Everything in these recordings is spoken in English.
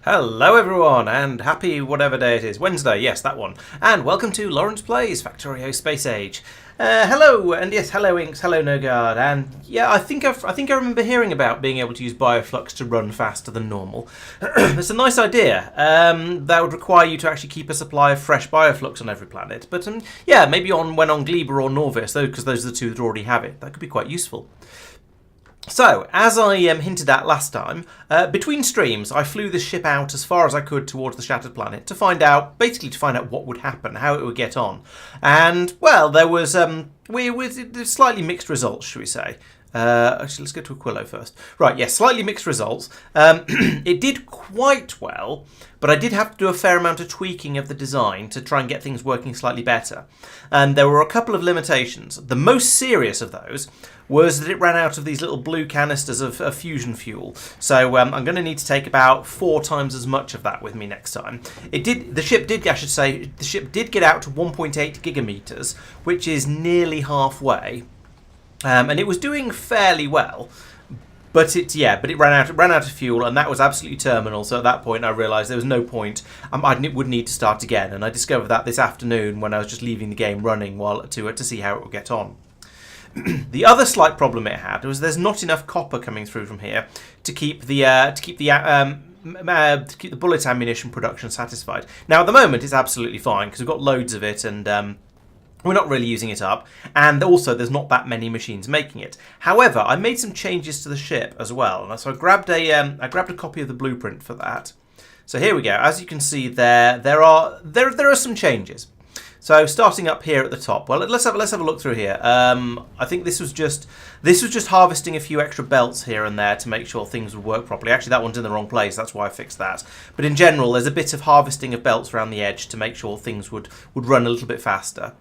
Hello everyone, and happy whatever day it is. Wednesday, yes, that one. And welcome to Laurence Plays Factorio Space Age. Hello, and yes, hello Inks, hello Nogard, and yeah, I think I remember hearing about being able to use Bioflux to run faster than normal. It's a nice idea. That would require you to actually keep a supply of fresh Bioflux on every planet, but yeah, maybe when on Gleba or Norvis, though, because those are the two that already have it. That could be quite useful. So, as I hinted at last time, between streams I flew this ship out as far as I could towards the Shattered Planet to find out what would happen, how it would get on. And, well, there was slightly mixed results, shall we say. Actually, let's go to Aquilo first. Right, yes, slightly mixed results. It did quite well, but I did have to do a fair amount of tweaking of the design to try and get things working slightly better. And there were a couple of limitations. The most serious of those was that it ran out of these little blue canisters of fusion fuel. So I'm going to need to take about 4 times as much of that with me next time. The ship did get out to 1.8 gigameters, which is nearly halfway. And it was doing fairly well, but it ran out of fuel, and that was absolutely terminal. So at that point, I realised there was no point. I would need to start again, and I discovered that this afternoon when I was just leaving the game running to see how it would get on. The other slight problem it had was there's not enough copper coming through from here to keep the bullet ammunition production satisfied. Now at the moment it's absolutely fine because we've got loads of it, and we're not really using it up, and also there's not that many machines making it. However, I made some changes to the ship as well, and so I grabbed a copy of the blueprint for that. So here we go. As you can see, there are some changes. So starting up here at the top, well, let's have a look through here. I think this was just harvesting a few extra belts here and there to make sure things would work properly. Actually, that one's in the wrong place. That's why I fixed that. But in general, there's a bit of harvesting of belts around the edge to make sure things would run a little bit faster.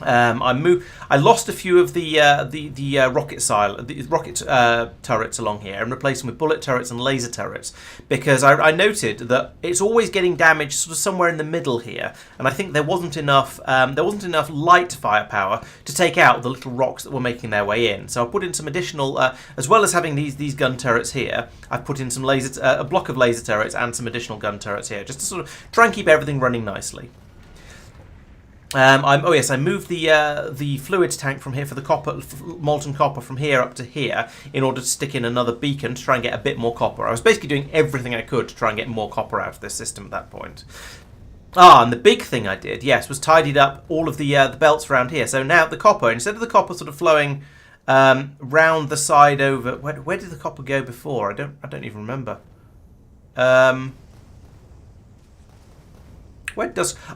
I lost a few of the rocket turrets along here and replaced them with bullet turrets and laser turrets because I noted that it's always getting damaged sort of somewhere in the middle here, and I think there wasn't enough light firepower to take out the little rocks that were making their way in. So I put in some additional, as well as having these gun turrets here, I've put in some a block of laser turrets and some additional gun turrets here, just to sort of try and keep everything running nicely. I moved the fluids tank from here for the molten copper from here up to here in order to stick in another beacon to try and get a bit more copper. I was basically doing everything I could to try and get more copper out of this system at that point. And the big thing I did, yes, was tidied up all of the belts around here. So now the copper, instead of the copper sort of flowing round the side over, where did the copper go before? I don't even remember.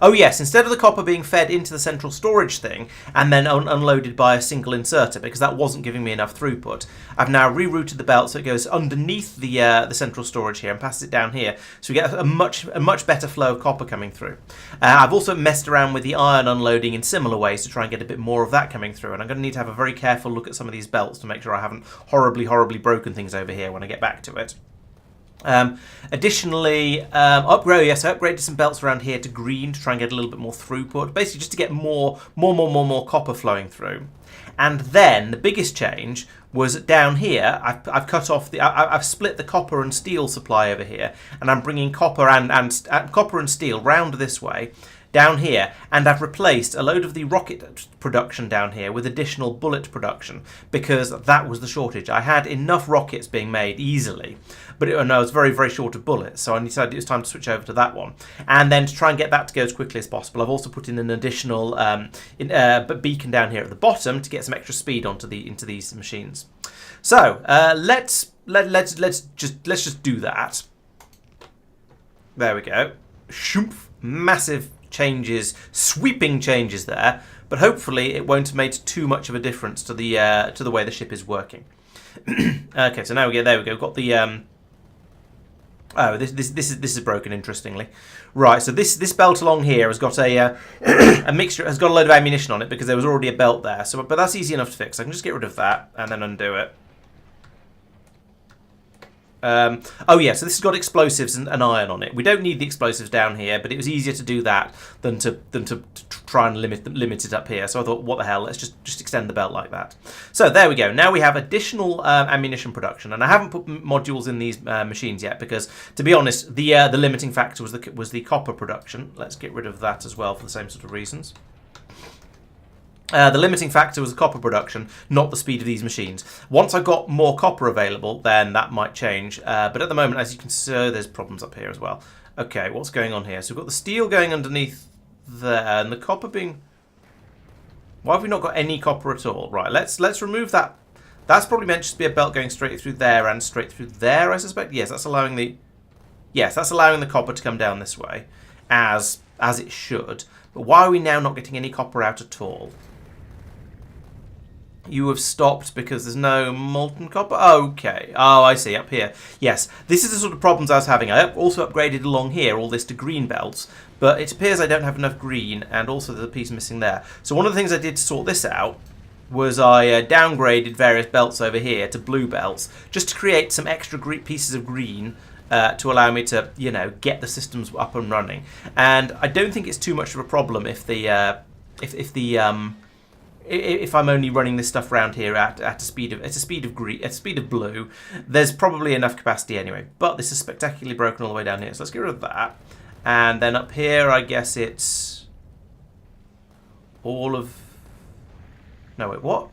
Oh yes, instead of the copper being fed into the central storage thing and then unloaded by a single inserter, because that wasn't giving me enough throughput, I've now rerouted the belt so it goes underneath the central storage here and passes it down here, so we get a much better flow of copper coming through. I've also messed around with the iron unloading in similar ways to try and get a bit more of that coming through, and I'm going to need to have a very careful look at some of these belts to make sure I haven't horribly broken things over here when I get back to it. Additionally, I upgraded some belts around here to green to try and get a little bit more throughput, basically just to get more copper flowing through. And then the biggest change was down here. I've cut off I've split the copper and steel supply over here, and I'm bringing copper and steel round this way down here, and I've replaced a load of the rocket production down here with additional bullet production because that was the shortage. I had enough rockets being made easily, but I was very short of bullets, so I decided it was time to switch over to that one. And then to try and get that to go as quickly as possible, I've also put in an additional beacon down here at the bottom to get some extra speed into these machines. So let's just do that. There we go. Shoomph. Massive changes, sweeping changes there, but hopefully it won't have made too much of a difference to the way the ship is working. Okay, so now there we go. Got the this is broken, interestingly. Right, so this belt along here has got a mixture, has got a load of ammunition on it because there was already a belt there. So, but that's easy enough to fix. I can just get rid of that and then undo it. So this has got explosives and iron on it. We don't need the explosives down here, but it was easier to do that than to try and limit it up here. So I thought, what the hell, let's just extend the belt like that. So there we go. Now we have additional ammunition production, and I haven't put modules in these machines yet because, to be honest, the limiting factor was the copper production. Let's get rid of that as well for the same sort of reasons. The limiting factor was the copper production, not the speed of these machines. Once I got more copper available, then that might change. But at the moment, as you can see, there's problems up here as well. Okay, what's going on here? So we've got the steel going underneath there, and the copper being... Why have we not got any copper at all? Right, let's remove that. That's probably meant to be a belt going straight through there and straight through there, I suspect. Yes, that's allowing the... Yes, that's allowing the copper to come down this way, as it should. But why are we now not getting any copper out at all? You have stopped because there's no molten copper? Okay. Oh, I see. Up here. Yes. This is the sort of problems I was having. I also upgraded along here, all this to green belts. But it appears I don't have enough green, and also there's a piece missing there. So one of the things I did to sort this out was I downgraded various belts over here to blue belts, just to create some extra pieces of green to allow me to, you know, get the systems up and running. And I don't think it's too much of a problem if I'm only running this stuff around here at a speed of blue. There's probably enough capacity anyway. But this is spectacularly broken all the way down here. So let's get rid of that. And then up here, I guess it's all of... No, wait, what?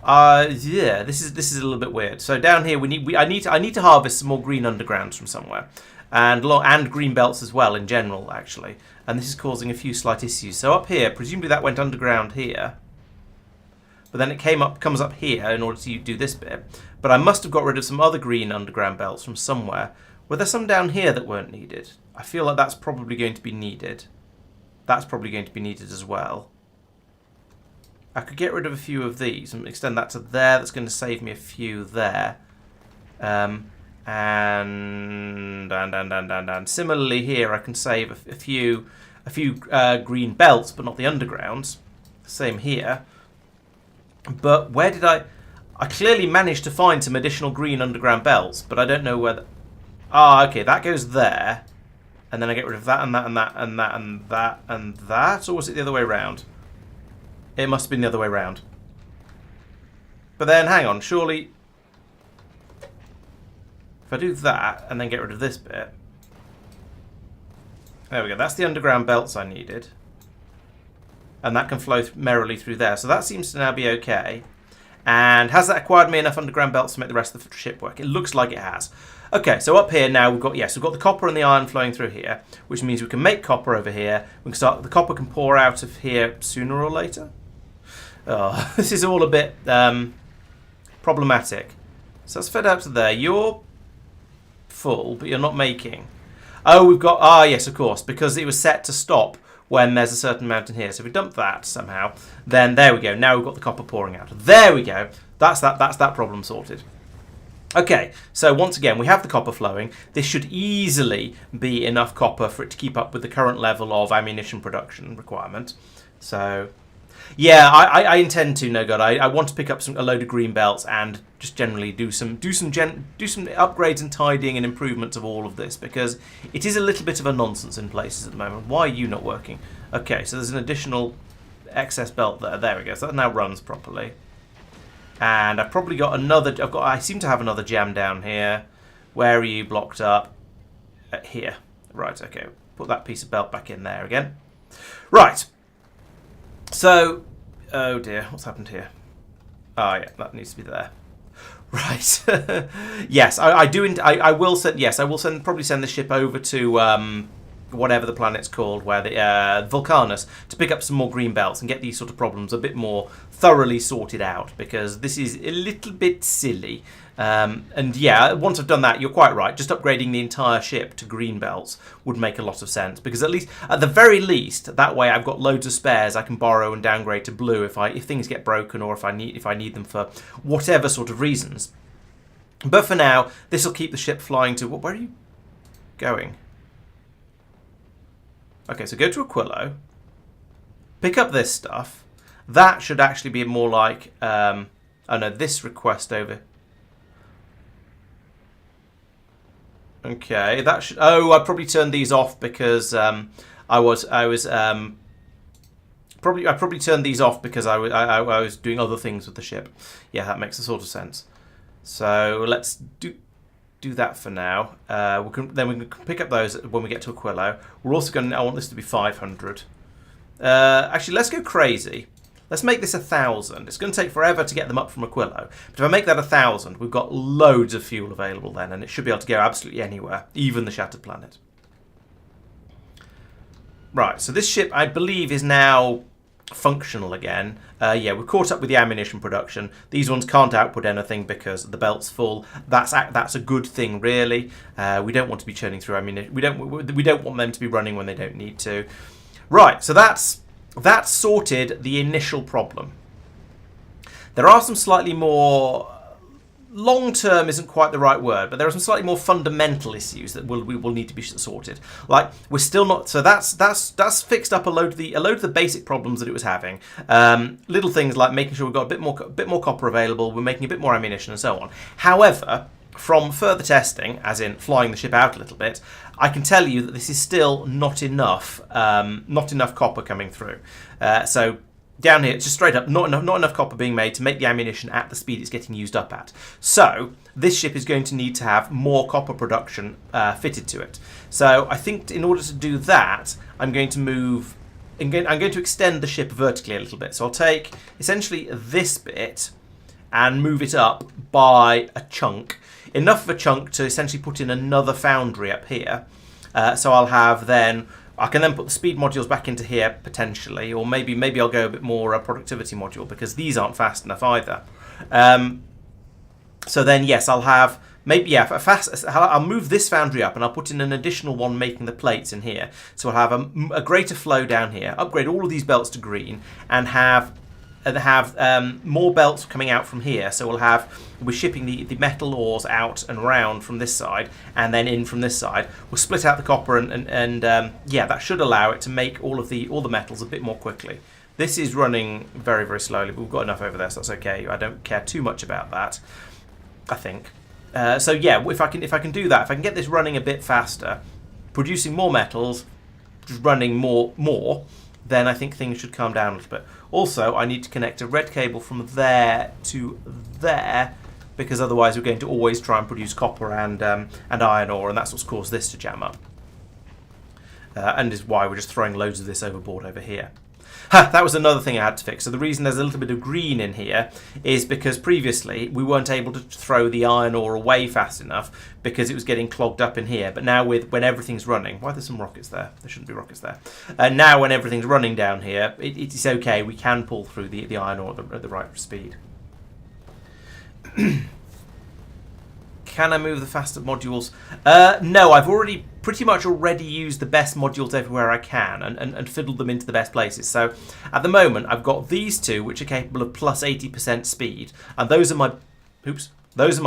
Yeah, this is a little bit weird. So down here, I need to harvest some more green undergrounds from somewhere, and green belts as well in general, actually. And this is causing a few slight issues. So up here, presumably that went underground here, but then it comes up here in order to do this bit. But I must have got rid of some other green underground belts from somewhere. Were there some down here that weren't needed? I feel like that's probably going to be needed. That's probably going to be needed as well. I could get rid of a few of these and extend that to there. That's going to save me a few there. And similarly here, I can save a few green belts, but not the undergrounds. Same here. But where did I clearly managed to find some additional green underground belts, but I don't know whether... Ah, okay, that goes there. And then I get rid of that and that and that and that and that and that. Or was it the other way around? It must have been the other way around. But then, hang on, surely... If I do that and then get rid of this bit... There we go, that's the underground belts I needed. And that can flow merrily through there. So that seems to now be okay. And has that acquired me enough underground belts to make the rest of the ship work? It looks like it has. Okay, so up here now we've got the copper and the iron flowing through here, which means we can make copper over here. The copper can pour out of here sooner or later. Oh, this is all a bit problematic. So let's fed out to there. You're full, but you're not making. Oh, we've got... Ah, yes, of course, because it was set to stop when there's a certain mountain here. So if we dump that somehow, then there we go. Now we've got the copper pouring out. There we go. That's that problem sorted. Okay, so once again, we have the copper flowing. This should easily be enough copper for it to keep up with the current level of ammunition production requirement. So, yeah, I intend to. No God, I want to pick up a load of green belts and just generally do some upgrades and tidying and improvements of all of this, because it is a little bit of a nonsense in places at the moment. Why are you not working? Okay, so there's an additional excess belt there. There we go. So that now runs properly. And I've probably got another... I seem to have another jam down here. Where are you blocked up? Here. Right, okay. Put that piece of belt back in there again. Right. So... Oh dear, what's happened here? Oh yeah, that needs to be there. Right. Yes, I will send... Yes, I will probably send the ship over to... whatever the planet's called, where the Vulcanus, to pick up some more green belts and get these sort of problems a bit more thoroughly sorted out, because this is a little bit silly. And yeah, once I've done that, you're quite right. Just upgrading the entire ship to green belts would make a lot of sense, because at the very least, that way I've got loads of spares I can borrow and downgrade to blue if things get broken, or if I need them for whatever sort of reasons. But for now, this will keep the ship flying to... Where are you going? Okay, so go to Aquilo, pick up this stuff. That should actually be more like, oh no, this request over. Okay, that should, oh, I probably turned these off because I I probably turned these off because I was doing other things with the ship. Yeah, that makes a sort of sense. So let's do that for now. We can pick up those when we get to Aquilo. We're also going to... I want this to be 500. Actually, let's go crazy. Let's make this 1,000. It's going to take forever to get them up from Aquilo. But if I make that 1,000, we've got loads of fuel available then, and it should be able to go absolutely anywhere, even the Shattered Planet. Right, so this ship, I believe, is now functional again. Yeah, we've caught up with the ammunition production. These ones can't output anything because the belt's full. That's a good thing, really. We don't want to be churning through ammunition. We don't want them to be running when they don't need to. Right, so that's sorted the initial problem. There are some slightly more... long-term isn't quite the right word, but there are some slightly more fundamental issues that we will need to be sorted. Like, we're still not... So that's fixed up a load of the basic problems that it was having. Little things like making sure we've got a bit more copper available, we're making a bit more ammunition and so on. However, from further testing, as in flying the ship out a little bit, I can tell you that this is still not enough copper coming through. So down here, it's just straight up not enough copper being made to make the ammunition at the speed it's getting used up at. So this ship is going to need to have more copper production fitted to it. So I think in order to do that, I'm going to extend the ship vertically a little bit. So I'll take essentially this bit and move it up by a chunk. Enough of a chunk to essentially put in another foundry up here. So I'll have then... I can then put the speed modules back into here, potentially, or maybe I'll go a bit more productivity module, because these aren't fast enough either. So then, yes, I'll have... I'll move this foundry up, and I'll put in an additional one making the plates in here. So I'll have a greater flow down here, upgrade all of these belts to green, and have more belts coming out from here. So we're shipping the metal ores out and round from this side, and then in from this side. We'll split out the copper, and yeah, that should allow it to make all the metals a bit more quickly. This is running very, very slowly, but we've got enough over there, so that's okay. I don't care too much about that, I think. So yeah, if I can do that, if I can get this running a bit faster, producing more metals, just running more, then I think things should calm down a little bit. Also, I need to connect a red cable from there to there, because otherwise we're going to always try and produce copper and iron ore, and that's what's caused this to jam up. And is why we're just throwing loads of this overboard over here. That was another thing I had to fix. So the reason there's a little bit of green in here is because previously we weren't able to throw the iron ore away fast enough because it was getting clogged up in here. But now when everything's running... Why are there some rockets there? There shouldn't be rockets there. Now when everything's running down here, it's okay. We can pull through the iron ore at the right speed. Can I move the faster modules? No, I've pretty much already used the best modules everywhere I can and fiddled them into the best places. So at the moment, I've got these two, which are capable of plus 80% speed, and those are my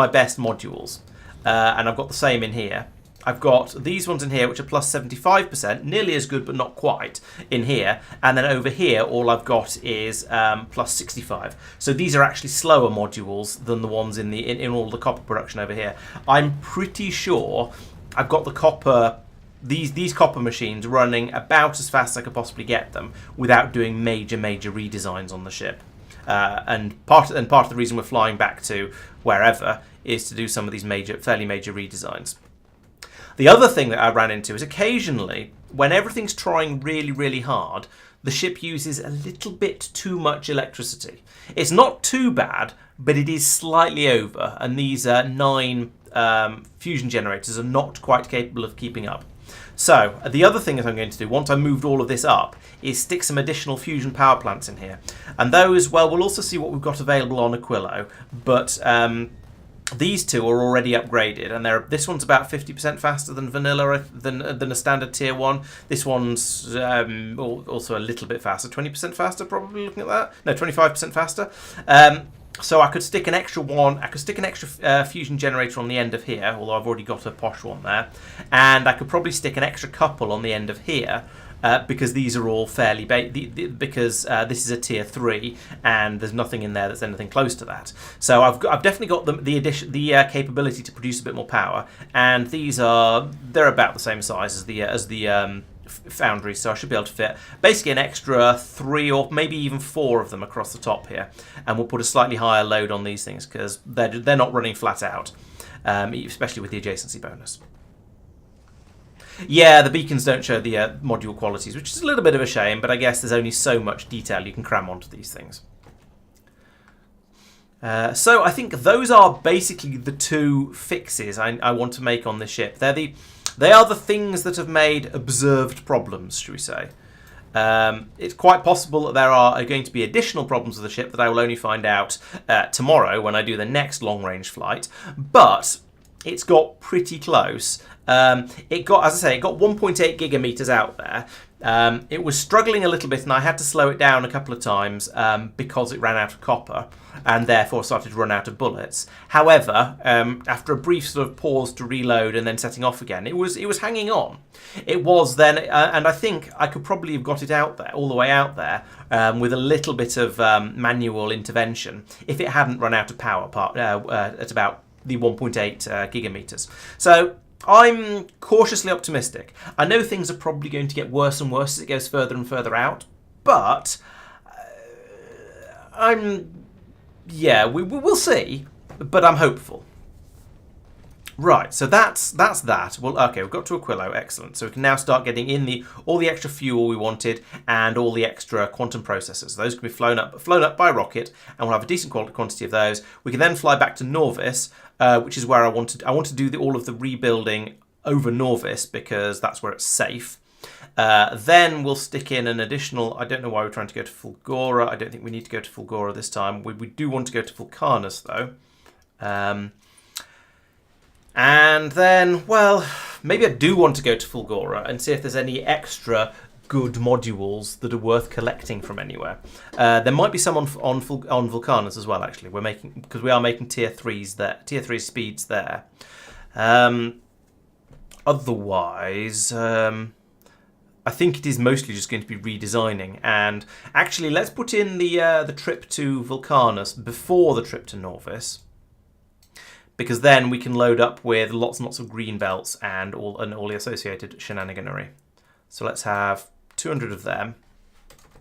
best modules. And I've got the same in here. I've got these ones in here, which are plus 75%, nearly as good, but not quite, in here. And then over here, all I've got is plus 65. So these are actually slower modules than the ones in all the copper production over here. I'm pretty sure I've got the copper, these copper machines running about as fast as I could possibly get them without doing major redesigns on the ship. And part of the reason we're flying back to wherever is to do some of these fairly major redesigns. The other thing that I ran into is occasionally, when everything's trying really, really hard, the ship uses a little bit too much electricity. It's not too bad, but it is slightly over, and these 9 fusion generators are not quite capable of keeping up. So, the other thing that I'm going to do, once I've moved all of this up, is stick some additional fusion power plants in here. And those, well, we'll also see what we've got available on Aquilo, but... these two are already upgraded, and this one's about 50% faster than vanilla, than a standard tier 1. This one's also a little bit faster, 20% faster, probably looking at that. No, 25% faster. So I could stick an extra one. I could stick an extra fusion generator on the end of here, although I've already got a posh one there, and I could probably stick an extra couple on the end of here. Because these are all fairly because this is a tier 3 and there's nothing in there that's anything close to that. So I've definitely got the capability to produce a bit more power, and they're about the same size as the foundries, so I should be able to fit basically an extra 3 or maybe even 4 of them across the top here, and we'll put a slightly higher load on these things because they're not running flat out, especially with the adjacency bonus. Yeah, the beacons don't show the module qualities, which is a little bit of a shame, but I guess there's only so much detail you can cram onto these things. So I think those are basically the 2 fixes I want to make on this ship. They are the things that have made observed problems, should we say. It's quite possible that there are going to be additional problems with the ship that I will only find out tomorrow when I do the next long-range flight, but it's got pretty close. It got, as I say, it got 1.8 gigameters out there. It was struggling a little bit, and I had to slow it down a couple of times because it ran out of copper and therefore started to run out of bullets. However, after a brief sort of pause to reload and then setting off again, it was hanging on. It was then, and I think I could probably have got it out there, all the way out there, with a little bit of manual intervention if it hadn't run out of power at about the 1.8 gigameters. So I'm cautiously optimistic. I know things are probably going to get worse and worse as it goes further and further out, but we'll see, but I'm hopeful. Right, so that's that. Well, okay, we've got to Aquilo, excellent. So we can now start getting in all the extra fuel we wanted and all the extra quantum processors. Those can be flown up by rocket, and we'll have a decent quantity of those. We can then fly back to Norvis, which is where I want to do all of the rebuilding over Norvis because that's where it's safe. Then we'll stick in an additional, I don't know why we're trying to go to Fulgora. I don't think we need to go to Fulgora this time. We do want to go to Vulcanus though. And then, well, maybe I do want to go to Fulgora and see if there's any extra good modules that are worth collecting from anywhere. There might be some on Vulcanus as well, actually. Because we are making tier 3s there, tier 3 speeds there. Otherwise, I think it is mostly just going to be redesigning. And actually, let's put in the trip to Vulcanus before the trip to Norvis, because then we can load up with lots and lots of green belts and all the associated shenaniganery. So let's have 200 of them.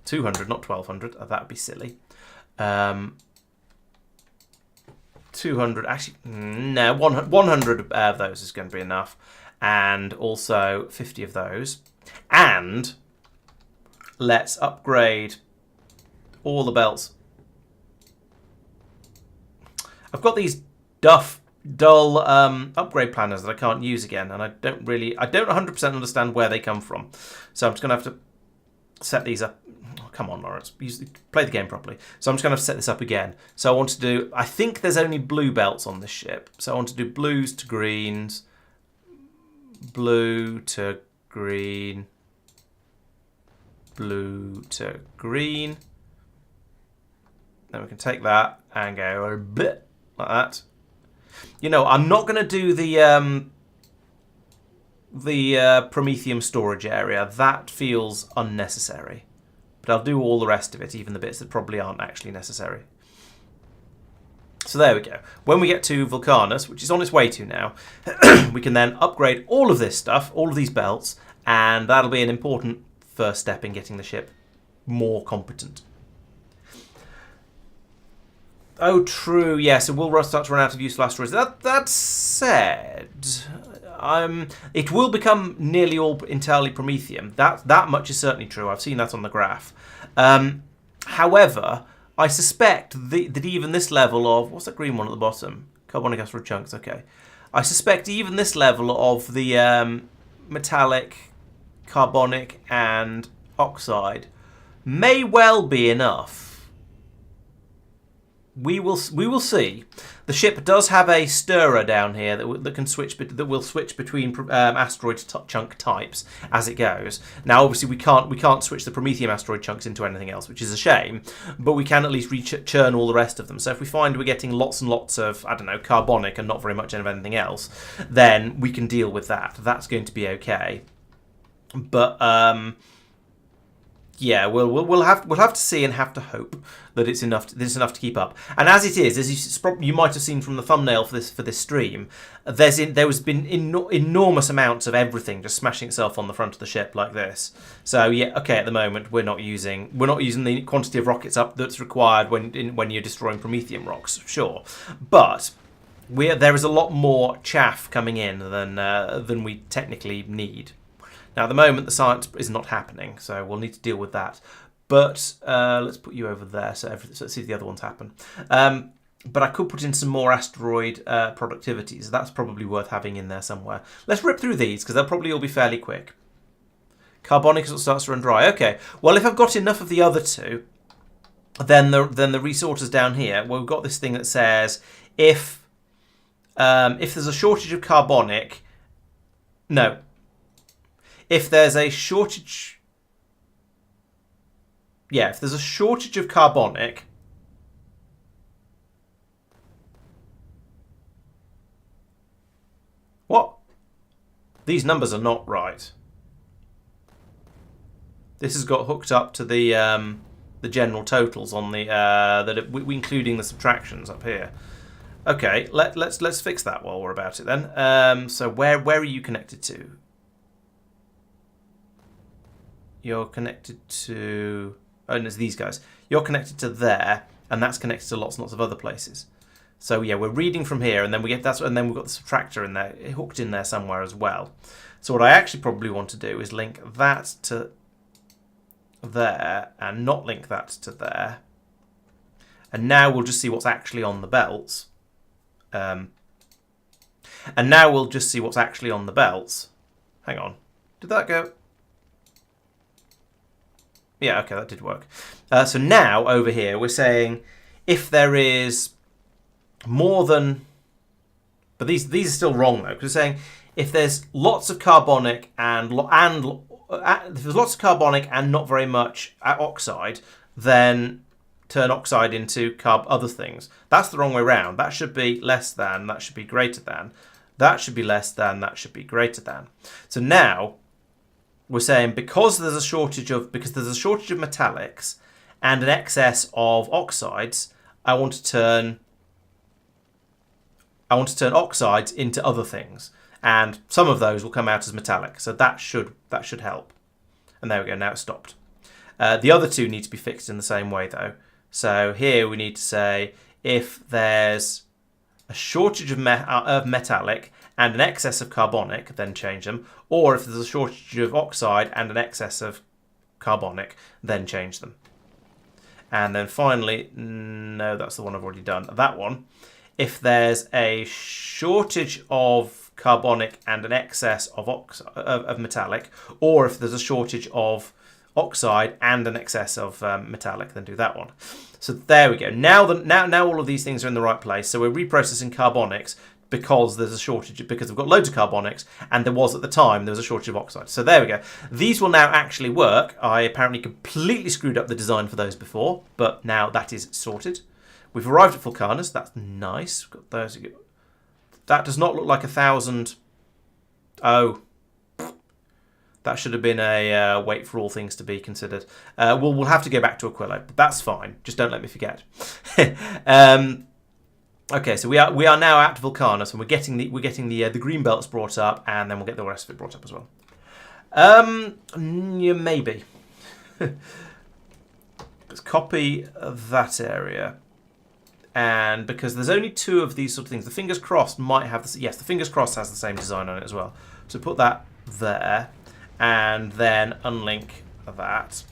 200, not 1,200. That would be silly. 200, actually, no, 100 of those is going to be enough. And also 50 of those. And let's upgrade all the belts. I've got these dull upgrade planners that I can't use again, and I don't 100% understand where they come from. So I'm just going to have to set these up. Oh, come on, Laurence, play the game properly. So I'm just going to have to set this up again. So I want to do, I think there's only blue belts on this ship. So I want to do blues to greens, blue to green, blue to green. Then we can take that and go a bit like that. You know, I'm not going to do the Promethium storage area. That feels unnecessary. But I'll do all the rest of it, even the bits that probably aren't actually necessary. So there we go. When we get to Vulcanus, which is on its way to now, we can then upgrade all of this stuff, all of these belts, and that'll be an important first step in getting the ship more competent. Oh, true. Yeah, so we'll start to run out of useful asteroids. That said, it will become nearly all entirely Promethium. That much is certainly true. I've seen that on the graph. However, I suspect that even this level of, what's that green one at the bottom? Carbonic asteroid chunks. Okay. I suspect even this level of the metallic, carbonic, and oxide may well be enough. We will see. The ship does have a stirrer down here that will switch between asteroid chunk types as it goes. Now, obviously, we can't switch the Promethium asteroid chunks into anything else, which is a shame. But we can at least churn all the rest of them. So if we find we're getting lots and lots of, I don't know, carbonic and not very much of anything else, then we can deal with that. That's going to be okay. But Yeah, we'll have to see and have to hope that it's enough. There's enough to keep up. And as it is, as you might have seen from the thumbnail for this stream, there has been enormous amounts of everything just smashing itself on the front of the ship like this. So yeah, okay. At the moment, we're not using the quantity of rockets up that's required when you're destroying Promethean rocks, sure, but there is a lot more chaff coming in than we technically need. Now, at the moment, the science is not happening, so we'll need to deal with that. But let's put you over there, so let's see if the other ones happen. But I could put in some more asteroid productivities. That's probably worth having in there somewhere. Let's rip through these, because they'll probably all be fairly quick. Carbonic starts to run dry. Okay, well, if I've got enough of the other two, then the resorters down here, well, we've got this thing that says if there's a shortage of carbonic... No. If there's a shortage... Yeah, if there's a shortage of carbonic... What? These numbers are not right. This has got hooked up to the general totals on the... including the subtractions up here. Okay, let's fix that while we're about it then. So where are you connected to? You're connected to... Oh, and it's these guys. You're connected to there, and that's connected to lots and lots of other places. So yeah, we're reading from here, and then we've got the subtractor in there, hooked in there somewhere as well. So what I actually probably want to do is link that to there, and not link that to there. And now we'll just see what's actually on the belts. And now we'll just see what's actually on the belts. Hang on. Did that go... Yeah, okay, that did work. So now, over here, we're saying if there is more than... But these are still wrong, though, because we're saying if there's lots of carbonic and if there's lots of carbonic and not very much oxide, then turn oxide into other things. That's the wrong way around. That should be less than, that should be greater than. That should be less than, that should be greater than. So now... We're saying because there's a shortage of metallics and an excess of oxides, I want to turn oxides into other things, and some of those will come out as metallic. So that should help. And there we go. Now it's stopped. The other two need to be fixed in the same way though. So here we need to say if there's a shortage of metallic and an excess of carbonic, then change them. Or if there's a shortage of oxide and an excess of carbonic, then change them. And then finally, no, that's the one I've already done. That one, if there's a shortage of carbonic and an excess of metallic, or if there's a shortage of oxide and an excess of metallic, then do that one. So there we go. Now all of these things are in the right place. So we're reprocessing carbonics because there's a shortage, because we've got loads of carbonics, and there was a shortage of oxide. So there we go. These will now actually work. I apparently completely screwed up the design for those before, but now that is sorted. We've arrived at Vulcanus. That's nice. We've got those. That does not look like 1,000. Oh. That should have been a wait for all things to be considered. We'll have to go back to Aquilo, but that's fine. Just don't let me forget. Okay, so we are now at Vulcanus, and we're getting the green belts brought up, and then we'll get the rest of it brought up as well. Yeah, maybe. Let's copy that area, and because there's only 2 of these sort of things, the fingers crossed might have the fingers crossed has the same design on it as well. So put that there, and then unlink that.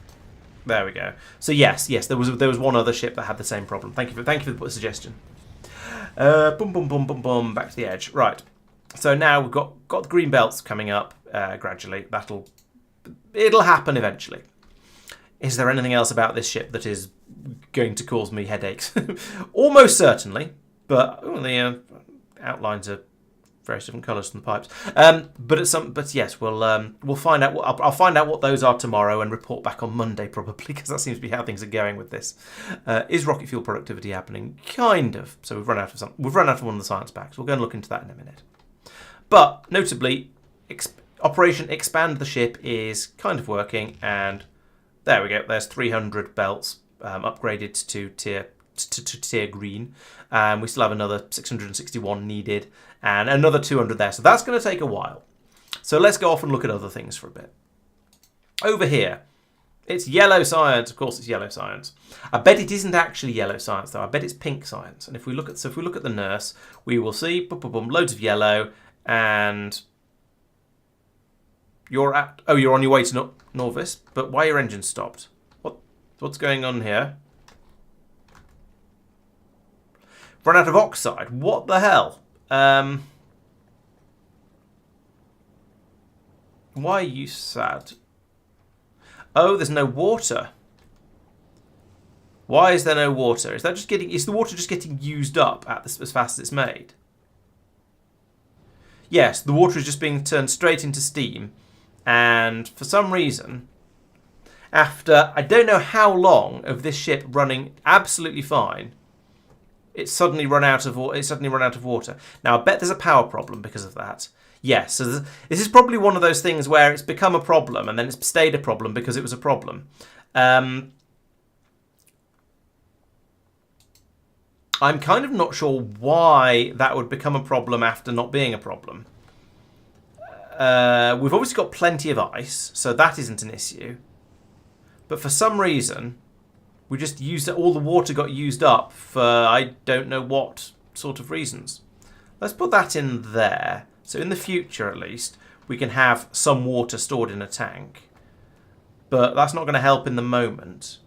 There we go. So yes, there was one other ship that had the same problem. Thank you for the suggestion. Boom, boom, boom, boom, boom. Back to the edge. Right. So now we've got the green belts coming up gradually. It'll happen eventually. Is there anything else about this ship that is going to cause me headaches? Almost certainly, but the outlines are various different colours from the pipes. But yes, we'll find out. I'll find out what those are tomorrow and report back on Monday probably, because that seems to be how things are going with this. Is rocket fuel productivity happening? Kind of. So we've run out of one of the science packs. We'll go and look into that in a minute. But notably, Operation Expand the Ship is kind of working, and There we go. There's 300 belts upgraded to tier green. We still have another 661 needed and another 200 there. So that's going to take a while. So let's go off and look at other things for a bit. Over here, it's yellow science. Of course, it's yellow science. I bet it isn't actually yellow science though. I bet it's pink science. And if we look at the nurse, we will see boom, boom, boom, loads of yellow, and you're on your way to Norvis. But why are your engines stopped? What's going on here? Run out of oxide. What the hell? Why are you sad? Oh, there's no water. Why is there no water? Is the water just getting used up as fast as it's made? Yes, the water is just being turned straight into steam, and for some reason, after I don't know how long of this ship running absolutely fine, it's suddenly run out of water. Now I bet there's a power problem because of that. Yes, so this is probably one of those things where it's become a problem and then it's stayed a problem because it was a problem. I'm kind of not sure why that would become a problem after not being a problem. We've obviously got plenty of ice, so that isn't an issue. But for some reason, we just used all the water got used up for I don't know what sort of reasons. Let's put that in there. So in the future, at least, we can have some water stored in a tank. But that's not going to help in the moment.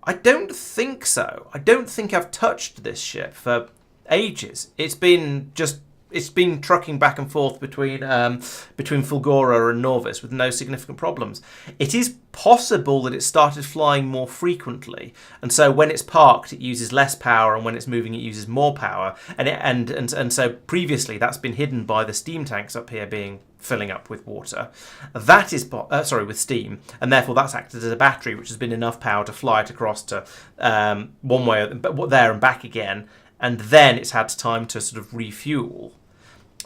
I don't think so. I don't think I've touched this ship for ages. It's been trucking back and forth between Fulgora and Norvis with no significant problems. It is possible that it started flying more frequently, and so when it's parked, it uses less power, and when it's moving, it uses more power. And so previously, that's been hidden by the steam tanks up here filling up with water. That is with steam, and therefore that's acted as a battery, which has been enough power to fly it across to one way there and back again, and then it's had time to sort of refuel.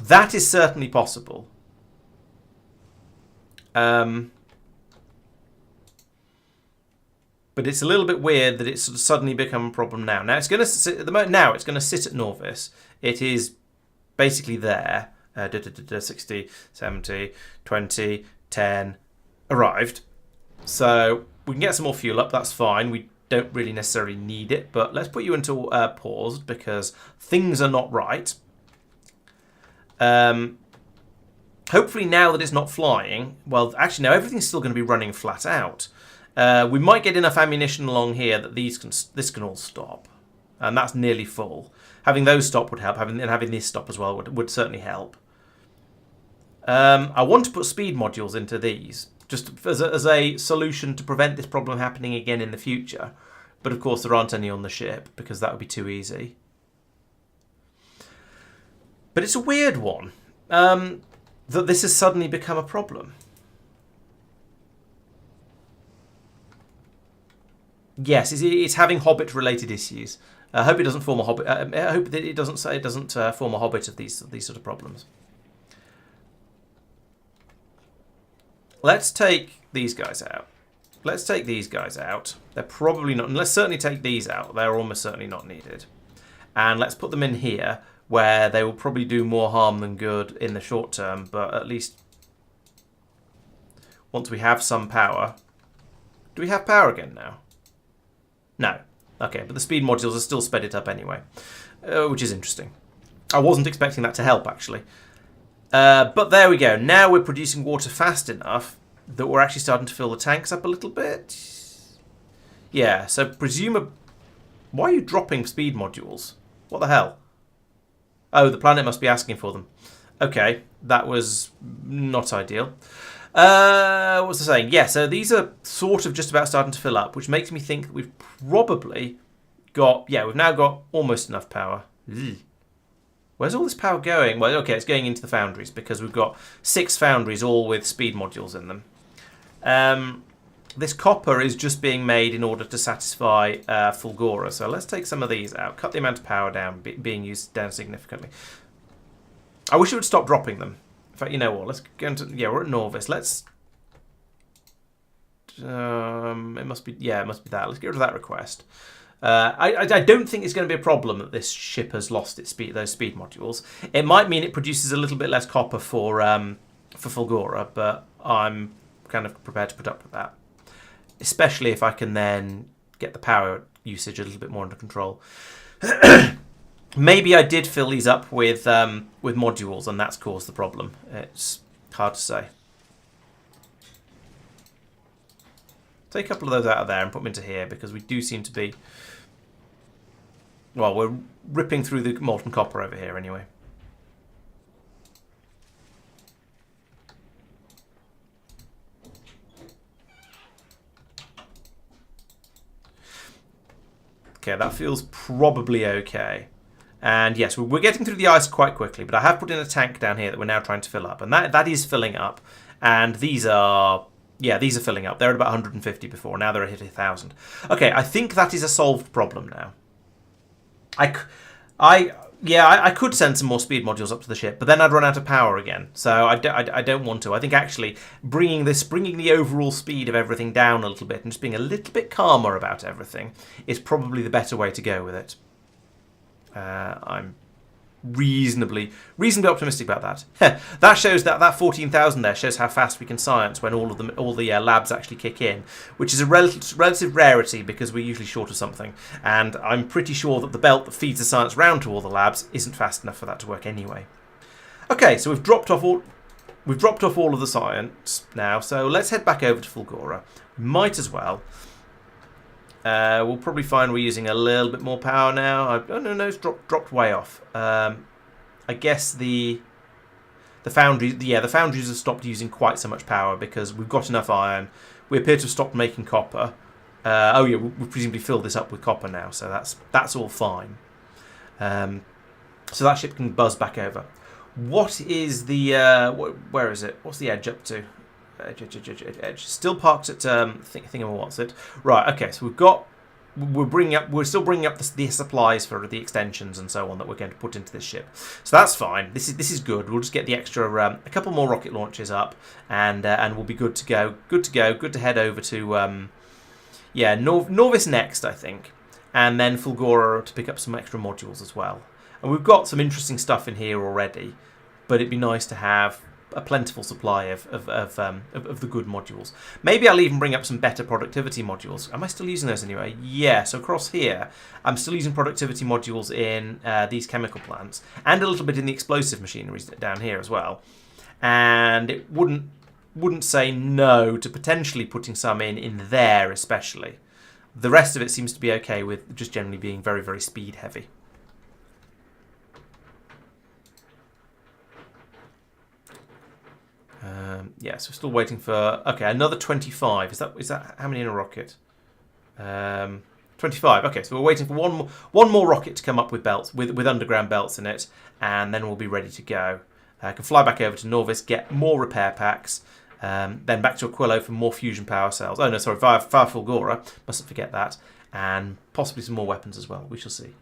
That is certainly possible. But it's a little bit weird that it's sort of suddenly become a problem now. Now it's going to sit at the moment. Now it's going to sit at Norvis. It is basically there. 60, 70, 20, 10. Arrived. So we can get some more fuel up. That's fine. We don't really necessarily need it. But let's put you into paused because things are not right. Hopefully now that it's not flying, well, actually no, everything's still going to be running flat out. We might get enough ammunition along here that this can all stop, and that's nearly full. Having those stop would help. Having this stop as well would certainly help. I want to put speed modules into these just as a solution to prevent this problem happening again in the future. But of course there aren't any on the ship because that would be too easy. But it's a weird one, that this has suddenly become a problem. Yes, it's having Hobbit-related issues. I hope it doesn't form a Hobbit. I hope that it doesn't form a Hobbit of these sort of problems. Let's take these guys out. Let's take these guys out. They're probably not. Let's certainly take these out. They're almost certainly not needed. And let's put them in here, where they will probably do more harm than good in the short term, but at least once we have some power. Do we have power again now? No. Okay, but the speed modules are still sped it up anyway, which is interesting. I wasn't expecting that to help, actually. But there we go. Now we're producing water fast enough that we're actually starting to fill the tanks up a little bit. Yeah, so why are you dropping speed modules? What the hell? Oh, the planet must be asking for them. Okay, that was not ideal. What was I saying? Yeah, so these are sort of just about starting to fill up, which makes me think that we've probably got... Yeah, we've now got almost enough power. Ugh. Where's all this power going? Well, okay, it's going into the foundries because we've got 6 foundries all with speed modules in them. This copper is just being made in order to satisfy Fulgora. So let's take some of these out. Cut the amount of power down being used down significantly. I wish it would stop dropping them. In fact, you know what? Let's go into... Yeah, we're at Norvis. Let's It must be, yeah, it must be that. Let's get rid of that request. I don't think it's going to be a problem that this ship has lost its those speed modules. It might mean it produces a little bit less copper for Fulgora, but I'm kind of prepared to put up with that, especially if I can then get the power usage a little bit more under control. Maybe I did fill these up with modules, and that's caused the problem. It's hard to say. Take a couple of those out of there and put them into here, because we do seem to be... Well, we're ripping through the molten copper over here anyway. Okay, that feels probably okay. And yes, we're getting through the ice quite quickly, but I have put in a tank down here that we're now trying to fill up. And that is filling up. And these are... Yeah, these are filling up. They're at about 150 before. Now they're at 1,000. Okay, I think that is a solved problem now. I could send some more speed modules up to the ship, but then I'd run out of power again. So I don't want to. I think actually bringing the overall speed of everything down a little bit and just being a little bit calmer about everything is probably the better way to go with it. I'm reasonably optimistic about that. That shows that 14,000 there shows how fast we can science when all the labs actually kick in, which is a relative rarity because we're usually short of something. And I'm pretty sure that the belt that feeds the science round to all the labs isn't fast enough for that to work anyway. Okay, so we've dropped off all of the science now. So let's head back over to Fulgora. Might as well. We'll probably find we're using a little bit more power now. Oh no, it's dropped way off. I guess the foundries, the foundries have stopped using quite so much power because we've got enough iron. We appear to have stopped making copper. Oh yeah, we'll presumably fill this up with copper now, so that's all fine. So that ship can buzz back over. What is the where is it? What's the edge up to? Edge. Still parked at what's it? Right. Okay. So we're still bringing up the supplies for the extensions and so on that we're going to put into this ship. So that's fine. This is good. We'll just get the extra a couple more rocket launches up, and we'll be good to go. Good to head over to Norvis next, I think, and then Fulgora to pick up some extra modules as well. And we've got some interesting stuff in here already, but it'd be nice to have a plentiful supply of the good modules. Maybe I'll even bring up some better productivity modules. Am I still using those anyway? Yeah, so across here, I'm still using productivity modules in these chemical plants, and a little bit in the explosive machineries down here as well. And it wouldn't say no to potentially putting some in there especially. The rest of it seems to be okay with just generally being very, very speed heavy. So we're still waiting for... Okay, another 25. Is that how many in a rocket? 25. Okay, so we're waiting for one more rocket to come up with belts, with underground belts in it, and then we'll be ready to go. I can fly back over to Norvis, get more repair packs, then back to Aquilo for more fusion power cells. Oh no, sorry, via Fulgora. Mustn't forget that, and possibly some more weapons as well. We shall see.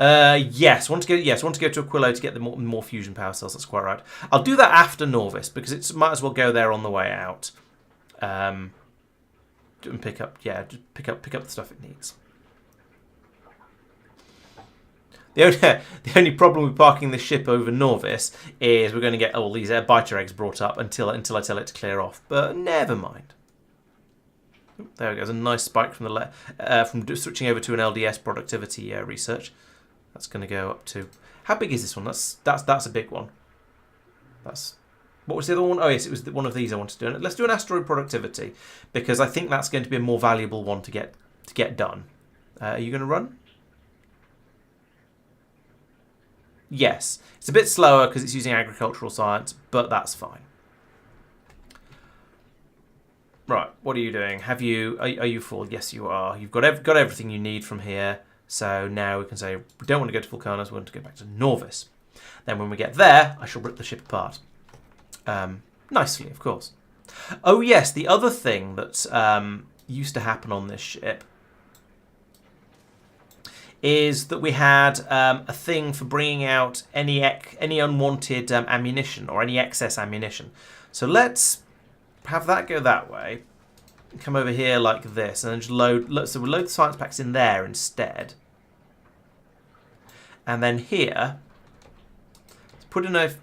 Yes, want to go to Aquilo to get the more fusion power cells. That's quite right. I'll do that after Norvis because it might as well go there on the way out, and pick up the stuff it needs. The only problem with parking the ship over Norvis is we're going to get all these biter eggs brought up until I tell it to clear off. But never mind. There goes a nice spike from from switching over to an LDS productivity research. That's going to go up to... How big is this one? That's a big one. What was the other one? Oh yes, it was one of these I wanted to do. Let's do an asteroid productivity because I think that's going to be a more valuable one to get done. Are you going to run? Yes, it's a bit slower because it's using agricultural science, but that's fine. Right, what are you doing? Are you full? Yes, you are. You've got everything you need from here. So now we can say we don't want to go to Vulcanus, we want to go back to Norvis. Then when we get there, I shall rip the ship apart. Nicely, of course. Oh yes, the other thing that used to happen on this ship is that we had a thing for bringing out any unwanted ammunition or any excess ammunition. So let's have that go that way. Come over here like this, and then just load. So we'll load the science packs in there instead. And then here, let's put in a.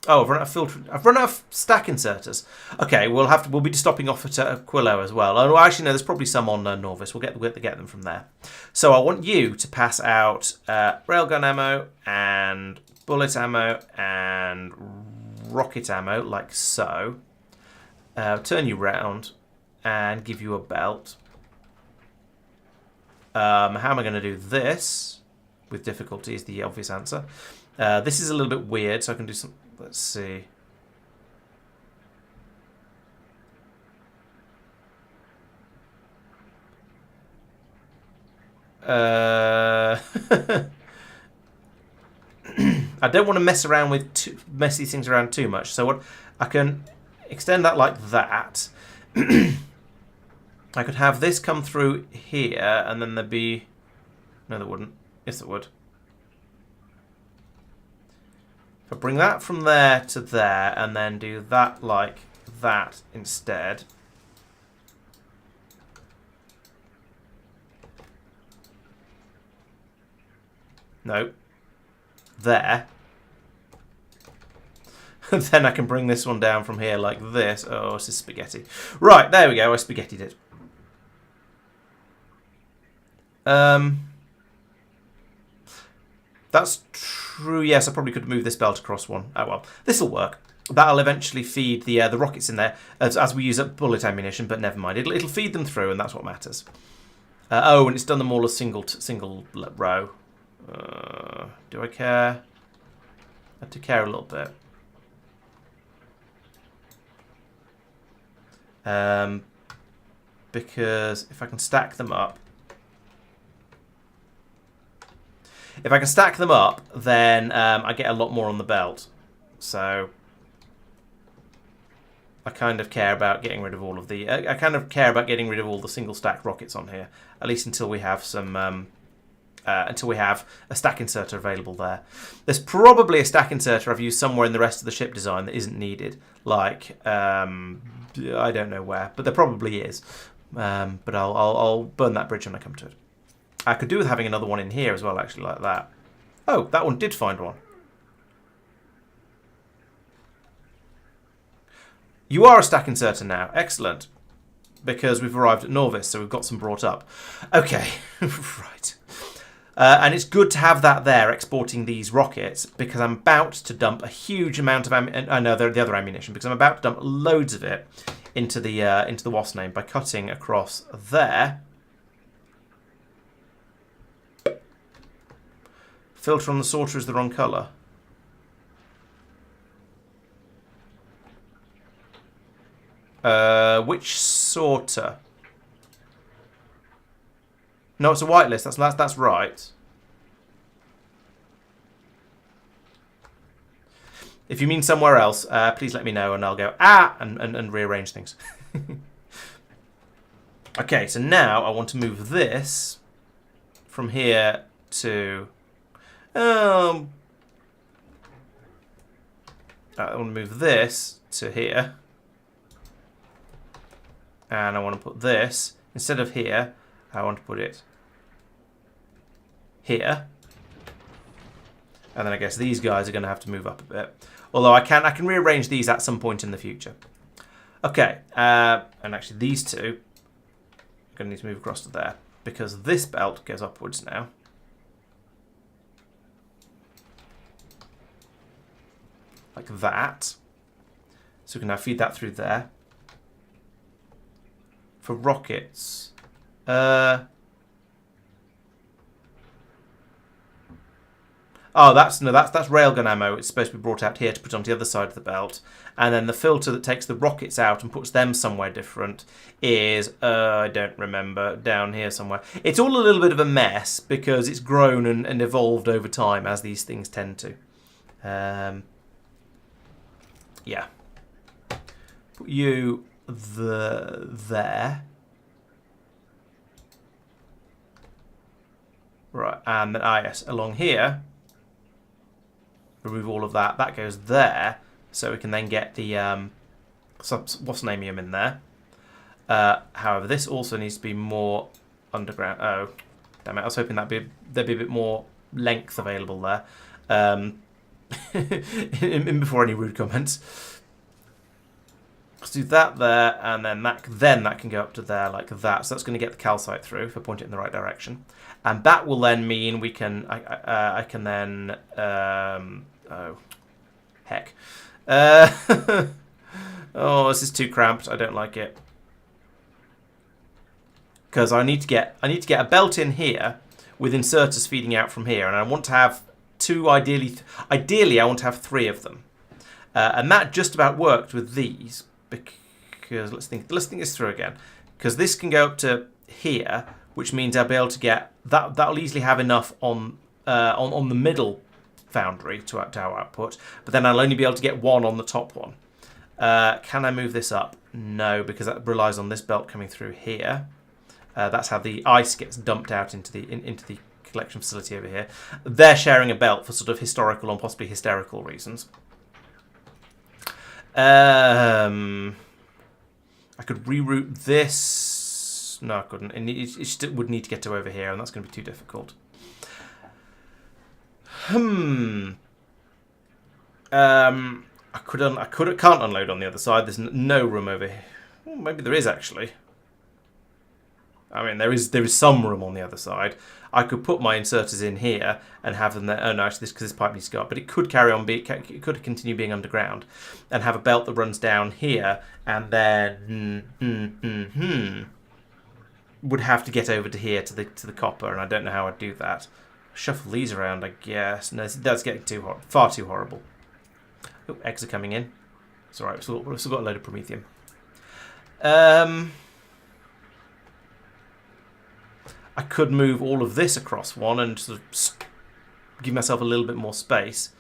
Oh, I've run out of filter. I've run out of stack inserters. Okay, we'll be stopping off at Quillo as well. Oh, actually, no, there's probably some on Norvis. We'll get them from there. So I want you to pass out railgun ammo and bullet ammo and rocket ammo, like so. Turn you round and give you a belt. How am I going to do this? With difficulty is the obvious answer. This is a little bit weird, so I can do some. Let's see. I don't want to mess these things around too much. So what I can extend that like that. I could have this come through here, and then there'd be. No, there wouldn't. Yes, it would. If I bring that from there to there, and then do that like that instead. No. There. Then I can bring this one down from here like this. Oh, this is spaghetti. Right, there we go. I spaghettied it. That's true. Yes, I probably could move this belt across one. Oh well, this will work. That'll eventually feed the rockets in there as we use up bullet ammunition. But never mind, it'll feed them through, and that's what matters. Oh, and it's done them all as single row. Do I care? I do care a little bit. Because if I can stack them up. If I can stack them up, then I get a lot more on the belt. So I kind of care about getting rid of all of the. I kind of care about getting rid of all the single stack rockets on here, at least until we have some. Until we have a stack inserter available there. There's probably a stack inserter I've used somewhere in the rest of the ship design that isn't needed. Like I don't know where, but there probably is. But I'll burn that bridge when I come to it. I could do with having another one in here as well, actually, like that. Oh, that one did find one. You are a stack inserter now. Excellent. Because we've arrived at Norvis, so we've got some brought up. Okay, right. And it's good to have that there, exporting these rockets, because I'm about to dump a huge amount of the other ammunition, because I'm about to dump loads of it into the wasp name by cutting across there. Filter on the sorter is the wrong colour. Which sorter? No, it's a whitelist. That's right. If you mean somewhere else, please let me know, and I'll go and rearrange things. Okay, so now I want to move this from here to. I want to move this to here. And I want to put this, instead of here, I want to put it here. And then I guess these guys are going to have to move up a bit. Although I can rearrange these at some point in the future. Okay, and actually these two are going to need to move across to there, because this belt goes upwards now. Like that. So we can now feed that through there. For rockets. Oh, that's railgun ammo. It's supposed to be brought out here to put on the other side of the belt. And then the filter that takes the rockets out and puts them somewhere different is, I don't remember, down here somewhere. It's all a little bit of a mess because it's grown and evolved over time, as these things tend to. Yeah. Put you there. Right, and then, yes, along here, remove all of that. That goes there, so we can then get the waspnamium in there. However, this also needs to be more underground. Oh, damn it! I was hoping there'd be a bit more length available there. In before any rude comments. Let's do that there, and then that can go up to there like that. So that's going to get the calcite through if I point it in the right direction, and that will then mean we can. I can then. Oh, heck. Oh, this is too cramped. I don't like it. Because I need to get a belt in here with inserters feeding out from here, and I want to have two. Ideally, I want to have 3 of them, and that just about worked with these. Because let's think this through again. Because this can go up to here, which means I'll be able to get that. That'll easily have enough on the middle foundry to our output, but then I'll only be able to get 1 on the top one. Can I move this up? No, because that relies on this belt coming through here. That's how the ice gets dumped out into the collection facility over here. They're sharing a belt for sort of historical and possibly hysterical reasons. I could reroute this. No, I couldn't. It still would need to get to over here, and that's going to be too difficult. I can't unload on the other side. There's no room over here. Well, maybe there is actually. I mean, there is some room on the other side. I could put my inserters in here and have them there. Oh no, actually, because this pipe needs to go up, but it could carry on. It could continue being underground, and have a belt that runs down here, and then would have to get over to here to the copper, and I don't know how I'd do that. Shuffle these around, I guess. No, that's getting far too horrible. Oh, eggs are coming in. It's all right. We've still got a load of promethium. I could move all of this across one and sort of give myself a little bit more space,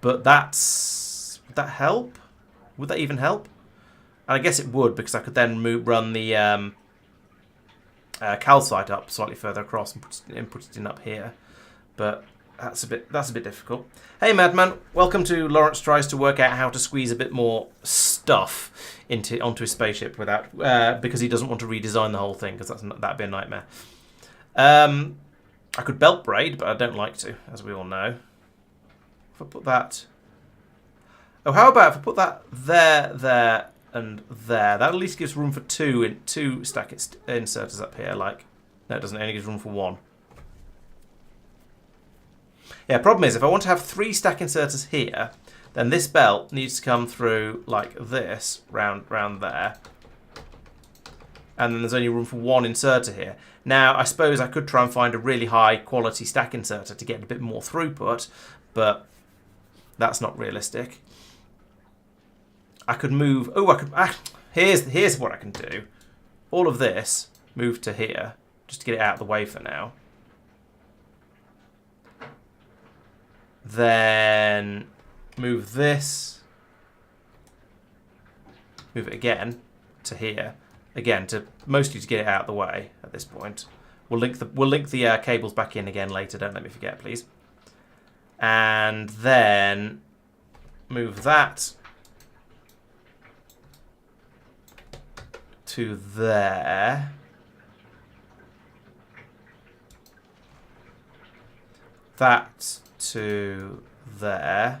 but would that help? Would that even help? And I guess it would, because I could then run the calcite up slightly further across and put it in up here. But that's a bit difficult. Hey, Madman, welcome to Laurence Tries to Work Out How to Squeeze a bit more stuff onto his spaceship without because he doesn't want to redesign the whole thing, because that'd be a nightmare. I could belt braid, but I don't like to, as we all know. If I put that... Oh, how about if I put that there, and there? That at least gives room for two stack inserters up here. Like, no, it doesn't. It only gives room for 1. Yeah, problem is, if I want to have 3 stack inserters here, then this belt needs to come through like this, round there. And then there's only room for 1 inserter here. Now, I suppose I could try and find a really high quality stack inserter to get a bit more throughput, but that's not realistic. I could move... Oh, I could... Here's what I can do. All of this, move to here, just to get it out of the way for now. Then move this. Move it again to here. Again, mostly to get it out of the way at this point. We'll link the cables back in again later. Don't let me forget, please. And then move that to there. That to there.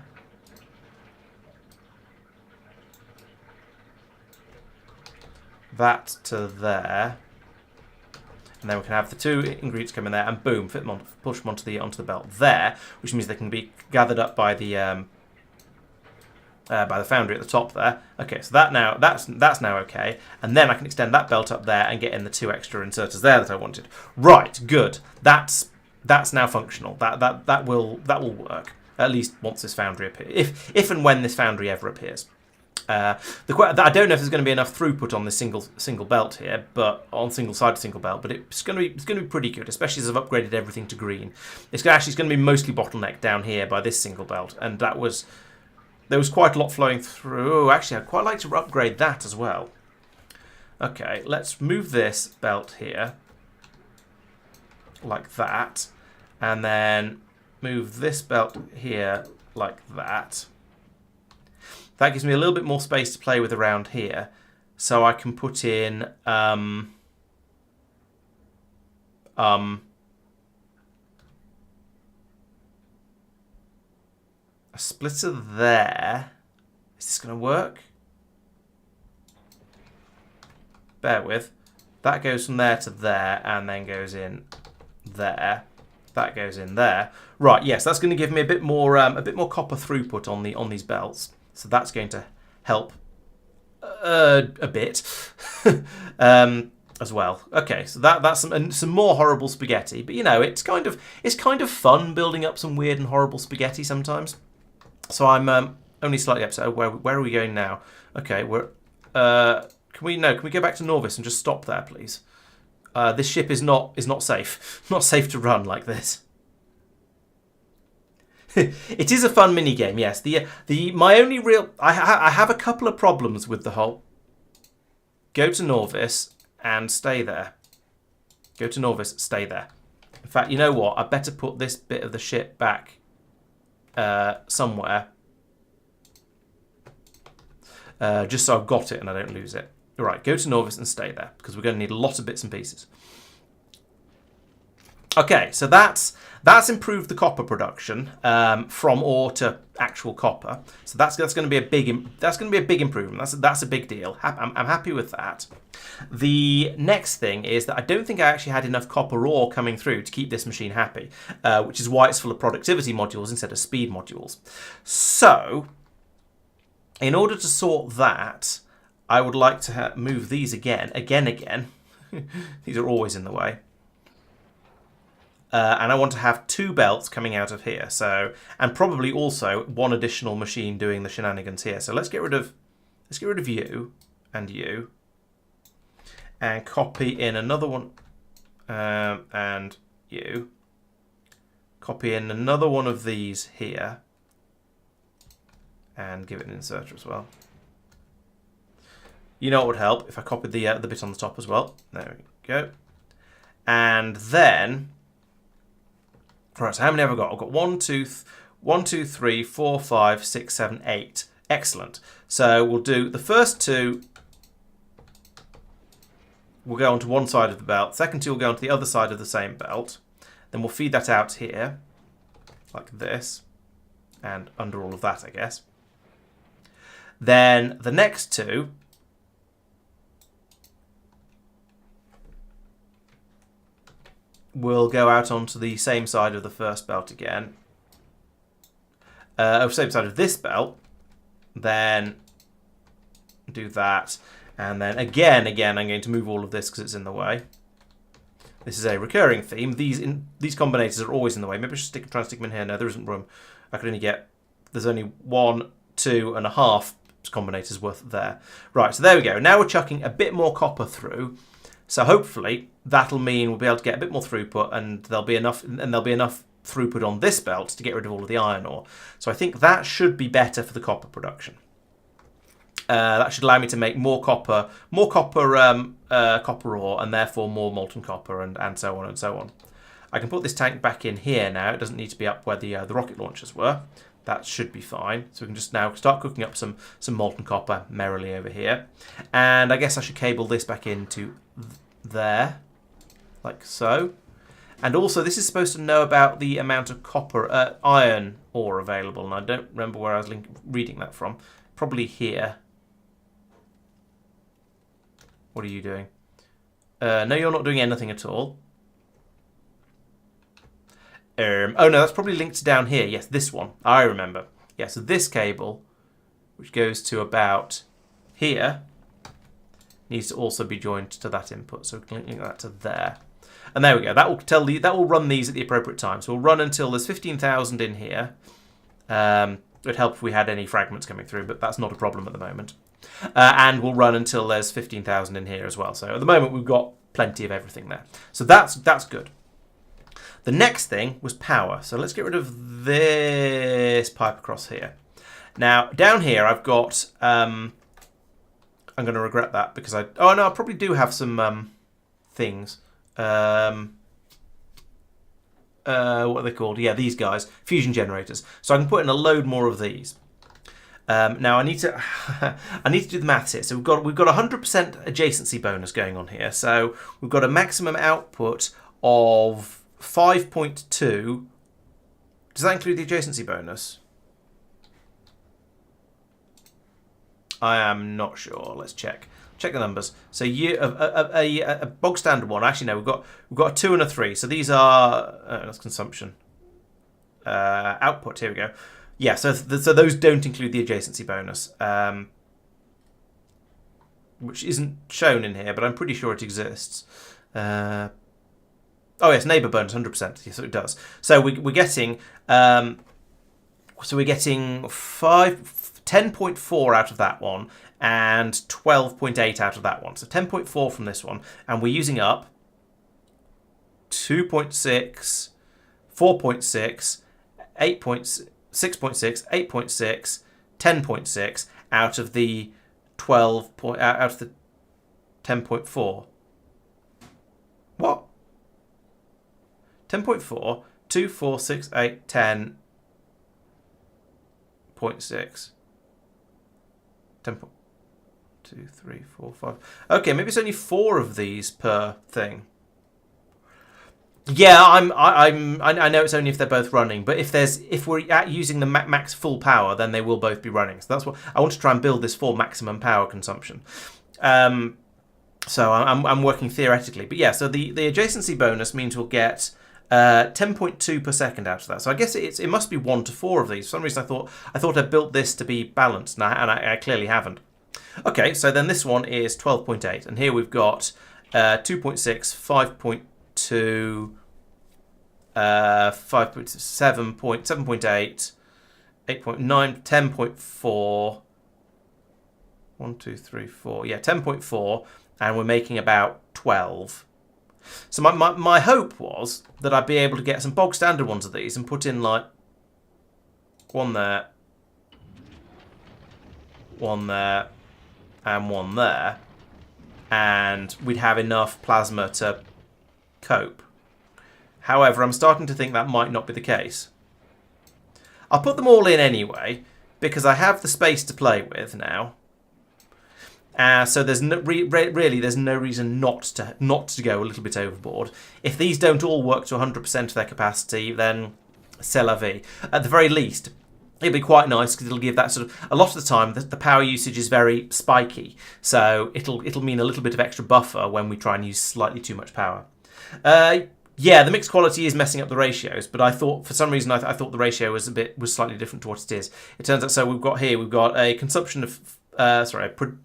That to there, and then we can have the 2 ingredients come in there, and boom, push them onto the belt there, which means they can be gathered up by the foundry at the top there. Okay, so that's now okay, and then I can extend that belt up there and get in the 2 extra inserters there that I wanted. Right, good. That's now functional. That will work, at least once this foundry appears, if and when this foundry ever appears. I don't know if there's going to be enough throughput on this single belt here, but on single belt. But it's going to be pretty good, especially as I've upgraded everything to green. It's going to be mostly bottlenecked down here by this single belt, and there was quite a lot flowing through. Oh, actually, I'd quite like to upgrade that as well. Okay, let's move this belt here like that, and then move this belt here like that. That gives me a little bit more space to play with around here. So I can put in a splitter there. Is this going to work? Bear with. That goes from there to there and then goes in there. That goes in there. Right, yes, that's going to give me a bit more copper throughput on these belts. So that's going to help a bit as well. Okay, so that's some more horrible spaghetti. But you know, it's kind of fun building up some weird and horrible spaghetti sometimes. So I'm only slightly upset. Where are we going now? Okay, we're can we go back to Norvis and just stop there, please? This ship is not safe. Not safe to run like this. It is a fun mini game, yes. My only real I have a couple of problems with the whole. Go to Norvis and stay there. Go to Norvis, stay there. In fact, you know what? I better put this bit of the ship back somewhere, just so I've got it and I don't lose it. All right, go to Norvis and stay there because we're going to need a lot of bits and pieces. Okay, so that's improved the copper production from ore to actual copper. So that's going to be a big improvement. That's a big deal. I'm happy with that. The next thing is that I don't think I actually had enough copper ore coming through to keep this machine happy, which is why it's full of productivity modules instead of speed modules. So, in order to sort that, I would like to move these again. These are always in the way. And I want to have 2 belts coming out of here. So, and probably also 1 additional machine doing the shenanigans here. So let's get rid of you and you, and copy in another one, and you. Copy in another one of these here, and give it an inserter as well. You know what would help if I copied the bit on the top as well. There we go. And then. Right, so how many have I got? I've got 1, 2, 3, 4, 5, 6, 7, 8. Excellent. So we'll do the first 2. We'll go onto one side of the belt. Second 2 will go onto the other side of the same belt. Then we'll feed that out here, like this, and under all of that, I guess. Then the next 2. We'll go out onto the same side of the first belt again. Same side of this belt. Then do that. And then again, I'm going to move all of this because it's in the way. This is a recurring theme. These combinators are always in the way. Maybe I should try and stick them in here. No, there isn't room. I could only get... There's only 1, 2 and a half combinators worth there. Right, so there we go. Now we're chucking a bit more copper through. So hopefully that'll mean we'll be able to get a bit more throughput, and there'll be enough throughput on this belt to get rid of all of the iron ore. So I think that should be better for the copper production. That should allow me to make more copper ore, and therefore more molten copper, and so on and so on. I can put this tank back in here now. It doesn't need to be up where the rocket launchers were. That should be fine. So we can just now start cooking up some molten copper merrily over here. And I guess I should cable this back into there, like so. And also, this is supposed to know about the amount of iron ore available. And I don't remember where I was reading that from. Probably here. What are you doing? No, you're not doing anything at all. Oh no, that's probably linked down here. Yes, this one. I remember. Yeah, so this cable, which goes to about here, needs to also be joined to that input. So we can link that to there. And there we go. That will run these at the appropriate time. So we'll run until there's 15,000 in here. It would help if we had any fragments coming through, but that's not a problem at the moment. And we'll run until there's 15,000 in here as well. So at the moment we've got plenty of everything there. So that's good. The next thing was power. So let's get rid of this pipe across here. Now, down here I've got... I'm going to regret that because I probably do have some things. What are they called? Yeah, these guys. Fusion generators. So I can put in a load more of these. Now I need to I need to do the maths here. So we've got 100% adjacency bonus going on here. So we've got a maximum output of 5.2. Does that include the adjacency bonus? I am not sure. Let's check. Check the numbers. So a bog standard one. Actually, no. We've got a 2 and a 3. So these are that's consumption. Output. Here we go. Yeah. So those don't include the adjacency bonus, which isn't shown in here, but I'm pretty sure it exists. Oh yes, neighbour bonus 100%. Yes, it does. So we're getting 10.4 out of that one and 12.8 out of that one. So 10.4 from this one, and we're using up 2.6, 4.6, 8.6, 6.6, 8.6, 10.6 out of the out of the 10.4. What? 10.4, 2, 4, 6, 8, 10.6. 10. 2, 3, 4, 5. Okay, maybe it's only 4 of these per thing. Yeah, I know it's only if they're both running, but if we're using the max full power, then they will both be running. So that's what I want to try and build this for maximum power consumption. So I'm working theoretically, but yeah. So the adjacency bonus means we'll get 10.2 per second out of that. So I guess it must be 1 to 4 of these. For some reason I thought I built this to be balanced, and I clearly haven't. Okay, so then this one is 12.8, and here we've got 2.6, 5.2, 5.7, 7.8, 8.9, 10.4, 1, 2, 3, 4. Yeah, 10.4, and we're making about 12. So my hope was that I'd be able to get some bog standard ones of these and put in like one there, and one there, and we'd have enough plasma to cope. However, I'm starting to think that might not be the case. I'll put them all in anyway, because I have the space to play with now. So there's really there's no reason not to go a little bit overboard. If these don't all work to 100% of their capacity, then c'est la vie. At the very least, it'll be quite nice because it'll give that sort of, a lot of the time the power usage is very spiky, so it'll mean a little bit of extra buffer when we try and use slightly too much power. Yeah, the mixed quality is messing up the ratios, but I thought for some reason I thought the ratio was slightly different to what it is. It turns out, so we've got a consumption of output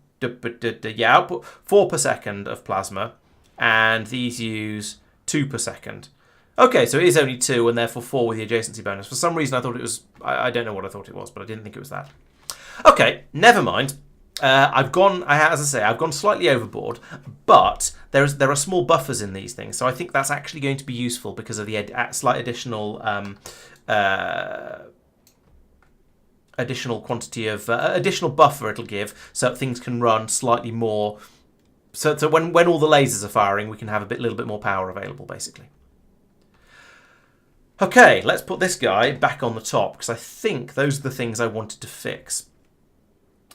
4 per second of plasma, and these use 2 per second. Okay, so it is only 2, and therefore 4 with the adjacency bonus. For some reason I thought it was, I don't know what I thought it was, but I didn't think it was that. Okay, never mind. I've gone slightly overboard, but there are small buffers in these things, so I think that's actually going to be useful because of the slight additional additional quantity of additional buffer it'll give, so things can run slightly more. So when all the lasers are firing, we can have a little bit more power available, basically. Okay, let's put this guy back on the top, because I think those are the things I wanted to fix.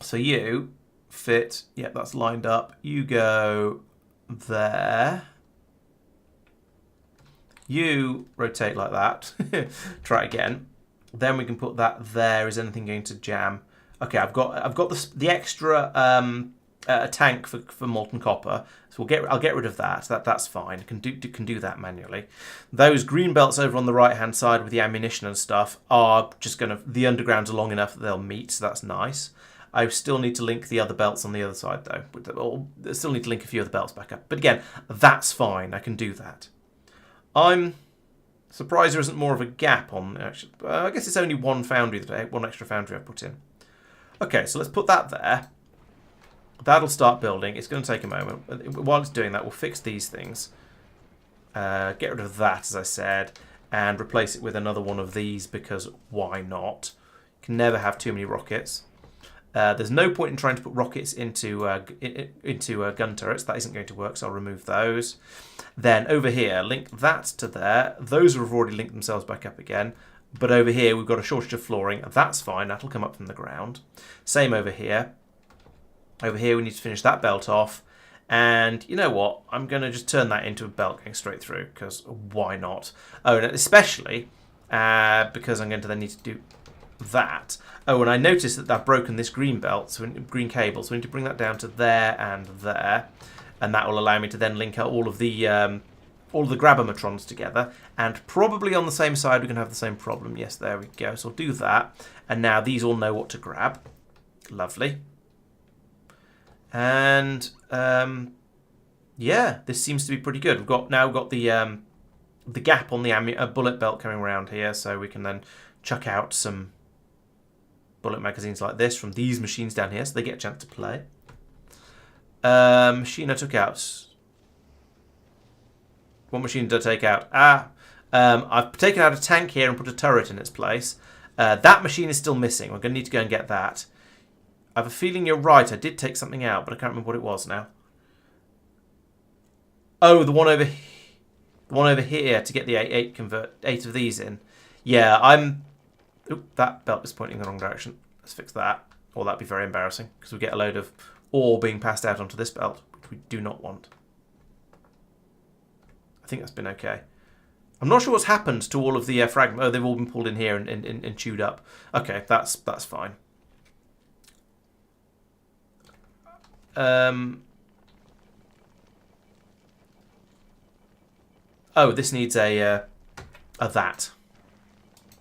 So you fit, yeah, that's lined up. You go there. You rotate like that. Try again. Then we can put that there. Is anything going to jam? Okay, I've got the extra tank for molten copper, so I'll get rid of that. That's fine. Can do that manually. Those green belts over on the right hand side with the ammunition and stuff are just the undergrounds are long enough that they'll meet, so that's nice. I still need to link the other belts on the other side though. I still need to link a few of the belts back up, but again, that's fine. I can do that. I'm surprised there isn't more of a gap on. Actually, I guess it's only one extra foundry I put in. Okay, so let's put that there. That'll start building. It's going to take a moment. While it's doing that, we'll fix these things. Get rid of that, as I said, and replace it with another one of these, because why not? You can never have too many rockets. There's no point in trying to put rockets into gun turrets. That isn't going to work, so I'll remove those. Then over here, link that to there. Those have already linked themselves back up again. But over here, we've got a shortage of flooring. That's fine. That'll come up from the ground. Same over here. Over here, we need to finish that belt off. And you know what? I'm going to just turn that into a belt going straight through, because why not? Oh, and especially because I'm going to then need to do that. Oh, and I noticed that I've broken this green belt, so green cable, so we need to bring that down to there and there. And that will allow me to then link up all of the grabbermatrons together. And probably on the same side, we can have the same problem. Yes, there we go. So I'll do that. And now these all know what to grab. Lovely. And yeah, this seems to be pretty good. We've now got the gap on the bullet belt coming around here, so we can then chuck out some bullet magazines like this from these machines down here, so they get a chance to play. Machine I took out. What machine did I take out? I've taken out a tank here and put a turret in its place. That machine is still missing. We're going to need to go and get that. I have a feeling you're right. I did take something out, but I can't remember what it was now. Oh, the one over here to get the 8 of these in. Yeah, Oop, that belt is pointing in the wrong direction. Let's fix that. Or that'd be very embarrassing, because we get a load of ore being passed out onto this belt, which we do not want. I think that's been okay. I'm not sure what's happened to all of the fragments. Oh, they've all been pulled in here and chewed up. Okay, that's fine. Oh, this needs a that.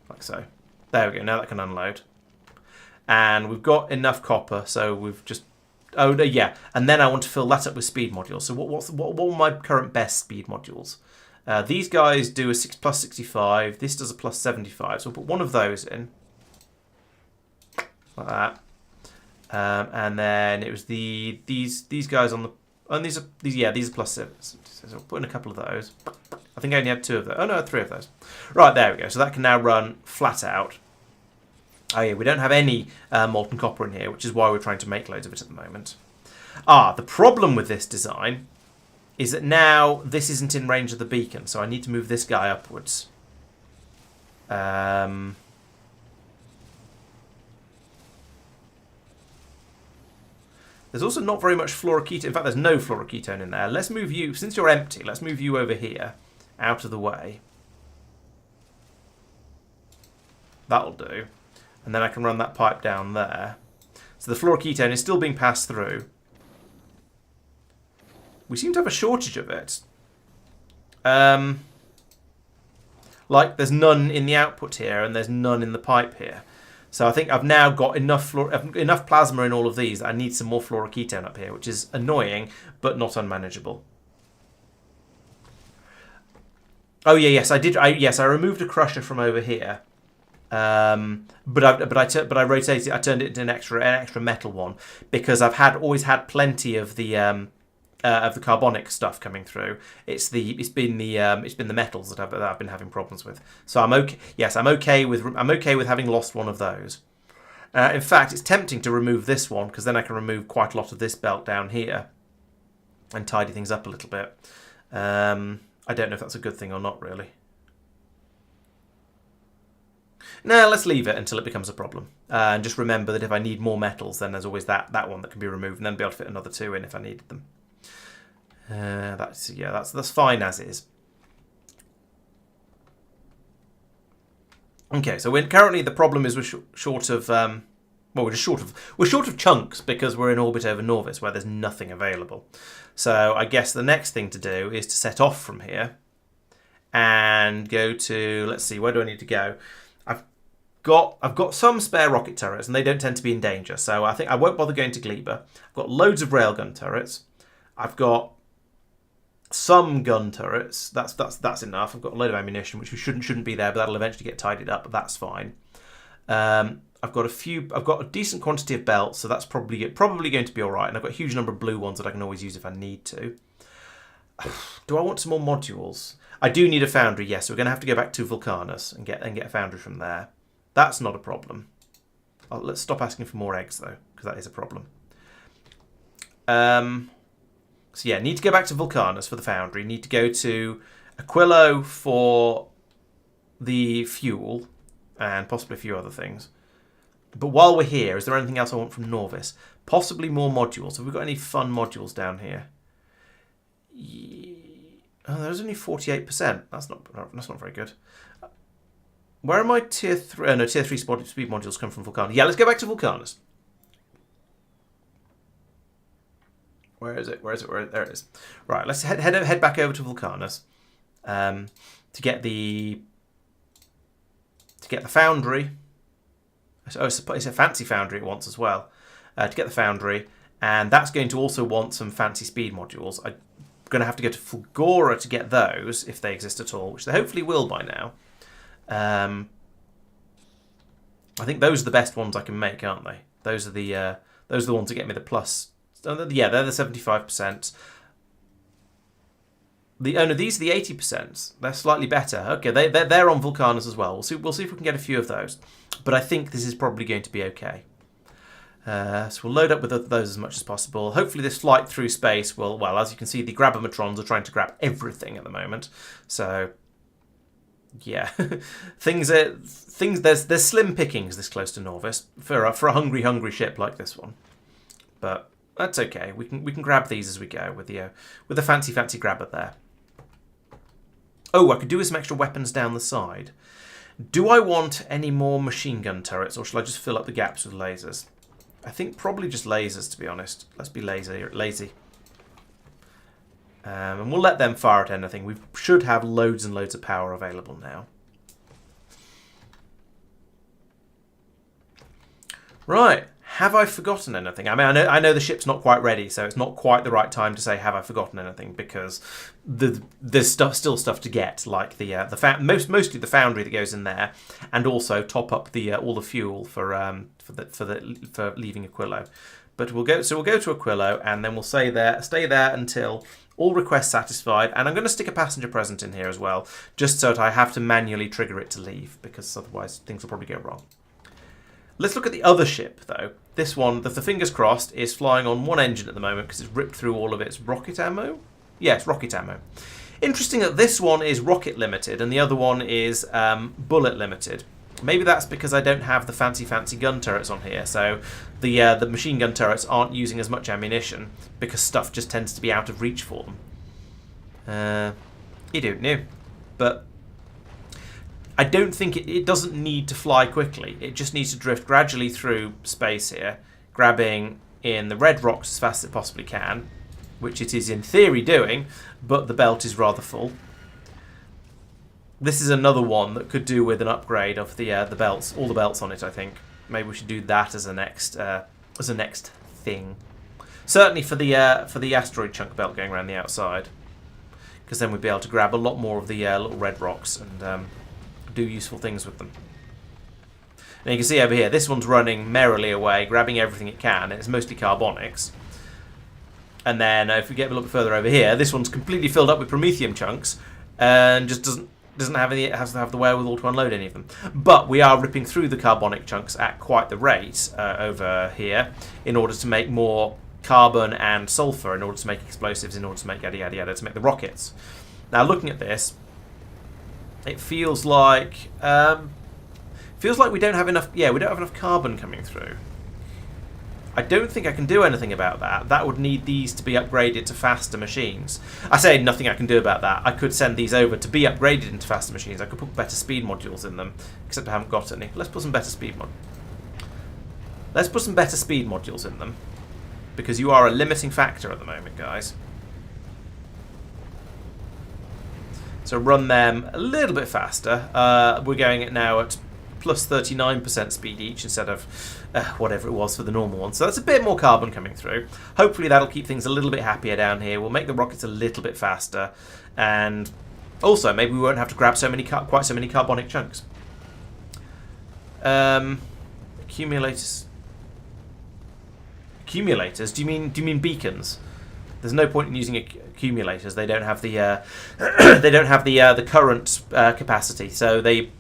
Like so. There we go. Now that can unload. And we've got enough copper, so we've just... Oh, no, yeah. And then I want to fill that up with speed modules. So what are my current best speed modules? These guys do a plus 65. This does a plus 75. So we'll put one of those in. Like that. And then it was these guys on the... Oh, and these are plus 7. So we'll put in a couple of those. I think I only had 2 of those. Oh, no, 3 of those. Right, there we go. So that can now run flat out. Oh, yeah, we don't have any molten copper in here, which is why we're trying to make loads of it at the moment. The problem with this design is that now this isn't in range of the beacon, so I need to move this guy upwards. There's also not very much fluoroketone. In fact, there's no fluoroketone in there. Let's move you, since you're empty, let's move you over here, out of the way. That'll do. And then I can run that pipe down there. So the fluoroketone is still being passed through. We seem to have a shortage of it. Like, there's none in the output here, and there's none in the pipe here. So I think I've now got enough plasma in all of these that I need some more fluoroketone up here, which is annoying, but not unmanageable. Oh yeah, yes, I did. Yes, I removed a crusher from over here. But I rotated. I turned it into an extra metal one because I've always had plenty of the carbonic stuff coming through. It's been the metals that I've been having problems with. So I'm okay. Yes, I'm okay with having lost one of those. In fact, it's tempting to remove this one because then I can remove quite a lot of this belt down here and tidy things up a little bit. I don't know if that's a good thing or not, really. No, let's leave it until it becomes a problem. And just remember that if I need more metals, then there's always that one that can be removed, and then be able to fit another 2 in if I needed them. That's fine as is. Okay, so currently the problem is we're short of chunks because we're in orbit over Norvis where there's nothing available. So I guess the next thing to do is to set off from here and go to, let's see, where do I need to go? I've got some spare rocket turrets, and they don't tend to be in danger, so I think I won't bother going to Gleba. I've got loads of railgun turrets. I've got some gun turrets. That's enough. I've got a load of ammunition, which shouldn't be there, but that'll eventually get tidied up. But that's fine. I've got a decent quantity of belts, so that's probably going to be all right. And I've got a huge number of blue ones that I can always use if I need to. Do I want some more modules? I do need a foundry. Yes, so we're going to have to go back to Vulcanus and get a foundry from there. That's not a problem. Let's stop asking for more eggs, though, because that is a problem. So yeah, need to go back to Vulcanus for the foundry. Need to go to Aquilo for the fuel. and possibly a few other things. But while we're here, is there anything else I want from Norvis? Possibly more modules. Have we got any fun modules down here? Oh, there's only 48%. That's not very good. Where are my tier 3? Oh, no, tier 3 speed modules come from Vulcanus. Yeah, let's go back to Vulcanus. Where is it? There it is. Right, let's head back over to Vulcanus to get the foundry. Oh, it's a fancy foundry it wants as well. To get the foundry, and that's going to also want some fancy speed modules. I'm going to have to go to Fulgora to get those, if they exist at all, which they hopefully will by now. I think those are the best ones I can make, aren't they? Those are the ones that get me the plus. Yeah, they're the 75%. These are the 80%. They're slightly better. Okay, they're on Vulcanus as well. We'll see if we can get a few of those. But I think this is probably going to be okay. So we'll load up with those as much as possible. Hopefully this flight through space will, well, as you can see, the Grabomatrons are trying to grab everything at the moment. So, yeah. There's slim pickings this close to Norvis for a hungry ship like this one. But that's okay. We can grab these as we go with the fancy grabber there. Oh, I could do with some extra weapons down the side. Do I want any more machine gun turrets, or shall I just fill up the gaps with lasers? I think probably just lasers, to be honest. Let's be lazy. And we'll let them fire at anything. We should have loads and loads of power available now. Right. Have I forgotten anything? I mean, I know the ship's not quite ready, so it's not quite the right time to say have I forgotten anything, because there's still stuff to get, like mostly the foundry that goes in there, and also top up all the fuel for leaving Aquilo. But we'll go to Aquilo, and then we'll stay there until all requests satisfied. And I'm going to stick a passenger present in here as well, just so that I have to manually trigger it to leave, because otherwise things will probably go wrong. Let's look at the other ship, though. This one, the fingers crossed, is flying on one engine at the moment because it's ripped through all of its rocket ammo. Yeah, it's rocket ammo. Interesting that this one is rocket limited and the other one is bullet limited. Maybe that's because I don't have the fancy gun turrets on here, so the machine gun turrets aren't using as much ammunition because stuff just tends to be out of reach for them. You don't know, but I don't think it doesn't need to fly quickly. It just needs to drift gradually through space here, grabbing in the red rocks as fast as it possibly can, which it is in theory doing, but the belt is rather full. This is another one that could do with an upgrade of the belts, all the belts on it. I think maybe we should do that as a next thing. Certainly for the asteroid chunk belt going around the outside, because then we'd be able to grab a lot more of the little red rocks and do useful things with them. And you can see over here, this one's running merrily away, grabbing everything it can. It's mostly carbonics. And then if we get a little bit further over here, this one's completely filled up with promethium chunks and just doesn't have the wherewithal to unload any of them. But we are ripping through the carbonic chunks at quite the rate over here in order to make more carbon and sulfur, in order to make explosives, in order to make yada yada yada, to make the rockets. Now looking at this, it feels like we don't have enough. Yeah, we don't have enough carbon coming through. I don't think I can do anything about that. That would need these to be upgraded to faster machines. I say nothing I can do about that. I could send these over to be upgraded into faster machines. I could put better speed modules in them, except I haven't got any. Let's put some better speed modules in them, because you are a limiting factor at the moment, guys. So run them a little bit faster. We're going it now at plus 39% speed each instead of whatever it was for the normal one. So that's a bit more carbon coming through. Hopefully that'll keep things a little bit happier down here. We'll make the rockets a little bit faster. And also, maybe we won't have to grab quite so many carbonic chunks. Accumulators. Accumulators? Do you mean beacons? There's no point in using accumulators. They don't have the the current capacity, so they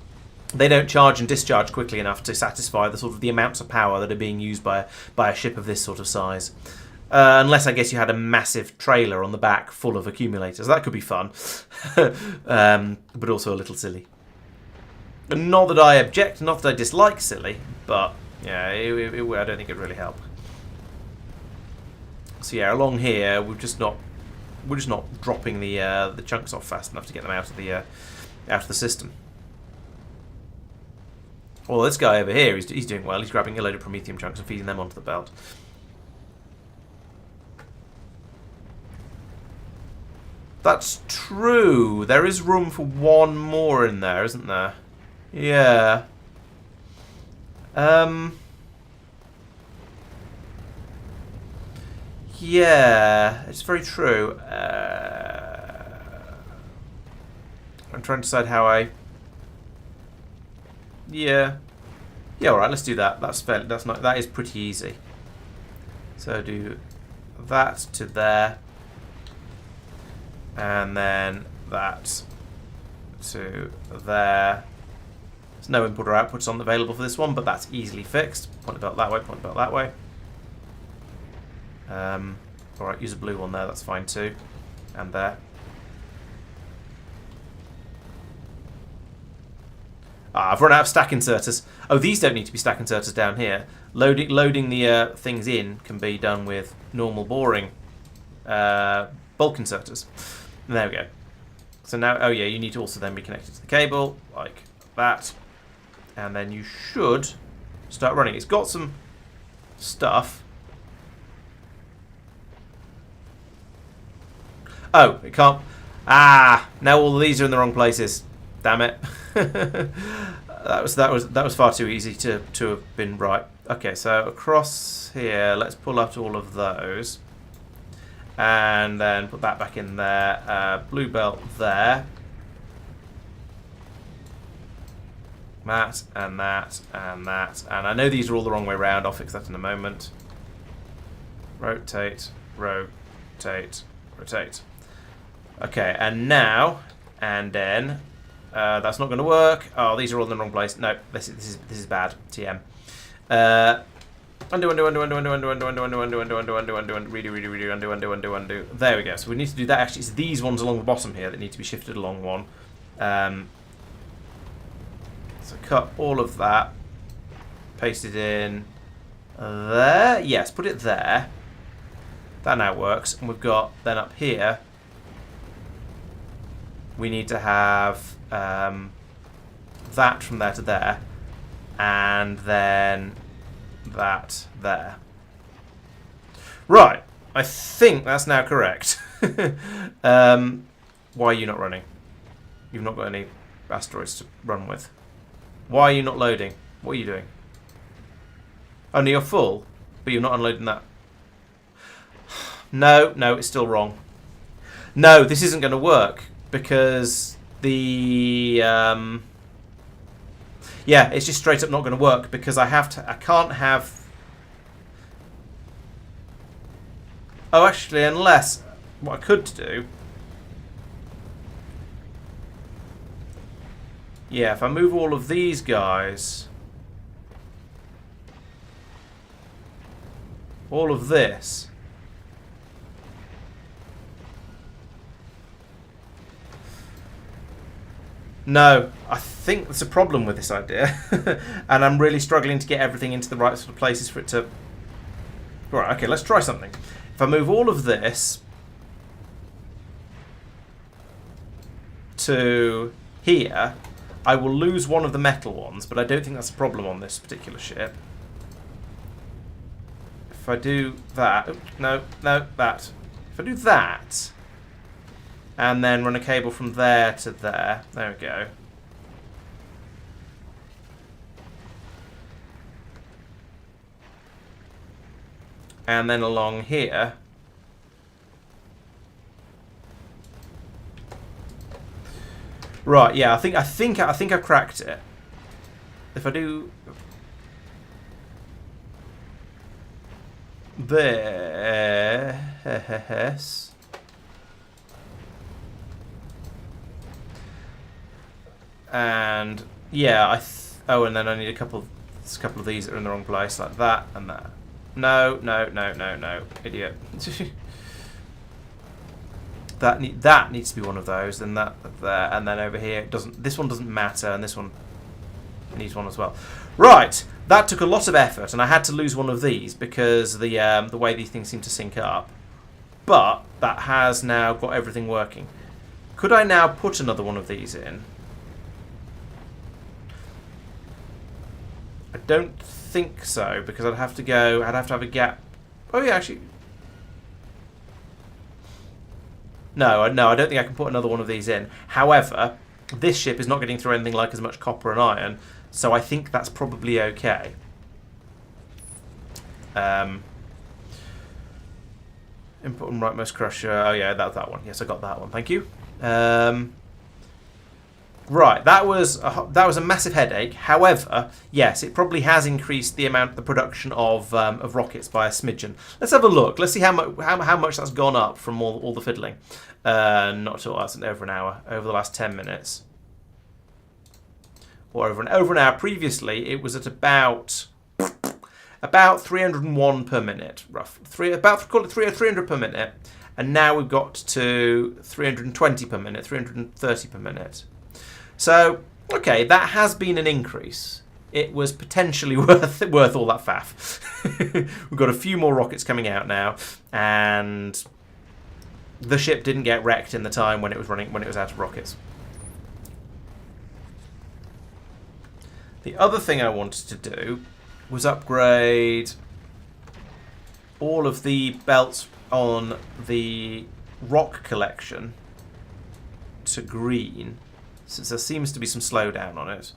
don't charge and discharge quickly enough to satisfy the amounts of power that are being used by a ship of this sort of size. Unless I guess you had a massive trailer on the back full of accumulators. That could be fun, but also a little silly. Not that I object, not that I dislike silly, but yeah, I don't think it'd really help. So yeah, along here we're just not dropping the chunks off fast enough to get them out of the system. Well, this guy over here, he's doing well. He's grabbing a load of promethium chunks and feeding them onto the belt. That's true. There is room for one more in there, isn't there? Yeah. Yeah, it's very true. I'm trying to decide how I... Yeah. Yeah, alright, let's do that. That is pretty easy. So do that to there. And then that to there. There's no input or outputs on available for this one, but that's easily fixed. Point the belt that way, point the belt that way. Alright, use a blue one there, that's fine too. And there. I've run out of stack inserters. Oh, these don't need to be stack inserters down here. Loading the things in can be done with normal boring bulk inserters. And there we go. So now, oh yeah, you need to also then be connected to the cable, like that. And then you should start running. It's got some stuff. Oh, it can't. Ah, now all of these are in the wrong places. Damn it. that was far too easy to have been right. Okay, so across here, let's pull up all of those. And then put that back in there. Blue belt there. That and that and that. And I know these are all the wrong way around. I'll fix that in a moment. Rotate, rotate, rotate. Okay, and now, and then, that's not going to work. Oh, these are all in the wrong place. No, this is bad. TM. Undo, redo. There we go. So we need to do that. Actually, it's these ones along the bottom here that need to be shifted along one. So cut all of that. Paste it in there. Yes, put it there. That now works. And we've got then up here. We need to have that from there to there, and then that there. Right, I think that's now correct. Why are you not running? You've not got any asteroids to run with. Why are you not loading? What are you doing? Oh, no, you're full, but you're not unloading that. No, it's still wrong. No, this isn't going to work. Because the yeah, it's just straight up not going to work because I can't have. Oh, actually, unless what I could do. Yeah, if I move all of these guys, all of this. No, I think there's a problem with this idea. And I'm really struggling to get everything into the right sort of places for it to... Right, okay, let's try something. If I move all of this to here, I will lose one of the metal ones, but I don't think that's a problem on this particular ship. If I do that... Oh, no, that. If I do that... And then run a cable from there to there. There we go. And then along here. Right, yeah, I think I've cracked it. If I do this. And yeah, and then I need a couple of these that are in the wrong place, like that and that. No, idiot. that needs to be one of those. Then that there, and then over here it doesn't. This one doesn't matter, and this one It needs one as well. Right, that took a lot of effort, and I had to lose one of these because the way these things seem to sync up. But that has now got everything working. Could I now put another one of these in? I don't think so, because I'd have to have a gap. Oh yeah, actually. No, I don't think I can put another one of these in. However, this ship is not getting through anything like as much copper and iron, so I think that's probably okay. Input and rightmost crusher. Oh yeah, that's that one. Yes, I got that one. Thank you. Right, that was a massive headache. However, yes, it probably has increased the production of rockets by a smidgen. Let's have a look. Let's see how much that's gone up from all the fiddling. Not at all. That's over an hour. Over the last 10 minutes, or over an hour. Previously, it was at about 301 per minute, roughly. Call it 300 per minute, and now we've got to 320 per minute, 330 per minute. So, okay, that has been an increase. It was potentially worth all that faff. We've got a few more rockets coming out now, and the ship didn't get wrecked in the time when it was out of rockets. The other thing I wanted to do was upgrade all of the belts on the rock collection to green, since there seems to be some slowdown on it.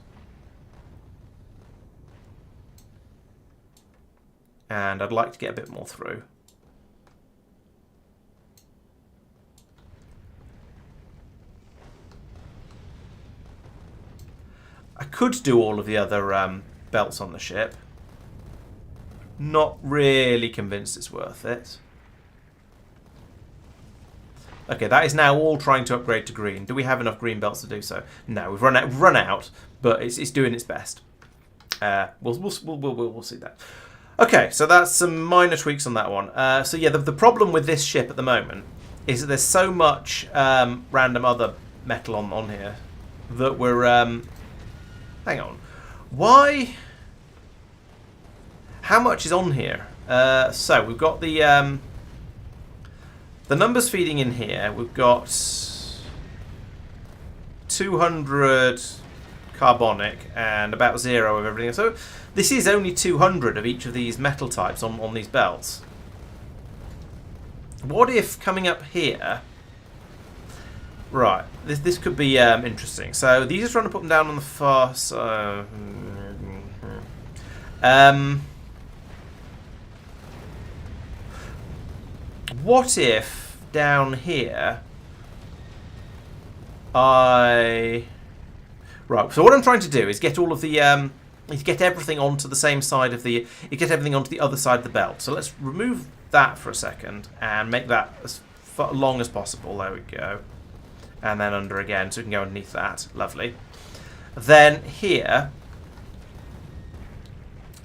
And I'd like to get a bit more through. I could do all of the other belts on the ship. Not really convinced it's worth it. Okay, that is now all trying to upgrade to green. Do we have enough green belts to do so? No, we've run out, but it's doing its best. We'll see that. Okay, so that's some minor tweaks on that one. So yeah, the problem with this ship at the moment is that there's so much random other metal on here that we're... hang on. Why... How much is on here? So we've got the numbers feeding in here. We've got 200 carbonic and about 0 of everything. So this is only 200 of each of these metal types on these belts. What if coming up here... Right, this could be interesting. So these are trying to put them down on the far side. What if down here Right, so what I'm trying to do is get all of the get everything onto the same side of the get everything onto the other side of the belt. So let's remove that for a second and make that as long as possible. There we go. And then under again, so we can go underneath that. Lovely. Then here,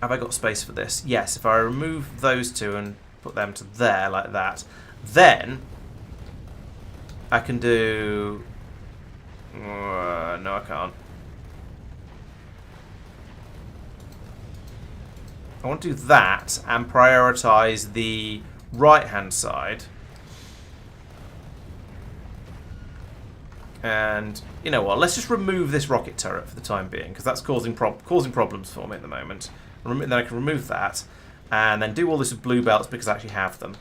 have I got space for this? Yes, if I remove those two and put them to there like that, then I can do... no, I can't. I want to do that and prioritise the right-hand side. And you know what? Let's just remove this rocket turret for the time being, because that's causing problems for me at the moment. Then I can remove that, and then do all this with blue belts because I actually have them.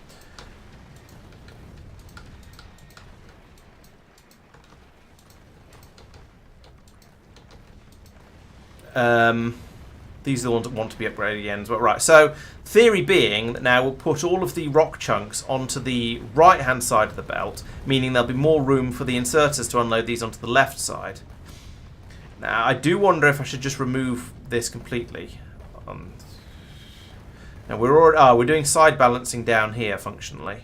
These are the ones that want to be upgraded again as well. Right, so theory being that now we'll put all of the rock chunks onto the right-hand side of the belt, meaning there'll be more room for the inserters to unload these onto the left side. Now, I do wonder if I should just remove this completely. Now we're doing side balancing down here functionally,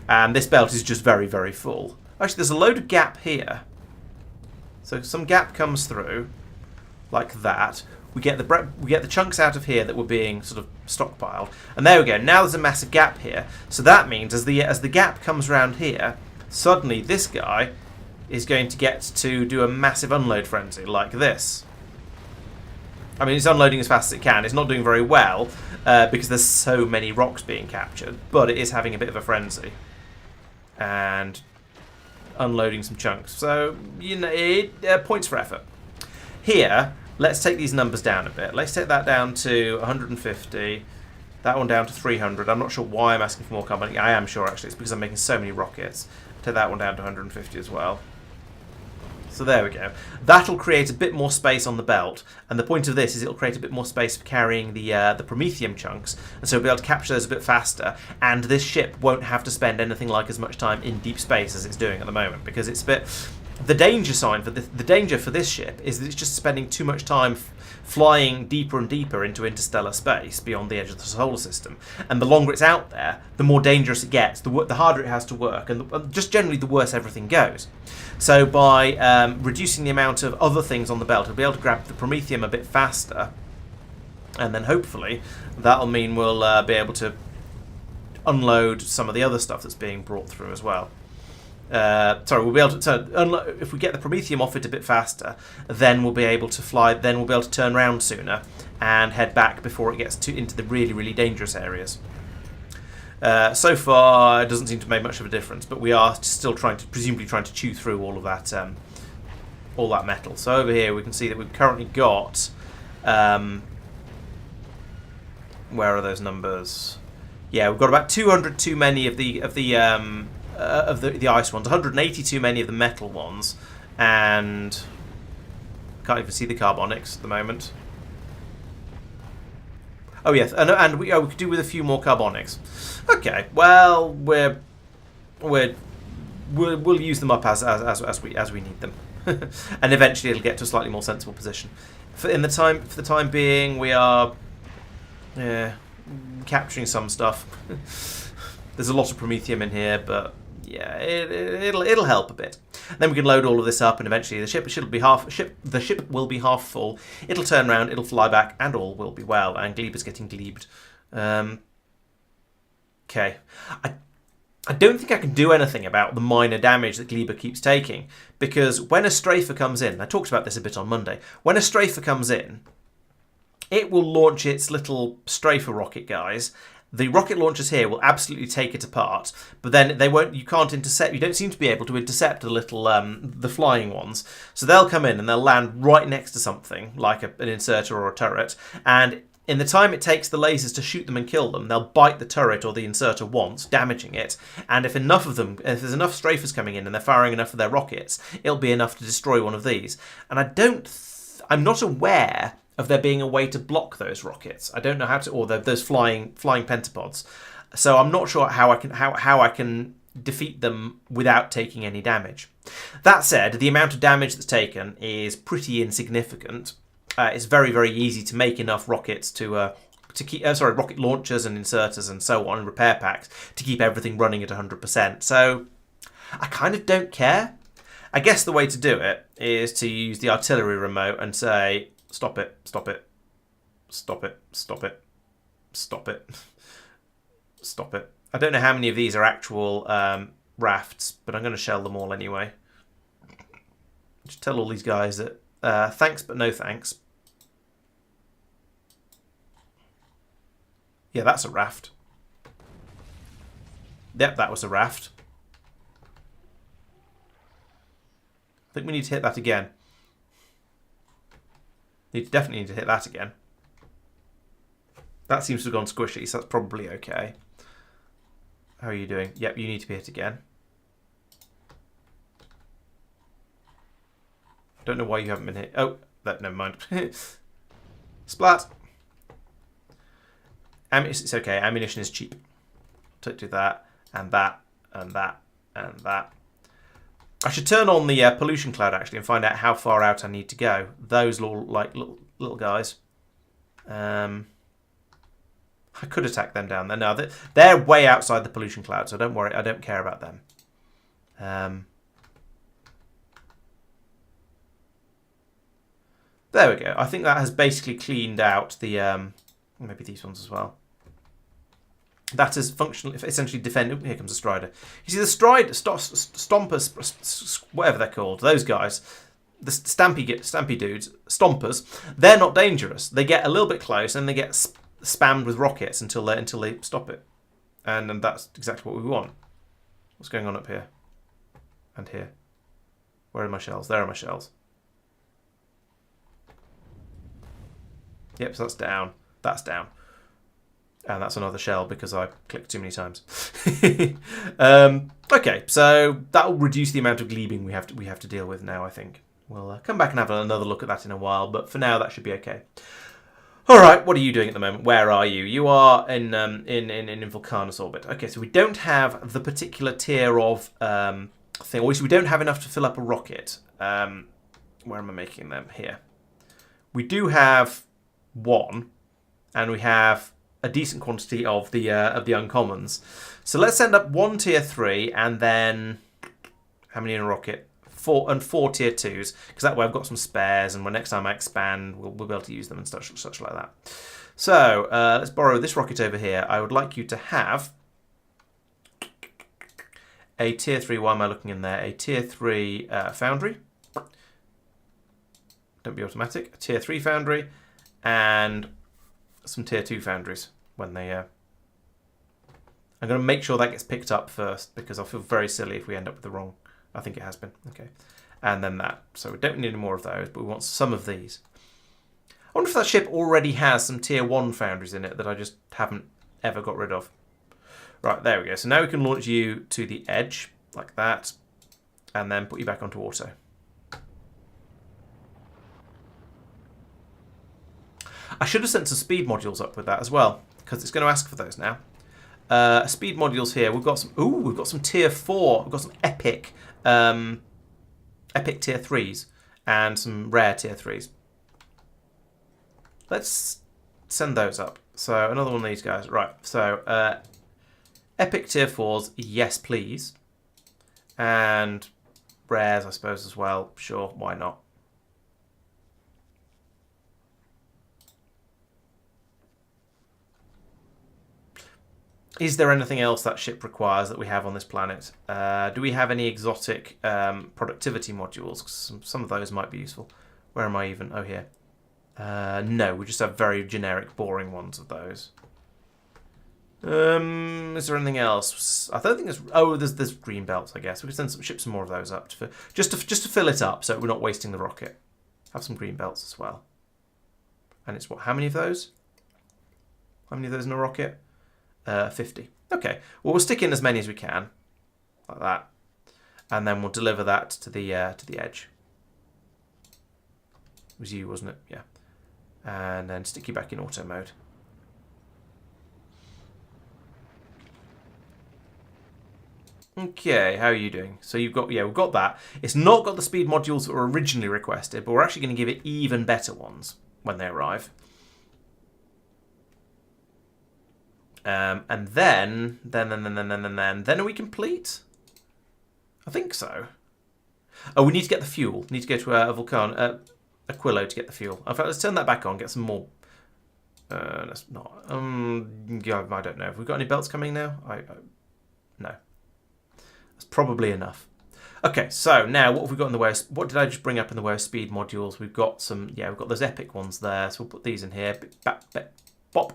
and this belt is just very, very full. Actually, there's a load of gap here. So some gap comes through, like that. We get the chunks out of here that were being sort of stockpiled, and there we go. Now there's a massive gap here. So that means as the gap comes around here, suddenly this guy is going to get to do a massive unload frenzy like this. I mean, it's unloading as fast as it can. It's not doing very well because there's so many rocks being captured, but it is having a bit of a frenzy and unloading some chunks. So, you know, points for effort. Here, let's take these numbers down a bit. Let's take that down to 150. That one down to 300. I'm not sure why I'm asking for more carbon. I am sure, actually. It's because I'm making so many rockets. Take that one down to 150 as well. So there we go. That'll create a bit more space on the belt. And the point of this is it'll create a bit more space for carrying the promethium chunks. And so we'll be able to capture those a bit faster. And this ship won't have to spend anything like as much time in deep space as it's doing at the moment. Because it's a bit... The danger sign for the danger for this ship is that it's just spending too much time flying deeper and deeper into interstellar space beyond the edge of the solar system. And the longer it's out there, the more dangerous it gets, the harder it has to work, and just generally the worse everything goes. So by reducing the amount of other things on the belt, it'll be able to grab the promethium a bit faster, and then hopefully that'll mean we'll be able to unload some of the other stuff that's being brought through as well. We'll be able to if we get the promethium off it a bit faster, then we'll be able to fly. Then we'll be able to turn around sooner and head back before it gets into the really, really dangerous areas. So far, it doesn't seem to make much of a difference, but we are still presumably trying to chew through all of that, metal. So over here, we can see that we've currently got. Where are those numbers? Yeah, we've got about 200 too many of the ice ones, 180 too many of the metal ones, and can't even see the carbonics at the moment. Oh yes, and we could do with a few more carbonics. Okay, well we'll use them up as we need them, and eventually it'll get to a slightly more sensible position. For the time being, we are capturing some stuff. There's a lot of promethium in here, but yeah, it'll help a bit. Then we can load all of this up, and eventually the ship will be half full. It'll turn around, it'll fly back, and all will be well. And Gleeber's getting gleebed. Okay, I don't think I can do anything about the minor damage that Gleeber keeps taking, because when a strafer comes in, I talked about this a bit on Monday. When a strafer comes in, it will launch its little strafer rocket guys. The rocket launchers here will absolutely take it apart, but then they won't. You can't intercept. You don't seem to be able to intercept the little, the flying ones. So they'll come in and they'll land right next to something like an inserter or a turret, and in the time it takes the lasers to shoot them and kill them, they'll bite the turret or the inserter once, damaging it. And if there's enough strafers coming in and they're firing enough of their rockets, it'll be enough to destroy one of these. And I'm not aware of there being a way to block those rockets. I don't know how to, or those flying pentapods. So I'm not sure how I can defeat them without taking any damage. That said, the amount of damage that's taken is pretty insignificant. It's very, very easy to make enough rockets to keep rocket launchers and inserters and so on, and repair packs to keep everything running at 100%. So I kind of don't care. I guess the way to do it is to use the artillery remote and say, stop it, stop it, stop it, stop it, stop it, stop it. I don't know how many of these are actual rafts, but I'm going to shell them all anyway. Just tell all these guys that thanks, but no thanks. Yeah, that's a raft. Yep, that was a raft. I think we need to hit that again. Definitely need to hit that again. That seems to have gone squishy, so that's probably okay. How are you doing? Yep, you need to be hit again. Don't know why you haven't been hit. Oh, never mind. Splat. It's okay. Ammunition is cheap. Do that, and that, and that, and that. I should turn on the pollution cloud actually and find out how far out I need to go. Those little guys. I could attack them down there. No, they're way outside the pollution cloud, so don't worry. I don't care about them. There we go. I think that has basically cleaned out the... maybe these ones as well. that is functionally, essentially defending. Here comes a strider. You see the stompers, whatever they're called, those guys, the stampy dudes, stompers. They're not dangerous. They get a little bit close and they get spammed with rockets until they stop it, and that's exactly what we want. What's going on up here? And here? Where are my shells? There are my shells. Yep, so that's down. That's down. And that's another shell because I clicked too many times. Okay, so that will reduce the amount of gleebing we have to deal with now, I think. We'll come back and have another look at that in a while, but for now that should be okay. All right, what are you doing at the moment? Where are you? You are in Vulcanus orbit. Okay, so we don't have the particular tier of thing. Obviously, we don't have enough to fill up a rocket. Where am I making them? Here. We do have one, and we have a decent quantity of the uncommons. So let's send up one tier 3, and then how many in a rocket? 4 tier 2s, because that way I've got some spares, and when next time I expand, we'll be able to use them and such like that. So let's borrow this rocket over here. I would like you to have a tier 3. Why am I looking in there? A tier 3 foundry. Don't be automatic. A tier 3 foundry, and some tier 2 foundries when they. I'm going to make sure that gets picked up first because I feel very silly if we end up with the wrong. I think it has been. Okay. And then that. So we don't need any more of those, but we want some of these. I wonder if that ship already has some tier 1 foundries in it that I just haven't ever got rid of. Right, there we go. So now we can launch you to the edge, like that, and then put you back onto auto. I should have sent some speed modules up with that as well, because it's going to ask for those now. Speed modules here. We've got some. Ooh, we've got some tier 4. We've got some epic tier 3s and some rare tier 3s. Let's send those up. So another one of these guys. Right. So epic tier 4s, yes please, and rares I suppose as well. Sure, why not? Is there anything else that ship requires that we have on this planet? Do we have any exotic productivity modules? Some of those might be useful. Where am I even? Oh, here. No, we just have very generic, boring ones of those. Is there anything else? I don't think there's... Oh, there's green belts, I guess. We could ship some more of those up just to fill it up so we're not wasting the rocket. Have some green belts as well. And it's what? How many of those? How many of those in a rocket? 50. Okay. Well, we'll stick in as many as we can, like that, and then we'll deliver that to the edge. It was you, wasn't it? Yeah. And then stick you back in auto mode. Okay, how are you doing? So you've got, yeah, we've got that. It's not got the speed modules that were originally requested, but we're actually going to give it even better ones when they arrive. And then are we complete? I think so. Oh, we need to get the fuel. We need to go to a Aquilo to get the fuel. In fact, let's turn that back on. Get some more. Let's not. Yeah, I don't know. Have we got any belts coming now? No. That's probably enough. Okay, so now what have we got in the way of, what did I just bring up in the way of speed modules? We've got some, yeah, we've got those epic ones there. So we'll put these in here. Bop.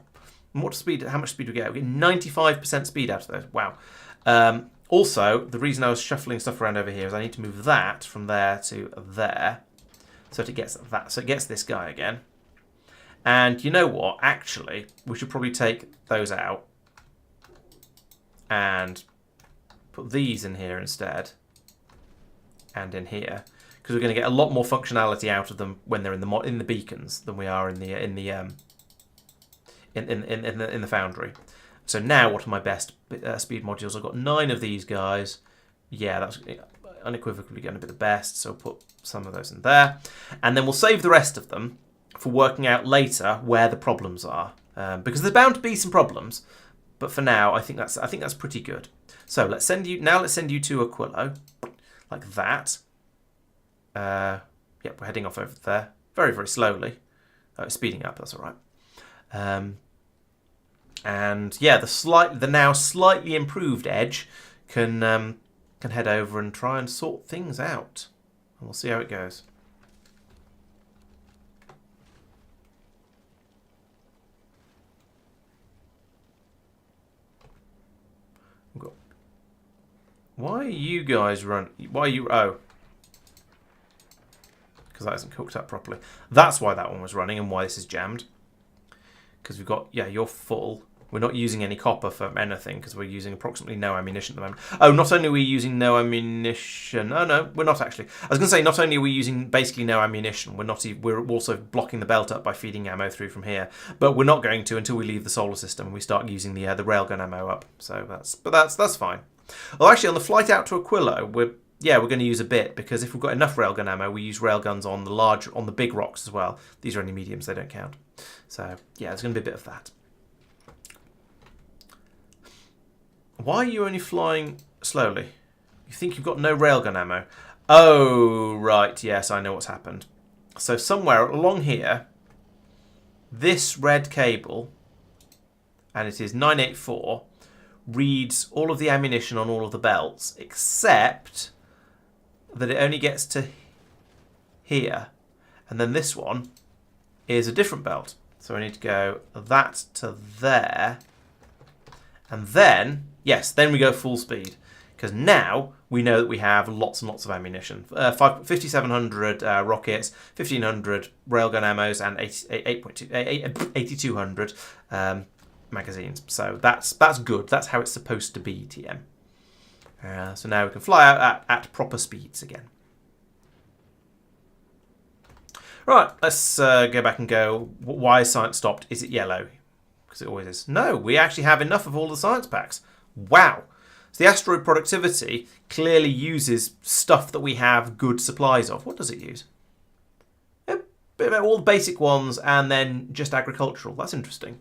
And what speed? How much speed do we get? We get 95% speed out of those. Wow. Also, the reason I was shuffling stuff around over here is I need to move that from there to there, so that it gets that. So it gets this guy again. And you know what? Actually, we should probably take those out and put these in here instead, and in here, because we're going to get a lot more functionality out of them when they're in the beacons than we are in the foundry. So now, what are my best speed modules? I've got 9 of these guys. Yeah, that's unequivocally going to be the best. So we'll put some of those in there, and then we'll save the rest of them for working out later where the problems are, because there's bound to be some problems. But for now, I think that's pretty good. So let's send you to Aquilo, like that. Yep, we're heading off over there very, very slowly. Speeding up. That's all right. And yeah, the now slightly improved Edge can head over and try and sort things out. And we'll see how it goes. Why are you guys run? Why are you? Oh, because that hasn't cooked up properly. That's why that one was running and why this is jammed. Because we've got, yeah, you're full. We're not using any copper for anything because we're using approximately no ammunition at the moment. Oh, not only are we using no ammunition. Oh no, we're not actually. I was going to say not only are we using basically no ammunition, we're also blocking the belt up by feeding ammo through from here. But we're not going to until we leave the solar system and we start using the railgun ammo up. So that's fine. Well, actually, on the flight out to Aquilo, we're going to use a bit because if we've got enough railgun ammo, we use railguns on the big rocks as well. These are only mediums; they don't count. So yeah, there's going to be a bit of that. Why are you only flying slowly? You think you've got no railgun ammo? Oh, right. Yes, I know what's happened. So somewhere along here, this red cable, and it is 984. Reads all of the ammunition on all of the belts, except that it only gets to here. And then this one is a different belt. So I need to go that to there. And then, yes, then we go full speed. Because now we know that we have lots and lots of ammunition. 5,700 rockets, 1,500 railgun ammos, and 8,200 magazines. So that's good. That's how it's supposed to be, TM. So now we can fly out at proper speeds again. Right, let's go back and go. Why is science stopped? Is it yellow? Because it always is. No, we actually have enough of all the science packs. Wow. So the asteroid productivity clearly uses stuff that we have good supplies of. What does it use? All the basic ones and then just agricultural. That's interesting.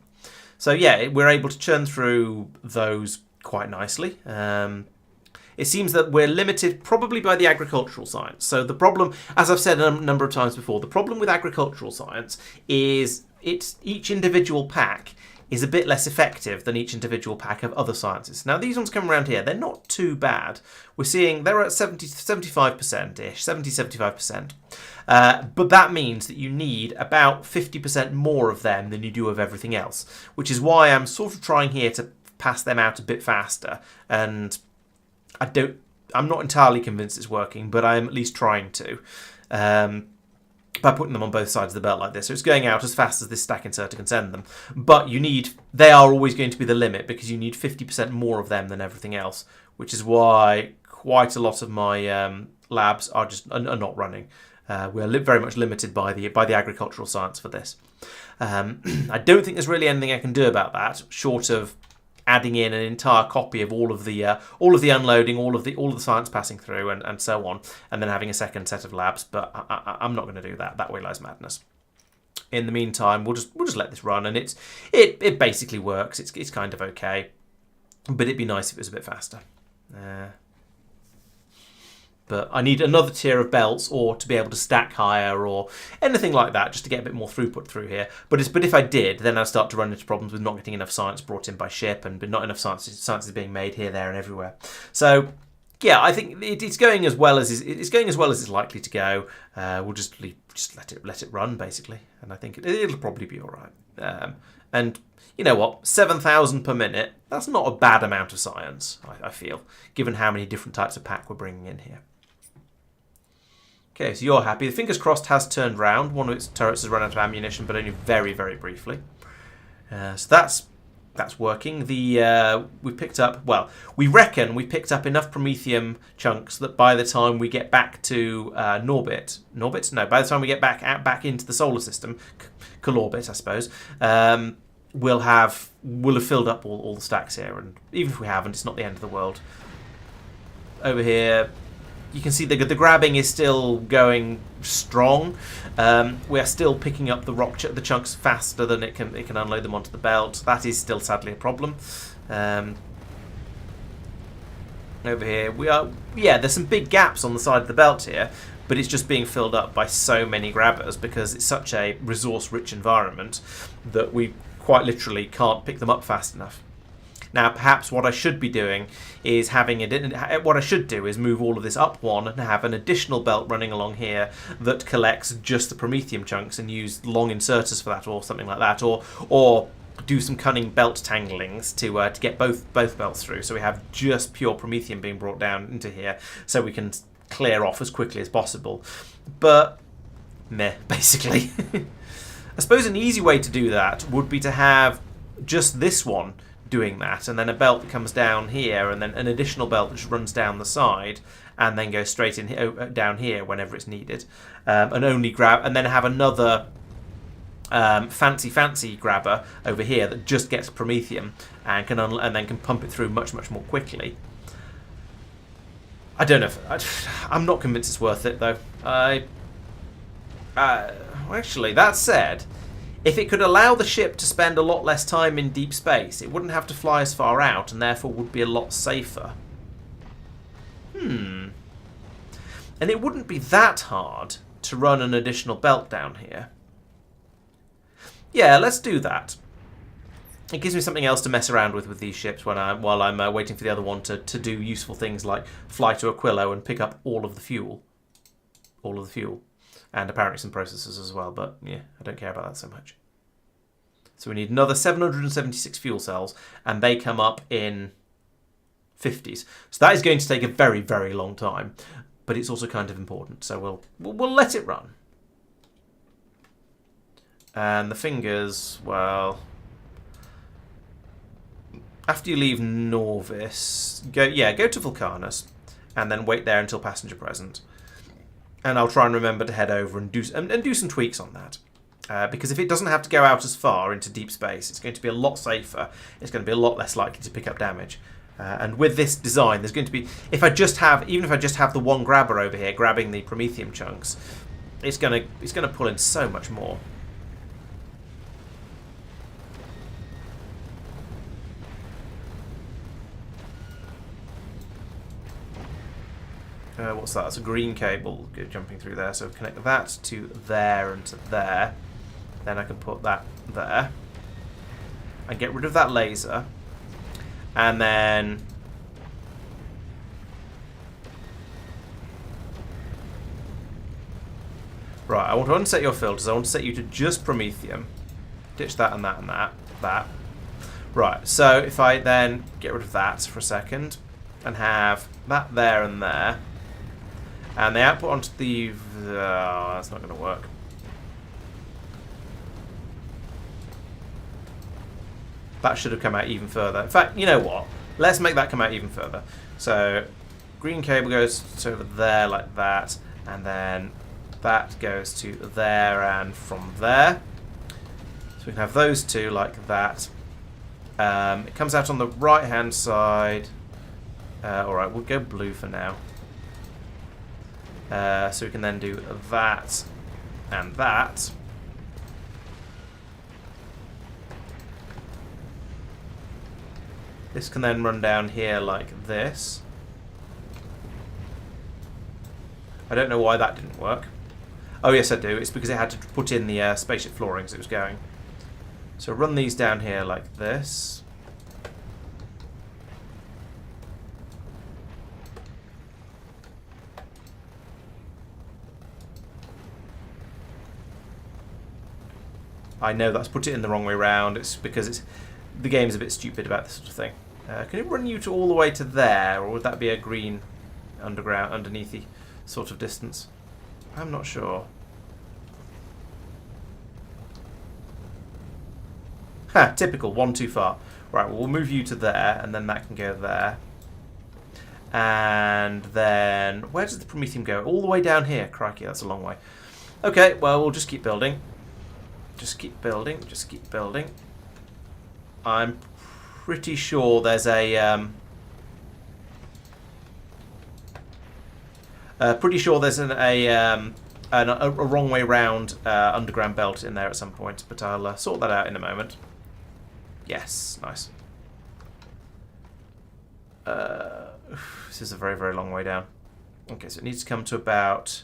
So yeah, we're able to churn through those quite nicely. It seems that we're limited probably by the agricultural science. So the problem, as I've said a number of times before, the problem with agricultural science is each individual pack is a bit less effective than each individual pack of other sciences. Now these ones come around here, they're not too bad. We're seeing they're at 75%-ish, 70-75%. But that means that you need about 50% more of them than you do of everything else, which is why I'm sort of trying here to pass them out a bit faster. And I'm not entirely convinced it's working, but I'm at least trying to. By putting them on both sides of the belt like this. So it's going out as fast as this stack inserter can send them. But they are always going to be the limit because you need 50% more of them than everything else, which is why quite a lot of my labs are not running. We're very much limited by the agricultural science for this. I don't think there's really anything I can do about that, short of adding in an entire copy of all of the unloading, all of the science passing through, and so on, and then having a second set of labs. But I'm not going to do that. That way lies madness. In the meantime, we'll just let this run, and it basically works. It's kind of okay, but it'd be nice if it was a bit faster. But I need another tier of belts, or to be able to stack higher, or anything like that, just to get a bit more throughput through here. But if I did, then I'd start to run into problems with not getting enough science brought in by ship, and not enough science being made here, there, and everywhere. So yeah, I think it's going as well as it's likely to go. We'll just let it run basically, and I think it'll probably be all right. And you know what, 7,000 per minute, that's not a bad amount of science, I feel, given how many different types of pack we're bringing in here. Okay, so you're happy. The Fingers Crossed has turned round. One of its turrets has run out of ammunition, but only very, very briefly. So that's working. We picked up, well, we reckon we picked up enough Promethium chunks that by the time we get back to Norbit, no, by the time we get back into the solar system, Colorbit, I suppose, we'll have filled up all the stacks here. And even if we haven't, it's not the end of the world. Over here, you can see the grabbing is still going strong. We are still picking up the chunks faster than it can unload them onto the belt. That is still sadly a problem. Over here there's some big gaps on the side of the belt here, but it's just being filled up by so many grabbers because it's such a resource-rich environment that we quite literally can't pick them up fast enough. Now, perhaps what I should be doing is what I should do is move all of this up one and have an additional belt running along here that collects just the promethium chunks and use long inserters for that or something like that, or do some cunning belt tanglings to get both belts through, so we have just pure promethium being brought down into here, so we can clear off as quickly as possible. But meh, basically. I suppose an easy way to do that would be to have just this one doing that, and then a belt that comes down here, and then an additional belt that just runs down the side, and then goes straight in down here whenever it's needed, and only grab, and then have another fancy grabber over here that just gets promethium and and then can pump it through much more quickly. I don't know. I'm not convinced it's worth it though. Actually, that said, if it could allow the ship to spend a lot less time in deep space, it wouldn't have to fly as far out and therefore would be a lot safer. And it wouldn't be that hard to run an additional belt down here. Yeah, let's do that. It gives me something else to mess around with these ships while I'm waiting for the other one to do useful things like fly to Aquilo and pick up all of the fuel. And apparently some processors as well, but yeah, I don't care about that so much. So we need another 776 fuel cells, and they come up in 50s. So that is going to take a very, very long time, but it's also kind of important, so we'll let it run. And the fingers, well, after you leave Norvis, go to Vulcanus, and then wait there until passenger present. And I'll try and remember to head over and do some tweaks on that. Because if it doesn't have to go out as far into deep space, it's going to be a lot safer. It's going to be a lot less likely to pick up damage. And with this design, there's going to be, even if I just have the one grabber over here grabbing the promethium chunks, it's going to pull in so much more. What's that? That's a green cable jumping through there. So connect that to there and to there. Then I can put that there. And get rid of that laser. And then... Right, I want to unset your filters. I want to set you to just promethium. Ditch that and that and that. Right, so if I then get rid of that for a second and have that there and there, and the output onto the... that's not going to work. That should have come out even further. In fact, you know what? Let's make that come out even further. So, green cable goes to over there like that, and then that goes to there and from there. So we can have those two like that. It comes out on the right-hand side. Alright, we'll go blue for now. So we can then do that and that. This can then run down here like this. I don't know why that didn't work. Oh yes I do, it's because it had to put in the spaceship floorings it was going. So run these down here like this. I know that's put it in the wrong way round. It's because the game's a bit stupid about this sort of thing. Can it run you to all the way to there, or would that be a green underneathy sort of distance? I'm not sure. Ha! Typical. One too far. Right. Well, we'll move you to there, and then that can go there. And then where does the promethium go? All the way down here. Crikey, that's a long way. Okay. Well, we'll just keep building. Just keep building. Just keep building. I'm pretty sure there's a wrong way round underground belt in there at some point, but I'll sort that out in a moment. Yes, nice. This is a very, very long way down. Okay, so it needs to come to about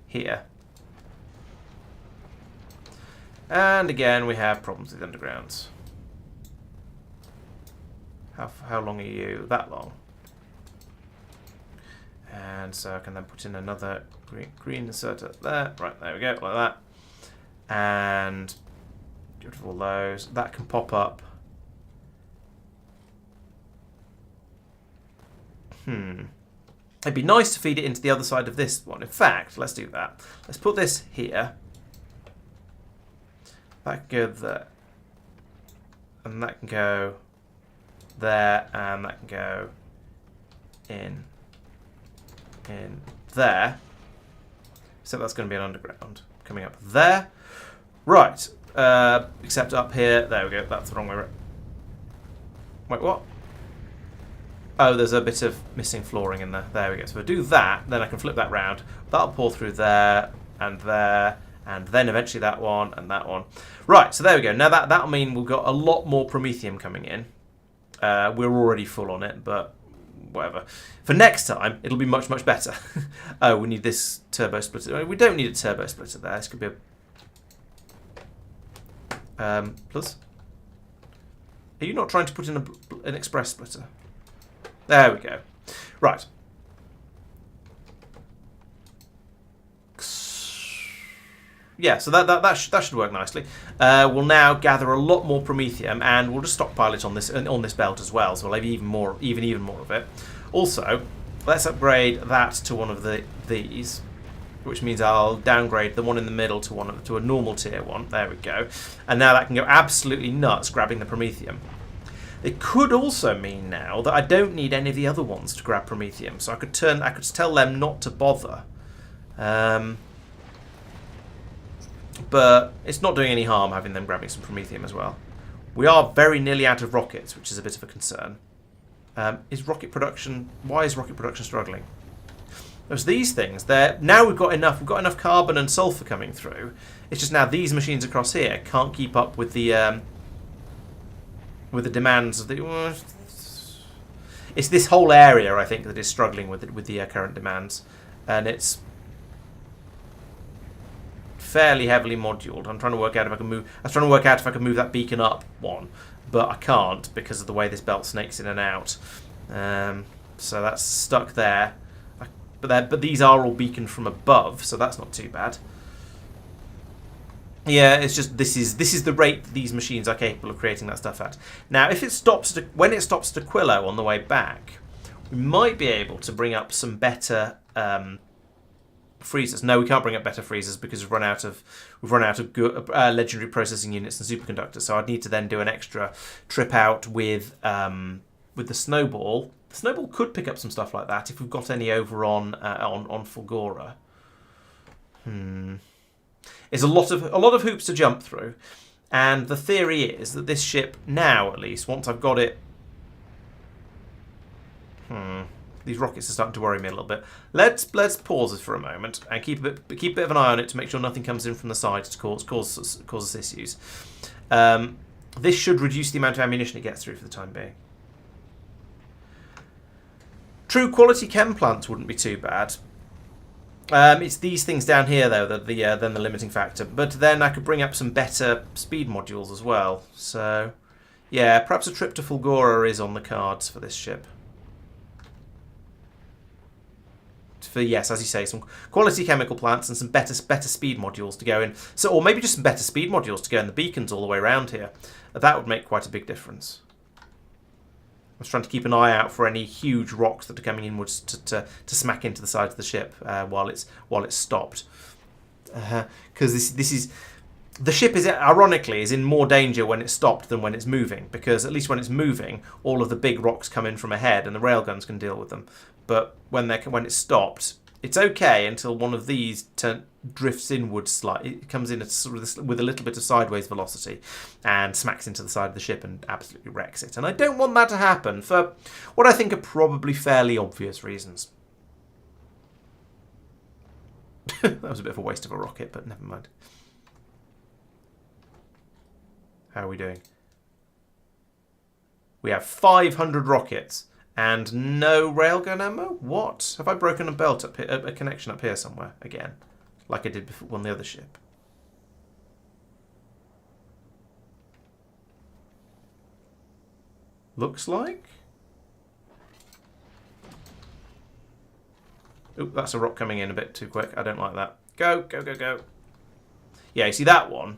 here. And again, we have problems with the undergrounds. How long are you? That long. And so I can then put in another green inserter there. Right, there we go, like that. And get rid of all those. That can pop up. It'd be nice to feed it into the other side of this one. In fact, let's do that. Let's put this here. That can go there. And that can go there. And that can go in there. So that's going to be an underground coming up there. Right. Except up here. There we go. That's the wrong way around. Wait, what? Oh, there's a bit of missing flooring in there. There we go. So if I do that, then I can flip that round. That'll pour through there, and then eventually that one, and that one. Right, so there we go. Now that'll mean we've got a lot more promethium coming in. We're already full on it, but whatever. For next time, it'll be much, much better. Oh, we need this turbo splitter. We don't need a turbo splitter there. This could be a... plus? Are you not trying to put in an express splitter? There we go. Right. Yeah, so that should work nicely. We'll now gather a lot more promethium, and we'll just stockpile it on this belt as well. So we'll have even more of it. Also, let's upgrade that to one of these, which means I'll downgrade the one in the middle to a normal tier one. There we go. And now that can go absolutely nuts grabbing the promethium. It could also mean now that I don't need any of the other ones to grab promethium, so I could tell them not to bother. But it's not doing any harm having them grabbing some promethium as well. We are very nearly out of rockets, which is a bit of a concern. Why is rocket production struggling? There's these things. Now we've got enough carbon and sulfur coming through. It's just now these machines across here can't keep up with the demands of the... It's this whole area, I think, that is struggling with the current demands, and it's fairly heavily moduled. I'm trying to work out if I can move. I was trying to work out if I can move that beacon up one, but I can't because of the way this belt snakes in and out. So that's stuck there. But these are all beaconed from above, so that's not too bad. Yeah, it's just this is the rate that these machines are capable of creating that stuff at. Now, if it stops when it stops to Quillo on the way back, we might be able to bring up some better freezers. No, we can't bring up better freezers because we've run out of good, legendary processing units and superconductors. So I'd need to then do an extra trip out with the snowball. The snowball could pick up some stuff like that if we've got any over on Fulgora. It's a lot of hoops to jump through, and the theory is that this ship now, at least, once I've got it, these rockets are starting to worry me a little bit. Let's pause this for a moment and keep a bit of an eye on it to make sure nothing comes in from the side to cause us issues. This should reduce the amount of ammunition it gets through for the time being. True quality chem plants wouldn't be too bad. It's these things down here, though, that then the limiting factor. But then I could bring up some better speed modules as well. So, yeah, perhaps a trip to Fulgora is on the cards for this ship. For, yes, as you say, some quality chemical plants and some better speed modules to go in. So, or maybe just some better speed modules to go in the beacons all the way around here. That would make quite a big difference. I was trying to keep an eye out for any huge rocks that are coming inwards to smack into the side of the ship while it's stopped. Because the ship is ironically is in more danger when it's stopped than when it's moving, because at least when it's moving, all of the big rocks come in from ahead and the railguns can deal with them. But when it's stopped, it's okay until one of these drifts inwards slightly. It comes in with a little bit of sideways velocity and smacks into the side of the ship and absolutely wrecks it. And I don't want that to happen for what I think are probably fairly obvious reasons. That was a bit of a waste of a rocket, but never mind. How are we doing? We have 500 rockets. And no railgun ammo? What? Have I broken a belt up here, a connection up here somewhere again? Like I did before on the other ship. Looks like. Oop, that's a rock coming in a bit too quick. I don't like that. Go, go, go, go. Yeah, you see that one?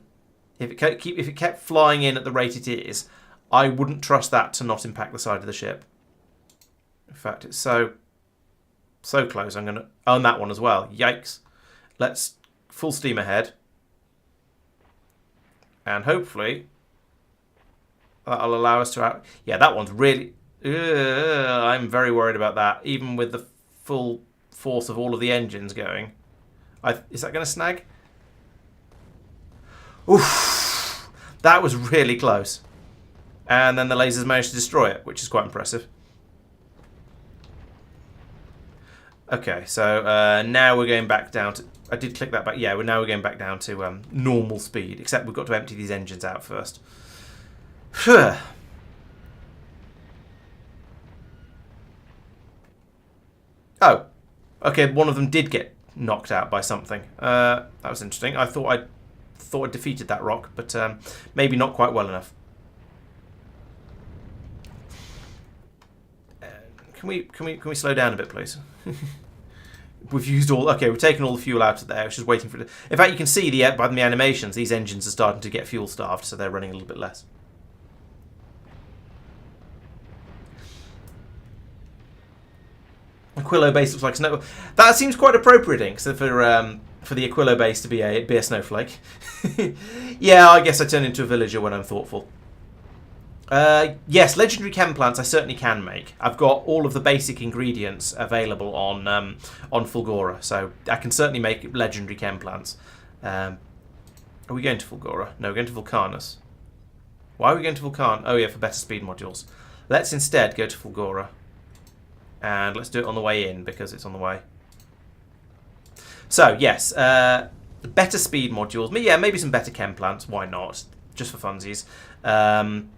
If it kept flying in at the rate it is, I wouldn't trust that to not impact the side of the ship. In fact, it's so close. I'm going to own that one as well. Yikes. Let's full steam ahead. And hopefully that'll allow us to out. Yeah, that one's really. I'm very worried about that. Even with the full force of all of the engines going, is that going to snag? Oof! That was really close. And then the lasers managed to destroy it, which is quite impressive. Okay, so now we're going back down to. I did click that back. Yeah, now we're going back down to normal speed. Except we've got to empty these engines out first. Oh, okay. One of them did get knocked out by something. That was interesting. I thought I defeated that rock, but maybe not quite well enough. Can we slow down a bit, please? We've used all. Okay, we've taken all the fuel out of there. It's just waiting for it. In fact, you can see by the animations, these engines are starting to get fuel starved, so they're running a little bit less. Aquilo base looks like snow. That seems quite appropriate, Ink, so for the Aquilo base to be a snowflake. Yeah, I guess I turn into a villager when I'm thoughtful. Yes, legendary chem plants I certainly can make. I've got all of the basic ingredients available on Fulgora, so I can certainly make legendary chem plants. Are we going to Fulgora? No, we're going to Vulcanus. Why are we going to Vulcan? Oh yeah, for better speed modules. Let's instead go to Fulgora. And let's do it on the way in, because it's on the way. So, yes, better speed modules. Yeah, maybe some better chem plants. Why not? Just for funsies. And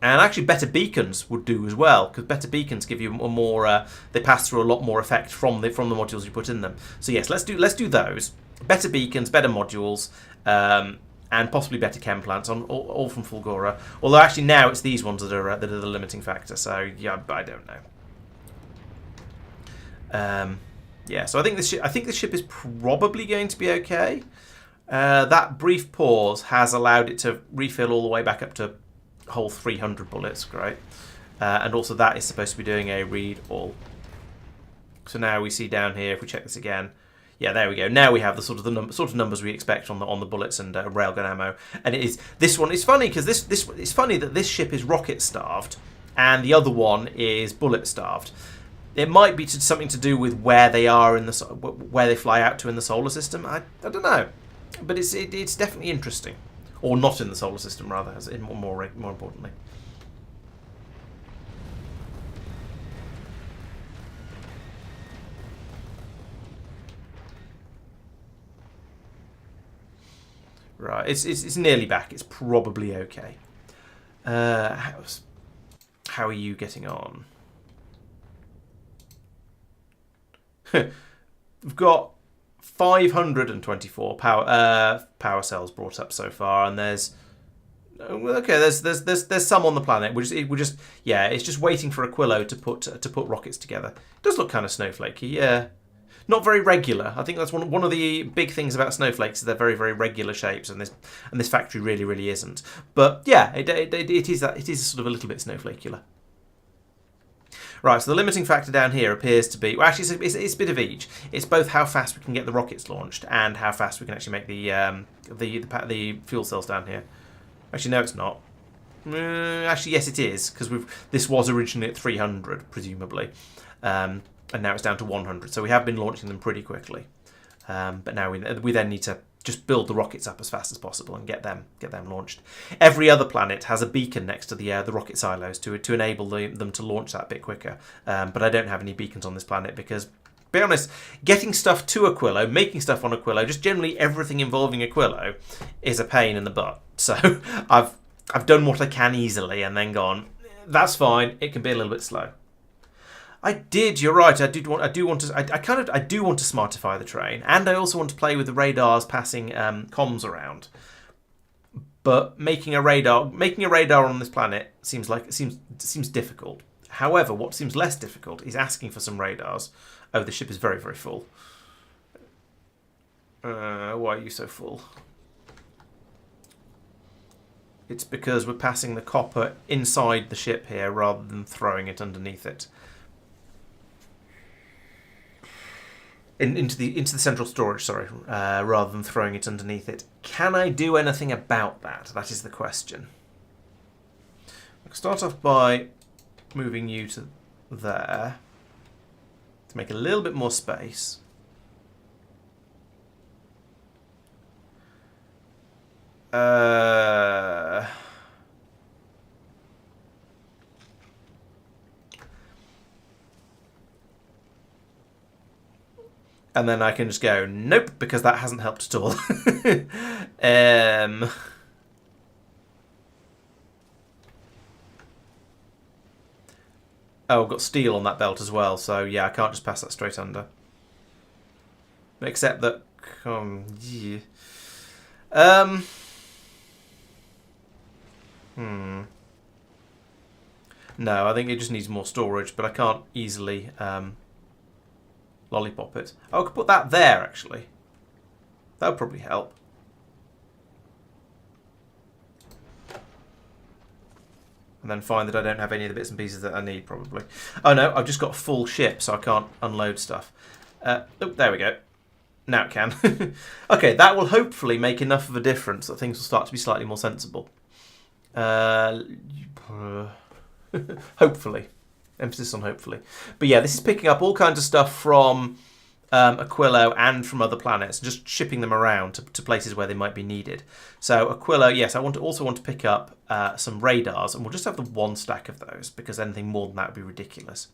actually, better beacons would do as well, because better beacons give you a more. They pass through a lot more effect from the modules you put in them. So yes, let's do those. Better beacons, better modules, and possibly better chem plants on all from Fulgora. Although actually now it's these ones that are the limiting factor. So yeah, I don't know. Yeah, so I think this ship is probably going to be okay. That brief pause has allowed it to refill all the way back up to whole 300 bullets. Great. And also that is supposed to be doing a read all. So now we see down here, if we check this again, yeah, there we go. Now we have the sort of numbers we expect on the bullets and railgun ammo. And it is this one. It's funny because it's funny that this ship is rocket starved and the other one is bullet starved. It might be something to do with where they are in where they fly out to in the solar system. I don't know, but it's definitely interesting. Or not in the solar system, rather, as more importantly. Right, it's nearly back. It's probably okay. How are you getting on? We've got 524 power cells brought up so far, and there's some on the planet. It's just waiting for Aquilo to put rockets together. It does look kind of snowflakey, yeah. Not very regular. I think that's one of the big things about snowflakes is they're very, very regular shapes, and this factory really, really isn't. But yeah, it is sort of a little bit snowflakular. Right, so the limiting factor down here appears to be... Well, actually, it's a bit of each. It's both how fast we can get the rockets launched and how fast we can actually make the fuel cells down here. Actually, no, it's not. Actually, yes, it is, because this was originally at 300, presumably. And now it's down to 100. So we have been launching them pretty quickly. But now we then need to just build the rockets up as fast as possible and get them launched. Every other planet has a beacon next to the rocket silos to enable them to launch that bit quicker. But I don't have any beacons on this planet because, to be honest, getting stuff to Aquilo, making stuff on Aquilo, just generally everything involving Aquilo is a pain in the butt. So I've done what I can easily and then gone, that's fine, it can be a little bit slow. I did. You're right. I do want to smartify the train, and I also want to play with the radars passing comms around. But making a radar on this planet seems difficult. However, what seems less difficult is asking for some radars. Oh, the ship is very, very full. Why are you so full? It's because we're passing the copper inside the ship here rather than throwing it underneath it. Into the central storage, sorry, rather than throwing it underneath it. Can I do anything about that? That is the question. I can start off by moving you to there to make a little bit more space. And then I can just go, nope, because that hasn't helped at all. Oh, I've got steel on that belt as well, so yeah, I can't just pass that straight under. Except that... yeah. No, I think it just needs more storage, but I can't easily lollipop it. Oh, I could put that there, actually. That would probably help. And then find that I don't have any of the bits and pieces that I need, probably. Oh no, I've just got a full ship, so I can't unload stuff. Oh, there we go. Now it can. Okay, that will hopefully make enough of a difference that things will start to be slightly more sensible. Hopefully. Emphasis on hopefully. But yeah, this is picking up all kinds of stuff from Aquilo and from other planets, just shipping them around to places where they might be needed. So Aquilo, yes, I also want to pick up some radars, and we'll just have the one stack of those, because anything more than that would be ridiculous.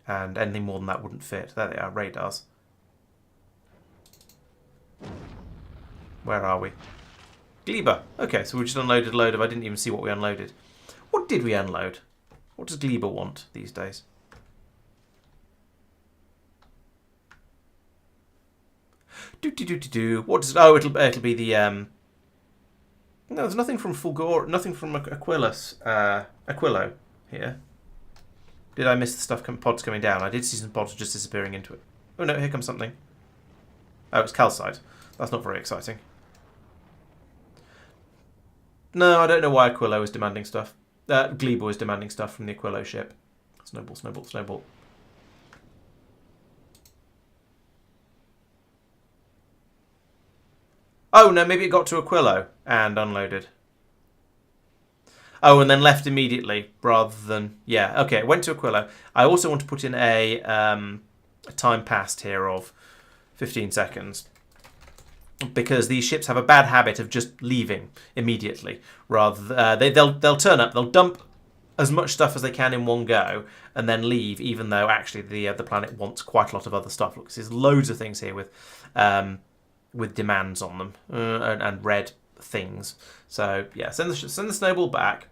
And anything more than that wouldn't fit. There they are, radars. Where are we? Gleba. Okay, so we just unloaded a load of... I didn't even see what we unloaded. What did we unload? What does Gleba want these days? What does... Oh, it'll be the... No, there's nothing from Fulgor... Nothing from Aquilo here. Did I miss the stuff pods coming down? I did see some pods just disappearing into it. Oh no, here comes something. Oh, it's calcite. That's not very exciting. No, I don't know why Aquilo is demanding stuff. Gleba is demanding stuff from the Aquilo ship. Snowball, snowball, snowball. Oh, no, maybe it got to Aquilo and unloaded. Oh, and then left immediately rather than... Yeah, okay, it went to Aquilo. I also want to put in a time passed here of 15 seconds. Because these ships have a bad habit of just leaving immediately. Rather, they'll turn up, they'll dump as much stuff as they can in one go, and then leave, even though actually the planet wants quite a lot of other stuff. Look, there's loads of things here with demands on them and red things. So yeah, send the snowball back.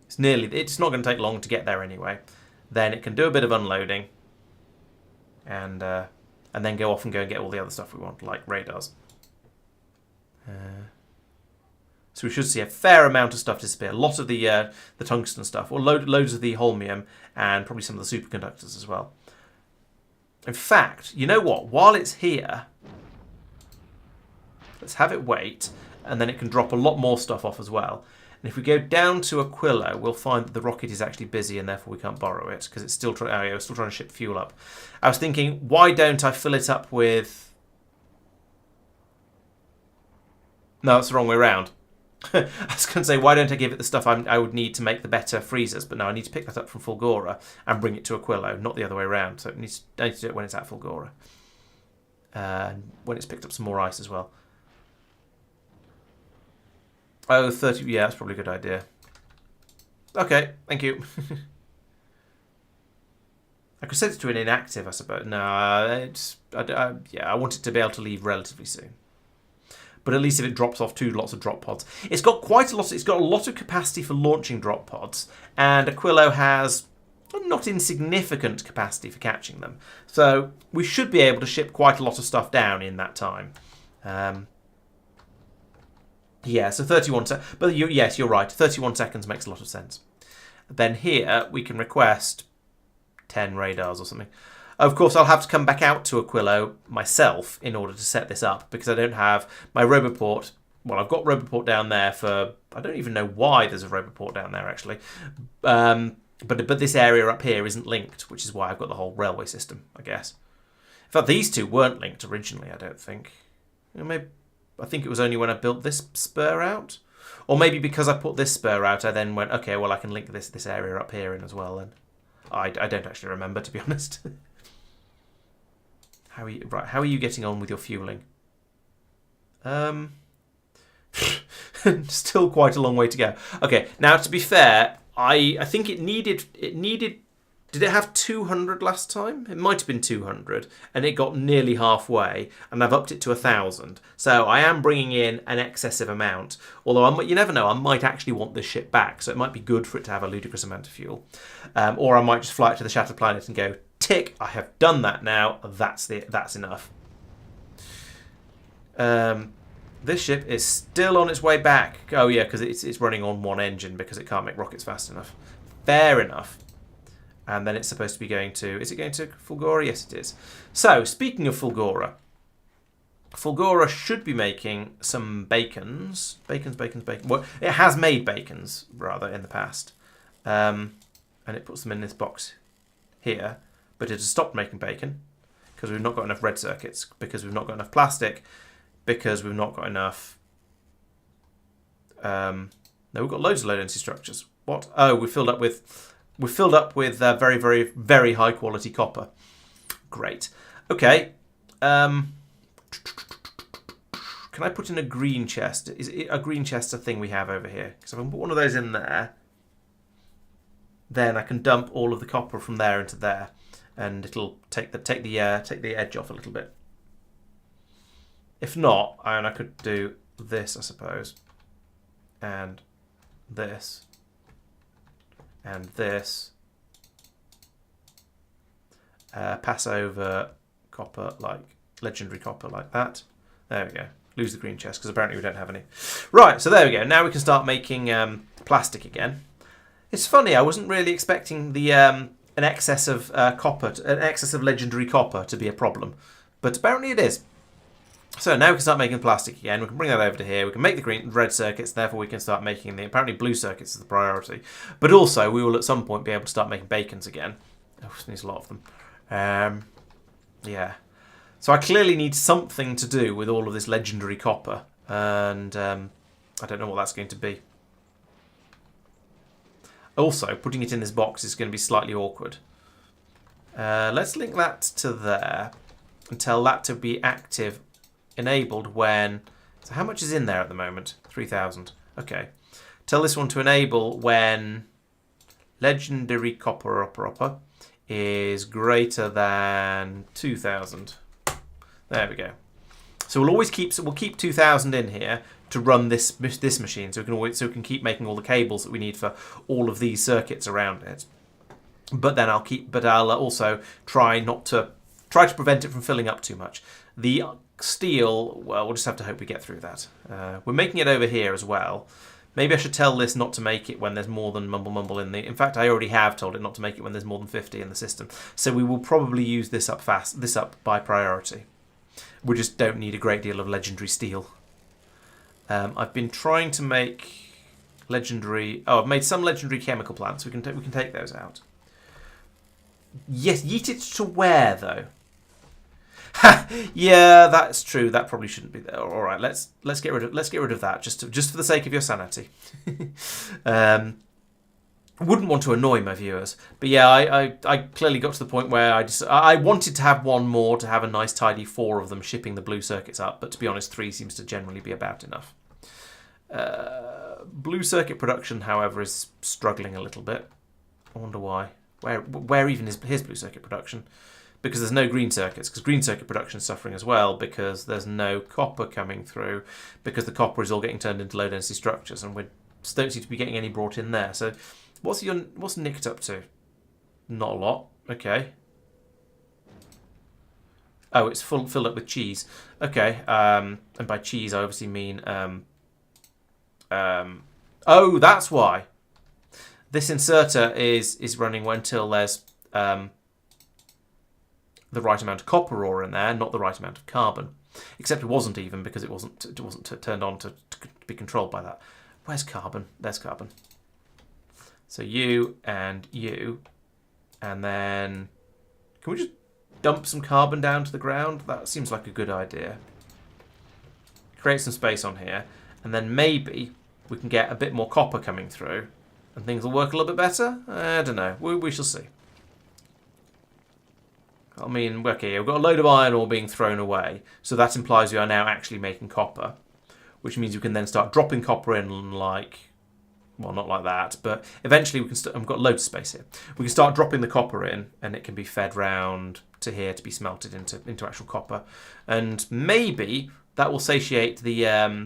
It's not going to take long to get there anyway. Then it can do a bit of unloading, and then go off and go and get all the other stuff we want, like radars. So we should see a fair amount of stuff disappear. A lot of the tungsten stuff, or loads of the holmium, and probably some of the superconductors as well. In fact, you know what? While it's here, let's have it wait, and then it can drop a lot more stuff off as well. And if we go down to Aquilo, we'll find that the rocket is actually busy, and therefore we can't borrow it, because it's still we're still trying to ship fuel up. I was thinking, why don't I fill it up with... No, it's the wrong way around. I was going to say, why don't I give it the stuff I would need to make the better freezers? But no, I need to pick that up from Fulgora and bring it to Aquilo, not the other way around. So I need to do it when it's at Fulgora. When it's picked up some more ice as well. Oh, 30... Yeah, that's probably a good idea. Okay, thank you. I could set it to an inactive, I suppose. No, I want it to be able to leave relatively soon. But at least if it drops off lots of drop pods. It's got a lot of capacity for launching drop pods, and Aquilo has a not insignificant capacity for catching them. So we should be able to ship quite a lot of stuff down in that time. Yeah, so 31 seconds. But yes, you're right. 31 seconds makes a lot of sense. Then here we can request 10 radars or something. Of course, I'll have to come back out to Aquilo myself in order to set this up because I don't have my Roboport. Well, I've got Roboport down there for... I don't even know why there's a Roboport down there, actually. But this area up here isn't linked, which is why I've got the whole railway system, I guess. In fact, these two weren't linked originally, I don't think. Maybe, I think it was only when I built this spur out. Or maybe because I put this spur out, I then went, okay, well, I can link this area up here in as well. And I don't actually remember, to be honest. How are you getting on with your fueling? Still quite a long way to go. Okay, now to be fair, I think it needed. Did it have 200 last time? It might have been 200, and it got nearly halfway, and I've upped it to 1,000. So I am bringing in an excessive amount. Although you never know, I might actually want this ship back, so it might be good for it to have a ludicrous amount of fuel, or I might just fly it to the Shattered Planet and go, tick, I have done that now. That's enough. This ship is still on its way back. Oh yeah, because it's running on one engine because it can't make rockets fast enough. Fair enough. And then it's supposed to be going to... Is it going to Fulgora? Yes, it is. So, speaking of Fulgora, Fulgora should be making some bacons. Bacons. Well, it has made bacons, rather, in the past. And it puts them in this box here. But it has stopped making bacon because we've not got enough red circuits, because we've not got enough plastic, because we've not got enough... No, we've got loads of low-density structures. What? Oh, we filled up with... We're filled up with very, very, very high quality copper. Great. Okay. Can I put in a green chest? Is a green chest a thing we have over here? Because if I can put one of those in there, then I can dump all of the copper from there into there, and it'll take the edge off a little bit. If not, and I could do this, I suppose, and this. And this, pass over copper, like legendary copper, like that. There we go. Lose the green chest because apparently we don't have any. Right, so there we go. Now we can start making plastic again. It's funny. I wasn't really expecting the an excess of legendary copper to be a problem, but apparently it is. So now we can start making plastic again. We can bring that over to here. We can make the red circuits. Therefore, we can start making the apparently blue circuits is the priority. But also, we will at some point be able to start making bacons again. Oh, there's a lot of them. Yeah. So I clearly need something to do with all of this legendary copper, and I don't know what that's going to be. Also, putting it in this box is going to be slightly awkward. Let's link that to there and tell that to be active. Enabled when... So how much is in there at the moment? 3,000. Okay. Tell this one to enable when legendary copper is greater than 2,000. There we go. So we'll keep 2,000 in here to run this machine, so we can keep making all the cables that we need for all of these circuits around it. But then I'll also try to prevent it from filling up too much. The steel, well, we'll just have to hope we get through that. We're making it over here as well. Maybe I should tell this not to make it when there's more than mumble in the... In fact, I already have told it not to make it when there's more than 50 in the system. So we will probably use this up by priority. We just don't need a great deal of legendary steel. I've been trying to make legendary... Oh, I've made some legendary chemical plants. We can take those out. Yes, yeet it to where, though? Yeah, that's true. That probably shouldn't be there. All right, let's get rid of that just for the sake of your sanity. Wouldn't want to annoy my viewers, but yeah, I clearly got to the point where I wanted to have one more to have a nice tidy 4 of them shipping the blue circuits up, but to be honest, 3 seems to generally be about enough. Blue circuit production, however, is struggling a little bit. I wonder why. Where even is his blue circuit production? Because there's no green circuits, because green circuit production is suffering as well, because there's no copper coming through, because the copper is all getting turned into low density structures, and we don't seem to be getting any brought in there. So what's Nicked up to? Not a lot. Okay. Oh, it's filled up with cheese. Okay. And by cheese, I obviously mean Oh, that's why. This inserter is running until there's the right amount of copper ore in there, not the right amount of carbon. Except it wasn't even, because it wasn't turned on to be controlled by that. Where's carbon? There's carbon. So you, and then can we just dump some carbon down to the ground? That seems like a good idea. Create some space on here, and then maybe we can get a bit more copper coming through, and things will work a little bit better. I don't know. We shall see. I mean, okay, we've got a load of iron ore being thrown away, so that implies we are now actually making copper, which means we can then start dropping copper in like, well, not like that, but eventually we can I've got loads of space here. We can start dropping the copper in, and it can be fed round to here to be smelted into actual copper, and maybe that will satiate the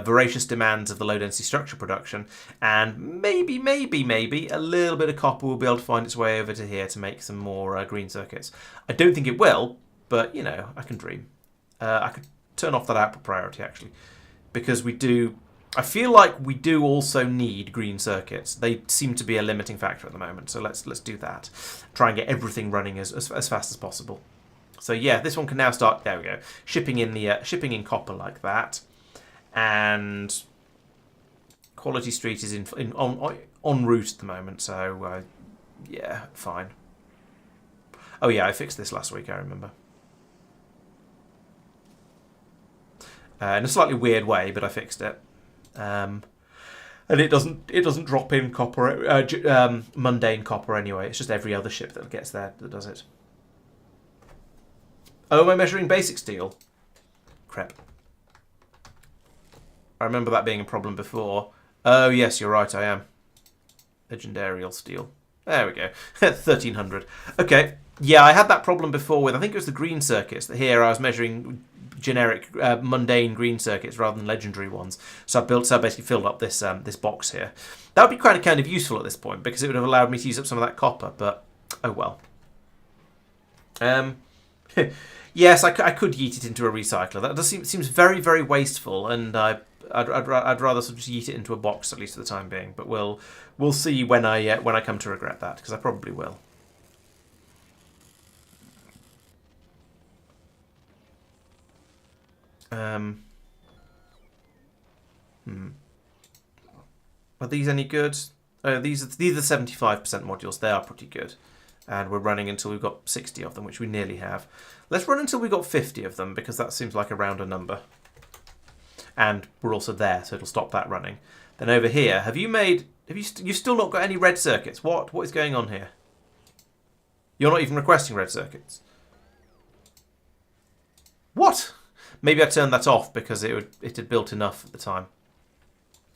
voracious demands of the low-density structure production, and maybe a little bit of copper will be able to find its way over to here to make some more green circuits. I don't think it will, but, you know, I can dream. I could turn off that output priority, actually, because we do... I feel like we do also need green circuits. They seem to be a limiting factor at the moment, so let's do that. Try and get everything running as fast as possible. So, yeah, this one can now start... There we go. Shipping in copper like that. And Quality Street is en route at the moment, so yeah, fine. Oh yeah, I fixed this last week, I remember. In a slightly weird way, but I fixed it. And it doesn't drop in copper, mundane copper anyway. It's just every other ship that gets there that does it. Oh, am I measuring basic steel? Crap. I remember that being a problem before. Oh, yes, you're right, I am. Legendarial steel. There we go. 1300. Okay. Yeah, I had that problem before with, I think it was the green circuits. That here I was measuring generic, mundane green circuits rather than legendary ones. So I basically filled up this this box here. That would be kind of useful at this point, because it would have allowed me to use up some of that copper, but oh well. Yes, I could yeet it into a recycler. That seems very, very wasteful, and I'd rather sort of just yeet it into a box, at least for the time being. But we'll see when I come to regret that, because I probably will. Are these any good? These are 75% modules. They are pretty good. And we're running until we've got 60 of them, which we nearly have. Let's run until we've got 50 of them, because that seems like a rounder number. And we're also there, so it'll stop that running. Then over here, you've still not got any red circuits. What is going on here? You're not even requesting red circuits. What? Maybe I turned that off because it had built enough at the time.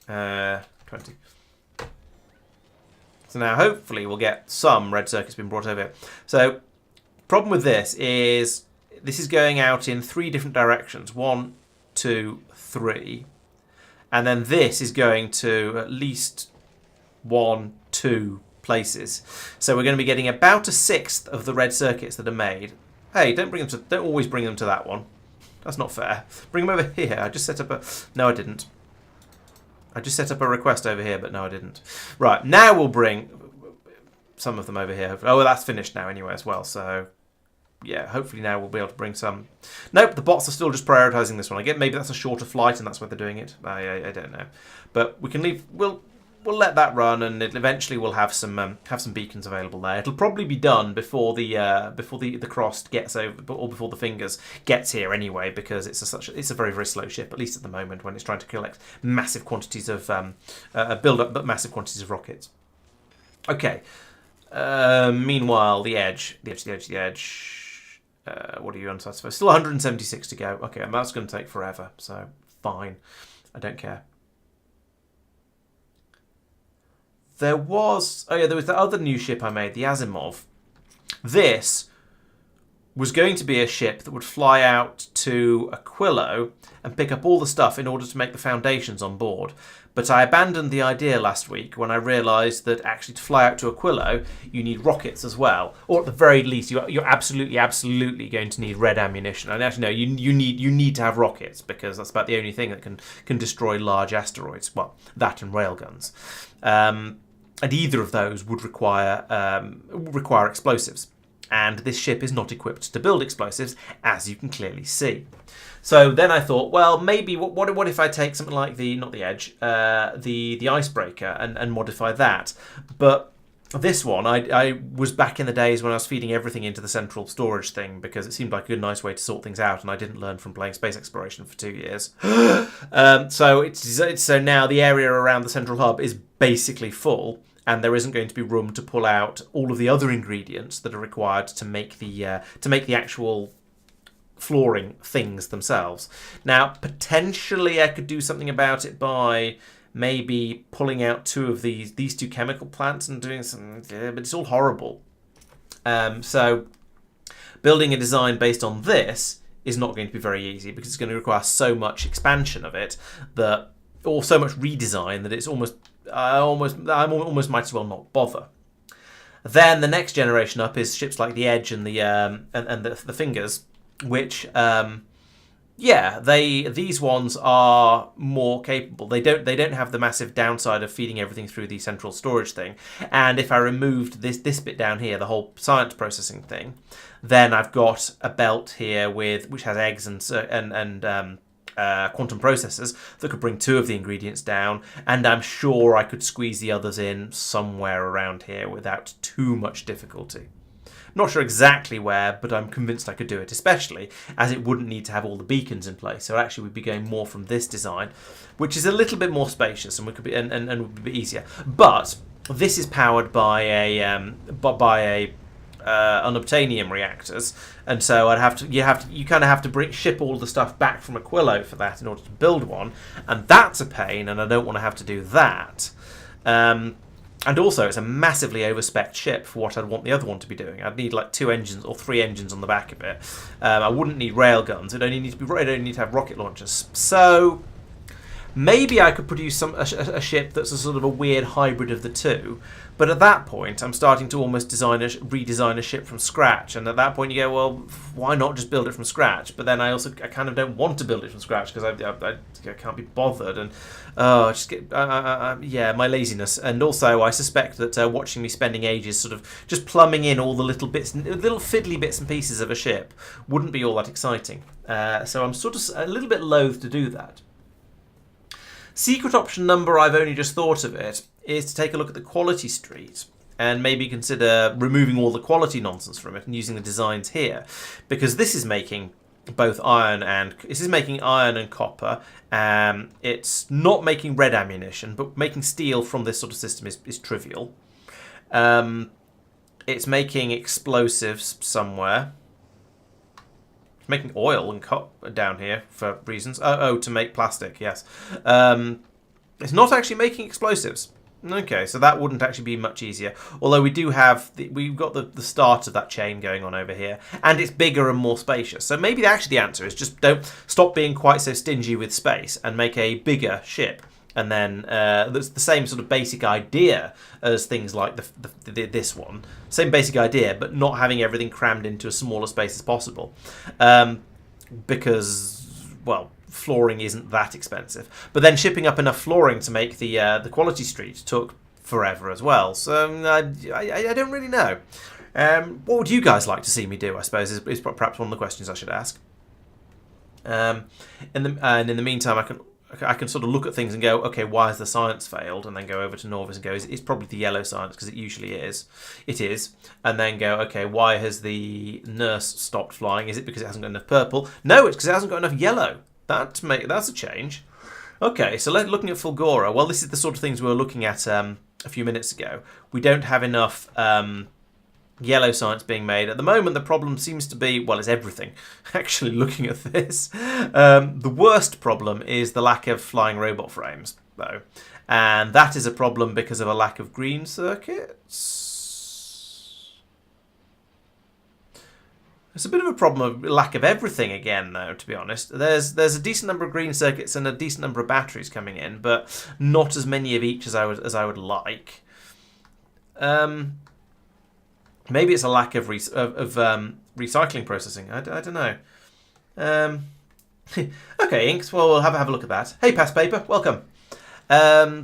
20. So now hopefully we'll get some red circuits being brought over here. So problem with this is going out in 3 different directions. 1, 2, 3. And then this is going to at least 1, 2 places. So we're going to be getting about 1/6 of the red circuits that are made. Hey, don't always bring them to that one. That's not fair. Bring them over here. I just set up a... No, I didn't. I just set up a request over here, but no, I didn't. Right, now we'll bring some of them over here. Oh, well, that's finished now anyway as well, so... Yeah, hopefully now we'll be able to bring some... Nope, the bots are still just prioritising this one. I get maybe that's a shorter flight and that's why they're doing it. I don't know. But we can leave... We'll let that run, and eventually we'll have some beacons available there. It'll probably be done before the crossed gets over, or before the fingers gets here anyway, because it's a very, very slow ship, at least at the moment, when it's trying to collect massive quantities of build up, but massive quantities of rockets. Okay. Meanwhile, the edge. What are you unsatisfied? Still 176 to go. Okay, and that's going to take forever, so fine. I don't care. There was the other new ship I made, the Asimov. This was going to be a ship that would fly out to Aquilo and pick up all the stuff in order to make the foundations on board. But I abandoned the idea last week when I realised that actually to fly out to Aquilo, you need rockets as well. Or at the very least, you're absolutely going to need red ammunition. And actually, no, you need to have rockets, because that's about the only thing that can destroy large asteroids. Well, that and railguns. And either of those would require explosives. And this ship is not equipped to build explosives, as you can clearly see. So then I thought, well, maybe what if I take something like not the Edge, the Icebreaker, and modify that? But this one, I was back in the days when I was feeding everything into the central storage thing, because it seemed like a good, nice way to sort things out, and I didn't learn from playing space exploration for 2 years. So now the area around the central hub is basically full, and there isn't going to be room to pull out all of the other ingredients that are required to make the actual flooring things themselves. Now, potentially I could do something about it by maybe pulling out two of these two chemical plants and doing some, but it's all horrible. So building a design based on this is not going to be very easy, because it's going to require so much expansion of it or so much redesign that it's I almost might as well not bother. Then the next generation up is ships like the Edge and the Fingers, which these ones are more capable. They don't have the massive downside of feeding everything through the central storage thing. And if I removed this bit down here, the whole science processing thing, then I've got a belt here which has eggs and quantum processors that could bring two of the ingredients down, and I'm sure I could squeeze the others in somewhere around here without too much difficulty. Not sure exactly where, but I'm convinced I could do it, especially as it wouldn't need to have all the beacons in place. So actually we'd be going more from this design, which is a little bit more spacious and would be a bit easier. But this is powered by unobtainium reactors, and so you kind of have to ship all the stuff back from Aquilo for that in order to build one, and that's a pain, and I don't want to have to do that. And also, it's a massively overspec'd ship for what I'd want the other one to be doing. I'd need like 2 engines or 3 engines on the back of it. I wouldn't need railguns. It'd only need to have rocket launchers. So maybe I could produce a ship that's a sort of a weird hybrid of the two. But at that point, I'm starting to almost redesign a ship from scratch. And at that point, you go, well, why not just build it from scratch? But then I kind of don't want to build it from scratch, because I can't be bothered. And my laziness. And also, I suspect that watching me spending ages sort of just plumbing in all the little fiddly bits and pieces of a ship wouldn't be all that exciting. So I'm sort of a little bit loath to do that. Secret option number, I've only just thought of it, is to take a look at the quality street and maybe consider removing all the quality nonsense from it and using the designs here, because this is making iron and copper. It's not making red ammunition, but making steel from this sort of system is trivial. It's making explosives somewhere. It's making oil and copper down here for reasons. To make plastic, yes. It's not actually making explosives. Okay, so that wouldn't actually be much easier. Although we've got the start of that chain going on over here, and it's bigger and more spacious. So maybe the answer is just don't stop being quite so stingy with space and make a bigger ship. And then that's the same sort of basic idea as things like this one. Same basic idea, but not having everything crammed into as small a space as possible. Because, well, flooring isn't that expensive. But then shipping up enough flooring to make the quality street took forever as well. So I don't really know. What would you guys like to see me do, I suppose, is perhaps one of the questions I should ask. And in the meantime, I can sort of look at things and go, okay, why has the science failed? And then go over to Norvis and go, it's probably the yellow science, because it usually is. It is. And then go, okay, why has the nurse stopped flying? Is it because it hasn't got enough purple? No, it's because it hasn't got enough yellow. That's a change. Okay, so looking at Fulgora, well, this is the sort of things we were looking at a few minutes ago. We don't have enough yellow science being made. At the moment, the problem seems to be, well, it's everything. Actually, looking at this, the worst problem is the lack of flying robot frames, though. And that is a problem because of a lack of green circuits. It's a bit of a problem of lack of everything again, though, to be honest. There's a decent number of green circuits and a decent number of batteries coming in, but not as many of each as I would like. Maybe it's a lack of recycling processing. I don't know. Okay, Inks. Well, we'll have a look at that. Hey, Past Paper, welcome. Yeah,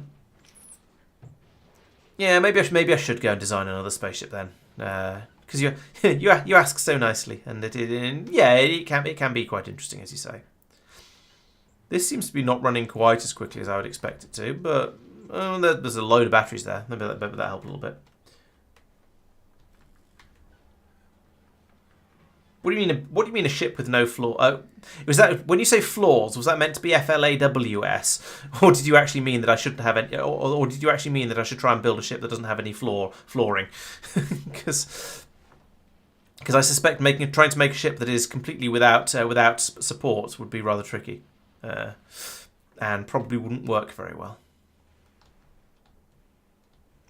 maybe I should go and design another spaceship then. Because you ask so nicely, and it can be quite interesting, as you say. This seems to be not running quite as quickly as I would expect it to, but there's a load of batteries there. Maybe that helped a little bit. What do you mean a ship with no floor? Was that when you say floors? Was that meant to be FLAWS, or did you actually mean that I shouldn't have any? Or did you actually mean that I should try and build a ship that doesn't have any flooring? Because I suspect trying to make a ship that is completely without supports would be rather tricky, and probably wouldn't work very well.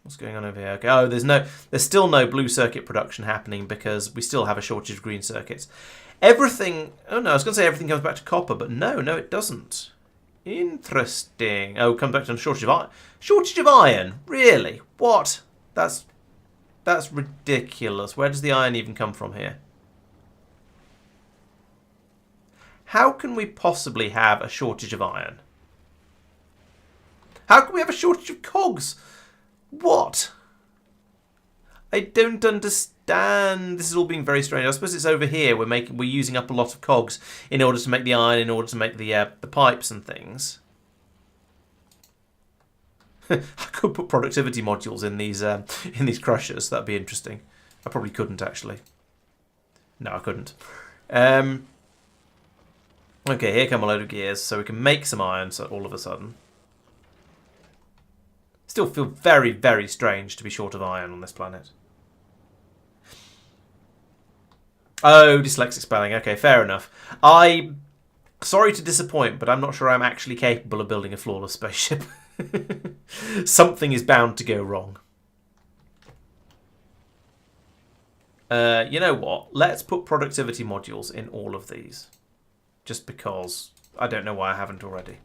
What's going on over here? Okay. Oh, there's still no blue circuit production happening because we still have a shortage of green circuits. Everything. Oh no, I was going to say everything comes back to copper, but no, it doesn't. Interesting. Oh, comes back to a shortage of iron. Shortage of iron? Really? What? That's ridiculous. Where does the iron even come from here? How can we possibly have a shortage of iron? How can we have a shortage of cogs? What? I don't understand. This is all being very strange. I suppose it's over here. We're using up a lot of cogs in order to make the iron, in order to make the pipes and things. I could put productivity modules in these crushers. That'd be interesting. I probably couldn't actually. No, I couldn't. Okay, here come a load of gears, so we can make some iron. So all of a sudden. Still feel very, very strange to be short of iron on this planet. Oh, dyslexic spelling. Okay, fair enough. Sorry to disappoint, but I'm not sure I'm actually capable of building a flawless spaceship. Something is bound to go wrong. You know what? Let's put productivity modules in all of these. Just because I don't know why I haven't already.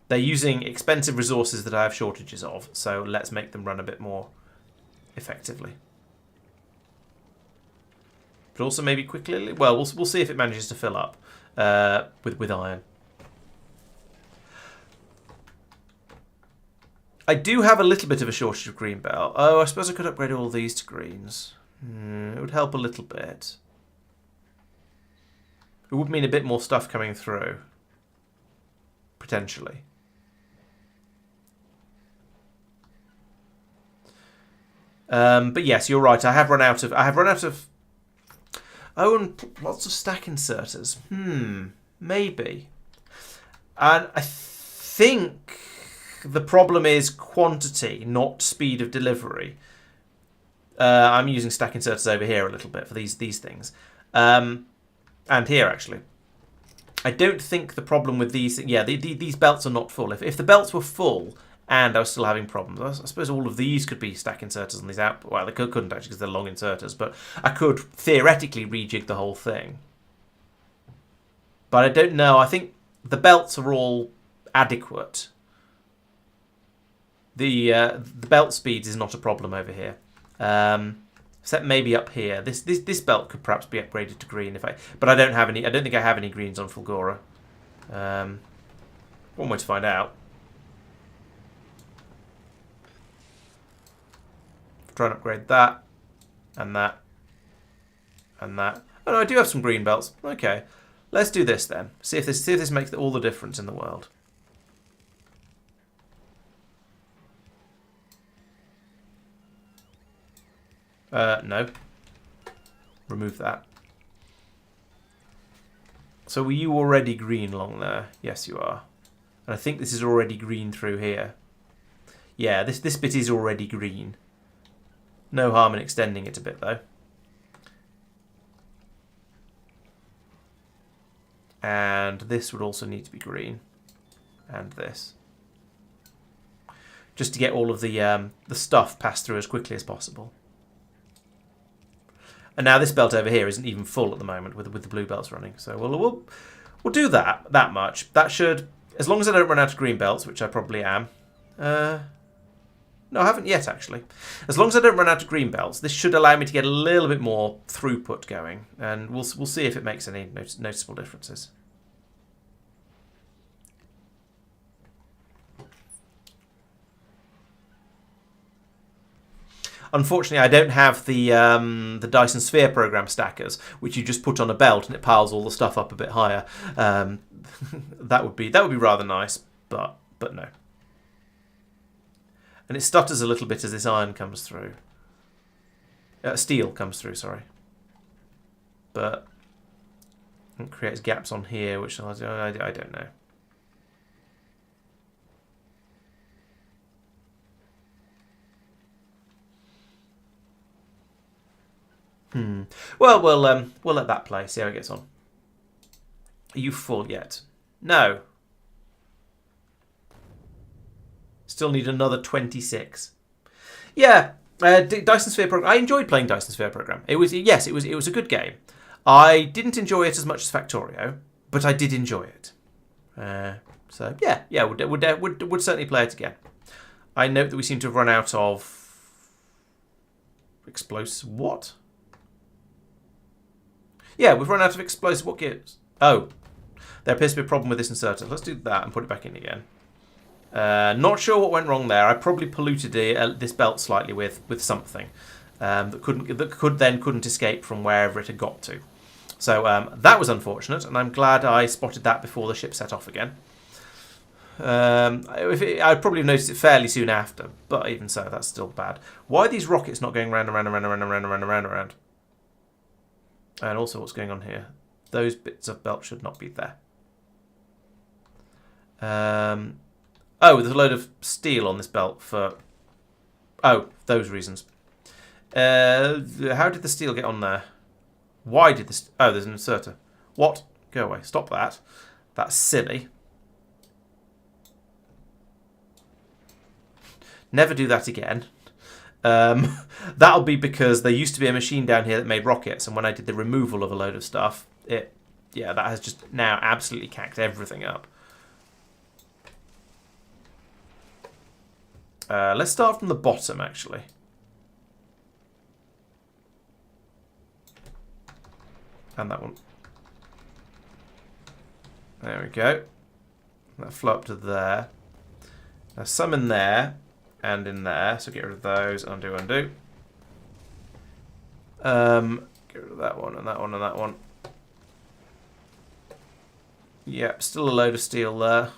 They're using expensive resources that I have shortages of, so let's make them run a bit more effectively. But also maybe quickly. Well, we'll see if it manages to fill up with iron. I do have a little bit of a shortage of green belt. Oh, I suppose I could upgrade all these to greens. It would help a little bit. It would mean a bit more stuff coming through, potentially. But yes, you're right. I have run out of. Oh, and lots of stack inserters. Maybe. And I think the problem is quantity, not speed of delivery. I'm using stack inserters over here a little bit for these things, and here actually. I don't think the problem with these. Yeah, these belts are not full. If the belts were full. And I was still having problems. I suppose all of these could be stack inserters on these out. Well, they couldn't actually because they're long inserters, but I could theoretically rejig the whole thing. But I don't know. I think the belts are all adequate. The belt speeds is not a problem over here. Except maybe up here. This belt could perhaps be upgraded to green but I don't have any. I don't think I have any greens on Fulgora. One way to find out. Try and upgrade that, and that, and that. Oh no, I do have some green belts. Okay, let's do this then. See if this makes all the difference in the world. No. Remove that. So were you already green along there? Yes, you are. And I think this is already green through here. Yeah, this bit is already green. No harm in extending it a bit, though. And this would also need to be green. And this. Just to get all of the stuff passed through as quickly as possible. And now this belt over here isn't even full at the moment with the blue belts running. So we'll do that much. That should, as long as I don't run out of green belts, which I probably am. No, I haven't yet, actually. As long as I don't run out of green belts, this should allow me to get a little bit more throughput going. And we'll see if it makes any noticeable differences. Unfortunately, I don't have the Dyson Sphere program stackers, which you just put on a belt and it piles all the stuff up a bit higher. That would be rather nice, but no. And it stutters a little bit as this iron comes through. Steel comes through, sorry. But it creates gaps on here, which I don't know. Well, we'll let that play. See how it gets on. Are you full yet? No. Still need another 26. Yeah, Dyson Sphere program. I enjoyed playing Dyson Sphere program. It was a good game. I didn't enjoy it as much as Factorio, but I did enjoy it. So yeah, would certainly play it again. I note that we seem to have run out of explosive. What? Yeah, we've run out of explosive. What gives? Oh, there appears to be a problem with this inserter. Let's do that and put it back in again. Not sure what went wrong there. I probably polluted this belt slightly with something that couldn't escape from wherever it had got to. So that was unfortunate, and I'm glad I spotted that before the ship set off again. I'd probably have noticed it fairly soon after, but even so, that's still bad. Why are these rockets not going round and round and round and round and round and round and round? And also, what's going on here? Those bits of belt should not be there. Oh, there's a load of steel on this belt for... Oh, those reasons. How did the steel get on there? Why did this... Oh, there's an inserter. What? Go away. Stop that. That's silly. Never do that again. That'll be because there used to be a machine down here that made rockets, and when I did the removal of a load of stuff, that has just now absolutely cacked everything up. Let's start from the bottom, actually. And that one. There we go. That flow up to there. There's some in there and in there, so get rid of those. Undo. Get rid of that one and that one and that one. Yep, still a load of steel there.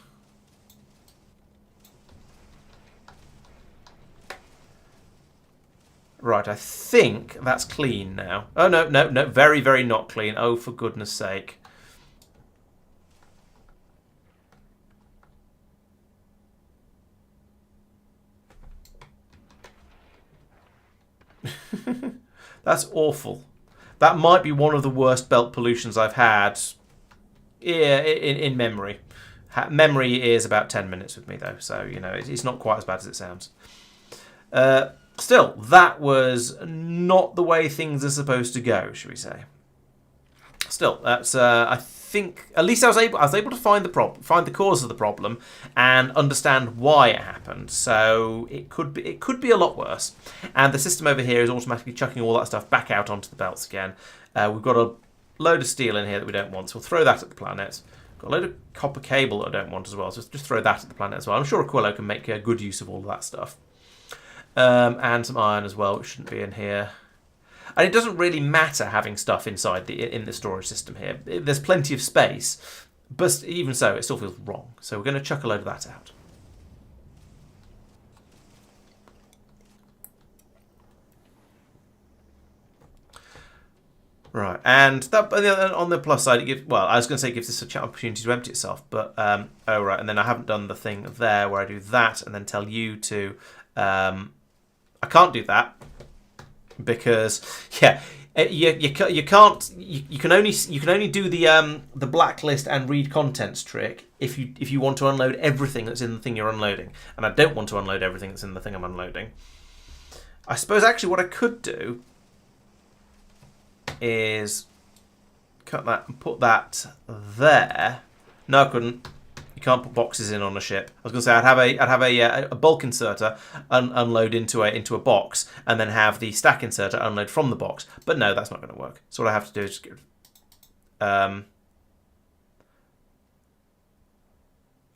Right, I think that's clean now. Oh, no, very, very not clean. Oh, for goodness sake. That's awful. That might be one of the worst belt pollutions I've had in memory. Memory is about 10 minutes with me, though, so, you know, it's not quite as bad as it sounds. Still, that was not the way things are supposed to go, should we say? Still, that's I think at least I was able to find the cause of the problem, and understand why it happened. So it could be a lot worse. And the system over here is automatically chucking all that stuff back out onto the belts again. We've got a load of steel in here that we don't want, so we'll throw that at the planet. Got a load of copper cable that I don't want as well, so just throw that at the planet as well. I'm sure Aquilo can make good use of all of that stuff. And some iron as well, which shouldn't be in here. And it doesn't really matter having stuff inside in the storage system here. There's plenty of space, but even so, it still feels wrong. So we're going to chuck a load of that out. Right, and that, on the plus side, it gives, well, I was going to say it gives this an opportunity to empty itself, but, oh right, and then I haven't done the thing there where I do that and then tell you to, I can't do that because you can only do the blacklist and read contents trick if you want to unload everything that's in the thing you're unloading, and I don't want to unload everything that's in the thing I'm unloading. I suppose actually what I could do is cut that and put that there. No, I couldn't. You can't put boxes in on a ship. I was going to say I'd have a bulk inserter unload into a box, and then have the stack inserter unload from the box. But no, that's not going to work. So what I have to do is just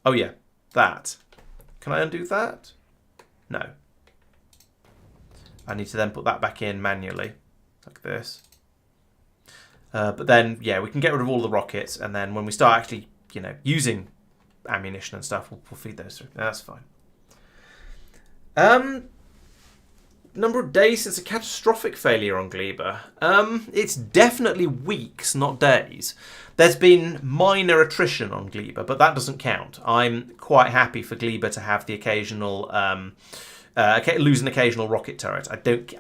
oh yeah, that. Can I undo that? No. I need to then put that back in manually, like this. But then, yeah, we can get rid of all the rockets, and then when we start actually, using ammunition and stuff, we'll feed those through. That's fine. Number of days since a catastrophic failure on Gleba. It's definitely weeks, not days. There's been minor attrition on Gleba, but that doesn't count. I'm quite happy for Gleba to have the occasional lose an occasional rocket turret.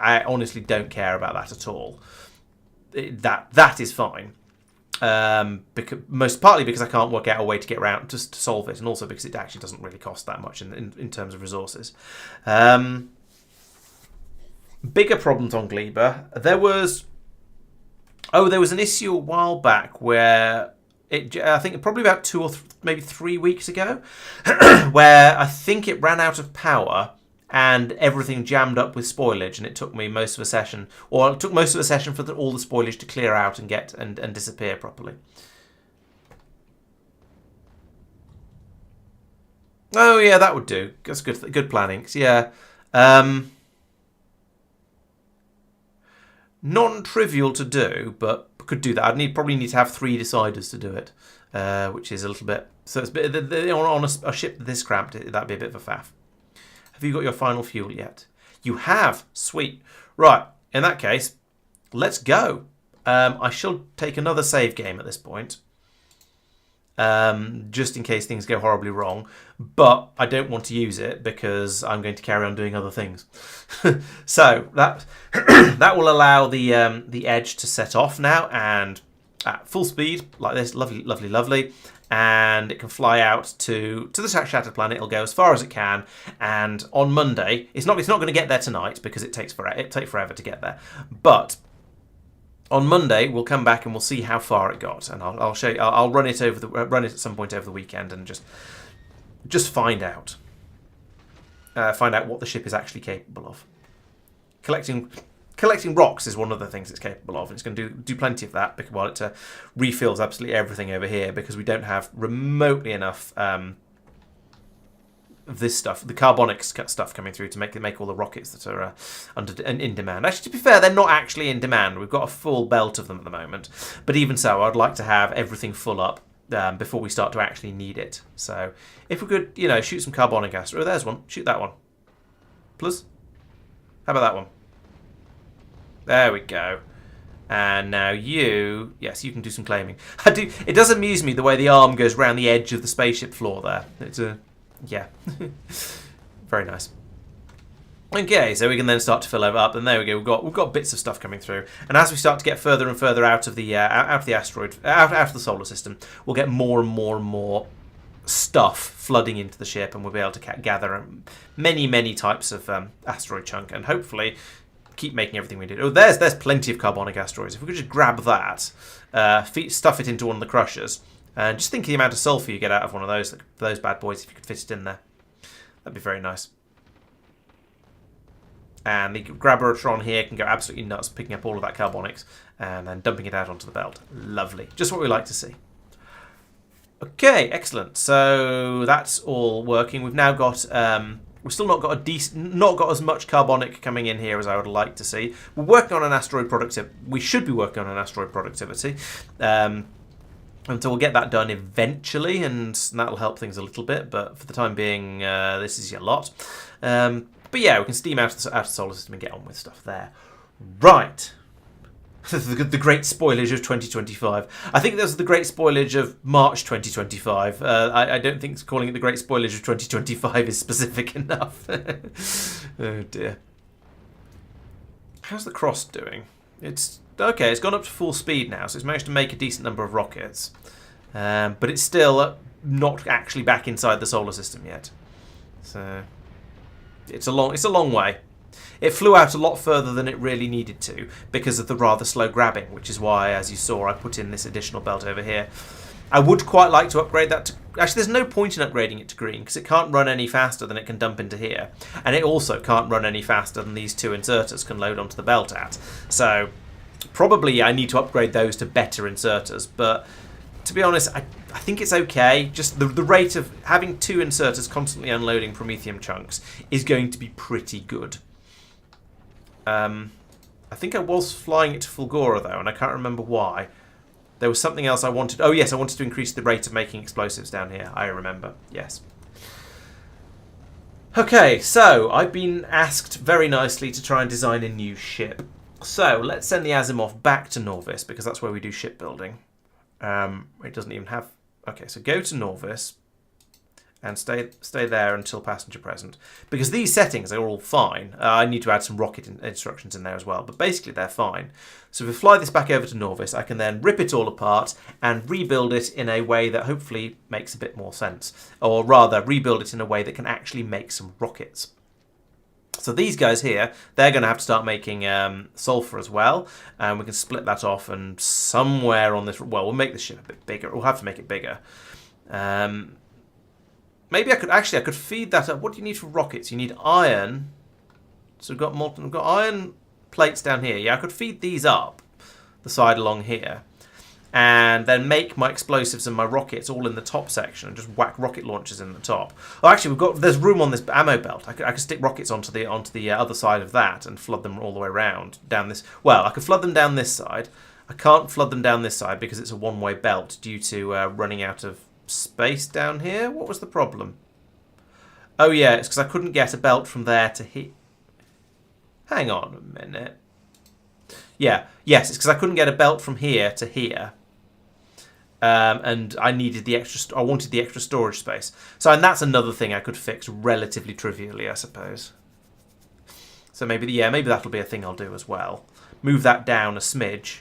I honestly don't care about that at all. That is fine. Partly because I can't work out a way to get around to solve it, and also because it actually doesn't really cost that much in terms of resources. Bigger problems on Gleba. There was an issue a while back where I think probably about 2 or maybe 3 weeks ago, where I think it ran out of power and everything jammed up with spoilage, and it took me most of a session, or it took most of a session for all the spoilage to clear out and get and disappear properly. Oh yeah, that would do. That's good planning. Yeah. Non-trivial to do, but could do that. I'd probably need to have 3 deciders to do it, which is a little bit. So it's on a ship this cramped, that'd be a bit of a faff. Have you got your final fuel yet? You have. Sweet. Right. In that case, let's go. I shall take another save game at this point, just in case things go horribly wrong. But I don't want to use it because I'm going to carry on doing other things. So that that will allow the edge to set off now, and at full speed like this. Lovely, lovely, lovely. And it can fly out to the Shattered Planet. It'll go as far as it can, and on Monday, it's not going to get there tonight because it takes forever to get there. But on Monday, we'll come back and we'll see how far it got, and I'll show you. I'll run it at some point over the weekend and just find out what the ship is actually capable of. Collecting rocks is one of the things it's capable of, and it's going to do plenty of that while it refills absolutely everything over here, because we don't have remotely enough of this stuff, the carbonic stuff coming through to make all the rockets that are in demand. Actually, to be fair, they're not actually in demand. We've got a full belt of them at the moment, but even so, I'd like to have everything full up before we start to actually need it. So if we could, shoot some carbonic acid. Oh, there's one. Shoot that one. Plus, how about that one? There we go. And now yes, you can do some claiming. It does amuse me the way the arm goes around the edge of the spaceship floor there. Yeah. Very nice. Okay, so we can then start to fill it up, and there we go. We've got bits of stuff coming through, and as we start to get further and further out of the asteroid, out of the solar system, we'll get more and more and more stuff flooding into the ship, and we'll be able to gather many types of asteroid chunk, and hopefully keep making everything we do. Oh, there's plenty of carbonic asteroids. If we could just grab that, stuff it into one of the crushers, and just think of the amount of sulfur you get out of one of those bad boys if you could fit it in there. That'd be very nice. And the Grabberotron here can go absolutely nuts, picking up all of that carbonics and then dumping it out onto the belt. Lovely. Just what we like to see. Okay, excellent. So that's all working. We've now got we've still not got as much carbonic coming in here as I would like to see. We're working on an asteroid productivity. We should be working on an asteroid productivity. And so we'll get that done eventually, and that'll help things a little bit. But for the time being, this is a lot. But yeah, we can steam out of the solar system and get on with stuff there. Right. The great spoilage of 2025. I think there's the great spoilage of March 2025. I don't think calling it the great spoilage of 2025 is specific enough. Oh dear. How's the Cross doing? It's okay. It's gone up to full speed now, so it's managed to make a decent number of rockets. But it's still not actually back inside the solar system yet. So it's a long way. It flew out a lot further than it really needed to because of the rather slow grabbing, which is why, as you saw, I put in this additional belt over here. I would quite like to upgrade that to... Actually, there's no point in upgrading it to green because it can't run any faster than it can dump into here. And it also can't run any faster than these two inserters can load onto the belt at. So probably I need to upgrade those to better inserters. But to be honest, I think it's okay. Just the rate of having two inserters constantly unloading Promethium chunks is going to be pretty good. I think I was flying it to Fulgora, though, and I can't remember why. There was something else I wanted. Oh, yes, I wanted to increase the rate of making explosives down here. I remember. Yes. Okay, so I've been asked very nicely to try and design a new ship. So let's send the Asimov back to Norvis because that's where we do shipbuilding. It doesn't even have... Okay, so go to Norvis and stay there until passenger present. Because these settings are all fine. I need to add some rocket instructions in there as well, but basically they're fine. So if we fly this back over to Norvis, I can then rip it all apart and rebuild it in a way that hopefully makes a bit more sense. Or rather, rebuild it in a way that can actually make some rockets. So these guys here, they're going to have to start making sulfur as well. And we can split that off and somewhere on this... Well, we'll make the ship a bit bigger. We'll have to make it bigger. Maybe I could feed that up. What do you need for rockets? You need iron. So we've got iron plates down here. Yeah, I could feed these up the side along here. And then make my explosives and my rockets all in the top section and just whack rocket launchers in the top. Oh, actually, there's room on this ammo belt. I could stick rockets onto the other side of that and flood them all the way around down this. Well, I could flood them down this side. I can't flood them down this side because it's a one-way belt due to running out of space down here. What was the problem? Oh yeah, it's because I couldn't get a belt from there to here. Hang on a minute. Yeah, yes, it's because I couldn't get a belt from here to here. And I needed the extra. I wanted the extra storage space. So, and that's another thing I could fix relatively trivially, I suppose. So maybe that'll be a thing I'll do as well. Move that down a smidge.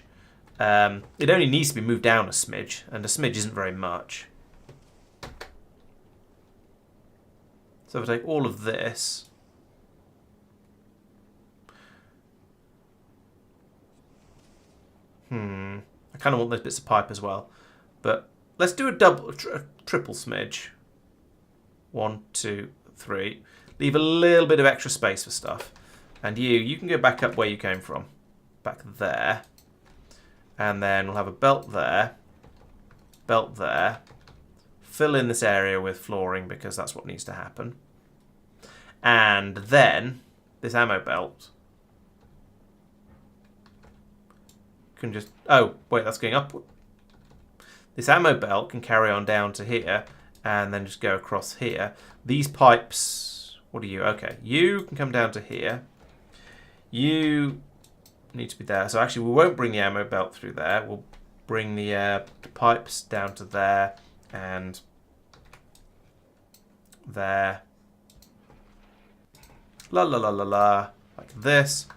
It only needs to be moved down a smidge, and a smidge isn't very much. So if I take all of this, I kind of want those bits of pipe as well, but let's do a triple smidge. 1, 2, 3. Leave a little bit of extra space for stuff, and you can go back up where you came from, back there, and then we'll have a belt there, fill in this area with flooring because that's what needs to happen. And then this ammo belt can just... Oh, wait, that's going up. This ammo belt can carry on down to here and then just go across here. These pipes... What are you? Okay, you can come down to here. You need to be there. So actually, we won't bring the ammo belt through there. We'll bring the pipes down to there and there. La la la la la. Like this.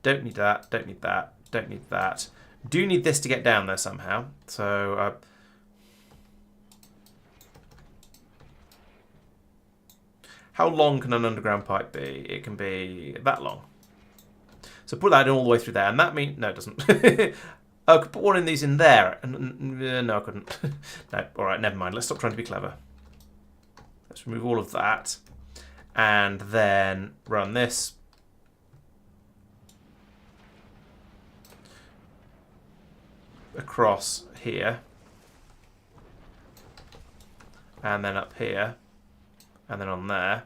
Don't need that. Don't need that. Don't need that. Do need this to get down there somehow. So how long can an underground pipe be? It can be that long. So put that in all the way through there, and that means... No, it doesn't. I could put one of these in there. No, I couldn't. No, all right, never mind. Let's stop trying to be clever. Let's remove all of that, and then run this. Across here, and then up here, and then on there.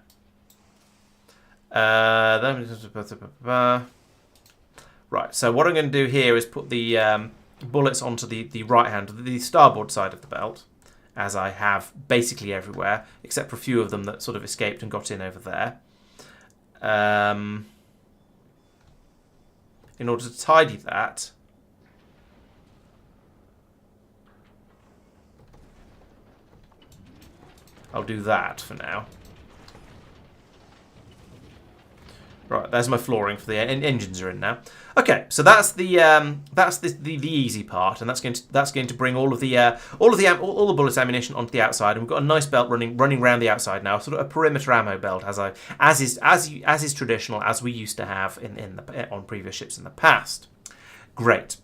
Right, so what I'm going to do here is put the bullets onto the right hand, the starboard side of the belt, as I have basically everywhere, except for a few of them that sort of escaped and got in over there. In order to tidy that, I'll do that for now. Right, there's my flooring for the engines are in now. Okay, so that's the easy part, and that's going to bring all the bullets ammunition onto the outside, and we've got a nice belt running around the outside now, sort of a perimeter ammo belt, as is traditional, as we used to have on previous ships in the past. Great.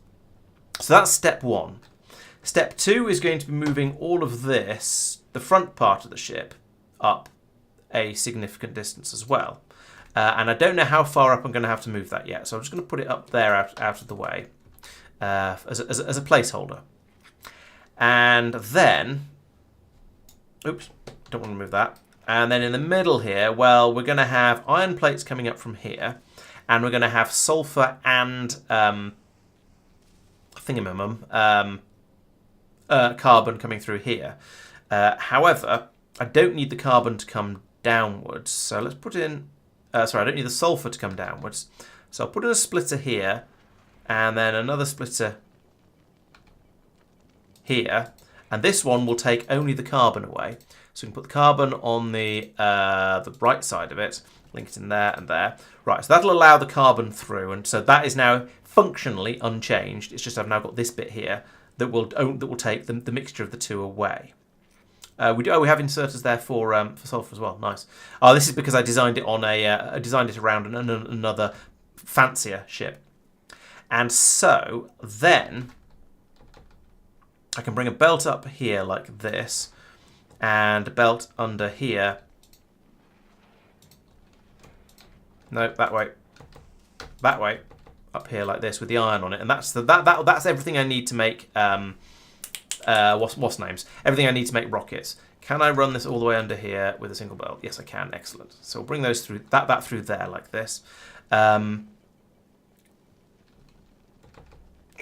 So that's step 1. Step 2 is going to be moving all of this, the front part of the ship, up a significant distance as well. And I don't know how far up I'm going to have to move that yet, so I'm just going to put it up there out of the way as a placeholder. And then, oops, don't want to move that. And then in the middle here, well, we're going to have iron plates coming up from here, and we're going to have sulfur and carbon coming through here. However, I don't need the carbon to come downwards, so let's put in... sorry, I don't need the sulfur to come downwards. So I'll put in a splitter here, and then another splitter here. And this one will take only the carbon away. So we can put the carbon on the right side of it, link it in there and there. Right, so that'll allow the carbon through, and so that is now functionally unchanged. It's just I've now got this bit here that will take the mixture of the two away. We have inserters there for sulfur as well. Nice. Oh, this is because I designed it on I designed it around another fancier ship. And so then I can bring a belt up here like this, and a belt under here. No, that way. That way. Up here like this with the iron on it, and that's everything I need to make. What's names? Everything I need to make rockets. Can I run this all the way under here with a single belt? Yes, I can. Excellent. So we'll bring those through that through there like this. I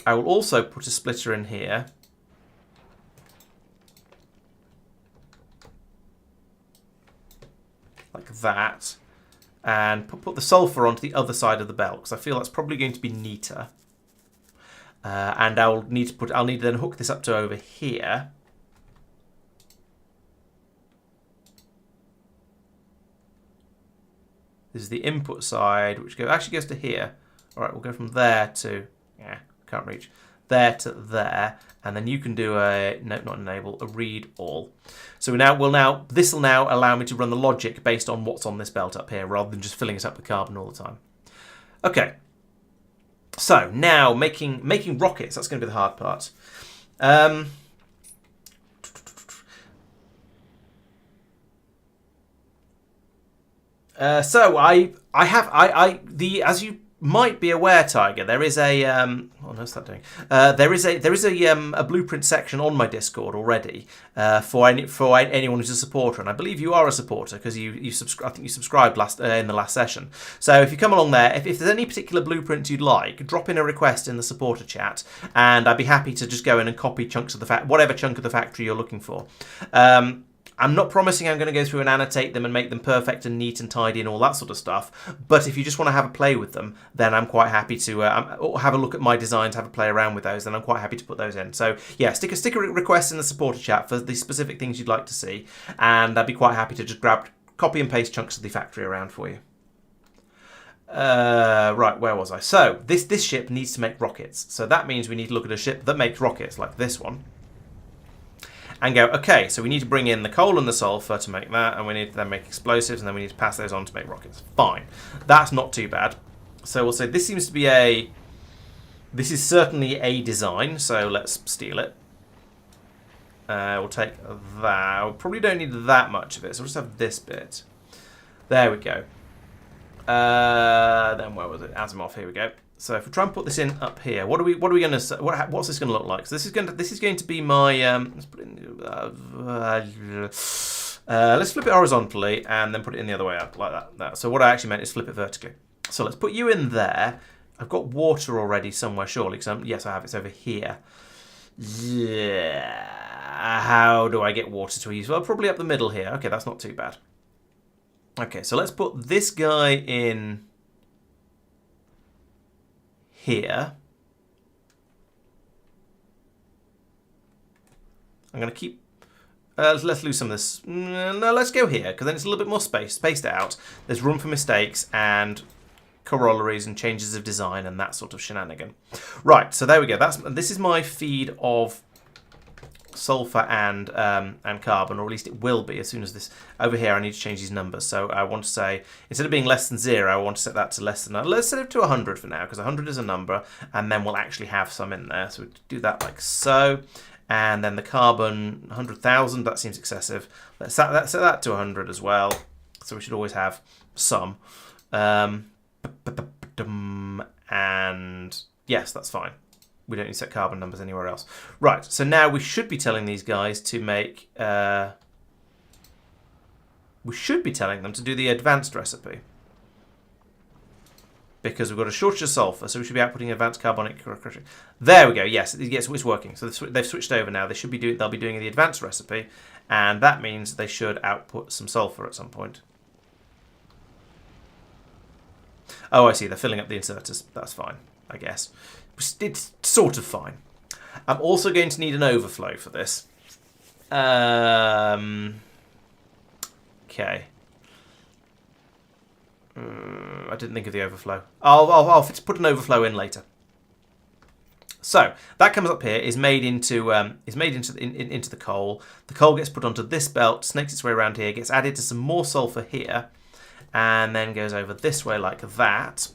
will also put a splitter in here. Like that. And put the sulfur onto the other side of the belt, because I feel that's probably going to be neater. And I'll need to then hook this up to over here. This is the input side, which actually goes to here. All right, we'll go from there to can't reach there to there, and then you can do a not enable a read all. So this will now allow me to run the logic based on what's on this belt up here, rather than just filling it up with carbon all the time. Okay. So now making rockets, that's going to be the hard part. So as you might be aware, Tiger, there is a what else is that doing? There is a blueprint section on my Discord already for anyone who's a supporter, and I believe you are a supporter because I think you subscribed in the last session. So if you come along there, if there's any particular blueprint you'd like, drop in a request in the supporter chat, and I'd be happy to just go in and copy chunks of whatever chunk of the factory you're looking for. I'm not promising I'm going to go through and annotate them and make them perfect and neat and tidy and all that sort of stuff, but if you just want to have a play with them, then I'm quite happy to have a look at my designs, have a play around with those, then I'm quite happy to put those in. So yeah, stick a request in the supporter chat for the specific things you'd like to see, and I'd be quite happy to just copy and paste chunks of the factory around for you. Right, where was I? So this ship needs to make rockets, so that means we need to look at a ship that makes rockets like this one. And go, okay, so we need to bring in the coal and the sulfur to make that, and we need to then make explosives, and then we need to pass those on to make rockets. Fine. That's not too bad. So we'll say this seems to be this is certainly a design, so let's steal it. We'll take that. We probably don't need that much of it, so we'll just have this bit. There we go. Then where was it? Asimov, here we go. So if we try and put this in up here, what are we going to say? What's this going to look like? So this is going to be my. Let's put it in. Let's flip it horizontally and then put it in the other way up like that. So what I actually meant is flip it vertically. So let's put you in there. I've got water already somewhere, surely. Because yes, I have. It's over here. Yeah. How do I get water to use? Well, probably up the middle here. Okay, that's not too bad. Okay, so let's put this guy in here. I'm going to keep... let's lose some of this. No, let's go here, because then it's a little bit more spaced out. There's room for mistakes, and corollaries and changes of design and that sort of shenanigan. Right, so there we go. This is my feed of sulfur and carbon, or at least it will be as soon as this. Over here I need to change these numbers, so I want to say, instead of being less than 0, I want to set that to less than, let's set it to 100 for now, because 100 is a number, and then we'll actually have some in there. So we do that like so, and then the carbon 100,000, that seems excessive. Let's set that to 100 as well, so we should always have some. And yes, that's fine. We don't need to set carbon numbers anywhere else. Right, so now we should be telling these guys to make... we should be telling them to do the advanced recipe. Because we've got a shortage of sulfur, so we should be outputting advanced carbonic... There we go, yes, it's working. So they've switched over now. They'll be doing the advanced recipe, and that means they should output some sulfur at some point. Oh, I see, they're filling up the inserters. That's fine, I guess. It's sort of fine. I'm also going to need an overflow for this. Okay. I didn't think of the overflow. I'll put an overflow in later. So that comes up here, is made into the coal. The coal gets put onto this belt, snakes its way around here, gets added to some more sulfur here, and then goes over this way like that.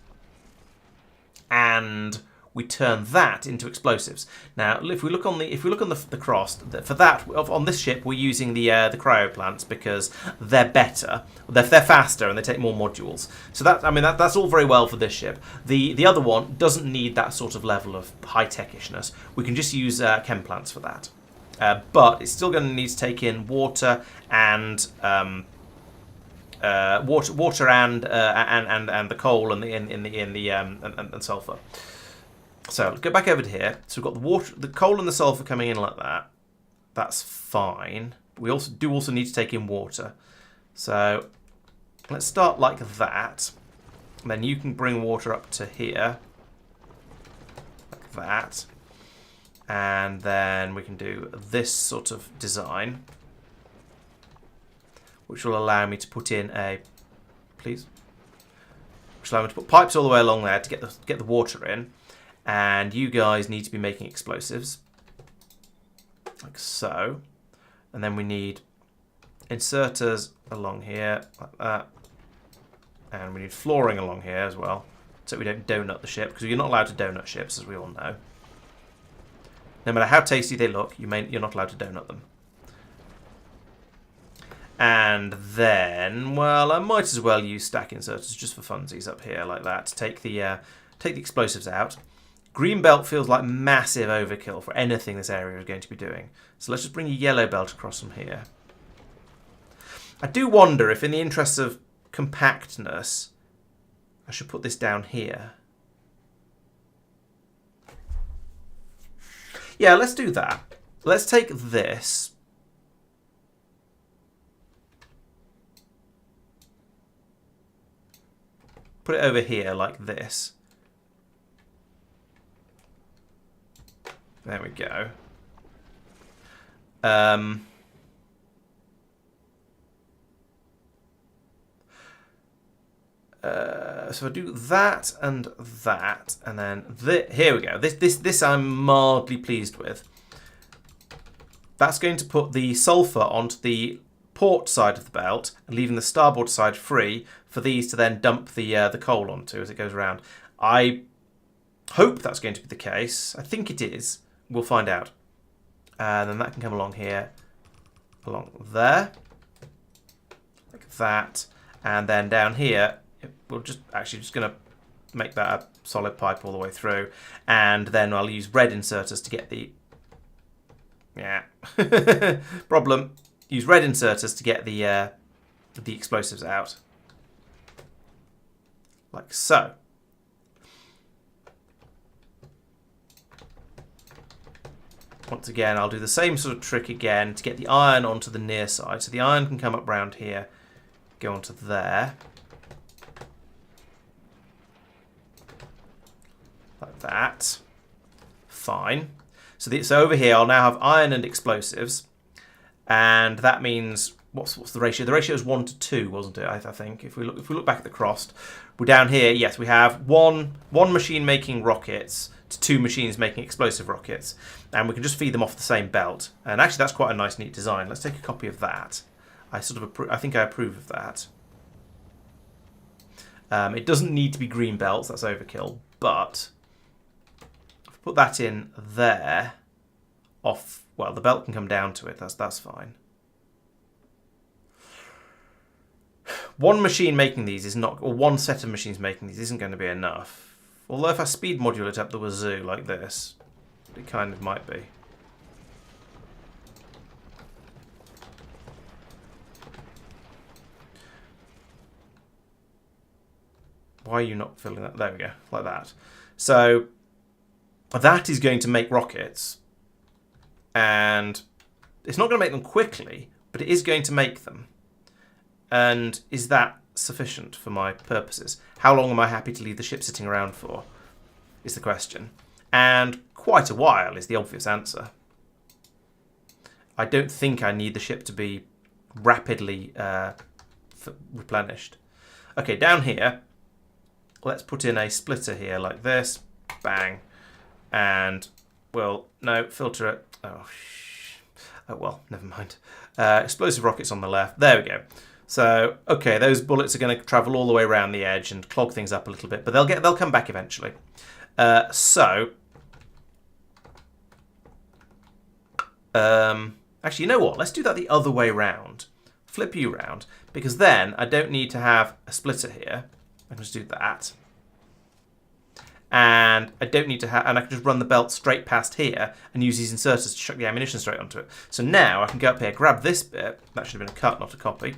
And we turn that into explosives. Now, if we look on the cross, for that on this ship, we're using the cryo plants because they're better, they're faster, and they take more modules. So that's all very well for this ship. The other one doesn't need that sort of level of high techishness. We can just use chem plants for that, but it's still going to need to take in water and water and the coal and sulfur. So go back over to here. So we've got the coal and the sulfur coming in like that. That's fine. We also need to take in water. So let's start like that. And then you can bring water up to here, like that. And then we can do this sort of design, which will allow me to put in which will allow me to put pipes all the way along there to get the water in. And you guys need to be making explosives, like so. And then we need inserters along here, like that. And we need flooring along here as well, so we don't donut the ship, because you're not allowed to donut ships, as we all know. No matter how tasty they look, you're not allowed to donut them. And then, well, I might as well use stack inserters just for funsies up here, like that, to take the explosives out. Green belt feels like massive overkill for anything this area is going to be doing. So let's just bring a yellow belt across from here. I do wonder if, in the interests of compactness, I should put this down here. Yeah, let's do that. Let's take this. Put it over here like this. There we go. So I do that, and then here we go. This I'm mildly pleased with. That's going to put the sulfur onto the port side of the belt, and leaving the starboard side free for these to then dump the coal onto as it goes around. I hope that's going to be the case. I think it is. We'll find out. And then that can come along here, along there, like that, and then down here, we're just going to make that a solid pipe all the way through, and then I'll use red inserters to get the problem. Use red inserters to get the explosives out, like so. Once again, I'll do the same sort of trick again to get the iron onto the near side. So the iron can come up round here, go onto there. Like that. Fine. So over here, I'll now have iron and explosives. And that means what's the ratio? The ratio is 1 to 2, wasn't it? I think if we look back at the crossed, we're down here. Yes, we have one machine making rockets to 2 machines making explosive rockets, and we can just feed them off the same belt. And actually, that's quite a nice, neat design. Let's take a copy of that. I think I approve of that. It doesn't need to be green belts. That's overkill. But if we put that in there, well, the belt can come down to it. That's fine. One machine making these is not, or one set of machines making these isn't going to be enough. Although if I speed module it up the wazoo like this, it kind of might be. Why are you not filling that? There we go, like that. So that is going to make rockets, and it's not going to make them quickly, but it is going to make them. And is that sufficient for my purposes? How long am I happy to leave the ship sitting around for, is the question. And quite a while is the obvious answer. I don't think I need the ship to be rapidly replenished. Okay, down here, let's put in a splitter here like this. Bang. And, well, no, filter it. Oh, well, never mind. Explosive rockets on the left. There we go. So, okay, those bullets are going to travel all the way around the edge and clog things up a little bit, but they'll come back eventually. Actually, you know what? Let's do that the other way round. Flip you round, because then I don't need to have a splitter here. I can just do that. And I don't need to have, and I can just run the belt straight past here and use these inserters to chuck the ammunition straight onto it. So now I can go up here, grab this bit. That should have been a cut, not a copy.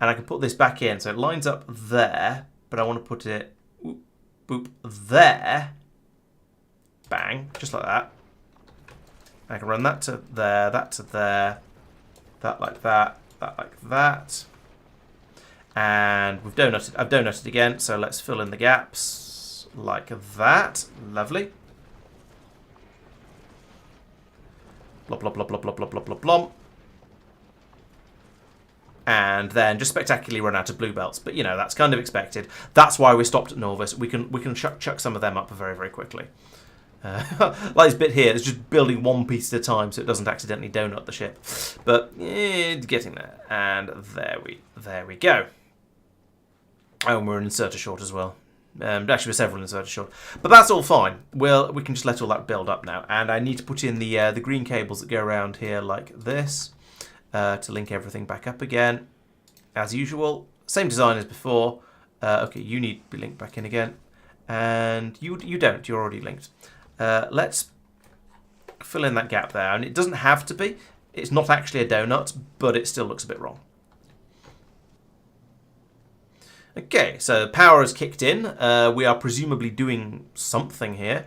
And I can put this back in. So it lines up there, but I want to put it, whoop, boop, there. Bang, just like that. I can run that to there, that to there, that like that like that. And I've donutted again, so let's fill in the gaps like that. Lovely. Blop, blop, blop, blop, blop, blop, blop, blop, blop. And then just spectacularly run out of blue belts. But, you know, that's kind of expected. That's why we stopped at Norvis. We can chuck some of them up very, very quickly. Like this bit here, it's just building one piece at a time so it doesn't accidentally donut the ship. But it's getting there. And there we go. Oh, and we're an inserter short as well. Actually, we're several inserters short. But that's all fine. We can just let all that build up now. And I need to put in the green cables that go around here like this to link everything back up again. As usual. Same design as before. Okay, you need to be linked back in again. And you don't. You're already linked. Let's fill in that gap there. And it doesn't have to be. It's not actually a donut, but it still looks a bit wrong. Okay, so power has kicked in. We are presumably doing something here.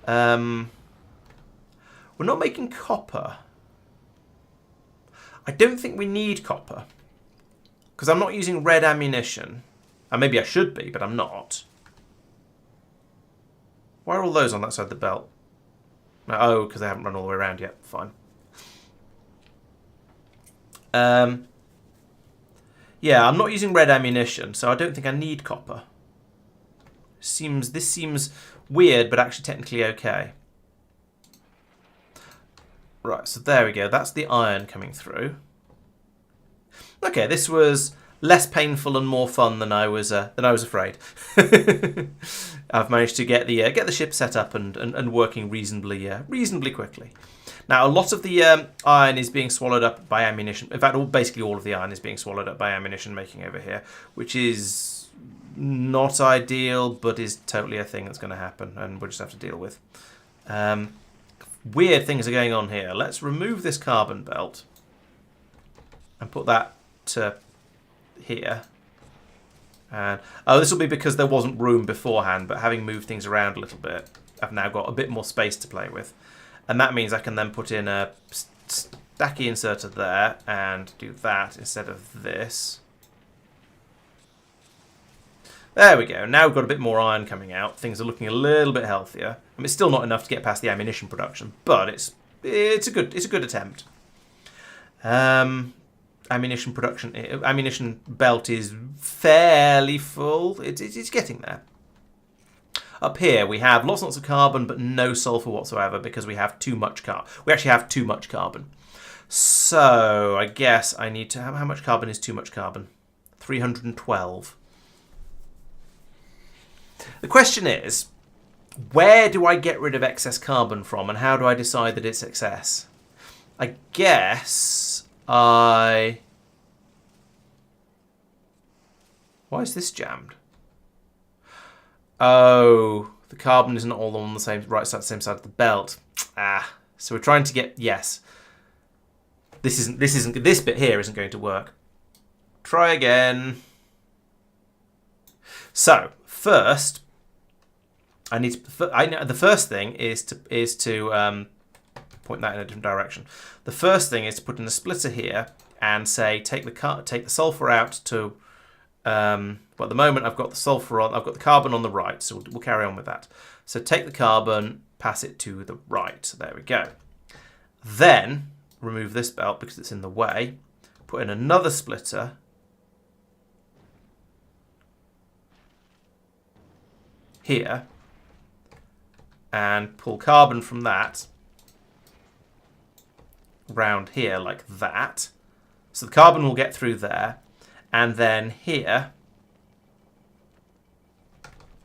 We're not making copper. I don't think we need copper. Because I'm not using red ammunition. And maybe I should be, but I'm not. Why are all those on that side of the belt? Oh, because they haven't run all the way around yet. Fine. Yeah, I'm not using red ammunition, so I don't think I need copper. This seems weird, but actually technically okay. Right, so there we go. That's the iron coming through. Okay, this was less painful and more fun than I was afraid. I've managed to get the ship set up and working reasonably quickly. Now, a lot of the iron is being swallowed up by ammunition. In fact, basically all of the iron is being swallowed up by ammunition making over here, which is not ideal, but is totally a thing that's going to happen, and we'll just have to deal with. Weird things are going on here. Let's remove this carbon belt and put that to here. And this will be because there wasn't room beforehand, but having moved things around a little bit, I've now got a bit more space to play with. And that means I can then put in a stacky inserter there and do that instead of this. There we go. Now we've got a bit more iron coming out. Things are looking a little bit healthier. I mean, it's still not enough to get past the ammunition production, but it's a good attempt. ammunition belt is fairly full. It's getting there. Up here we have lots and lots of carbon, but no sulfur whatsoever because we have too much carbon. We actually have too much carbon. So I guess I need to have, how much carbon is too much carbon? 312. The question is, where do I get rid of excess carbon from, and how do I decide that it's excess? I guess why is this jammed? Oh, the carbon isn't all on the same same side of the belt. So we're trying to get, yes. This bit here isn't going to work. Try again. So first, the first thing is to point that in a different direction. The first thing is to put in a splitter here and say take the sulfur out to. But at the moment I've got the sulfur on. I've got the carbon on the right, so we'll carry on with that. So take the carbon, pass it to the right. There we go. Then remove this belt because it's in the way. Put in another splitter. Here. And pull carbon from that round here like that. So the carbon will get through there. And then here,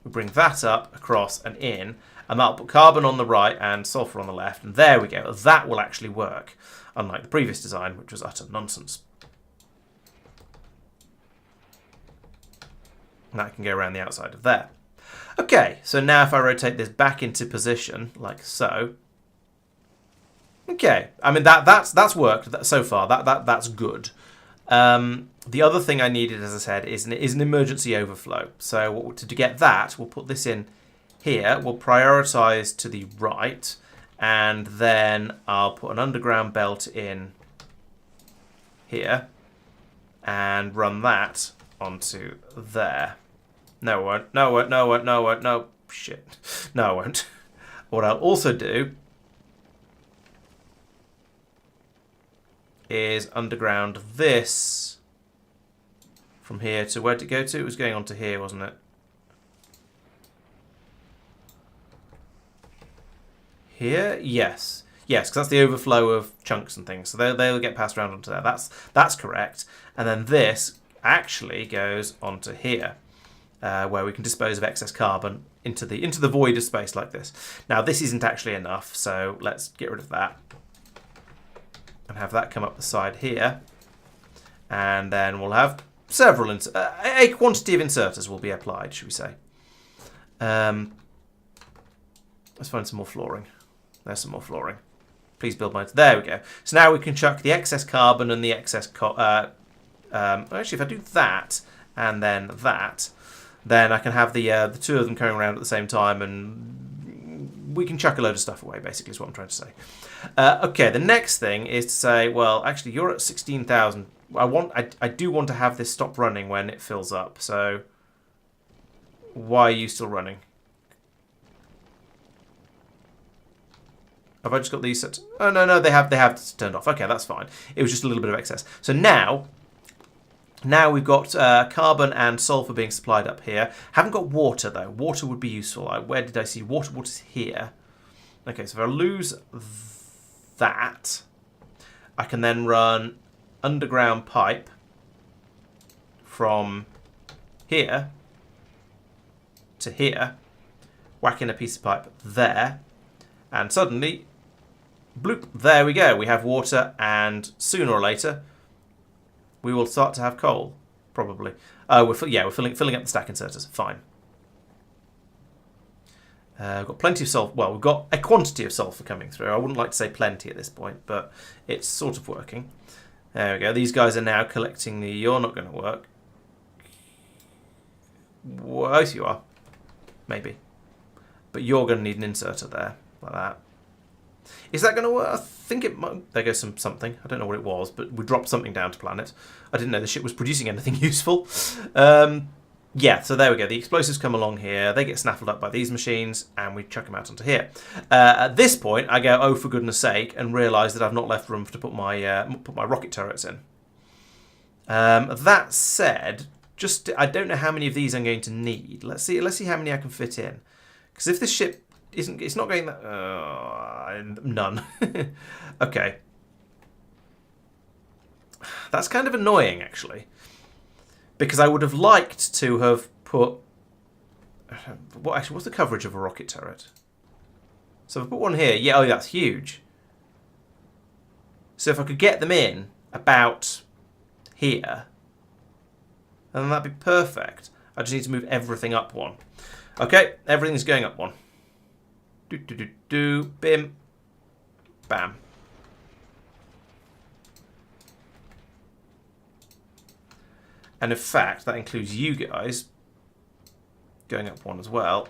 we bring that up, across and in, and that'll put carbon on the right and sulfur on the left. And there we go. That will actually work, unlike the previous design, which was utter nonsense. And that can go around the outside of there. Okay, so now if I rotate this back into position, like so. Okay, I mean that's worked so far. That's good. The other thing I needed, as I said, is an emergency overflow. So to get that, we'll put this in here. We'll prioritize to the right, and then I'll put an underground belt in here and run that onto there. No, I won't. No, I won't. No, I won't. No, I won't. No, shit. No, I won't. What I'll also do is underground this from here to where did it go to? It was going on to here, wasn't it? Here? Yes. Yes, because that's the overflow of chunks and things. So they'll get passed around onto there. That's correct. And then this actually goes onto here, where we can dispose of excess carbon into the void of space like this. Now this isn't actually enough, so let's get rid of that. And have that come up the side here, and then we'll have several a quantity of inserters will be applied, should we say. Let's find some more flooring. There's some more flooring. Please build mine. There we go. So now we can chuck the excess carbon and the excess actually, if I do that and then that, then I can have the two of them going around at the same time, and we can chuck a load of stuff away, basically, is what I'm trying to say. Okay, the next thing is to say, well, actually, you're at 16,000. I do want to have this stop running when it fills up. So, why are you still running? Have I just got these set? Oh no, they have turned off. Okay, that's fine. It was just a little bit of excess. So now we've got carbon and sulfur being supplied up here. Haven't got water though. Water would be useful. Where did I see water? Water's here. Okay, so if I lose that, I can then run underground pipe from here to here, whack in a piece of pipe there, and suddenly, bloop, there we go. We have water, and sooner or later, we will start to have coal, probably. We're filling up the stack inserters. Fine. We've got plenty of sulfur. Well, we've got a quantity of sulfur coming through. I wouldn't like to say plenty at this point, but it's sort of working. There we go. These guys are now collecting the... You're not going to work. Both you are. Maybe. But you're going to need an inserter there, like that. Is that going to work? I think it might. There goes something. I don't know what it was, but we dropped something down to planet. I didn't know the ship was producing anything useful. Yeah, so there we go. The explosives come along here. They get snaffled up by these machines, and we chuck them out onto here. At this point, I go, oh, for goodness sake, and realise that I've not left room to put my rocket turrets in. That said, just I don't know how many of these I'm going to need. Let's see how many I can fit in. Because if this ship isn't, it's not going that. None. Okay. That's kind of annoying, actually, because I would have liked to have put. What's the coverage of a rocket turret? So if I put one here, yeah, oh, that's huge. So if I could get them in about here, then that'd be perfect. I just need to move everything up one. Okay, everything's going up one. Bim, bam. And in fact, that includes you guys going up one as well.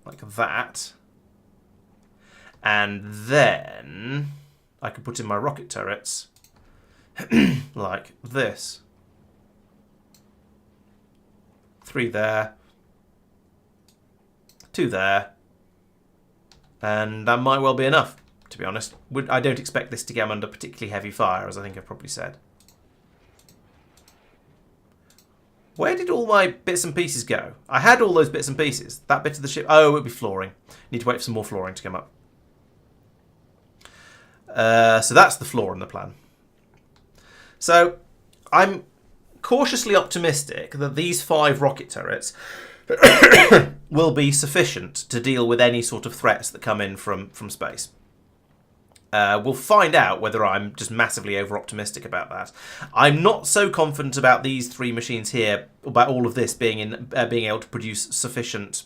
Like that. And then I could put in my rocket turrets like this. 3 there. 2 there. And that might well be enough, to be honest. I don't expect this to get under particularly heavy fire, as I think I've probably said. Where did all my bits and pieces go? I had all those bits and pieces. That bit of the ship... Oh, it would be flooring. Need to wait for some more flooring to come up. So that's the floor in the plan. So I'm cautiously optimistic that these 5 rocket turrets will be sufficient to deal with any sort of threats that come in from space. We'll find out whether I'm just massively over-optimistic about that. I'm not so confident about these 3 machines here, about all of this being able to produce sufficient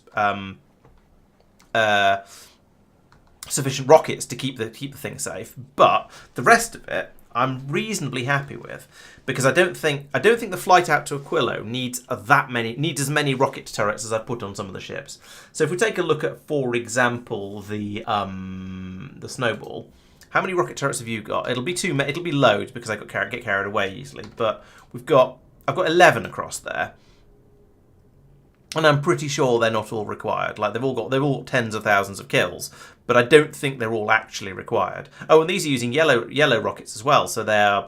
sufficient rockets to keep the thing safe. But the rest of it, I'm reasonably happy with, because I don't think the flight out to Aquilo needs as many rocket turrets as I put on some of the ships. So if we take a look at, for example, the Snowball. How many rocket turrets have you got? It'll be loads because I get carried away easily. But I've got 11 across there, and I'm pretty sure they're not all required. Like they've all got tens of thousands of kills, but I don't think they're all actually required. Oh, and these are using yellow rockets as well, so they're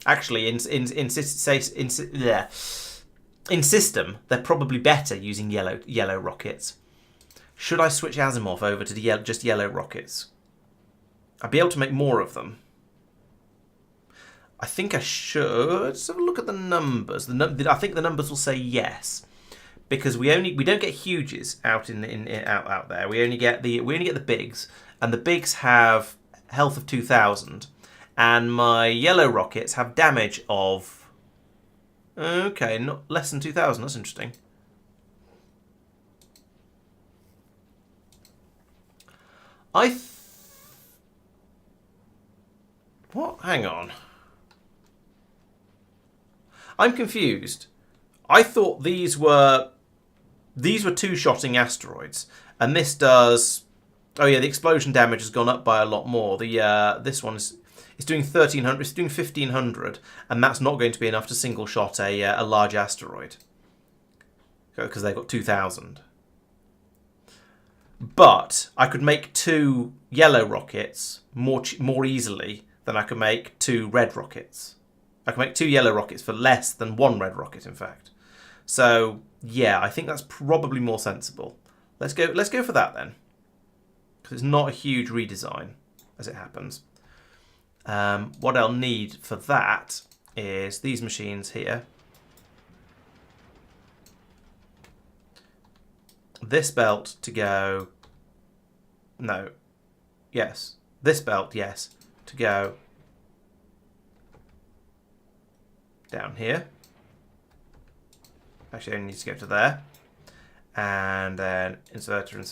actually in system they're probably better using yellow rockets. Should I switch Asimov over to just yellow rockets? I'd be able to make more of them. I think I should. Let's have a look at the numbers. I think the numbers will say yes, because we don't get huges out out there. We only get the bigs, and the bigs have health of 2,000, and my yellow rockets have damage of not less than 2,000. That's interesting. What? Hang on. I'm confused. I thought these were 2-shotting asteroids, and this does. Oh yeah, the explosion damage has gone up by a lot more. This one is doing 1,300. It's doing 1,500, and that's not going to be enough to single shot a large asteroid because they've got 2,000. But I could make 2 yellow rockets more easily than I could make 2 red rockets. I can make 2 yellow rockets for less than 1 red rocket, in fact. So yeah, I think that's probably more sensible. Let's go for that then, because it's not a huge redesign, as it happens. What I'll need for that is these machines here. This belt to go. No. Yes. This belt, yes. To go down here. Actually, I only need to go to there. And then inserter,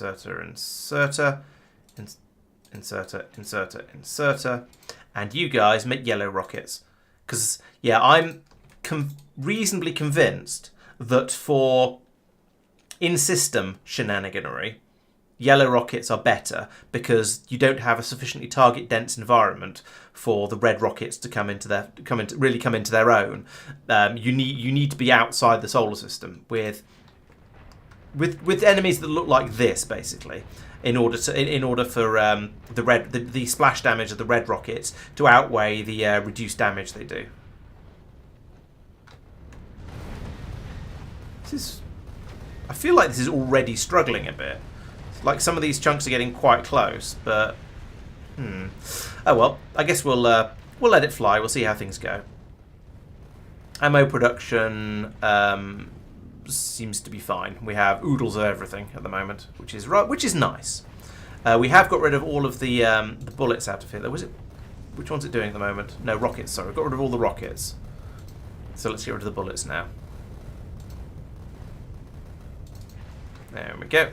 and you guys make yellow rockets. Because, yeah, I'm reasonably convinced that for in-system shenaniganery, yellow rockets are better because you don't have a sufficiently target-dense environment for the red rockets to come into their own. You need to be outside the solar system with enemies that look like this, basically, in order for the splash damage of the red rockets to outweigh the reduced damage they do. I feel like this is already struggling a bit. Like some of these chunks are getting quite close, but oh well. I guess we'll let it fly. We'll see how things go. Ammo production seems to be fine. We have oodles of everything at the moment, which is nice. We have got rid of all of the bullets out of here. Which one's it doing at the moment? No, rockets. Sorry, we've got rid of all the rockets. So let's get rid of the bullets now. There we go.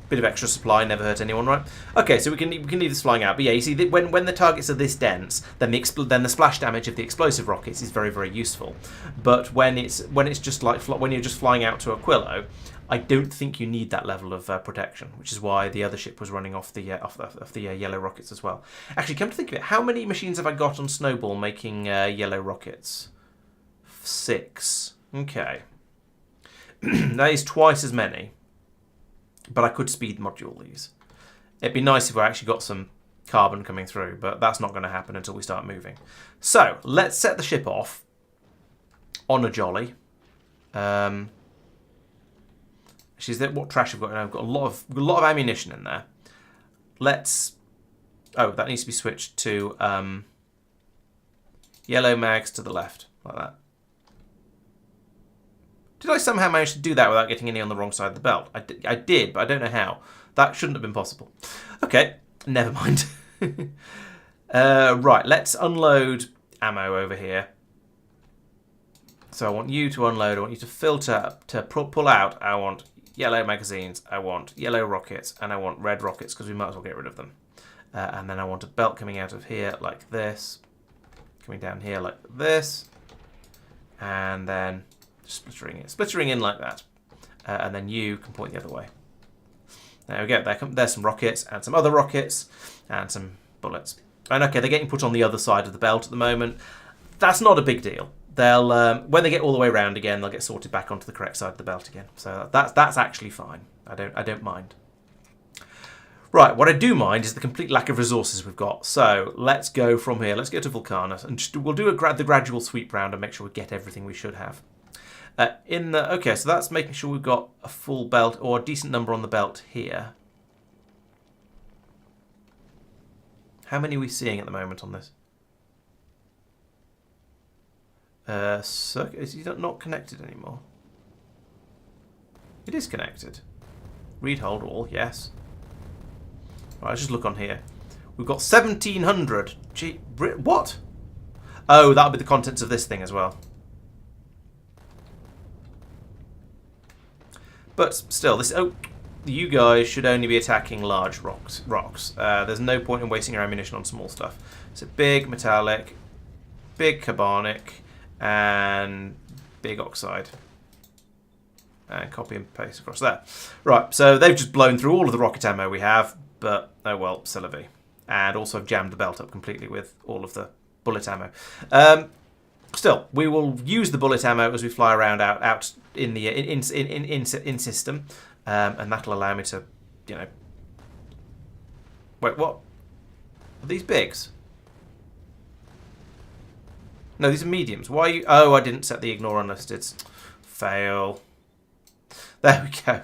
Bit of extra supply, never hurt anyone, right? Okay, so we can leave this flying out. But yeah, you see, when the targets are this dense, then the splash damage of the explosive rockets is very, very useful. But when it's just like when you're just flying out to Aquilo, I don't think you need that level of protection, which is why the other ship was running off the yellow rockets as well. Actually, come to think of it, how many machines have I got on Snowball making yellow rockets? 6. Okay, that is twice as many. But I could speed module these. It'd be nice if I actually got some carbon coming through, but that's not going to happen until we start moving. So let's set the ship off on a jolly. Actually, what trash I've got? I've got a lot of ammunition in there. Let's. Oh, that needs to be switched to yellow mags to the left, like that. Did I somehow manage to do that without getting any on the wrong side of the belt? I did, but I don't know how. That shouldn't have been possible. Okay, never mind. Right, let's unload ammo over here. So I want you to unload. I want you to filter, to pull out. I want yellow magazines. I want yellow rockets. And I want red rockets because we might as well get rid of them. And then I want a belt coming out of here like this. Coming down here like this. And then splittering in like that, and then you can point the other way. There we go. There's some rockets and some other rockets and some bullets. And okay, they're getting put on the other side of the belt at the moment. That's not a big deal. They'll when they get all the way around again, they'll get sorted back onto the correct side of the belt again. So that's actually fine. I don't mind. Right, what I do mind is the complete lack of resources we've got. So let's go from here. Let's go to Vulcanus, and we'll do the gradual sweep round and make sure we get everything we should have. Okay, so that's making sure we've got a full belt or a decent number on the belt here. How many are we seeing at the moment on this? Is it not connected anymore? It is connected. Read hold all, yes. Right, let's just look on here. We've got 1,700. Gee, what? Oh, that'll be the contents of this thing as well. But still, you guys should only be attacking large rocks. There's no point in wasting your ammunition on small stuff. So big metallic, big carbonic, and big oxide. And copy and paste across there. Right, so they've just blown through all of the rocket ammo we have, but oh well, c'est la vie. And also I've jammed the belt up completely with all of the bullet ammo. Still, we will use the bullet ammo as we fly around out in the in system, and that'll allow me to, you know. Wait, what? Are these bigs? No, these are mediums. Why are you? Oh, I didn't set the ignore unlisted. Fail. There we go.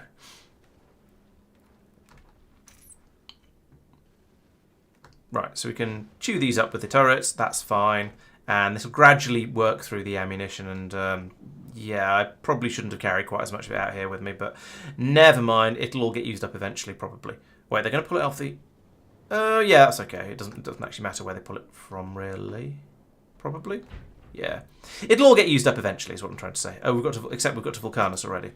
Right, so we can chew these up with the turrets. That's fine. And this will gradually work through the ammunition, and yeah, I probably shouldn't have carried quite as much of it out here with me, but never mind, it'll all get used up eventually, probably. Wait, they're going to pull it off the... Oh, yeah, that's okay. It doesn't actually matter where they pull it from, really. Probably. Yeah. It'll all get used up eventually, is what I'm trying to say. Oh, we've got to Vulcanus already.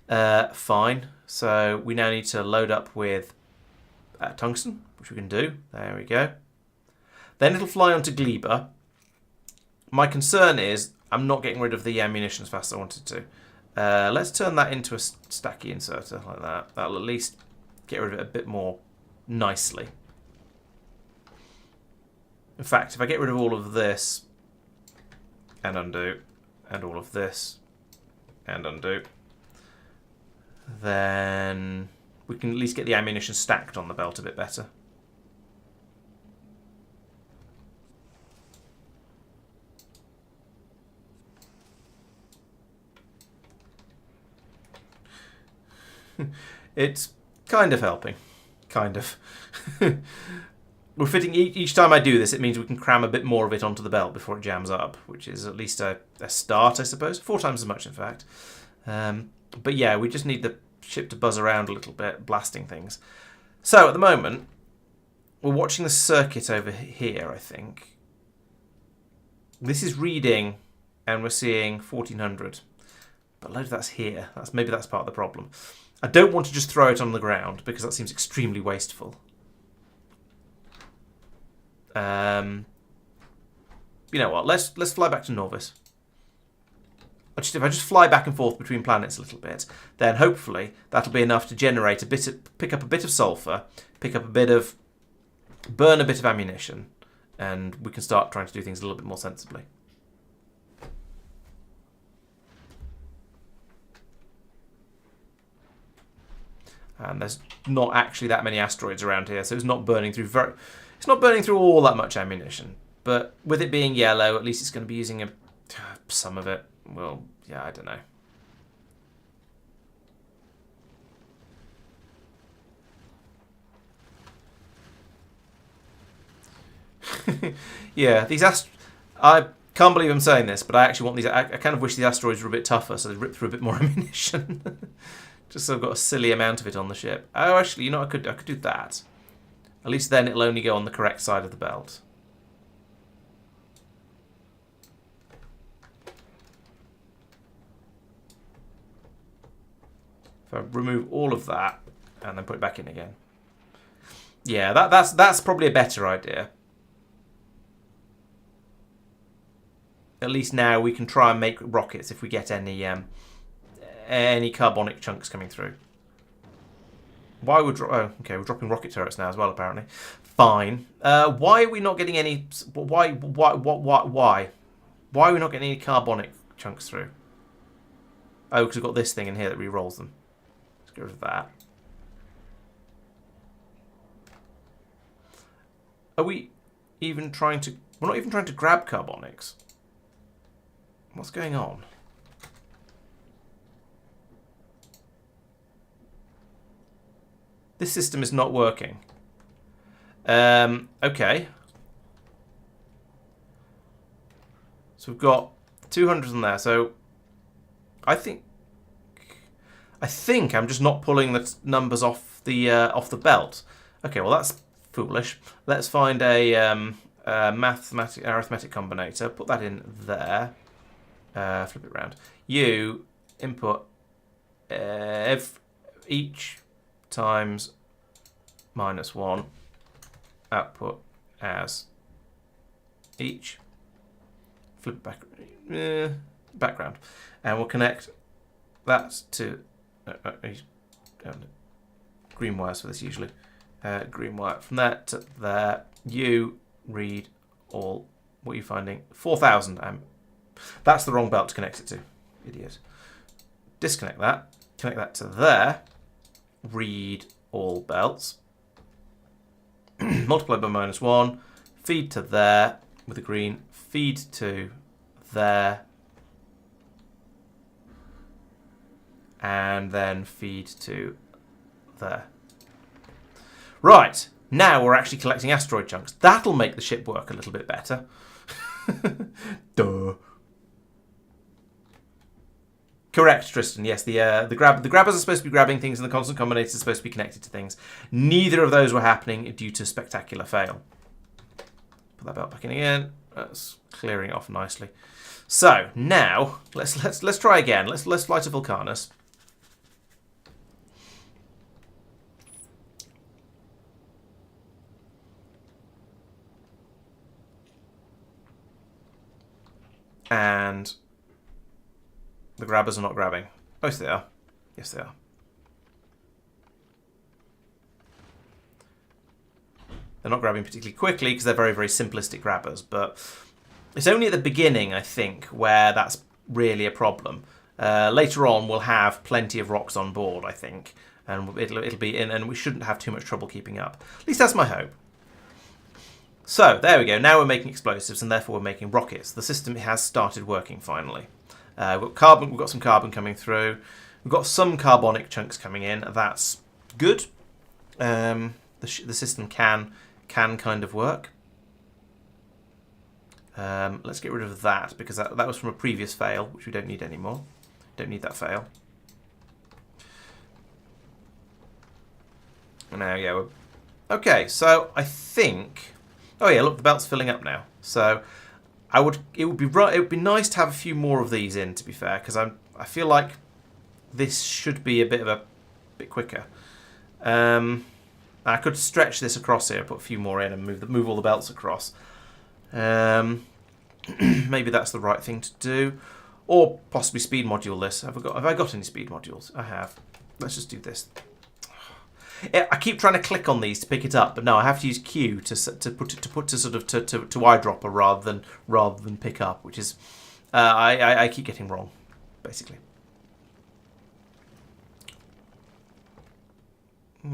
Fine. So we now need to load up with tungsten, which we can do. There we go. Then it'll fly onto Gleba. My concern is I'm not getting rid of the ammunition as fast as I wanted to. Let's turn that into a stacky inserter like that. That'll at least get rid of it a bit more nicely. In fact, if I get rid of all of this and undo, and all of this and undo, then we can at least get the ammunition stacked on the belt a bit better. It's kind of helping. Kind of. We're fitting each time I do this, it means we can cram a bit more of it onto the belt before it jams up, which is at least a start, I suppose. 4 times as much, in fact. But yeah, we just need the ship to buzz around a little bit, blasting things. So at the moment, we're watching the circuit over here, I think. This is reading, and we're seeing 1400. But a load of that's here. Maybe that's part of the problem. I don't want to just throw it on the ground, because that seems extremely wasteful. You know what? Let's fly back to Norvis. If I just fly back and forth between planets a little bit, then hopefully that'll be enough to generate pick up a bit of sulfur, burn a bit of ammunition, and we can start trying to do things a little bit more sensibly. And there's not actually that many asteroids around here, so it's not burning through all that much ammunition. But with it being yellow, at least it's going to be using some of it. Well, yeah, I don't know. Yeah, I can't believe I'm saying this, but I actually want these. I kind of wish the asteroids were a bit tougher, so they rip through a bit more ammunition. Just so I've got a silly amount of it on the ship. Oh, actually, you know, I could do that. At least then it'll only go on the correct side of the belt. If I remove all of that and then put it back in again. Yeah, that's probably a better idea. At least now we can try and make rockets if we get any carbonic chunks coming through. Why would oh, okay, we're dropping rocket turrets now as well, apparently. Fine. Why are we not getting any? Why? Why are we not getting any carbonic chunks through? Oh, because we've got this thing in here that re-rolls them. Let's get rid of that. Are we even trying to? We're not even trying to grab carbonics. What's going on? This system is not working. Okay. So we've got 200 in there. So I think I'm just not pulling the numbers off the belt. Okay, well that's foolish. Let's find a arithmetic combinator. Put that in there. Flip it around. You input each times -1 output as each. Flip back background, and we'll connect that to green wires for this usually. Green wire from there to there. You read all what you're finding. 4,000 amp. That's the wrong belt to connect it to. Idiot. Disconnect that. Connect that to there. Read all belts. Multiply by -1. Feed to there with a green. Feed to there. And then feed to there. Right. Now we're actually collecting asteroid chunks. That'll make the ship work a little bit better. Duh. Correct, Tristan. Yes, the grabbers are supposed to be grabbing things, and the constant combinators are supposed to be connected to things. Neither of those were happening due to spectacular fail. Put that belt back in again. That's clearing it off nicely. So now let's try again. Let's fly to Vulcanus. And the grabbers are not grabbing. Oh, yes, they are. Yes, they are. They're not grabbing particularly quickly because they're very, very simplistic grabbers. But it's only at the beginning, I think, where that's really a problem. Later on, we'll have plenty of rocks on board, I think. And it'll be in, and we shouldn't have too much trouble keeping up. At least that's my hope. So, there we go. Now we're making explosives, and therefore we're making rockets. The system has started working, finally. We've got some carbon coming through. We've got some carbonic chunks coming in. That's good. The system can kind of work. Let's get rid of that because that was from a previous fail, which we don't need anymore. Don't need that fail. And now, yeah, okay. So I think, oh yeah, look, the belt's filling up now. So it would be nice to have a few more of these in. To be fair, because I feel like this should be a bit quicker. I could stretch this across here, put a few more in, and move all the belts across. Maybe that's the right thing to do, or possibly speed module this. Have I got any speed modules? I have. Let's just do this. I keep trying to click on these to pick it up, but no, I have to use Q to eyedropper rather than pick up, which is I keep getting wrong, basically.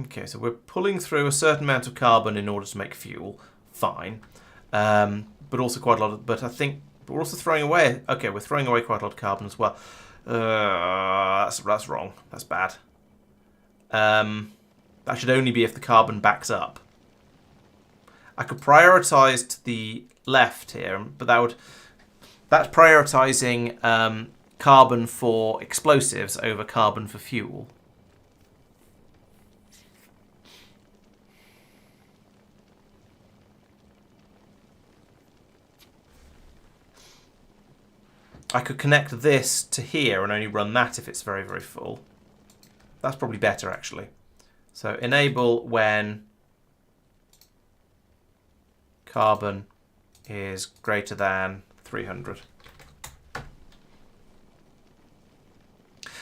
Okay, so we're pulling through a certain amount of carbon in order to make fuel. Fine. But also quite a lot of... But I think we're also throwing away... Okay, we're throwing away quite a lot of carbon as well. That's wrong. That's bad. That should only be if the carbon backs up. I could prioritise to the left here, but that's prioritising carbon for explosives over carbon for fuel. I could connect this to here and only run that if it's very, very full. That's probably better, actually. So enable when carbon is greater than 300.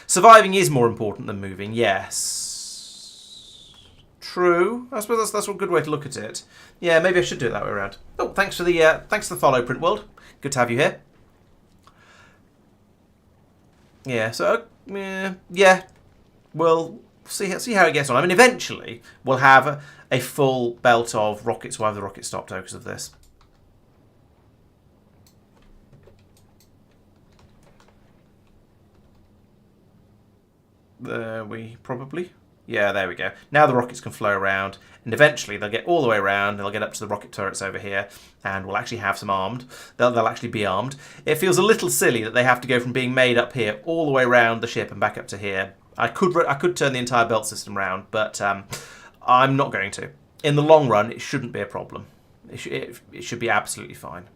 Surviving is more important than moving, yes. True. I suppose that's a good way to look at it. Yeah, maybe I should do it that way around. Oh, thanks for the follow, Print World. Good to have you here. Yeah, so yeah, we'll see how it gets on. I mean, eventually we'll have a full belt of rockets. Why have the rocket stopped because of this? We probably. Yeah, there we go. Now the rockets can flow around, and eventually they'll get all the way around, and they'll get up to the rocket turrets over here, and we'll actually have some armed. They'll actually be armed. It feels a little silly that they have to go from being made up here all the way around the ship and back up to here. I could turn the entire belt system round, but I'm not going to. In the long run, it shouldn't be a problem. It should be absolutely fine.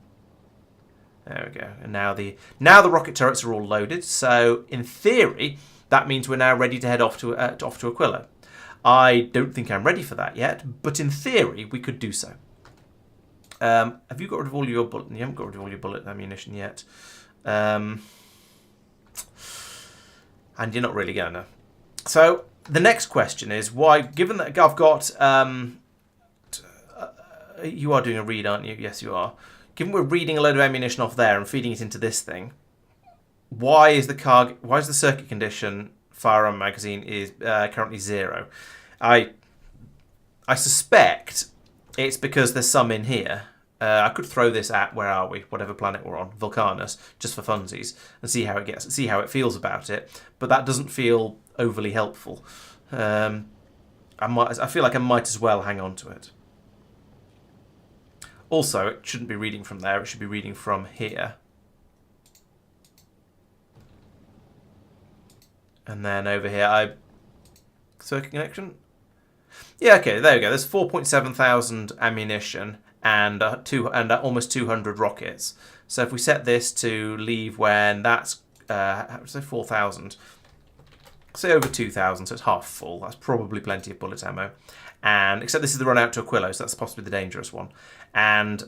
There we go. And now the rocket turrets are all loaded, so in theory, that means we're now ready to head off to Aquila. I don't think I'm ready for that yet, but in theory, we could do so. Have you got rid of all your bullet? You haven't got rid of all your bullet ammunition yet. And you're not really going to. So the next question is why, given that I've got... you are doing a read, aren't you? Yes, you are. Given we're reading a load of ammunition off there and feeding it into this thing, why is the circuit condition firearm magazine is currently 0? I suspect it's because there's some in here. I could throw this at, where are we? Whatever planet we're on, Vulcanus, just for funsies, and see how it feels about it. But that doesn't feel overly helpful. I feel like I might as well hang on to it. Also, it shouldn't be reading from there. It should be reading from here. And then over here, circuit connection. Yeah, okay, there we go. There's 4,700 ammunition and almost 200 rockets. So if we set this to leave when that's say 4,000, say over 2,000, so it's half full. That's probably plenty of bullet ammo. And except this is the run out to Aquila, so that's possibly the dangerous one. And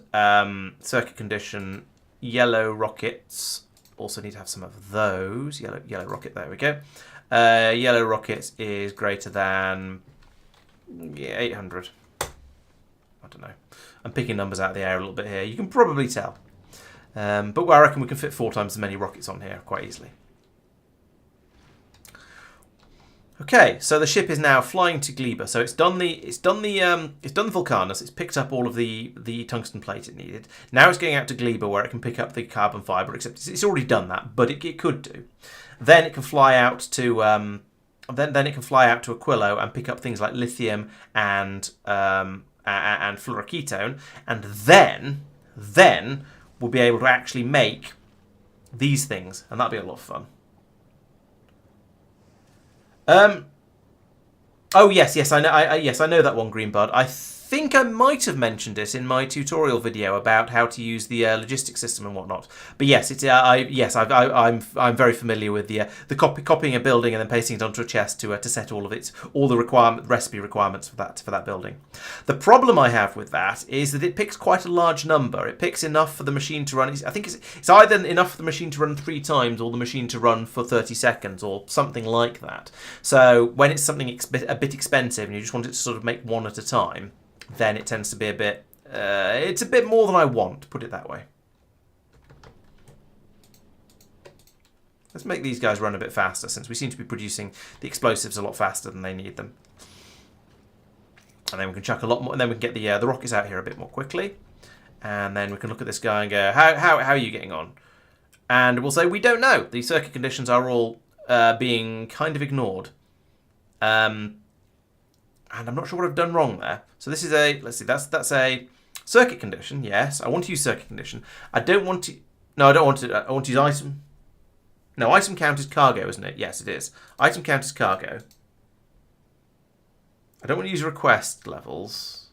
circuit condition, yellow rockets. Also need to have some of those. Yellow rocket, there we go. Yellow rockets is greater than 800. I don't know. I'm picking numbers out of the air a little bit here. You can probably tell. But I reckon we can fit 4 times as many rockets on here quite easily. Okay, so the ship is now flying to Gleba. So it's done the Vulcanus. It's picked up all of the tungsten plate it needed. Now it's going out to Gleba where it can pick up the carbon fibre. Except it's already done that, but it could do. then it can fly out to then it can fly out to Aquilo and pick up things like lithium and fluoroketone, and then we'll be able to actually make these things, and that'll be a lot of fun. Oh yes, I know. Yes, I know that one, Green Bud. I think I might have mentioned it in my tutorial video about how to use the logistics system and whatnot. But yes, it's I'm very familiar with the copying a building and then pasting it onto a chest to set all the recipe requirements for that building. The problem I have with that is that it picks quite a large number. It picks enough for the machine to run. I think it's either enough for the machine to run 3 times or the machine to run for 30 seconds or something like that. So when it's something a bit expensive and you just want it to sort of make one at a time, then it tends to be a bit... it's a bit more than I want, put it that way. Let's make these guys run a bit faster, since we seem to be producing the explosives a lot faster than they need them. And then we can chuck a lot more, and then we can get the rockets out here a bit more quickly. And then we can look at this guy and go, how are you getting on? And we'll say, we don't know. The circuit conditions are all being kind of ignored. And I'm not sure what I've done wrong there. So this is let's see, that's a circuit condition, yes. I want to use circuit condition. I don't want to, no, I don't want to, I want to use item. No, item count is cargo, isn't it? Yes, it is. Item count is cargo. I don't want to use request levels,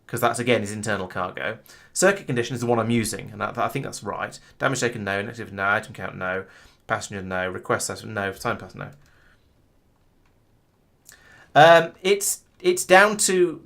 because that's, again, is internal cargo. Circuit condition is the one I'm using, and I think that's right. Damage taken, no. Negative, no. Item count, no. Passenger, no. Request, no. Time pass, no. It's down to,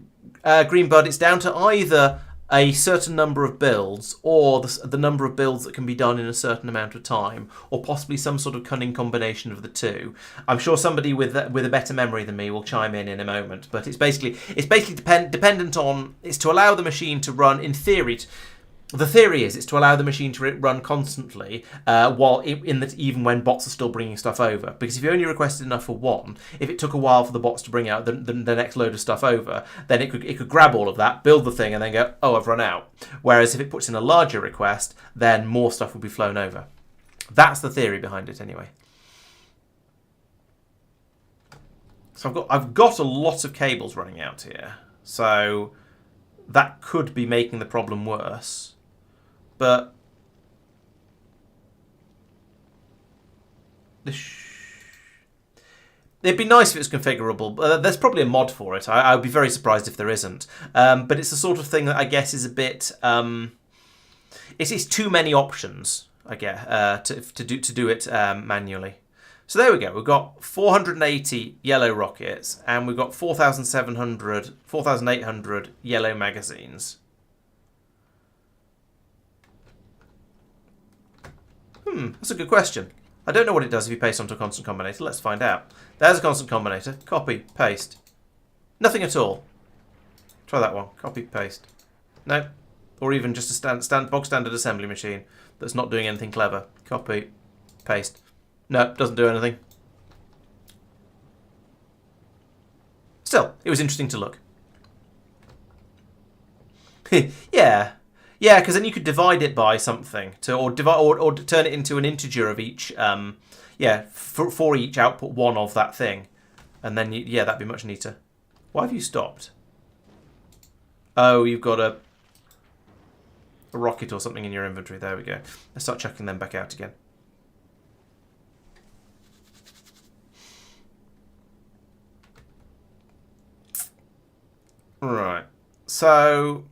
Green Bud, it's down to either a certain number of builds or the number of builds that can be done in a certain amount of time, or possibly some sort of cunning combination of the two. I'm sure somebody with a better memory than me will chime in a moment, but it's basically dependent on, it's to allow the machine to run, in theory, the theory is it's to allow the machine to run constantly even when bots are still bringing stuff over. Because if you only requested enough for one, if it took a while for the bots to bring out the next load of stuff over, then it could grab all of that, build the thing, and then go, oh, I've run out. Whereas if it puts in a larger request, then more stuff will be flown over. That's the theory behind it, anyway. So I've got a lot of cables running out here, so that could be making the problem worse. But it'd be nice if it was configurable. There's probably a mod for it. I would be very surprised if there isn't. But it's the sort of thing that I guess is a bit... it's too many options, I guess, to do it manually. So there we go. We've got 480 yellow rockets, and we've got 4,800 yellow magazines. That's a good question. I don't know what it does if you paste onto a constant combinator. Let's find out. There's a constant combinator. Copy, paste. Nothing at all. Try that one. Copy, paste. No. Or even just a bog standard assembly machine that's not doing anything clever. Copy, paste. No, doesn't do anything. Still, it was interesting to look. Yeah. Yeah, because then you could divide it by something, or turn it into an integer of each. For each output one of that thing, and then that'd be much neater. Why have you stopped? Oh, you've got a rocket or something in your inventory. There we go. Let's start chucking them back out again. Right. So,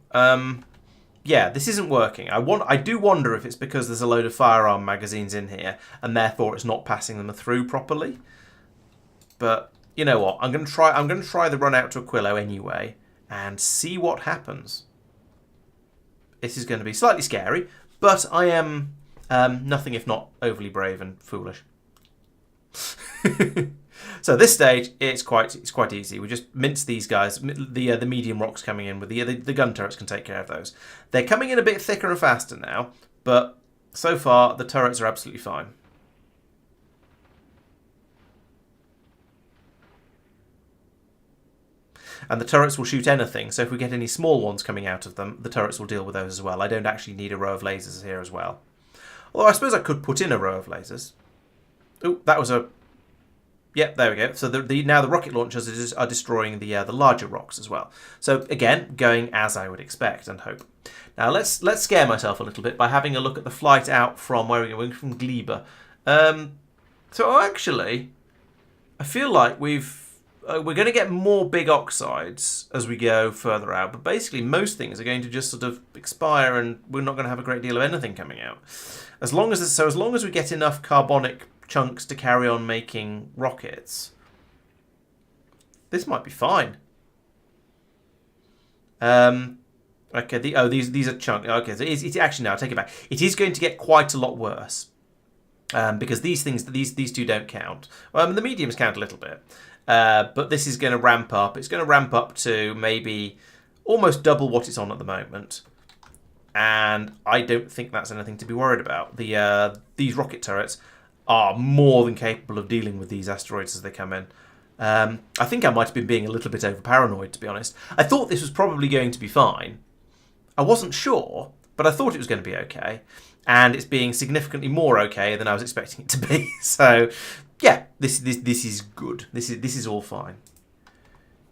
yeah, this isn't working. I do wonder if it's because there's a load of firearm magazines in here, and therefore it's not passing them through properly. But you know what? I'm going to try the run out to Aquilo anyway, and see what happens. This is going to be slightly scary, but I am nothing if not overly brave and foolish. So this stage, it's quite easy. We just mince these guys. The medium rocks coming in with the gun turrets can take care of those. They're coming in a bit thicker and faster now, but so far the turrets are absolutely fine. And the turrets will shoot anything, so if we get any small ones coming out of them, the turrets will deal with those as well. I don't actually need a row of lasers here as well. Although I suppose I could put in a row of lasers. Oh, that was a... Yep, there we go. So now the rocket launchers are destroying the larger rocks as well. So again, going as I would expect and hope. Now let's scare myself a little bit by having a look at the flight out from where we're going, from Gleba. So actually, I feel like we're going to get more big oxides as we go further out, but basically most things are going to just sort of expire, and we're not going to have a great deal of anything coming out. As long as we get enough carbonic chunks to carry on making rockets, this might be fine. Okay. These are chunks. Okay, so it's actually, no, I take it back. It is going to get quite a lot worse because these two don't count. The mediums count a little bit, but this is going to ramp up. It's going to ramp up to maybe almost double what it's on at the moment. And I don't think that's anything to be worried about. These rocket turrets are more than capable of dealing with these asteroids as they come in. I think I might have been being a little bit over-paranoid, to be honest. I thought this was probably going to be fine. I wasn't sure, but I thought it was going to be okay. And it's being significantly more okay than I was expecting it to be. So, yeah, this is good. This is all fine.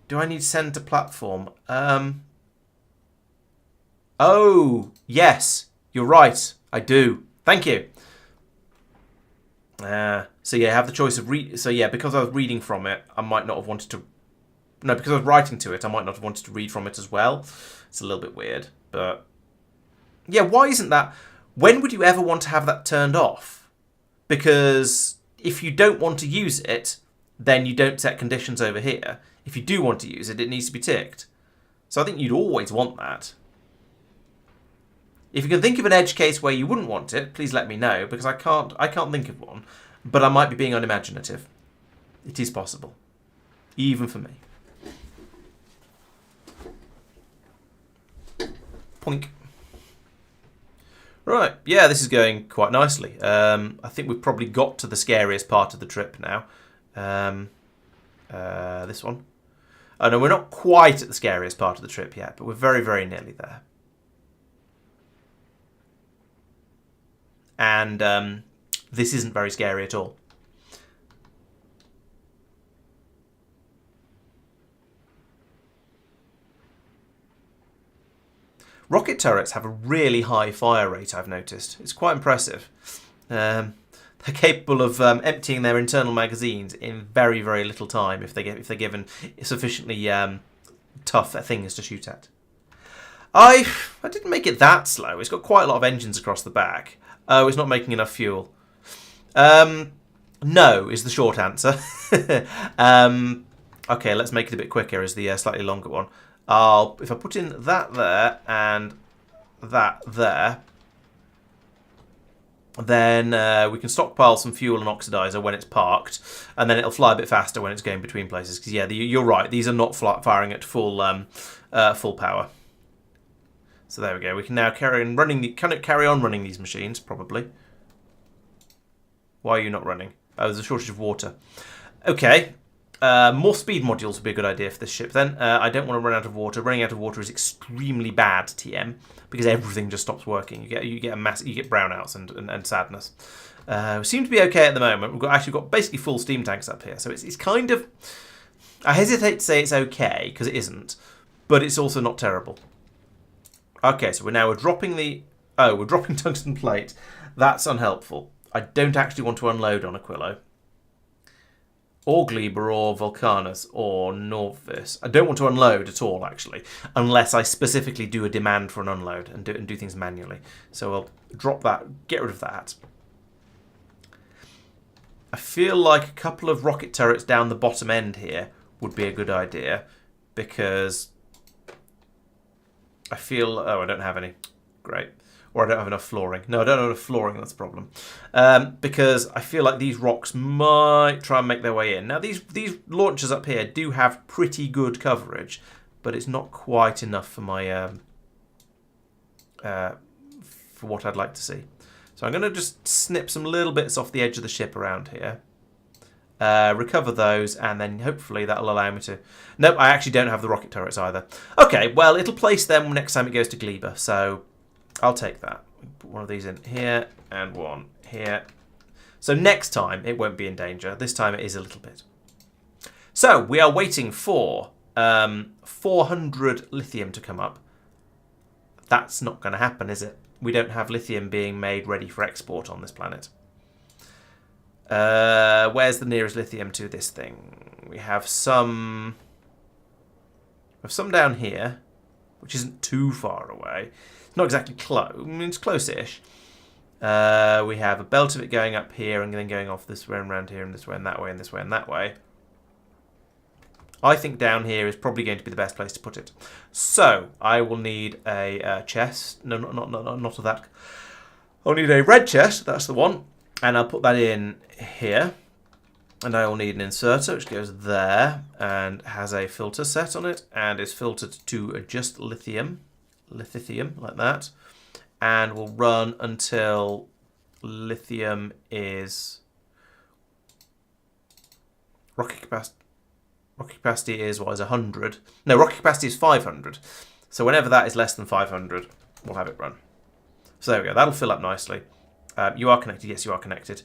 Do I need send to platform? Oh, yes, you're right. I do. Thank you. So yeah, I have the choice of because I was reading from it, I might not have wanted to. No, because I was writing to it, I might not have wanted to read from it as well. It's a little bit weird, but yeah, why isn't that? When would you ever want to have that turned off? Because if you don't want to use it, then you don't set conditions over here. If you do want to use it, it needs to be ticked. So I think you'd always want that. If you can think of an edge case where you wouldn't want it, please let me know, because I can't think of one, but I might be being unimaginative. It is possible, even for me. Poink. Right, yeah, this is going quite nicely. I think we've probably got to the scariest part of the trip now. This one. Oh no, we're not quite at the scariest part of the trip yet, but we're very, very nearly there. And this isn't very scary at all. Rocket turrets have a really high fire rate, I've noticed. It's quite impressive. They're capable of emptying their internal magazines in very, very little time if they're given sufficiently tough things to shoot at. I didn't make it that slow. It's got quite a lot of engines across the back. Oh, it's not making enough fuel. No, is the short answer. Okay, let's make it a bit quicker as the slightly longer one. If I put in that there and that there, then we can stockpile some fuel and oxidizer when it's parked, and then it'll fly a bit faster when it's going between places. Because yeah, you're right; these are not firing at full power. So there we go. We can now carry on running these machines, probably. Why are you not running? Oh, there's a shortage of water. Okay. More speed modules would be a good idea for this ship then. I don't want to run out of water. Running out of water is extremely bad, TM, because everything just stops working. You get brownouts and sadness. We seem to be okay at the moment. We've got basically full steam tanks up here, so it's kind of. I hesitate to say it's okay because it isn't, but it's also not terrible. Okay, so we're dropping we're dropping tungsten plate. That's unhelpful. I don't actually want to unload on Aquilo. Or Gleba, or Vulcanus, or Norvis. I don't want to unload at all, actually, unless I specifically do a demand for an unload and do things manually. So I'll drop that, get rid of that. I feel like a couple of rocket turrets down the bottom end here would be a good idea, because I feel... Oh, I don't have any. Great. Or I don't have enough flooring. No, I don't have enough flooring, that's the problem. Because I feel like these rocks might try and make their way in. Now, these launchers up here do have pretty good coverage, but it's not quite enough for my... for what I'd like to see. So I'm going to just snip some little bits off the edge of the ship around here. Recover those, and then hopefully that'll allow me to... Nope, I actually don't have the rocket turrets either. Okay, well, it'll place them next time it goes to Gleba, so I'll take that. Put one of these in here, and one here. So next time it won't be in danger. This time it is a little bit. So we are waiting for 400 lithium to come up. That's not going to happen, is it? We don't have lithium being made ready for export on this planet. Where's the nearest lithium to this thing? We have some down here, which isn't too far away. It's not exactly close. I mean, it's close-ish. We have a belt of it going up here and then going off this way and around here and this way and that way and this way and that way. I think down here is probably going to be the best place to put it. So I will need a chest. No, not of that. I'll need a red chest. That's the one. And I'll put that in here. And I will need an inserter, which goes there and has a filter set on it and is filtered to just lithium, like that. And will run until lithium is rocket capacity. Rocket capacity is, what is 100? No, rocket capacity is 500. So whenever that is less than 500, we'll have it run. So there we go. That'll fill up nicely. You are connected. Yes, you are connected.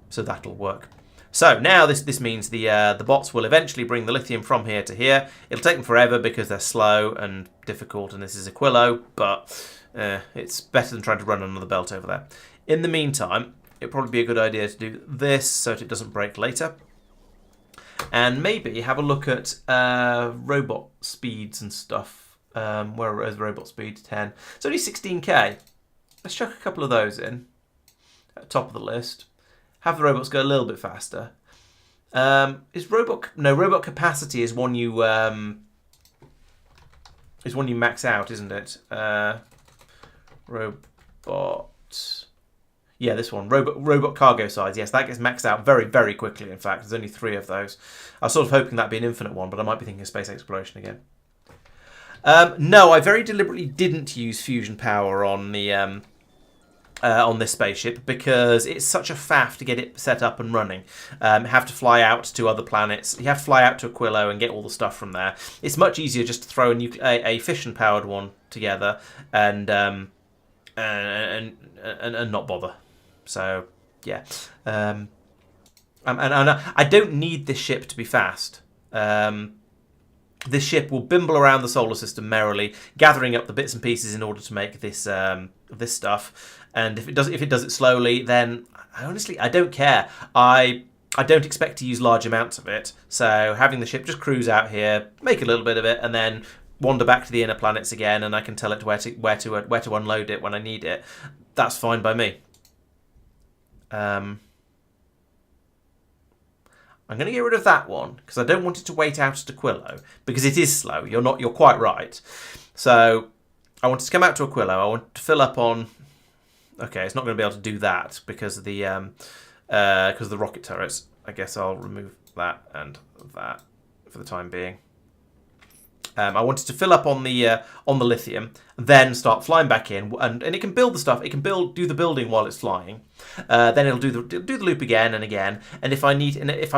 So that'll work. So now this means the bots will eventually bring the lithium from here to here. It'll take them forever because they're slow and difficult, and this is Aquilo, but it's better than trying to run another belt over there. In the meantime, it'd probably be a good idea to do this so that it doesn't break later. And maybe have a look at robot speeds and stuff. Where is robot speed? 10. It's only 16k. Let's chuck a couple of those in at the top of the list. Have the robots go a little bit faster. Robot capacity is one you max out, isn't it? Robot. Yeah, this one. Robot cargo size. Yes, that gets maxed out very, very quickly, in fact. There's only 3 of those. I was sort of hoping that'd be an infinite one, but I might be thinking of space exploration again. No, I very deliberately didn't use fusion power on the on this spaceship because it's such a faff to get it set up and running. Have to fly out to other planets. You have to fly out to Aquilo and get all the stuff from there. It's much easier just to throw a fission-powered one together and not bother. So yeah, and I don't need this ship to be fast. This ship will bimble around the solar system merrily, gathering up the bits and pieces in order to make this this stuff. And if it does it slowly, then honestly I don't care. I don't expect to use large amounts of it. So having the ship just cruise out here, make a little bit of it, and then wander back to the inner planets again, and I can tell it where to unload it when I need it. That's fine by me. I'm going to get rid of that one because I don't want it to wait out at Aquilo because it is slow. You're quite right. So I want it to come out to Aquilo. I want to fill up on. Okay, it's not going to be able to do that because of the rocket turrets. I guess I'll remove that and that for the time being. I wanted to fill up on the lithium, then start flying back in, and it can build the stuff. It can do the building while it's flying. Then it'll do the loop again and again. And if I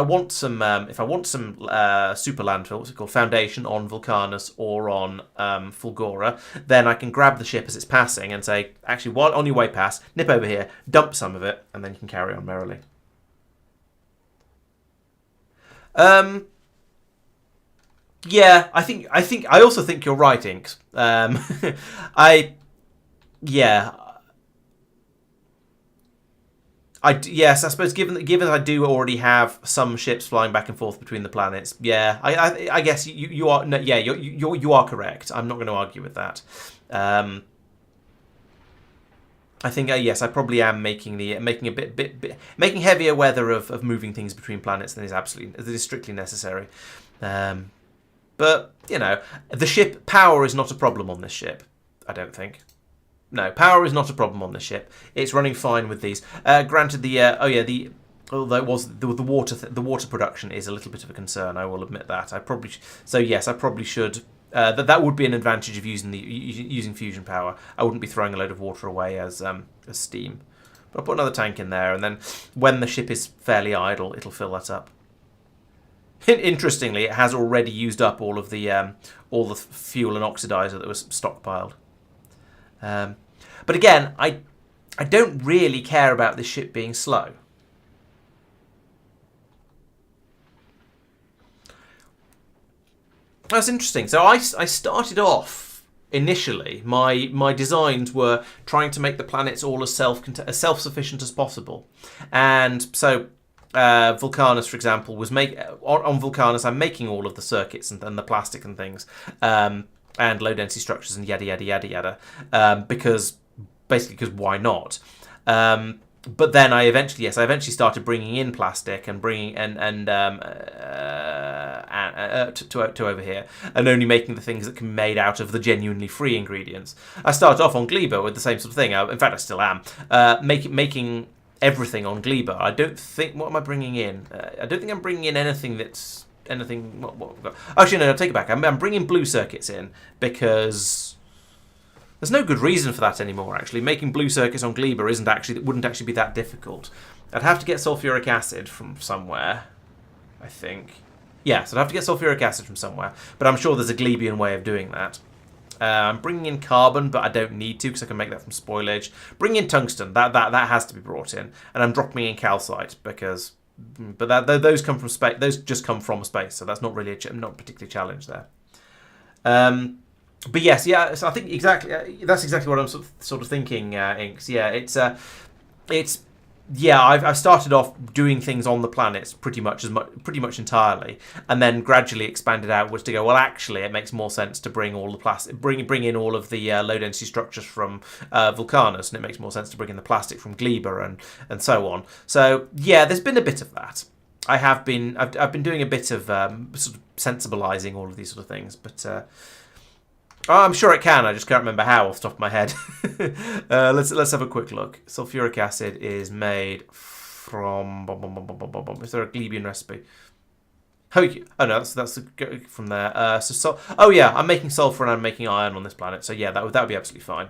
want some super landfill, what's it called, foundation on Vulcanus or on Fulgora, then I can grab the ship as it's passing and say, actually, while on your way past, nip over here, dump some of it, and then you can carry on merrily. Yeah, I also think you're right, Inks. Yes, I suppose given I do already have some ships flying back and forth between the planets, yeah, I guess you are you are correct. I'm not going to argue with that. I think yes, I probably am making heavier weather of moving things between planets than is strictly necessary. But, the ship, power is not a problem on this ship, I don't think. No, power is not a problem on this ship. It's running fine with these. Granted, although it was the water production is a little bit of a concern, I will admit that. I probably should. That would be an advantage of using fusion power. I wouldn't be throwing a load of water away as steam. But I'll put another tank in there, and then when the ship is fairly idle, it'll fill that up. Interestingly, it has already used up all the fuel and oxidizer that was stockpiled. But again, I don't really care about this ship being slow. That's interesting. So I started off initially. My designs were trying to make the planets all as self-sufficient as possible, and so Vulcanus, for example, was on Vulcanus. I'm making all of the circuits and the plastic and things, and low density structures and yada yada yada yada, because why not? But then I eventually started bringing in plastic and bringing to over here, and only making the things that can be made out of the genuinely free ingredients. I started off on Gleba with the same sort of thing. In fact, I still am making everything on Gleba. I don't think. What am I bringing in? I don't think I'm bringing in anything that's anything. What we've got. Actually, no, take it back. I'm bringing blue circuits in because there's no good reason for that anymore. Actually, making blue circuits on Gleba wouldn't actually be that difficult. I'd have to get sulfuric acid from somewhere, I think. Yes, I'd have to get sulfuric acid from somewhere, but I'm sure there's a Glebian way of doing that. I'm bringing in carbon, but I don't need to because I can make that from spoilage. Bring in tungsten. That has to be brought in, and I'm dropping in calcite because, those come from space. Those just come from space, so that's not really not particularly challenged there. But yes, yeah. So I think that's exactly what I'm sort of thinking, Inks. Yeah, it's. Yeah, I've started off doing things on the planets pretty much entirely, and then gradually expanded outwards to go. Well, actually, it makes more sense to bring all the plastic, bring in all of the low density structures from Vulcanus, and it makes more sense to bring in the plastic from Gleba and so on. So yeah, there's been a bit of that. I've been doing a bit of sort of sensibilizing all of these sort of things, but. I'm sure it can. I just can't remember how off the top of my head. Let's have a quick look. Sulfuric acid is made from. Is there a Glebian recipe? Oh no, that's from there. Oh yeah, I'm making sulfur and I'm making iron on this planet. So yeah, that would be absolutely fine.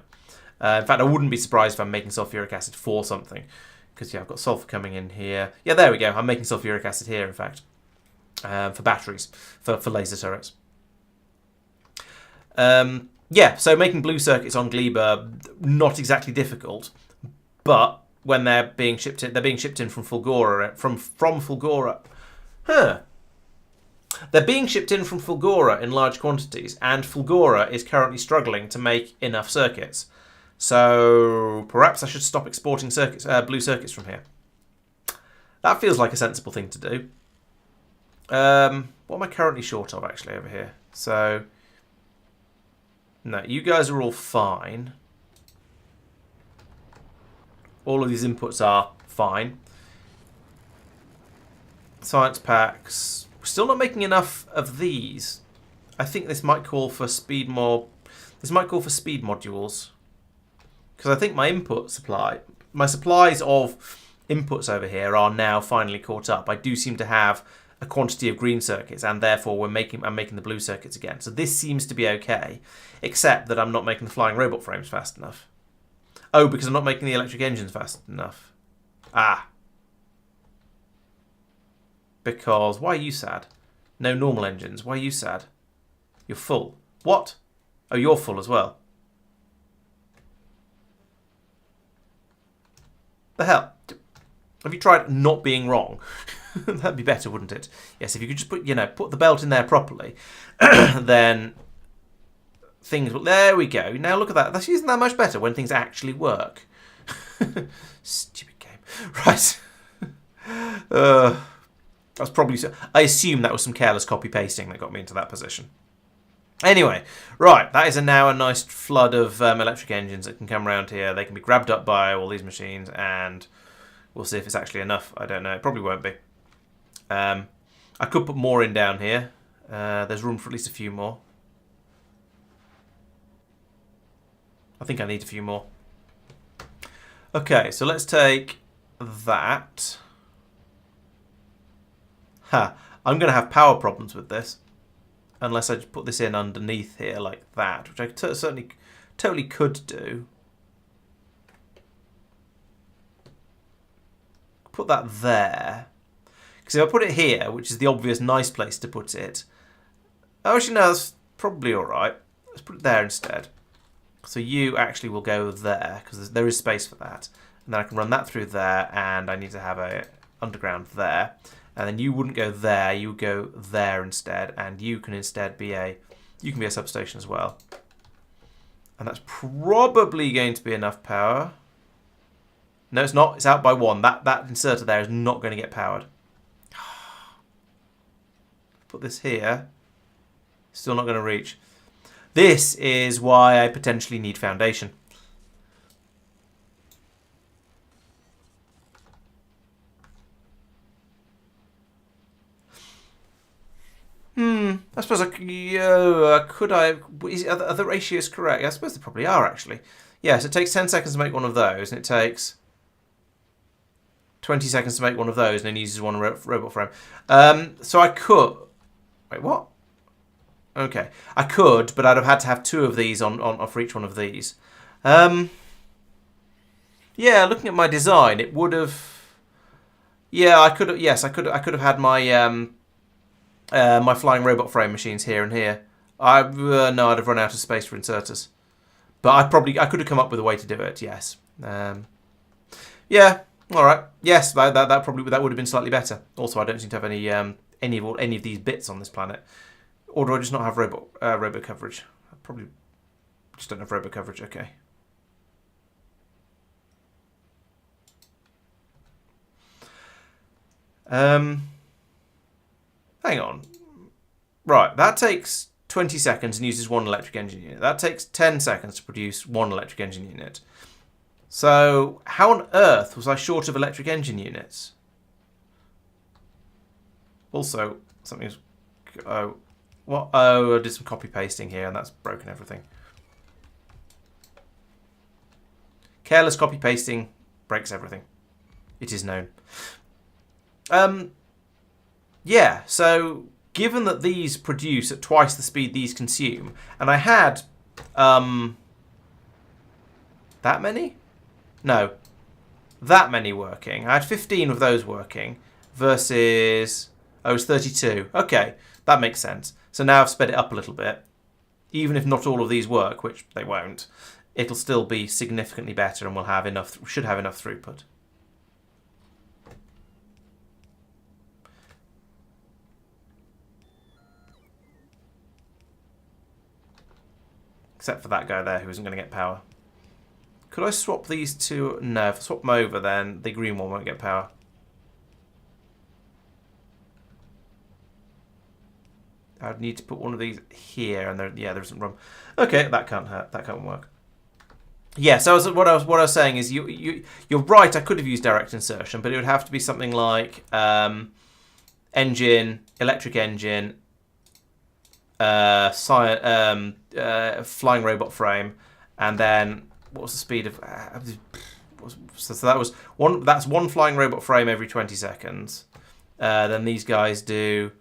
In fact, I wouldn't be surprised if I'm making sulfuric acid for something, because yeah, I've got sulfur coming in here. Yeah, there we go. I'm making sulfuric acid here. In fact, for batteries for laser turrets. Yeah, so making blue circuits on Gleba, not exactly difficult, but when they're being shipped in from Fulgora, from Fulgora. They're being shipped in from Fulgora in large quantities, and Fulgora is currently struggling to make enough circuits. So perhaps I should stop exporting blue circuits from here. That feels like a sensible thing to do. What am I currently short of, actually, over here? So... No, you guys are all fine. All of these inputs are fine. Science packs. We're still not making enough of these. I think this might call for speed modules. Because I think my supplies of inputs over here are now finally caught up. I do seem to have a quantity of green circuits, and therefore I'm making the blue circuits again. So this seems to be okay, except that I'm not making the flying robot frames fast enough. Oh, because I'm not making the electric engines fast enough. Because, why are you sad? No normal engines. Why are you sad? You're full. What? Oh, you're full as well. The hell? Have you tried not being wrong? That'd be better, wouldn't it? Yes, if you could just put the belt in there properly, then things will... There we go. Now look at that. That's isn't that much better when things actually work. Stupid game. Right. That's probably... I assume that was some careless copy-pasting that got me into that position. Anyway, right. That is now a nice flood of electric engines that can come around here. They can be grabbed up by all these machines, and we'll see if it's actually enough. I don't know. It probably won't be. I could put more in down here. There's room for at least a few more. I think I need a few more. Okay, so let's take that. I'm going to have power problems with this. Unless I just put this in underneath here like that, which I certainly totally could do. Put that there. Because if I put it here, which is the obvious nice place to put it... Oh, actually, no, that's probably alright. Let's put it there instead. So you actually will go there, because there is space for that. And then I can run that through there, and I need to have a underground there. and then you wouldn't go there. You would go there instead, and you can instead be a substation as well. And that's probably going to be enough power. No, it's not. It's out by 1. That inserter there is not going to get powered. Put this here. Still not going to reach. This is why I potentially need foundation. I suppose could I? Are the ratios correct? I suppose they probably are, actually. Yes, it takes 10 seconds to make one of those, and it takes 20 seconds to make one of those, and then uses one robot frame. So I could... Wait, what? Okay. I could, but I'd have had to have 2 of these on for each one of these. Yeah, looking at my design, it would have... Yeah, I could have... Yes, I could have had my... my flying robot frame machines here and here. No, I'd have run out of space for inserters. But I could have come up with a way to do it. Yes. Yeah. All right. Yes. That would have been slightly better. Also, I don't seem to have any of these bits on this planet. Or do I just not have robot coverage? I probably just don't have robot coverage. Okay. Hang on. Right, that takes 20 seconds and uses 1 electric engine unit. That takes 10 seconds to produce 1 electric engine unit. So, how on earth was I short of electric engine units? Also, something's... Oh, what? Oh, I did some copy pasting here and that's broken everything. Careless copy pasting breaks everything. It is known. Yeah, so given that these produce at twice the speed these consume, and I had that many? No, that many working. I had 15 of those working versus it was 32. Okay, that makes sense. So now I've sped it up a little bit. Even if not all of these work, which they won't, it'll still be significantly better, and we'll have enough. Should have enough throughput. Except for that guy there who isn't going to get power. Could I swap these two? No, if I swap them over, then the green one won't get power. I'd need to put one of these here, and there isn't room. Okay, that can't hurt. That can't work. Yeah, so what I was saying is you're right. I could have used direct insertion, but it would have to be something like engine, electric engine, flying robot frame, and then what was the speed of? So that was one. That's 1 flying robot frame every 20 seconds. Then these guys do.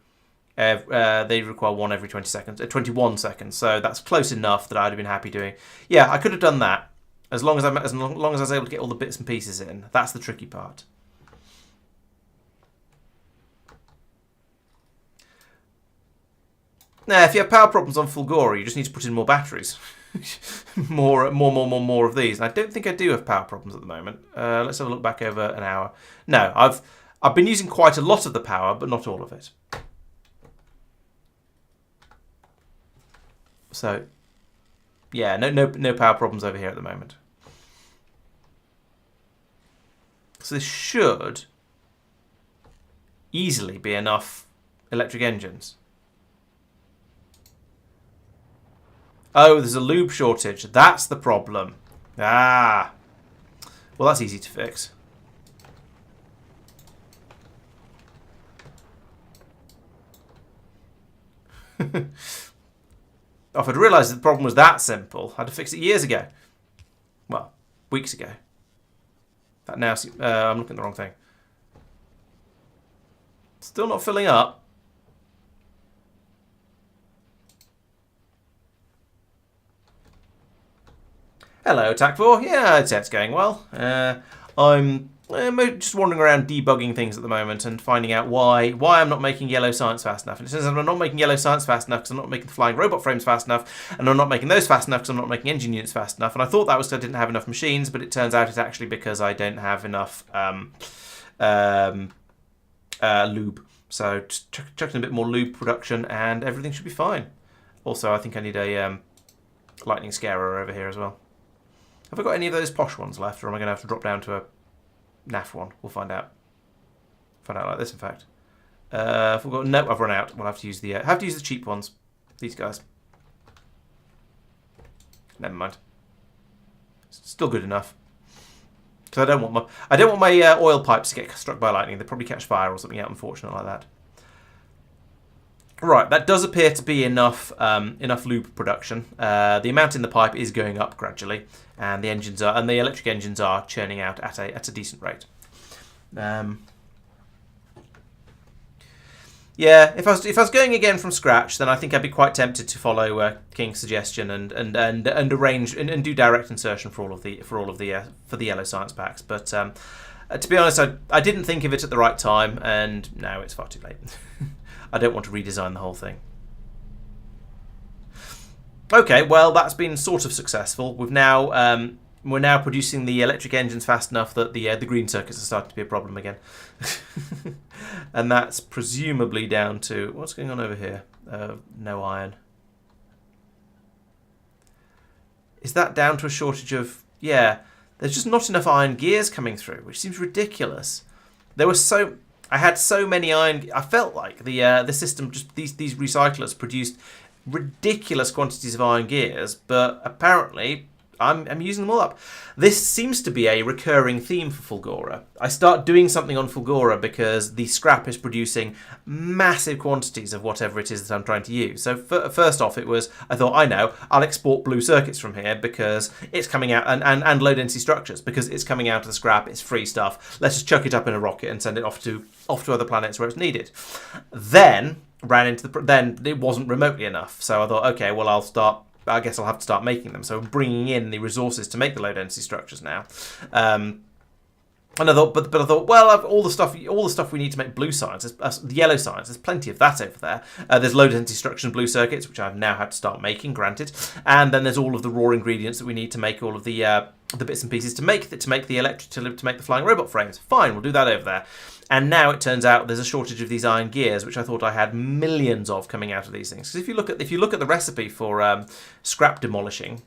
They require 1 every 20 seconds. 21 seconds. So that's close enough that I'd have been happy doing. Yeah, I could have done that as long as I was able to get all the bits and pieces in. That's the tricky part. Now, if you have power problems on Fulgora, you just need to put in more batteries. more of these. And I don't think I do have power problems at the moment. Let's have a look back over an hour. No, I've been using quite a lot of the power, but not all of it. So, yeah, no power problems over here at the moment. So this should easily be enough electric engines. Oh, there's a lube shortage. That's the problem. Ah. Well, that's easy to fix. If I'd realised that the problem was that simple, I'd have fixed it years ago. Well, weeks ago. That now, I'm looking at the wrong thing. Still not filling up. Hello, TAC4. Yeah, it's going well. I'm just wandering around debugging things at the moment and finding out why I'm not making yellow science fast enough. And it says I'm not making yellow science fast enough because I'm not making the flying robot frames fast enough, and I'm not making those fast enough because I'm not making engine units fast enough. And I thought that was because I didn't have enough machines, but it turns out it's actually because I don't have enough lube. So just chuck in a bit more lube production and everything should be fine. Also, I think I need a lightning scarer over here as well. Have I got any of those posh ones left, or am I going to have to drop down to a naff one? We'll find out. Find out like this, in fact. If we've got, no, I've run out. We'll have to use the cheap ones. These guys. Never mind. Still good enough. Because I don't want my oil pipes to get struck by lightning. They probably catch fire or something out unfortunate like that. Right, that does appear to be enough lube production. The amount in the pipe is going up gradually, and the electric engines are churning out at a decent rate. Yeah, if I was going again from scratch, then I think I'd be quite tempted to follow King's suggestion and arrange and do direct insertion for the yellow science packs. But to be honest, I didn't think of it at the right time, and now it's far too late. I don't want to redesign the whole thing. Okay, well that's been sort of successful. We're now producing the electric engines fast enough that the green circuits are starting to be a problem again, and that's presumably down to what's going on over here. No iron. Is that down to a shortage of? Yeah, there's just not enough iron gears coming through, which seems ridiculous. I had so many iron. I felt like the system, just these recyclers produced ridiculous quantities of iron gears, but apparently I'm using them all up. This seems to be a recurring theme for Fulgora. I start doing something on Fulgora because the scrap is producing massive quantities of whatever it is that I'm trying to use. So first off, I thought, I'll export blue circuits from here because it's coming out, and low density structures because it's coming out of the scrap. It's free stuff. Let's just chuck it up in a rocket and send it off to other planets where it's needed. Then it wasn't remotely enough. So I thought, okay, well I guess I'll have to start making them. So I'm bringing in the resources to make the low density structures now. And I thought, but I thought, well, all the stuff we need to make blue science, the yellow science, there's plenty of that over there. There's low density structures and blue circuits, which I've now had to start making, granted. And then there's all of the raw ingredients that we need to make all of the bits and pieces to make the flying robot frames. Fine, we'll do that over there. And now it turns out there's a shortage of these iron gears, which I thought I had millions of coming out of these things. Because if you look at the recipe for scrap demolishing,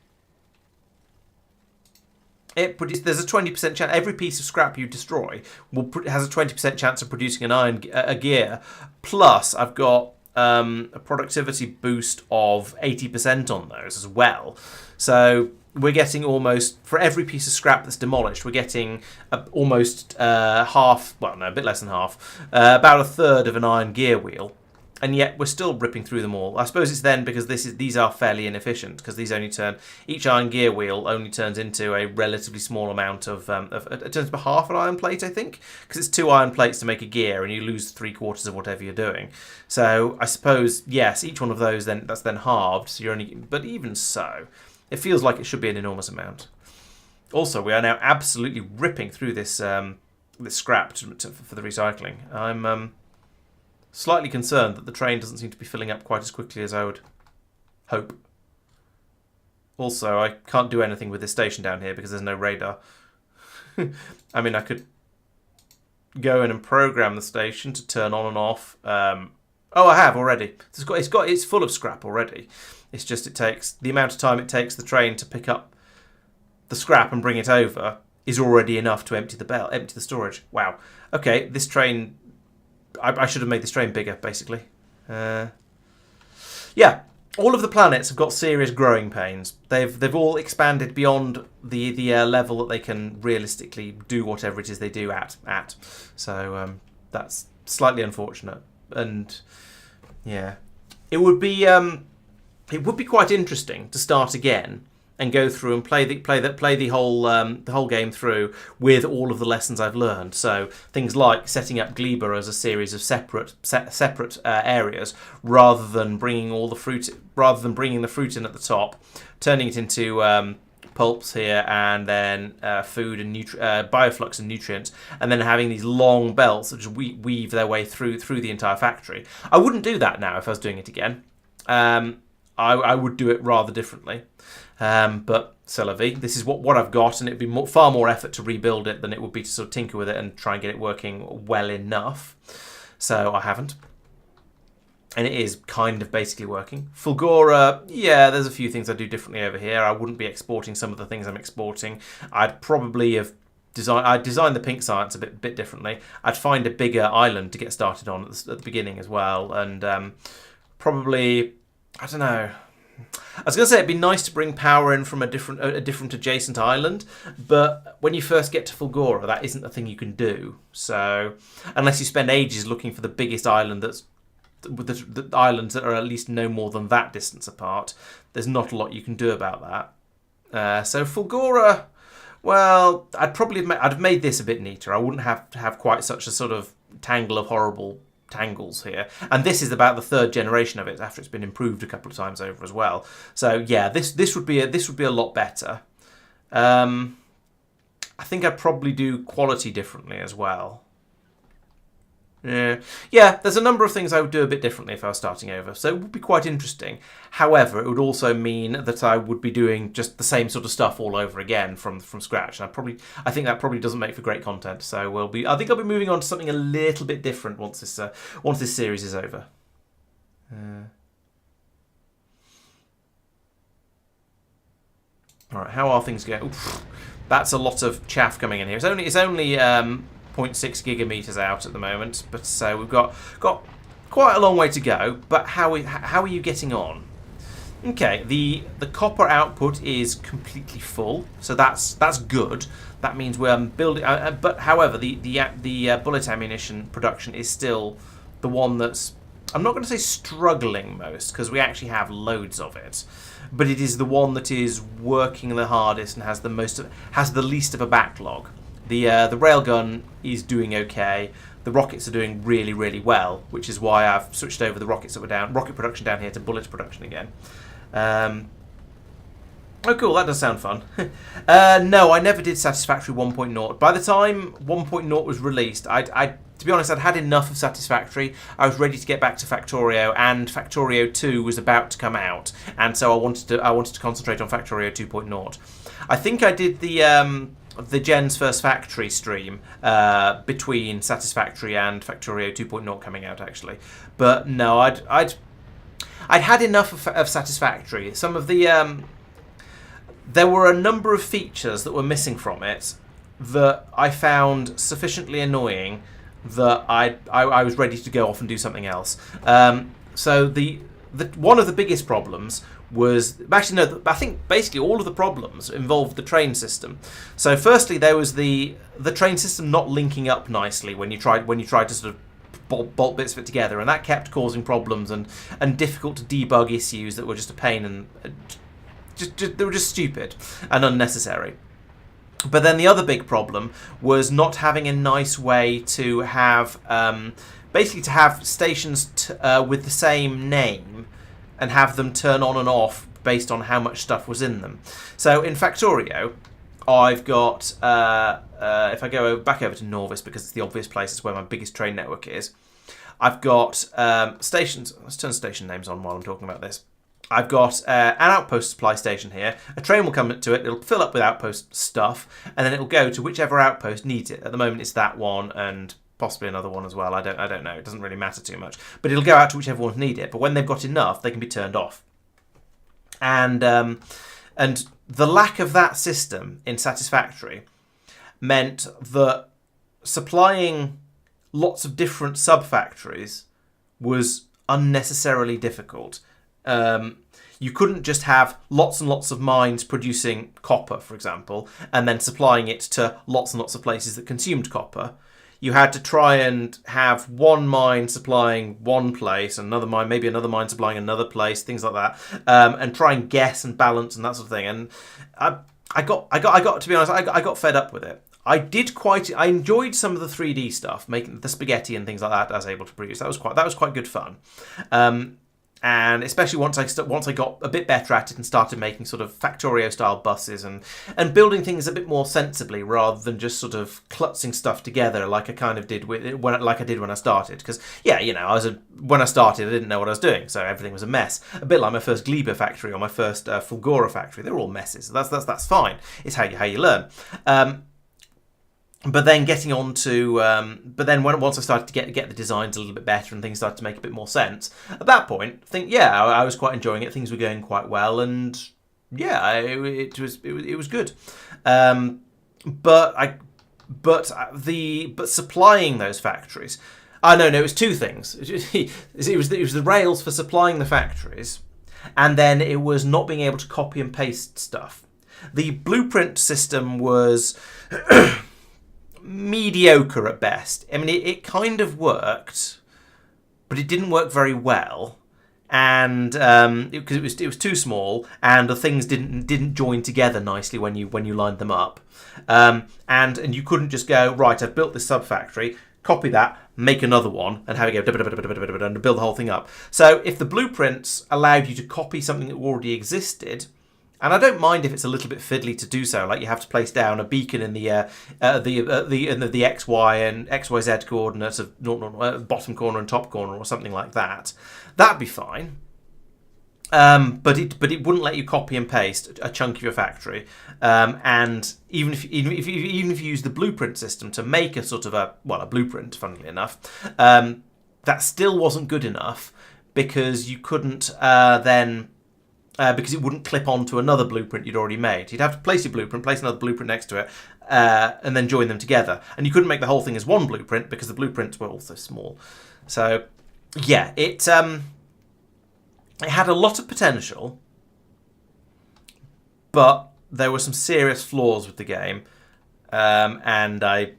there's a 20% chance every piece of scrap you destroy has a 20% chance of producing a gear. Plus, I've got a productivity boost of 80% on those as well. So we're getting almost, for every piece of scrap that's demolished, we're getting almost half, well, no, a bit less than half, about a third of an iron gear wheel. And yet we're still ripping through them all. I suppose it's then because these are fairly inefficient, because each iron gear wheel only turns into a relatively small amount of it turns to half an iron plate, I think, because it's 2 iron plates to make a gear, and you lose 3/4 of whatever you're doing. So I suppose, yes, each one of those that's then halved. So but even so, it feels like it should be an enormous amount. Also, we are now absolutely ripping through this scrap for the recycling. I'm slightly concerned that the train doesn't seem to be filling up quite as quickly as I would hope. Also, I can't do anything with this station down here because there's no radar. I mean, I could go in and program the station to turn on and off. Oh, I have already. It's full of scrap already. It's just it takes the amount of time it takes the train to pick up the scrap and bring it over is already enough to empty the storage. Wow. Okay, this train. I should have made this train bigger, basically. Yeah, all of the planets have got serious growing pains. They've all expanded beyond the level that they can realistically do whatever it is they do at. So that's slightly unfortunate. And yeah, it would be quite interesting to start again and go through and play the whole game through with all of the lessons I've learned. So things like setting up Gleba as a series of separate areas, rather than bringing the fruit in at the top, turning it into pulps here, and then food and bioflux and nutrients, and then having these long belts that just weave their way through the entire factory. I wouldn't do that now if I was doing it again. I would do it rather differently. But c'est la vie. This is what I've got, and it'd be far more effort to rebuild it than it would be to sort of tinker with it and try and get it working well enough. so I haven't. And it is kind of basically working. Fulgora, yeah, there's a few things I do differently over here. I wouldn't be exporting some of the things I'm exporting. I'd probably have designed the pink science a bit differently. I'd find a bigger island to get started on at the beginning as well. And probably, I don't know. I was going to say it'd be nice to bring power in from a different adjacent island, but when you first get to Fulgora, that isn't a thing you can do. So unless you spend ages looking for the biggest island that's with the islands that are at least no more than that distance apart, there's not a lot you can do about that. So Fulgora, well, I'd have made this a bit neater. I wouldn't have to have quite such a sort of tangle of horrible tangles here. And this is about the third generation of it after it's been improved a couple of times over as well. So yeah, this would be a lot better. I think I'd probably do quality differently as well. Yeah, there's a number of things I would do a bit differently if I was starting over, so it would be quite interesting. However, it would also mean that I would be doing just the same sort of stuff all over again from scratch, and I think that probably doesn't make for great content. So I think I'll be moving on to something a little bit different once this series is over. All right, how are things going? Oof, that's a lot of chaff coming in here. It's only 0.6 gigameters out at the moment, but so we've got quite a long way to go. But how are you getting on? Okay, the copper output is completely full, so that's good. That means we're building. But however, the bullet ammunition production is still the one that's, I'm not going to say struggling most, because we actually have loads of it. But it is the one that is working the hardest and has the least of a backlog. The railgun is doing okay. The rockets are doing really, really well, which is why I've switched over the rockets that were down, rocket production down here, to bullet production again. Oh, cool, that does sound fun. No, I never did Satisfactory 1.0. By the time 1.0 was released, to be honest, I'd had enough of Satisfactory. I was ready to get back to Factorio, and Factorio 2 was about to come out, and so I wanted to concentrate on Factorio 2.0. I think I did the Gen's First Factory stream between Satisfactory and Factorio 2.0 coming out, actually. But no, I'd had enough of Satisfactory. Some of the there were a number of features that were missing from it that I found sufficiently annoying that I was ready to go off and do something else. So the one of the biggest problems was, actually no, I think basically all of the problems involved the train system. So firstly, there was the train system not linking up nicely when you tried to sort of bolt bits of it together, and that kept causing problems and difficult to debug issues that were just a pain, and they were just stupid and unnecessary. But then the other big problem was not having a nice way to have basically to have stations with the same name and have them turn on and off based on how much stuff was in them. So in Factorio, I've got, if I go back over to Norvis, because it's the obvious place, it's where my biggest train network is, I've got stations. Let's turn station names on while I'm talking about this. I've got an outpost supply station here. A train will come to it, it'll fill up with outpost stuff, and then it'll go to whichever outpost needs it. At the moment it's that one, and possibly another one as well. I don't know. It doesn't really matter too much. But it'll go out to whichever ones need it. But when they've got enough, they can be turned off. And the lack of that system in Satisfactory meant that supplying lots of different sub-factories was unnecessarily difficult. You couldn't just have lots and lots of mines producing copper, for example, and then supplying it to lots and lots of places that consumed copper. You had to try and have one mine supplying one place, another mine, maybe another mine supplying another place, things like that, and try and guess and balance and that sort of thing. And I got to be honest, I got fed up with it. I enjoyed some of the 3D stuff, making the spaghetti and things like that I was able to produce. That was quite good fun. And especially once I got a bit better at it and started making sort of Factorio style buses and building things a bit more sensibly rather than just sort of klutzing stuff together like I kind of did when I started. Because yeah, you know, when I started I didn't know what I was doing, so everything was a mess. A bit like my first Glebe factory or my first Fulgora factory. They're all messes. That's fine. It's how you learn. but then getting on to, but then once I started to get the designs a little bit better and things started to make a bit more sense, at that point, I think I was quite enjoying it. Things were going quite well, and yeah, it was good. But supplying those factories. No, it was two things. It was the rails for supplying the factories, and then it was not being able to copy and paste stuff. The blueprint system was mediocre at best. I mean, it kind of worked, but it didn't work very well, and because it was too small, and the things didn't join together nicely when you lined them up, and you couldn't just go, right, I've built this sub factory, copy that, make another one, and have it go and build the whole thing up. So if the blueprints allowed you to copy something that already existed. And I don't mind if it's a little bit fiddly to do so, like you have to place down a beacon in the XY and XYZ coordinates of bottom corner and top corner or something like that. That'd be fine. But it wouldn't let you copy and paste a chunk of your factory. And even if you use the blueprint system to make a sort of a blueprint, funnily enough, that still wasn't good enough because you couldn't then. Because it wouldn't clip onto another blueprint you'd already made. You'd have to place your blueprint, place another blueprint next to it, and then join them together. And you couldn't make the whole thing as one blueprint because the blueprints were also small. So, yeah, it had a lot of potential, but there were some serious flaws with the game. And I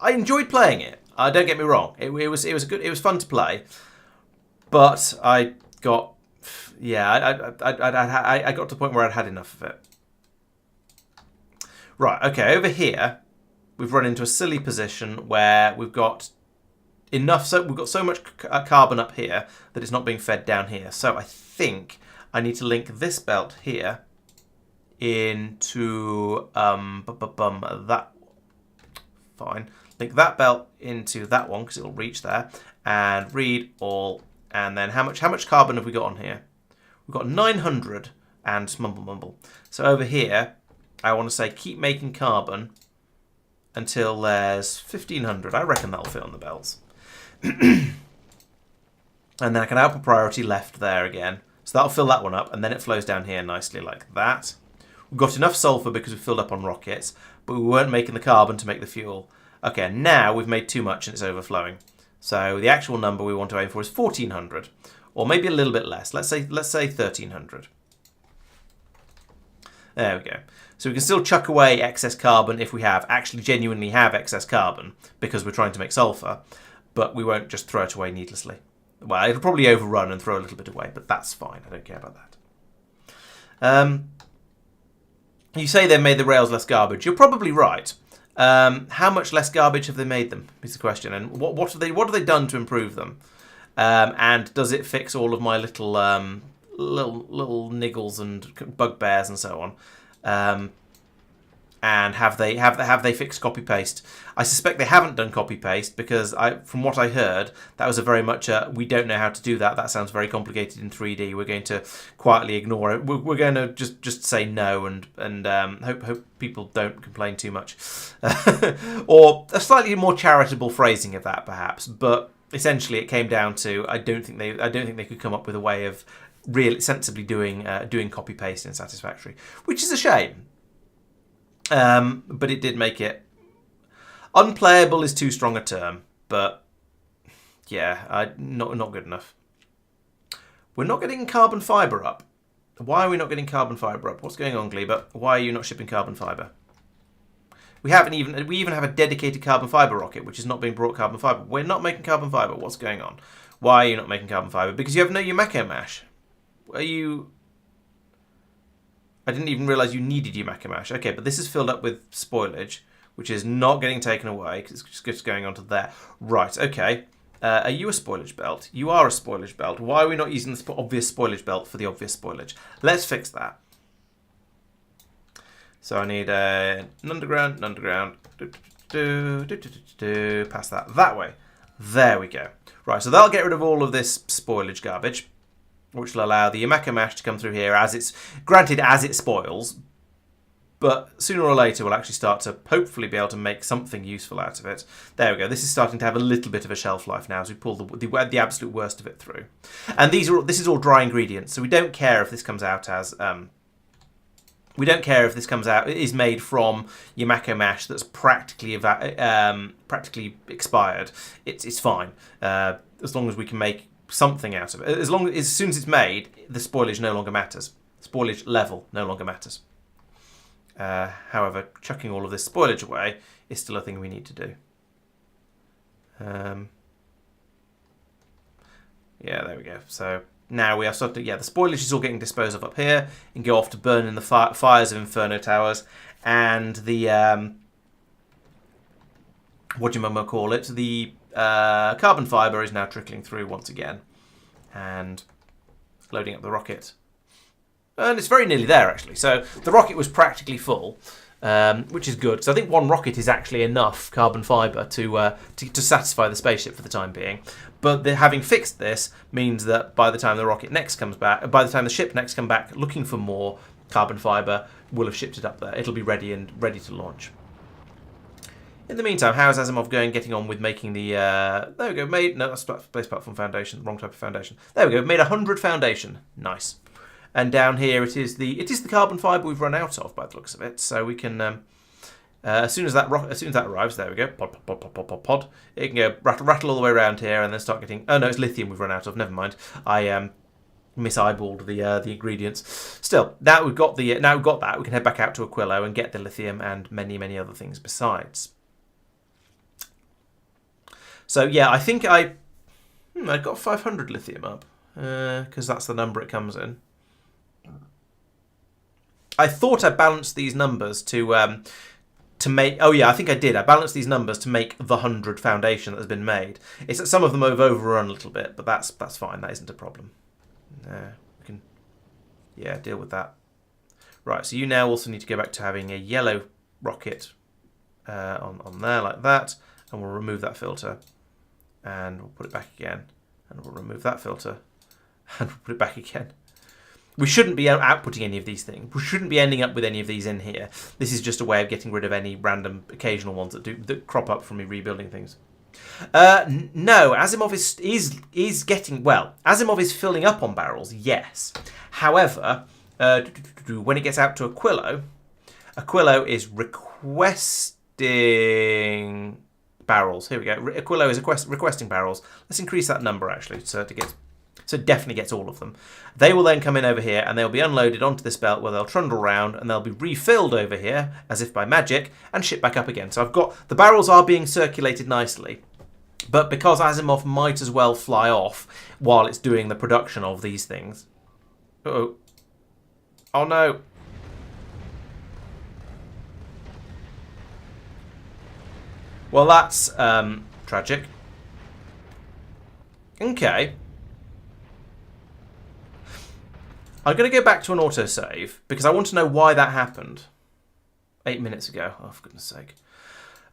enjoyed playing it. Don't get me wrong. It was good. It was fun to play, but I got. Yeah, I got to the point where I'd had enough of it. Right, okay, over here, we've run into a silly position where we've got enough, so we've got so much carbon up here that it's not being fed down here. So I think I need to link this belt here into that. Fine. Link that belt into that one because it'll reach there, and read all. And then how much carbon have we got on here? We've got 900 and mumble. So over here, I want to say keep making carbon until there's 1500. I reckon that'll fit on the belts. And then I can output priority left there again. So that'll fill that one up, and then it flows down here nicely like that. We've got enough sulfur because we filled up on rockets, but we weren't making the carbon to make the fuel. Okay, now we've made too much and it's overflowing. So the actual number we want to aim for is 1400, or maybe a little bit less. Let's say 1300. There we go. So we can still chuck away excess carbon if we genuinely have excess carbon because we're trying to make sulfur, but we won't just throw it away needlessly. Well, it'll probably overrun and throw a little bit away, but that's fine. I don't care about that. You say they made the rails less garbage. You're probably right. How much less garbage have they made them is the question, and what have they done to improve them? And does it fix all of my little niggles and bugbears and so on? And have they fixed copy paste? I suspect they haven't done copy paste because from what I heard, that was a very much we don't know how to do that. That sounds very complicated in 3D. We're going to quietly ignore it. We're going to just say no and hope people don't complain too much, or a slightly more charitable phrasing of that perhaps. But essentially, it came down to I don't think they could come up with a way of really sensibly doing copy paste in Satisfactory, which is a shame. But it did make it unplayable is too strong a term, but yeah, not good enough. We're not getting carbon fibre up. Why are we not getting carbon fibre up? What's going on, Gleba? Why are you not shipping carbon fibre? We even have a dedicated carbon fibre rocket, which is not being brought carbon fibre. We're not making carbon fibre. What's going on? Why are you not making carbon fibre? Because you have no Yumeko mash. Are you? I didn't even realise you needed Yumeko mash. Okay, but this is filled up with spoilage, which is not getting taken away because it's just going on to there. Right, okay. Are you a spoilage belt? You are a spoilage belt. Why are we not using the obvious spoilage belt for the obvious spoilage? Let's fix that. So I need an underground. Pass that way. There we go. Right, so that'll get rid of all of this spoilage garbage, which will allow the Yumeko mash to come through here as it spoils. but sooner or later we'll actually start to hopefully be able to make something useful out of it. There we go. This is starting to have a little bit of a shelf life now as we pull the absolute worst of it through. And this is all dry ingredients, so we don't care if this comes out as it is made from Yamako mash that's practically expired. It's fine as long as we can make something out of it. As soon as it's made, the spoilage no longer matters. Spoilage level no longer matters. However, chucking all of this spoilage away is still a thing we need to do. Yeah, there we go. So now we are starting. Yeah, the spoilage is all getting disposed of up here and go off to burn in the fires of Inferno Towers, and the what do you call it? The carbon fibre is now trickling through once again, and loading up the rocket. And it's very nearly there, actually. So the rocket was practically full, which is good. So I think one rocket is actually enough carbon fibre to satisfy the spaceship for the time being. But having fixed this means that by the time the rocket next comes back, by the time the ship next comes back looking for more carbon fibre, we'll have shipped it up there. It'll be ready to launch. In the meantime, how's Asimov getting on with making the... there we go. That's Space Platform Foundation. Wrong type of foundation. There we go. Made 100 foundation. Nice. And down here it is the carbon fibre we've run out of by the looks of it. So we can as soon as that arrives, there we go. Pod. It can go rattle all the way around here and then start getting. Oh no, it's lithium we've run out of. Never mind. I mis-eyeballed the ingredients. Still, now we've got that, we can head back out to Aquilo and get the lithium and many other things besides. So yeah, I think I got 500 lithium up because that's the number it comes in. I thought I balanced these numbers to make... Oh yeah, I think I did. I balanced these numbers to make the 100 foundation that has been made. It's that some of them have overrun a little bit, but that's fine. That isn't a problem. We can deal with that. Right, so you now also need to go back to having a yellow rocket on there like that, and we'll remove that filter, and we'll put it back again, and we'll remove that filter, and we'll put it back again. We shouldn't be outputting any of these things. We shouldn't be ending up with any of these in here. This is just a way of getting rid of any random occasional ones that crop up from me rebuilding things. No, Asimov is getting... Well, Asimov is filling up on barrels, yes. However, when it gets out to Aquilo is requesting barrels. Here we go. Aquilo is requesting barrels. Let's increase that number, actually, so it definitely gets all of them. They will then come in over here and they'll be unloaded onto this belt where they'll trundle around and they'll be refilled over here, as if by magic, and shipped back up again. So I've got... The barrels are being circulated nicely, but because Asimov might as well fly off while it's doing the production of these things... Uh-oh. Oh no! Well, that's tragic. Okay. I'm going to go back to an autosave because I want to know why that happened 8 minutes ago. Oh, for goodness sake.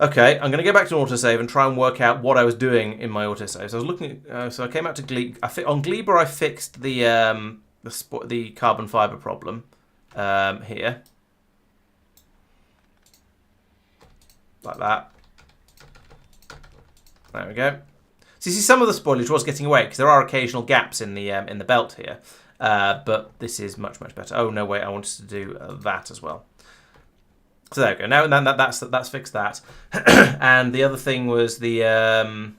Okay, I'm going to go back to an autosave and try and work out what I was doing in my autosave. So I was looking at, so I came out to Glebe. On Gleber, I fixed the carbon fibre problem here. Like that. There we go. So you see, some of the spoilage was getting away because there are occasional gaps in the belt here. But this is much better. Oh no, wait! I wanted to do that as well. So there we go. Now that's fixed that. And the other thing was the. Oh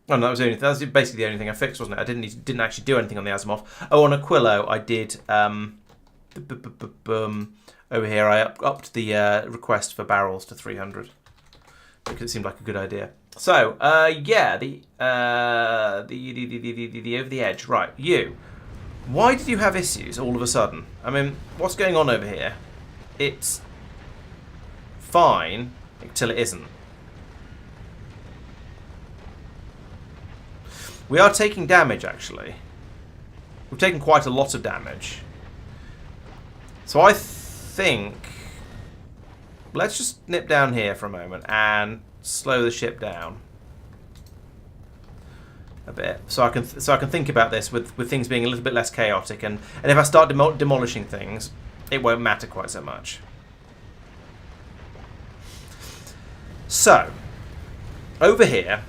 no, that was basically the only thing I fixed, wasn't it? I didn't actually do anything on the Asimov. Oh, on Aquilo, I did. Over here, I upped the request for barrels to 300 because it seemed like a good idea. So, yeah, the over the edge. Right, you. Why did you have issues all of a sudden? I mean, what's going on over here? It's fine until it isn't. We are taking damage, actually. We've taken quite a lot of damage. So I think... Let's just nip down here for a moment and... slow the ship down a bit, so I can think about this with things being a little bit less chaotic, and if I start demolishing things, it won't matter quite so much. So, over here,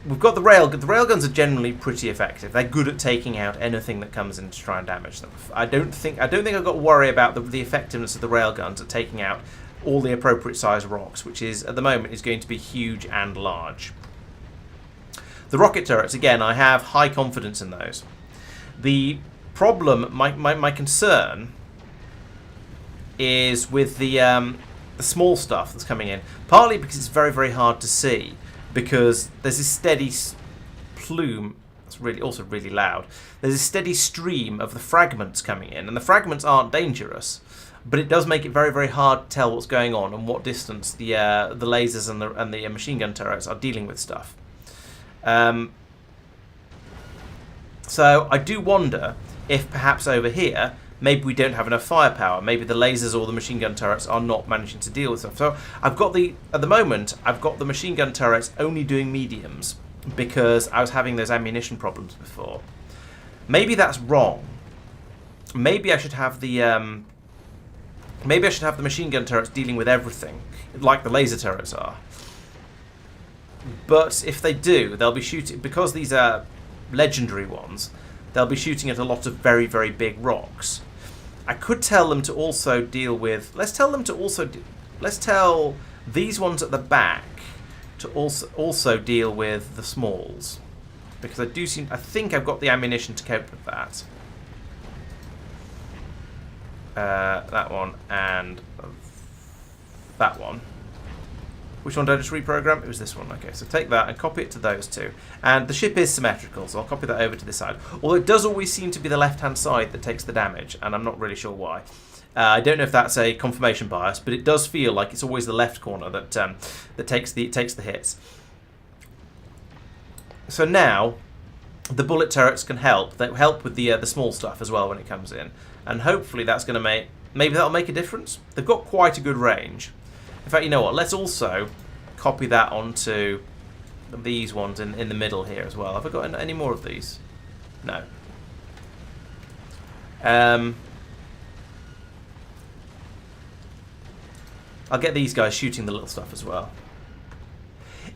we've got the railgun. The railguns are generally pretty effective. They're good at taking out anything that comes in to try and damage them. I don't think I've got to worry about the effectiveness of the railguns at taking out all the appropriate size rocks, which is at the moment is going to be huge and large. The rocket turrets, again, I have high confidence in those. The problem, my concern, is with the small stuff that's coming in. Partly because it's very, very hard to see, because there's this steady plume. It's also really loud. There's a steady stream of the fragments coming in, and the fragments aren't dangerous, but it does make it very, very hard to tell what's going on and what distance the lasers and the machine gun turrets are dealing with stuff. So I do wonder if perhaps over here, maybe we don't have enough firepower. Maybe the lasers or the machine gun turrets are not managing to deal with stuff. So at the moment, I've got the machine gun turrets only doing mediums because I was having those ammunition problems before. Maybe that's wrong. Maybe I should have the machine gun turrets dealing with everything, like the laser turrets are. But if they do, they'll be shooting, because these are legendary ones, they'll be shooting at a lot of very, very big rocks. I could tell them to also deal with... Let's tell these ones at the back to also deal with the smalls. Because I think I've got the ammunition to cope with that. That one and that one. Which one did I just reprogram? It was this one. Okay, so take that and copy it to those two. And the ship is symmetrical, so I'll copy that over to this side. Although it does always seem to be the left-hand side that takes the damage, and I'm not really sure why. I don't know if that's a confirmation bias, but it does feel like it's always the left corner that takes the hits. So now, the bullet turrets can help. They help with the small stuff as well when it comes in, and hopefully that's going to maybe that'll make a difference. They've got quite a good range. In fact, you know what? Let's also copy that onto these ones in the middle here as well. Have I got any more of these? No. I'll get these guys shooting the little stuff as well.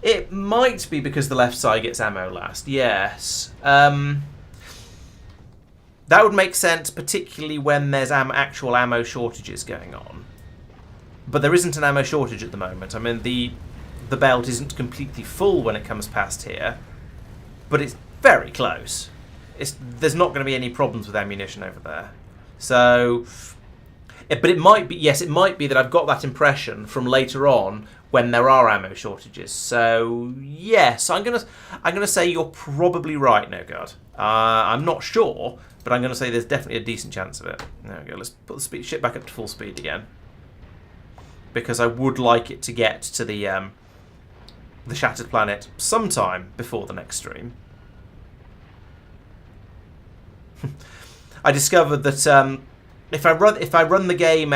It might be because the left side gets ammo last. Yes. That would make sense, particularly when there's actual ammo shortages going on. But there isn't an ammo shortage at the moment. I mean, the belt isn't completely full when it comes past here, but it's very close. There's not going to be any problems with ammunition over there. So, but it might be, yes, it might be that I've got that impression from later on when there are ammo shortages. So, yes, I'm gonna say you're probably right, No Guard. I'm not sure, but I'm going to say there's definitely a decent chance of it. There we go. Let's put the ship back up to full speed again, because I would like it to get to the Shattered Planet sometime before the next stream. I discovered that if I try and run the game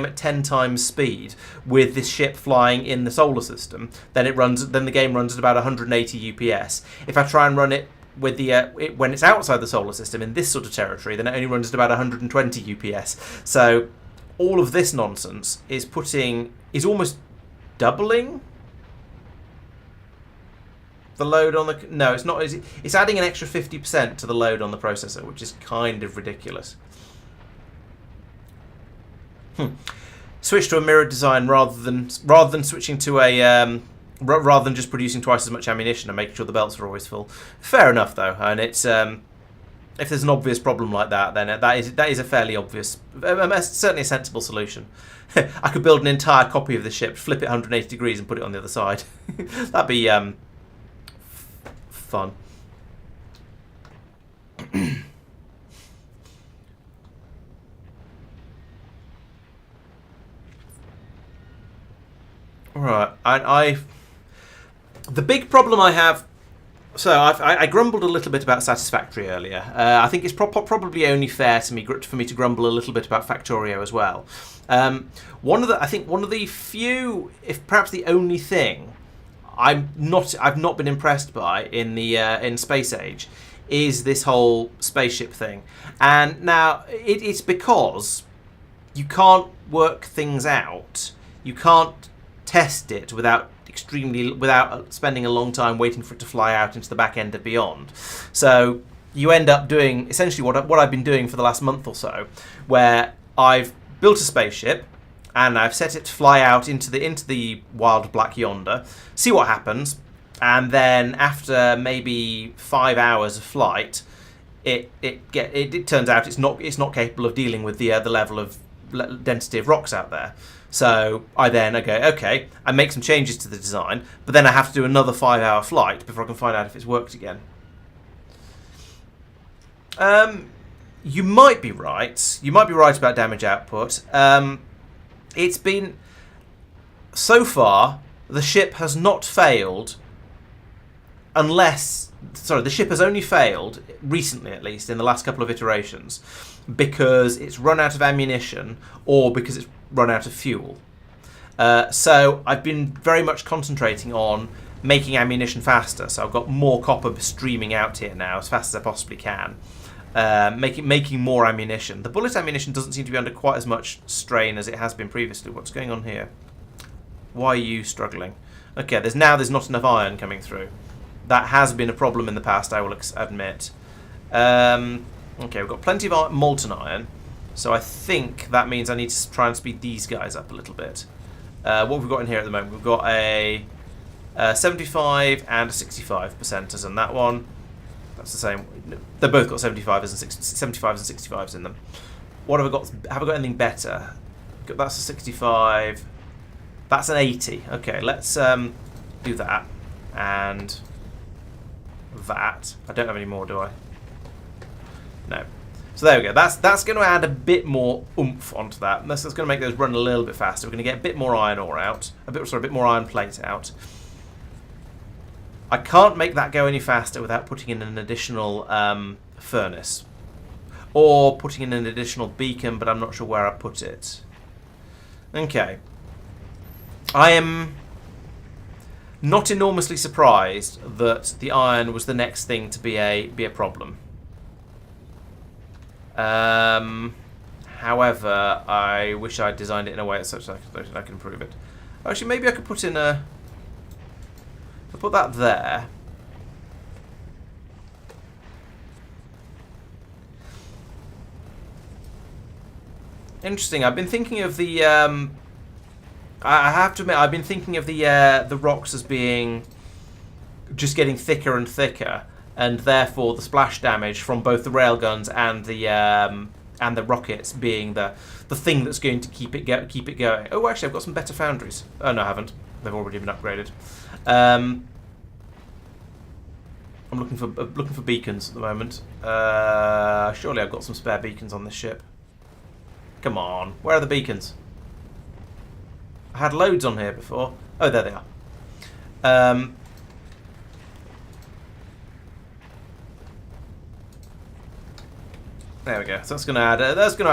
at 10 times speed with this ship flying in the solar system, then the game runs at about 180 UPS. If I try and run it with when it's outside the solar system in this sort of territory, then it only runs at about 120 UPS. So all of this nonsense is almost doubling the load on the... No, it's not. It's adding an extra 50% to the load on the processor, which is kind of ridiculous. Switch to a mirrored design rather than switching to a... rather than just producing twice as much ammunition and making sure the belts are always full. Fair enough, though, and it's... if there's an obvious problem like that, then that is a fairly obvious... certainly a sensible solution. I could build an entire copy of the ship, flip it 180 degrees and put it on the other side. That'd be... fun. Right, the big problem I have... So I grumbled a little bit about Satisfactory earlier. I think it's probably only fair for me to grumble a little bit about Factorio as well. One of the few, if perhaps the only thing I've not been impressed by in Space Age is this whole spaceship thing. And now it's because you can't work things out. You can't test it without spending a long time waiting for it to fly out into the back end of Beyond. So you end up doing essentially what I've been doing for the last month or so, where I've built a spaceship and I've set it to fly out into the wild black yonder, see what happens, and then after maybe 5 hours of flight, it turns out it's not capable of dealing with the level of density of rocks out there. So I go, okay, I make some changes to the design, but then I have to do another 5-hour flight before I can find out if it's worked again. You might be right. You might be right about damage output. It's been... So far, the ship has not failed unless... Sorry, the ship has only failed, recently at least, in the last couple of iterations, because it's run out of ammunition or because it's run out of fuel. So I've been very much concentrating on making ammunition faster. So I've got more copper streaming out here now as fast as I possibly can. Making more ammunition. The bullet ammunition doesn't seem to be under quite as much strain as it has been previously. What's going on here? Why are you struggling? Okay, there's not enough iron coming through. That has been a problem in the past, I will admit. Okay, we've got plenty of molten iron, so I think that means I need to try and speed these guys up a little bit. What have we got in here at the moment? We've got a 75 and a 65%ers on that one. That's the same. They've both got 75s and 65s in them. What have I got? Have I got anything better? That's a 65. That's an 80. Okay, let's do that and that. I don't have any more, do I? No. So there we go. That's going to add a bit more oomph onto that. That's going to make those run a little bit faster. We're going to get a bit more iron ore out. A bit more iron plate out. I can't make that go any faster without putting in an additional furnace. Or putting in an additional beacon, but I'm not sure where I put it. Okay. I am not enormously surprised that the iron was the next thing to be a problem. However, I wish I'd designed it in a way such that I can improve it. Actually, maybe I could put in a... I'll put that there. Interesting. I've been thinking of the... I have to admit, I've been thinking of the rocks as being just getting thicker and thicker, and therefore the splash damage from both the railguns and the rockets being the thing that's going to keep it going. Oh, actually, I've got some better foundries. Oh no, I haven't. They've already been upgraded. I'm looking for beacons at the moment. Surely I've got some spare beacons on this ship. Come on, where are the beacons? I had loads on here before. Oh, there they are. There we go. So that's going to add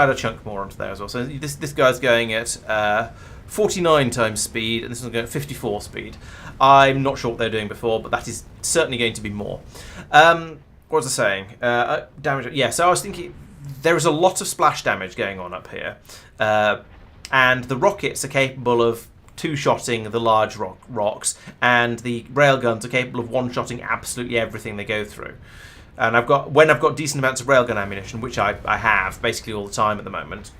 a chunk more onto there as well. So this guy's going at 49 times speed, and this one's going at 54 speed. I'm not sure what they're doing before, but that is certainly going to be more. What was I saying? Damage. Yeah. So I was thinking there is a lot of splash damage going on up here. And the rockets are capable of two-shotting the large rocks, and the railguns are capable of one-shotting absolutely everything they go through. And when I've got decent amounts of railgun ammunition, which I have basically all the time at the moment,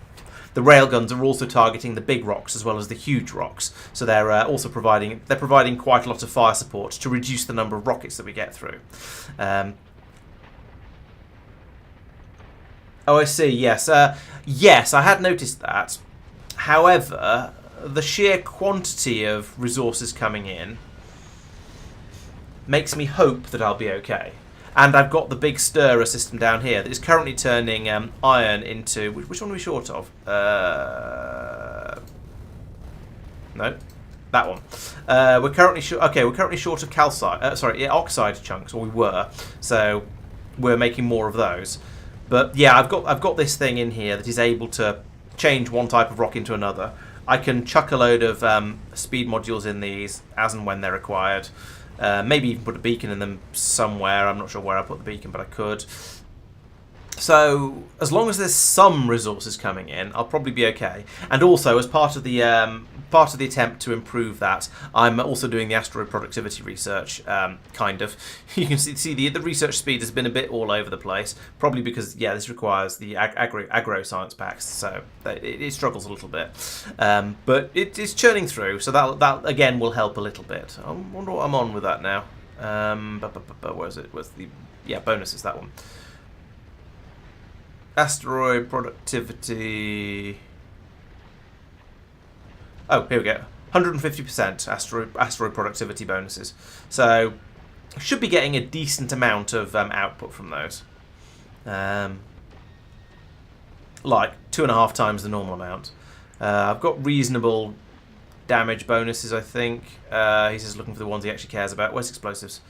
the railguns are also targeting the big rocks as well as the huge rocks. So they're also providing quite a lot of fire support to reduce the number of rockets that we get through. Oh, I see. Yes, yes, I had noticed that. However, the sheer quantity of resources coming in makes me hope that I'll be okay. And I've got the big stirrer system down here that is currently turning iron into... Which one are we short of? No, that one. We're currently short of calcite. Oxide chunks, or we were. So we're making more of those. But yeah, I've got this thing in here that is able to change one type of rock into another. I can chuck a load of speed modules in these as and when they're required. Maybe even put a beacon in them somewhere. I'm not sure where I put the beacon, but I could. So as long as there's some resources coming in, I'll probably be okay. And also, as part of the attempt to improve that, I'm also doing the asteroid productivity research. Kind of. You can see the research speed has been a bit all over the place. Probably because this requires the agro science packs, so it struggles a little bit. But it's churning through, so that again will help a little bit. I wonder what I'm on with that now. Where is it? Where's the bonuses? That one. Asteroid productivity. Oh, here we go. 150% asteroid productivity bonuses. So, should be getting a decent amount of output from those. Like 2.5 times the normal amount. I've got reasonable damage bonuses, I think. He's just looking for the ones he actually cares about. Where's explosives?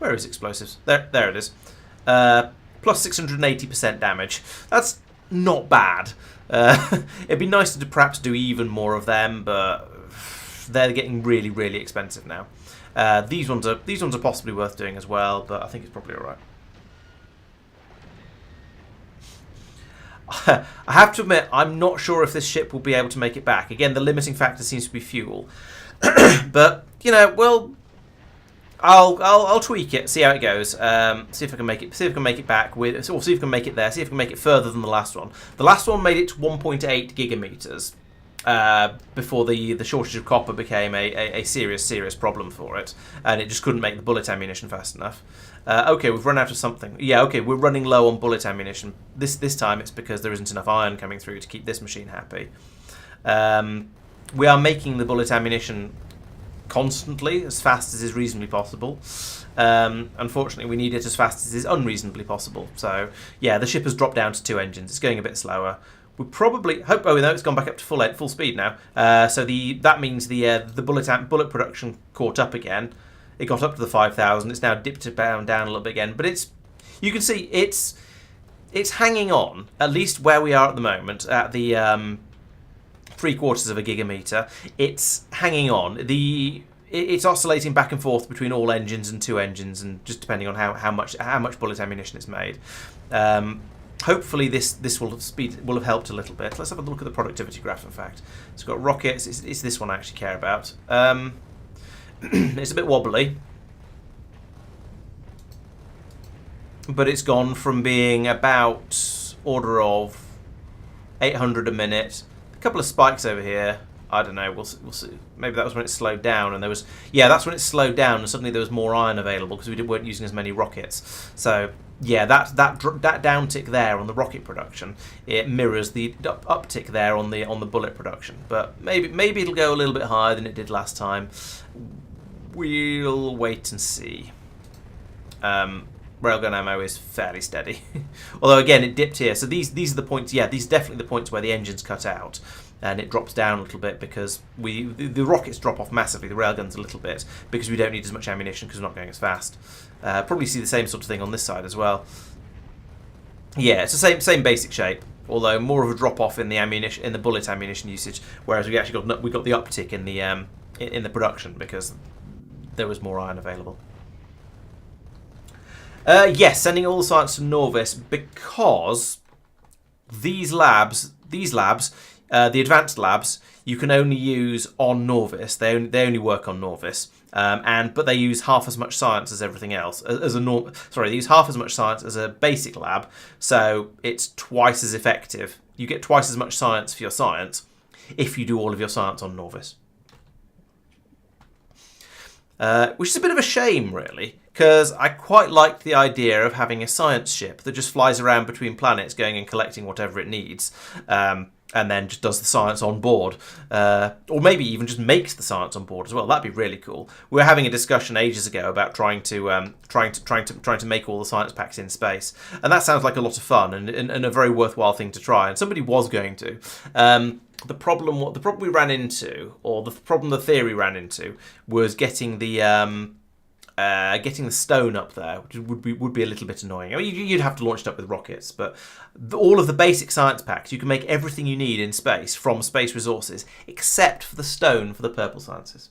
Where is explosives? There it is. Plus 680% damage. That's not bad. It'd be nice to perhaps do even more of them, but they're getting really, really expensive now. These ones are possibly worth doing as well, but I think it's probably all right. I have to admit, I'm not sure if this ship will be able to make it back. Again, the limiting factor seems to be fuel, but well. I'll tweak it, see how it goes. See if I can make it. See if I can make it back with, or see if I can make it there. See if I can make it further than the last one. The last one made it to 1.8 gigameters before the shortage of copper became a serious problem for it, and it just couldn't make the bullet ammunition fast enough. Okay, we've run out of something. Yeah, okay, we're running low on bullet ammunition. This time it's because there isn't enough iron coming through to keep this machine happy. We are making the bullet ammunition constantly, as fast as is reasonably possible. Unfortunately, we need it as fast as is unreasonably possible. So, yeah, the ship has dropped down to 2 engines. It's going a bit slower. We probably hope. Oh no, it's gone back up to full speed now. So that means the bullet production caught up again. It got up to the 5,000. It's now dipped down a little bit again. But you can see it's hanging on, at least where we are at the moment at the 3/4 of a gigameter. It's hanging on. It's oscillating back and forth between all engines and 2 engines, and just depending on how much bullet ammunition it's made. Hopefully this will have helped a little bit. Let's have a look at the productivity graph. In fact, it's got rockets. It's this one I actually care about. It's a bit wobbly, but it's gone from being about order of 800 a minute. A couple of spikes over here. I don't know. We'll see. Maybe that was when it slowed down, and there was that's when it slowed down, and suddenly there was more iron available because we weren't using as many rockets. So yeah, that downtick there on the rocket production, it mirrors the uptick there on the bullet production. But maybe it'll go a little bit higher than it did last time. We'll wait and see. Railgun ammo is fairly steady. Although again it dipped here, so these are the points. Yeah, these are definitely the points where the engine's cut out, and it drops down a little bit because the rockets drop off massively. The railguns a little bit because we don't need as much ammunition because we're not going as fast. Probably see the same sort of thing on this side as well. Yeah, it's the same basic shape, although more of a drop off in the bullet ammunition usage, whereas we actually got the uptick in the production because there was more iron available. Yes, sending all the science to Norvis because these labs, the advanced labs, you can only use on Norvis. They only work on Norvis, but they use half as much science as everything else. They use half as much science as a basic lab, so it's twice as effective. You get twice as much science for your science if you do all of your science on Norvis. Which is a bit of a shame, really, because I quite like the idea of having a science ship that just flies around between planets going and collecting whatever it needs, and then just does the science on board, or maybe even just makes the science on board as well. That'd be really cool. We were having a discussion ages ago about trying to make all the science packs in space, and that sounds like a lot of fun and a very worthwhile thing to try. And somebody was going to. The problem we ran into, or the problem the theory ran into, was getting the stone up there, which would be a little bit annoying. I mean, you'd have to launch it up with rockets, but all of the basic science packs, you can make everything you need in space from space resources, except for the stone for the purple sciences.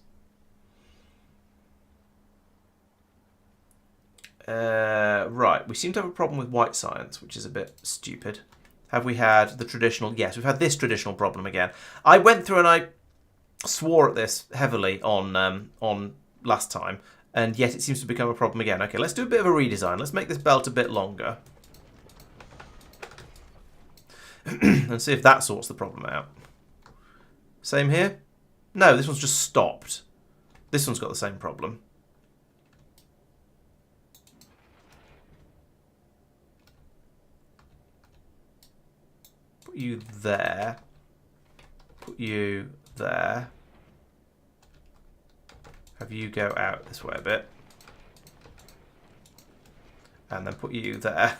Right, we seem to have a problem with white science, which is a bit stupid. Have we had the traditional... Yes, we've had this traditional problem again. I went through and I swore at this heavily on last time, and yet it seems to become a problem again. Okay, let's do a bit of a redesign. Let's make this belt a bit longer. And see if that sorts the problem out. Same here? No, this one's just stopped. This one's got the same problem. Put you there. Put you there. Have you go out this way a bit. And then put you there.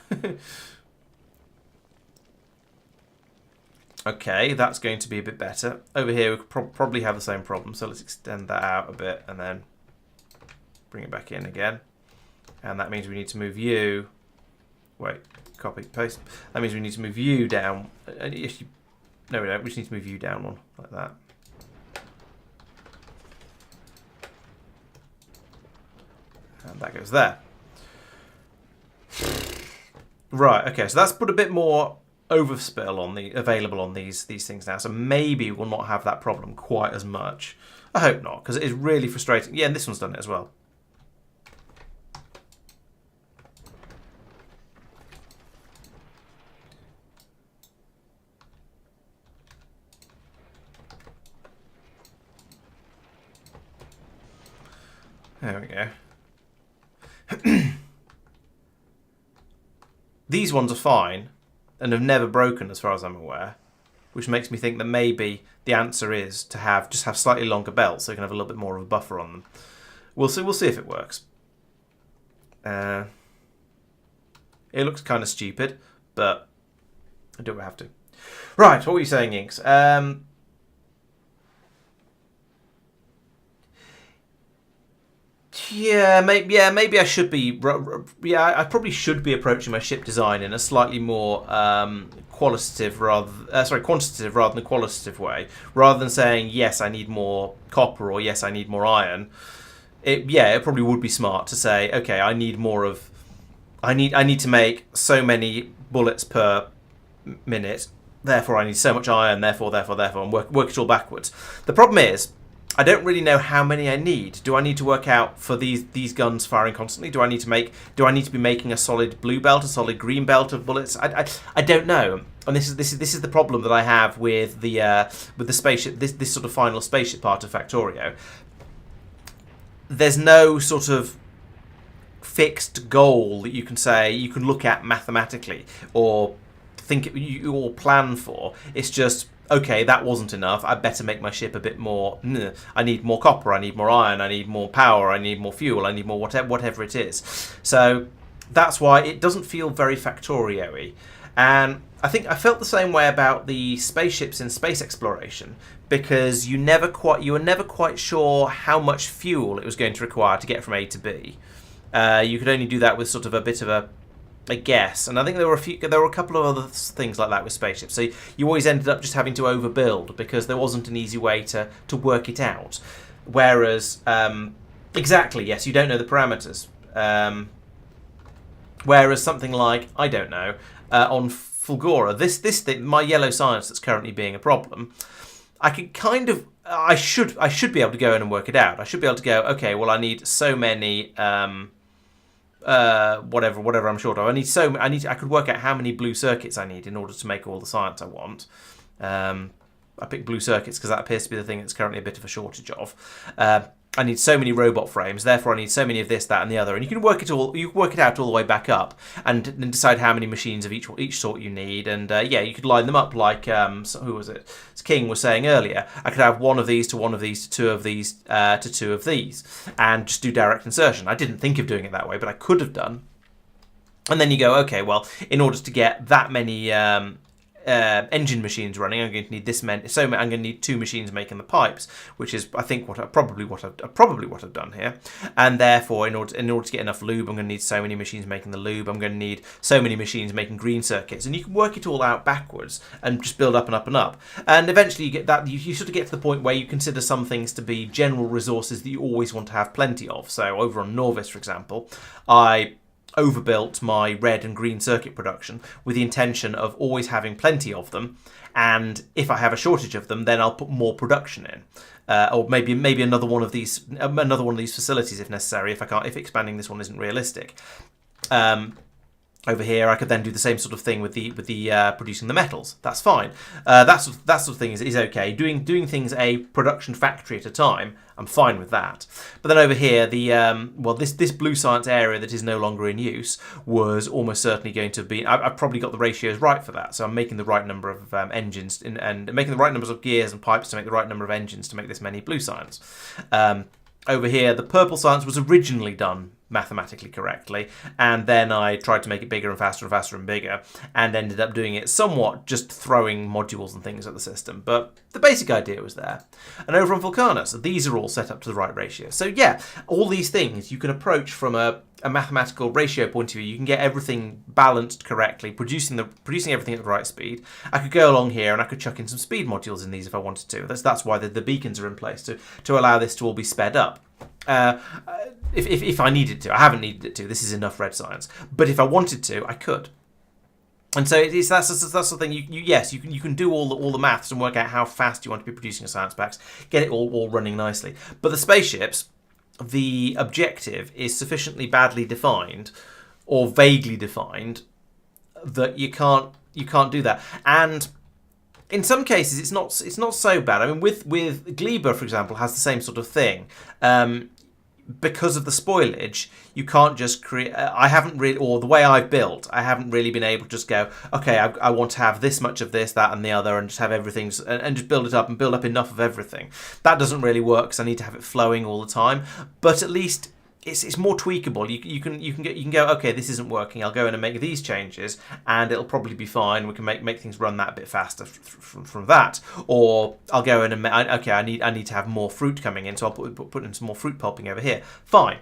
Okay, that's going to be a bit better. Over here, we could probably have the same problem. So let's extend that out a bit and then bring it back in again. And that means we need to move you. Wait, copy, paste. That means we need to move you down. No, we don't. We just need to move you down one like that. And that goes there. Right, okay, so that's put a bit more overspill on the available on these things now, so maybe we'll not have that problem quite as much. I hope not, because it is really frustrating. Yeah, and this one's done it as well. There we go. These ones are fine and have never broken as far as I'm aware, which makes me think that maybe the answer is to just have slightly longer belts so you can have a little bit more of a buffer on them. We'll see if it works. It looks kind of stupid, but I do what I have to. Right, what were you saying, Inks? Yeah, maybe I should be. Yeah, I probably should be approaching my ship design in a slightly more quantitative rather than qualitative way. Rather than saying yes, I need more copper or yes, I need more iron. It probably would be smart to say, okay, I need more of. I need to make so many bullets per minute. Therefore, I need so much iron. Therefore, and work it all backwards. The problem is, I don't really know how many I need. Do I need to work out for these guns firing constantly? Do I need to be making a solid blue belt, a solid green belt of bullets? I don't know. And this is the problem that I have with the spaceship. This sort of final spaceship part of Factorio. There's no sort of fixed goal that you can say you can look at mathematically or or plan for. It's just, okay, that wasn't enough. I better make my ship a bit more. I need more copper. I need more iron. I need more power. I need more fuel. I need more whatever it is. So that's why it doesn't feel very Factorio-y. And I think I felt the same way about the spaceships in space exploration, because you were never quite sure how much fuel it was going to require to get from A to B. You could only do that with sort of a bit of a guess, and I think there were a couple of other things like that with spaceships. So you always ended up just having to overbuild because there wasn't an easy way to work it out. Whereas, exactly, yes, you don't know the parameters. Whereas something like, I don't know, on Fulgora, this thing, my yellow science that's currently being a problem, I could kind of, I should be able to go in and work it out. I should be able to go, okay, well, I need so many. Whatever I'm short of. I could work out how many blue circuits I need in order to make all the science I want. I picked blue circuits because that appears to be the thing that's currently a bit of a shortage of. I need so many robot frames, therefore I need so many of this, that, and the other. And you can work it out all the way back up, and then decide how many machines of each sort you need. And you could line them up like who was it? King was saying earlier. I could have one of these to one of these to two of these to two of these, and just do direct insertion. I didn't think of doing it that way, but I could have done. And then you go, okay, well, in order to get that many engine machines running, I'm going to need this many. So I'm going to need 2 machines making the pipes, which is, I think, probably what I've done here. And therefore, in order to get enough lube, I'm going to need so many machines making the lube. I'm going to need so many machines making green circuits, and you can work it all out backwards and just build up and up and up. And eventually, you get that you sort of get to the point where you consider some things to be general resources that you always want to have plenty of. So over on Norvis, for example, I overbuilt my red and green circuit production with the intention of always having plenty of them, and if I have a shortage of them, then I'll put more production in, or maybe another one of these facilities if necessary, if expanding this one isn't realistic. Over here, I could then do the same sort of thing with the producing the metals. That's fine. That sort of thing is okay. Doing things a production factory at a time, I'm fine with that. But then over here, this blue science area that is no longer in use was almost certainly going to be. I've probably got the ratios right for that, so I'm making the right number of engines and making the right numbers of gears and pipes to make the right number of engines to make this many blue science. Over here, the purple science was originally done mathematically correctly, and then I tried to make it bigger and faster and faster and bigger, and ended up doing it somewhat just throwing modules and things at the system. But the basic idea was there. And over on Vulcanus, these are all set up to the right ratio. So yeah, all these things you can approach from a mathematical ratio point of view. You can get everything balanced correctly, producing everything at the right speed. I could go along here and I could chuck in some speed modules in these if I wanted to. That's why the beacons are in place to allow this to all be sped up. If I needed to. I haven't needed it to. This is enough red science. But if I wanted to, I could. And so that's the thing. You can do all the maths and work out how fast you want to be producing your science packs, get it all running nicely. But the spaceships, the objective is sufficiently badly defined or vaguely defined that you can't do that. And in some cases, it's not so bad. I mean, with Gleba, for example, has the same sort of thing. Because of the spoilage, you can't just create. I haven't really, or the way I've built, I haven't really been able to just go, okay, I want to have this much of this, that, and the other, and just have everything, and just build it up and build up enough of everything. That doesn't really work because I need to have it flowing all the time. But at least it's more tweakable. You can go, okay, this isn't working. I'll go in and make these changes, and it'll probably be fine. We can make things run that bit faster from that. Or I'll go in and okay, I need to have more fruit coming in, so I'll put in some more fruit pulping over here. Fine.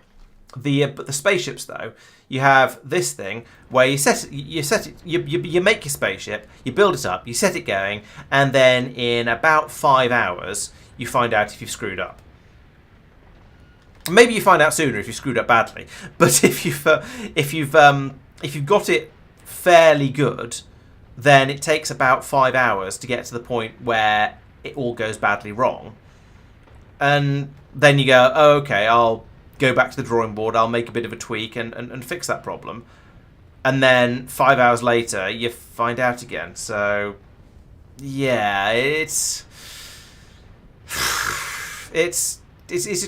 But the spaceships though, you have this thing where you make your spaceship, you build it up, you set it going, and then in about 5 hours you find out if you've screwed up. Maybe you find out sooner if you screwed up badly, but if you've got it fairly good, then it takes about 5 hours to get to the point where it all goes badly wrong, and then you go, oh, okay, I'll go back to the drawing board, I'll make a bit of a tweak and fix that problem, and then 5 hours later you find out again. So yeah, it's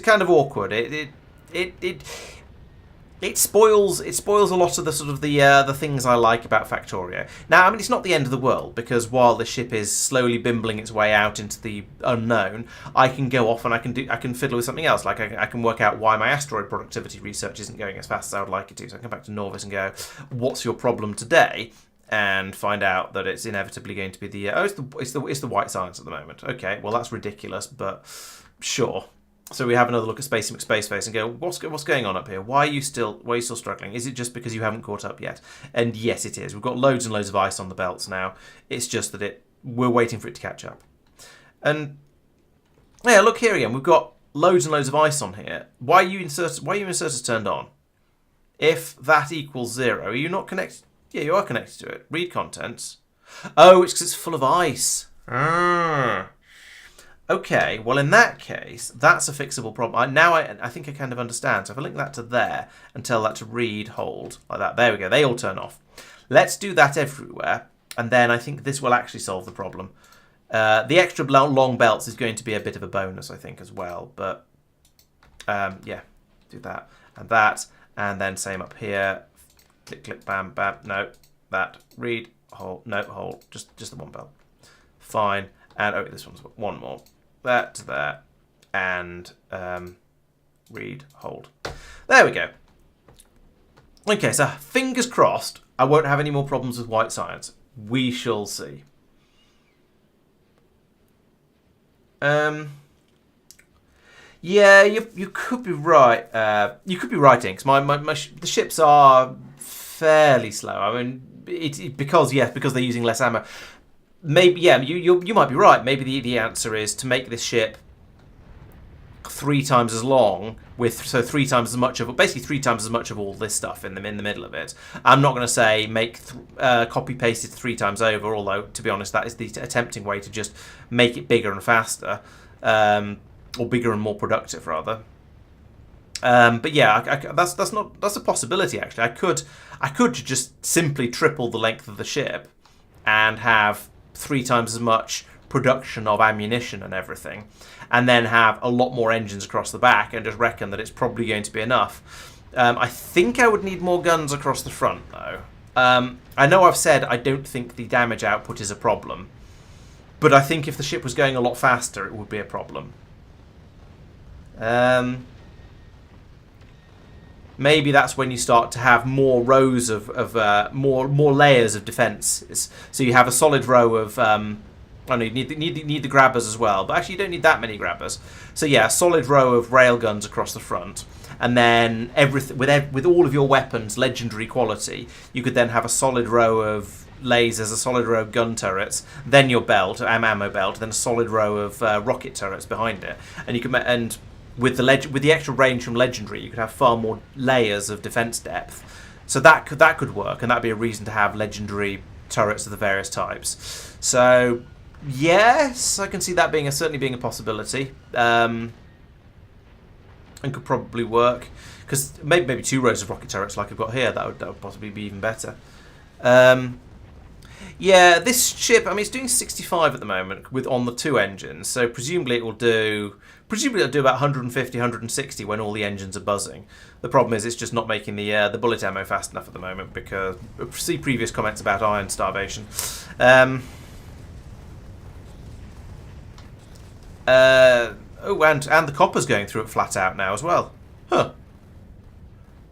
kind of awkward. It spoils a lot of the sort of the things I like about Factorio. Now, I mean, it's not the end of the world, because while the ship is slowly bimbling its way out into the unknown, I can go off and I can fiddle with something else. Like I can work out why my asteroid productivity research isn't going as fast as I would like it to. So I come back to Norvis and go, what's your problem today? And find out that it's inevitably going to be it's the white science at the moment. Okay, well that's ridiculous, but sure. So we have another look at Spacey McSpaceface and go, what's going on up here? Why are you still struggling? Is it just because you haven't caught up yet? And yes, it is. We've got loads and loads of ice on the belts now. It's just that we're waiting for it to catch up. And yeah, look here again. We've got loads and loads of ice on here. Why are you inserters turned on? If that equals 0, are you not connected? Yeah, you are connected to it. Read contents. Oh, it's because it's full of ice. Okay, well in that case, that's a fixable problem. I think I kind of understand. So if I link that to there and tell that to read, hold, like that, there we go, they all turn off. Let's do that everywhere, and then I think this will actually solve the problem. The extra long belts is going to be a bit of a bonus, I think, as well, but yeah, do that, and then same up here, click, click, bam, bam, no, that, read, hold, no, hold, just the one belt. Fine, and oh, this one's one more. That to there, and read, hold. There we go. Okay, so fingers crossed I won't have any more problems with white science. We shall see. Yeah, you could be right. You could be right, Inks. The ships are fairly slow. I mean, because they're using less ammo. Maybe, yeah, you might be right. Maybe the answer is to make this ship 3 times as long with so 3 times as much of, basically 3 times as much of all this stuff in the middle of it. I'm not going to say make copy paste it 3 times over, although to be honest that is the attempting way to just make it bigger and faster, or bigger and more productive rather. But yeah, that's a possibility actually. I could just simply triple the length of the ship and have 3 times as much production of ammunition and everything, and then have a lot more engines across the back and just reckon that it's probably going to be enough. I think I would need more guns across the front though. I know I've said I don't think the damage output is a problem, but I think if the ship was going a lot faster it would be a problem. Maybe that's when you start to have more rows of more layers of defences. So you have a solid row of oh no, you need the grabbers as well, but actually you don't need that many grabbers. So yeah, a solid row of railguns across the front, and then everything with all of your weapons legendary quality, you could then have a solid row of lasers, a solid row of gun turrets, then your belt, ammo belt, then a solid row of rocket turrets behind it, and you can with the extra range from legendary, you could have far more layers of defense depth. So that could work, and that'd be a reason to have legendary turrets of the various types. So yes, I can see that certainly being a possibility, and could probably work, because maybe 2 rows of rocket turrets like I've got here. That would possibly be even better. Yeah, this ship, I mean, it's doing 65 at the moment on the 2 engines, so presumably it'll do about 150, 160 when all the engines are buzzing. The problem is it's just not making the bullet ammo fast enough at the moment, because see previous comments about iron starvation. Oh, and the copper's going through it flat out now as well. Huh.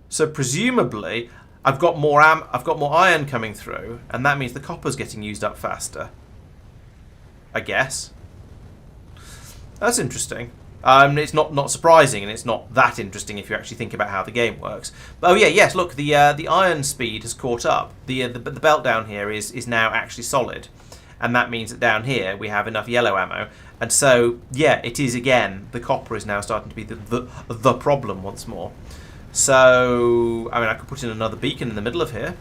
So presumably I've got more iron coming through, and that means the copper's getting used up faster, I guess. That's interesting. It's not surprising, and it's not that interesting if you actually think about how the game works. But, oh yeah, yes. Look, the iron speed has caught up. The belt down here is now actually solid, and that means that down here we have enough yellow ammo. And so yeah, it is again. The copper is now starting to be the problem once more. So I mean, I could put in another beacon in the middle of here.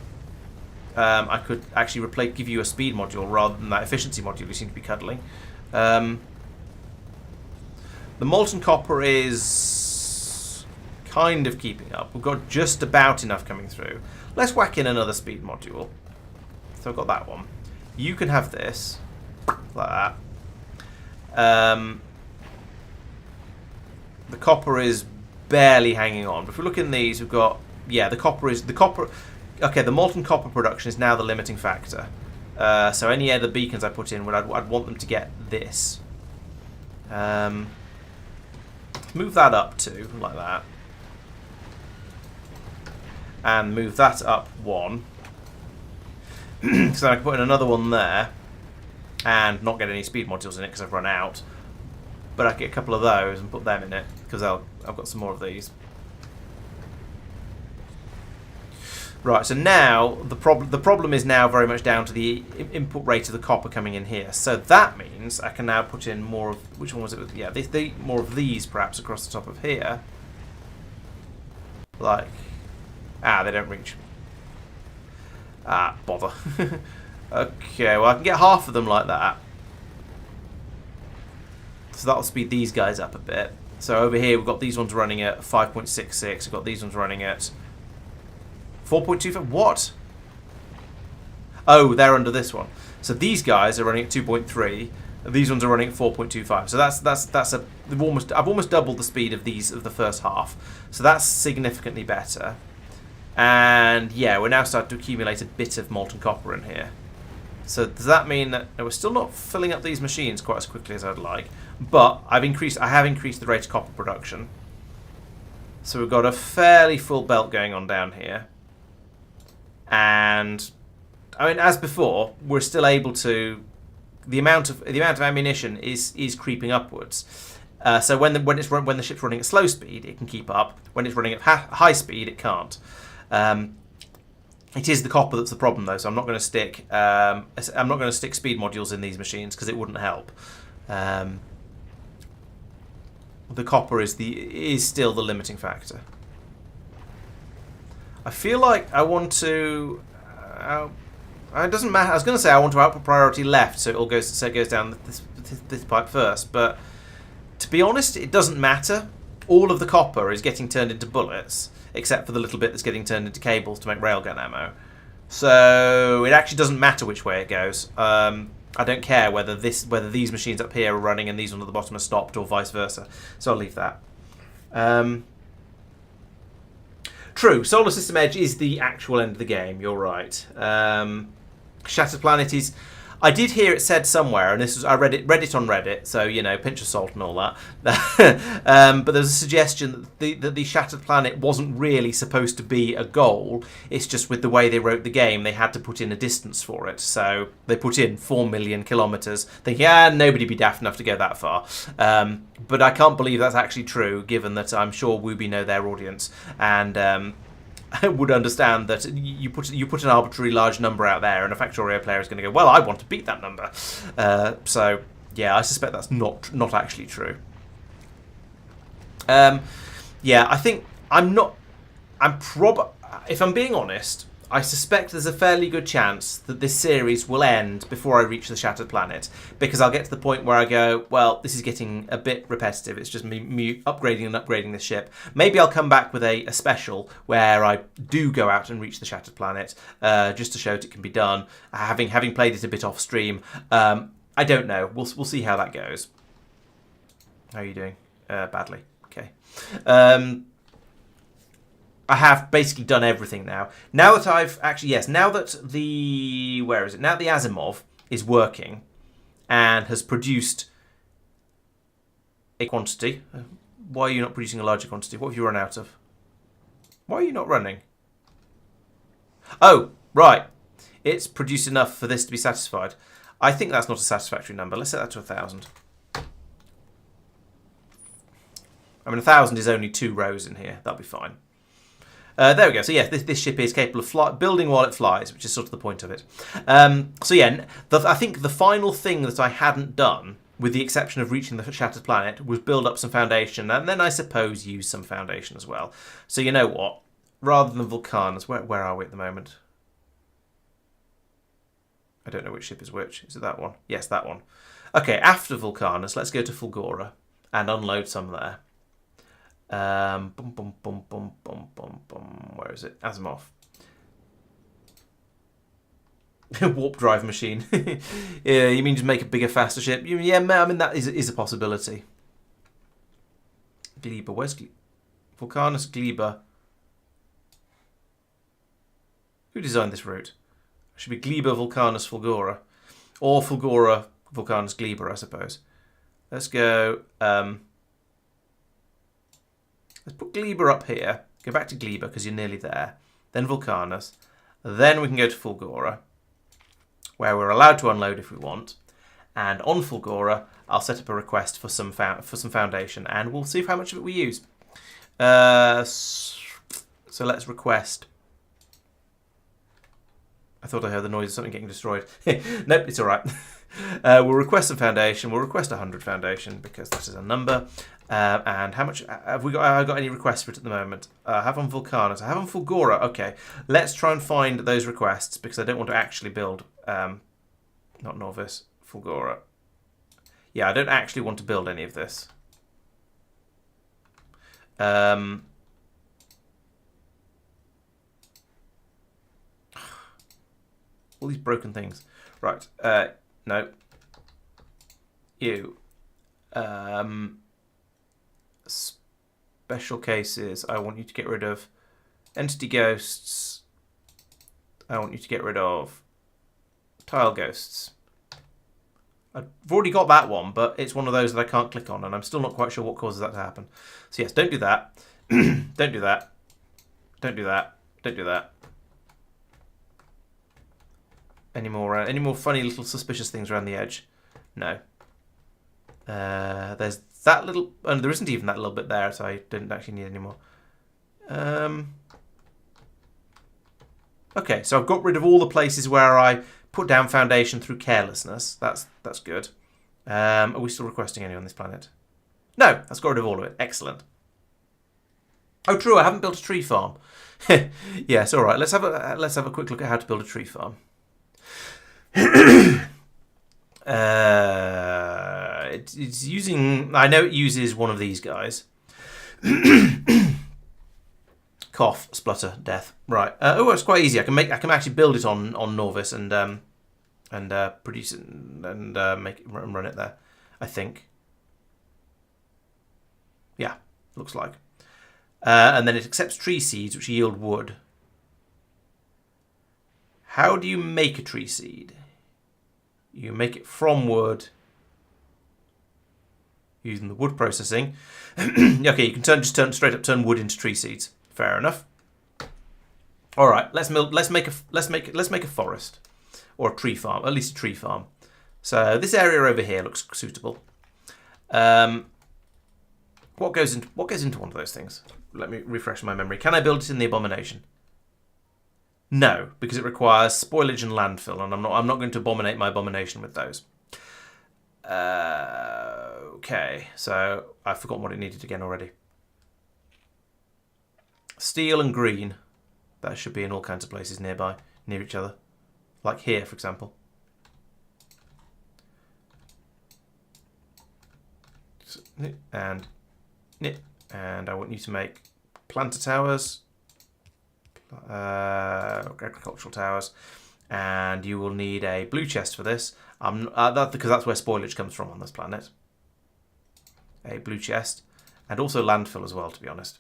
I could actually give you a speed module rather than that efficiency module you seem to be cuddling. The molten copper is kind of keeping up. We've got just about enough coming through. Let's whack in another speed module. So I've got that one. You can have this, like that. The copper is barely hanging on. But if we look in these, we've got, yeah, the copper. Okay, the molten copper production is now the limiting factor. So any other beacons I put in, I'd want them to get this. Move that up to like that, and move that up 1. So I can put in another one there, and not get any speed modules in it because I've run out. But I can get a couple of those and put them in it, because I've got some more of these. Right, so now the problem is now very much down to the input rate of the copper coming in here. So that means I can now put in more of, which one was it? Yeah, more of these perhaps across the top of here. Like, they don't reach. Bother. Okay, well I can get half of them like that. So that'll speed these guys up a bit. So over here we've got these ones running at 5.66. We've got these ones running at 4.25. What? Oh, they're under this one. So these guys are running at 2.3. These ones are running at 4.25. So I've almost doubled the speed of the first half. So that's significantly better. And yeah, we're now starting to accumulate a bit of molten copper in here. So does that mean that we're still not filling up these machines quite as quickly as I'd like? But I have increased the rate of copper production. So we've got a fairly full belt going on down here. And I mean, as before, we're still able to. The amount of ammunition is creeping upwards. So when the ship's running at slow speed, it can keep up. When it's running at high speed, it can't. It is the copper that's the problem, though. So I'm not going to stick speed modules in these machines because it wouldn't help. the copper is still the limiting factor. I feel like I want to. It doesn't matter. I was going to say I want to output priority left, so it all goes down this pipe first. But to be honest, it doesn't matter. All of the copper is getting turned into bullets, except for the little bit that's getting turned into cables to make railgun ammo. So it actually doesn't matter which way it goes. I don't care whether these machines up here are running and these ones at the bottom are stopped, or vice versa. So I'll leave that. True, Solar System Edge is the actual end of the game. You're right. Shattered Planet is. I did hear it said somewhere, and this was I read it on Reddit, so you know, pinch of salt and all that. But there's a suggestion that the Shattered Planet wasn't really supposed to be a goal. It's just with the way they wrote the game, they had to put in a distance for it. So they put in 4 million kilometers, thinking, nobody'd be daft enough to go that far. But I can't believe that's actually true, given that I'm sure Wooby know their audience, and I would understand that you put an arbitrary large number out there, and a Factorio player is going to go, well, I want to beat that number. So yeah, I suspect that's not actually true. Yeah, I think if I'm being honest, I suspect there's a fairly good chance that this series will end before I reach the Shattered Planet, because I'll get to the point where I go, well, this is getting a bit repetitive. It's just me upgrading and upgrading this ship. Maybe I'll come back with a special where I do go out and reach the Shattered Planet, just to show that it can be done, having played it a bit off stream. I don't know. We'll see how that goes. How are you doing? Badly. Okay. I have basically done everything now. Now that I've actually, yes, now that now the Asimov is working and has produced a quantity. Why are you not producing a larger quantity? What have you run out of? Why are you not running? Oh, right. It's produced enough for this to be satisfied. I think that's not a satisfactory number. Let's set that to 1,000. I mean, 1,000 is only 2 rows in here. That'll be fine. There we go. So yeah, this ship is capable of building while it flies, which is sort of the point of it. So yeah, I think the final thing that I hadn't done, with the exception of reaching the Shattered Planet, was build up some foundation, and then I suppose use some foundation as well. So you know what? Rather than Vulcanus, where are we at the moment? I don't know which ship is which. Is it that one? Yes, that one. Okay, after Vulcanus, let's go to Fulgora and unload some there. Where is it? Asimov. Warp drive machine. Yeah, you mean just make a bigger, faster ship? Yeah, I mean that is a possibility. Gleba, where's Vulcanus Gleba? Who designed this route? It should be Gleba Vulcanus Fulgora, or Fulgora Vulcanus Gleba, I suppose. Let's go. Let's put Gleba up here. Go back to Gleba because you're nearly there. Then Vulcanus. Then we can go to Fulgora, where we're allowed to unload if we want. And on Fulgora, I'll set up a request for some foundation, and we'll see how much of it we use. So let's request. I thought I heard the noise of something getting destroyed. Nope, it's all right. We'll request some foundation. We'll request 100 foundation because that is a number. And how much have we got? I got any requests for it at the moment? I have on Vulcanus. I have on Fulgora. Okay, let's try and find those requests because I don't want to actually build. Not Novice, Fulgora. Yeah, I don't actually want to build any of this. All these broken things. Right. No. You. Special cases. I want you to get rid of entity ghosts. I want you to get rid of tile ghosts. I've already got that one, but it's one of those that I can't click on, and I'm still not quite sure what causes that to happen. So yes, don't do that. Don't do that. Don't do that. Don't do that. Any more funny little suspicious things around the edge? No. There's that little... Oh, there isn't even that little bit there, so I didn't actually need any more. Okay, so I've got rid of all the places where I put down foundation through carelessness. That's good. Are we still requesting any on this planet? No, that's got rid of all of it. Excellent. Oh, true. I haven't built a tree farm. Yes, all right. Let's have a quick look at how to build a tree farm. It's using. I know it uses one of these guys. Cough, splutter, death. Right. Oh, it's quite easy. I can actually build it on Norvis and produce it and make it and run it there. I think. Yeah, looks like. And then it accepts tree seeds, which yield wood. How do you make a tree seed? You make it from wood using the wood processing. Okay, you can straight up turn wood into tree seeds. Fair enough. All right, let's make a forest or a tree farm, at least a tree farm. So this area over here looks suitable. What goes into one of those things? Let me refresh my memory. Can I build it in the abomination? No, because it requires spoilage and landfill, and I'm not going to abominate my abomination with those. Okay, so I've forgotten what it needed again already. Steel and green. That should be in all kinds of places nearby, near each other. Like here, for example. And I want you to make planter towers, agricultural towers, and you will need a blue chest for this. Because that's where spoilage comes from on this planet. A blue chest, and also landfill as well, to be honest.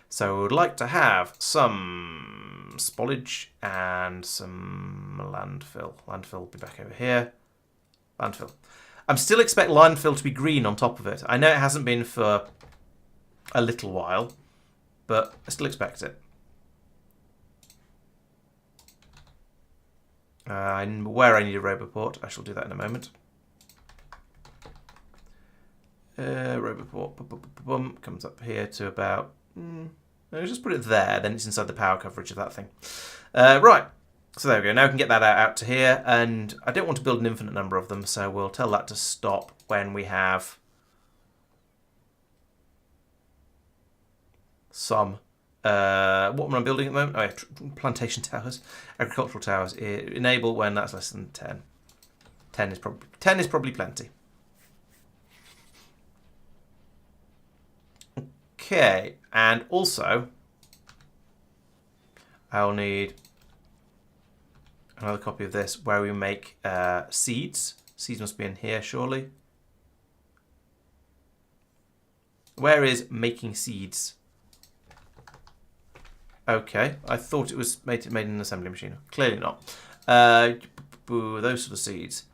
So I would like to have some spoilage and some landfill. Landfill will be back over here. Landfill. I'm still expect landfill to be green on top of it. I know it hasn't been for a little while, but I still expect it. Where I need a roboport, I shall do that in a moment. Roboport comes up here to about. I'll just put it there. Then it's inside the power coverage of that thing. Right. So there we go. Now we can get that out to here, and I don't want to build an infinite number of them, so we'll tell that to stop when we have some. What am I building at the moment? Oh, yeah, plantation towers, agricultural towers. Enable when that's less than 10. 10 is probably plenty. Okay, and also I'll need another copy of this where we make seeds. Seeds must be in here, surely. Where is making seeds? Okay, I thought it was made in an assembly machine. Clearly not. Those sort of seeds.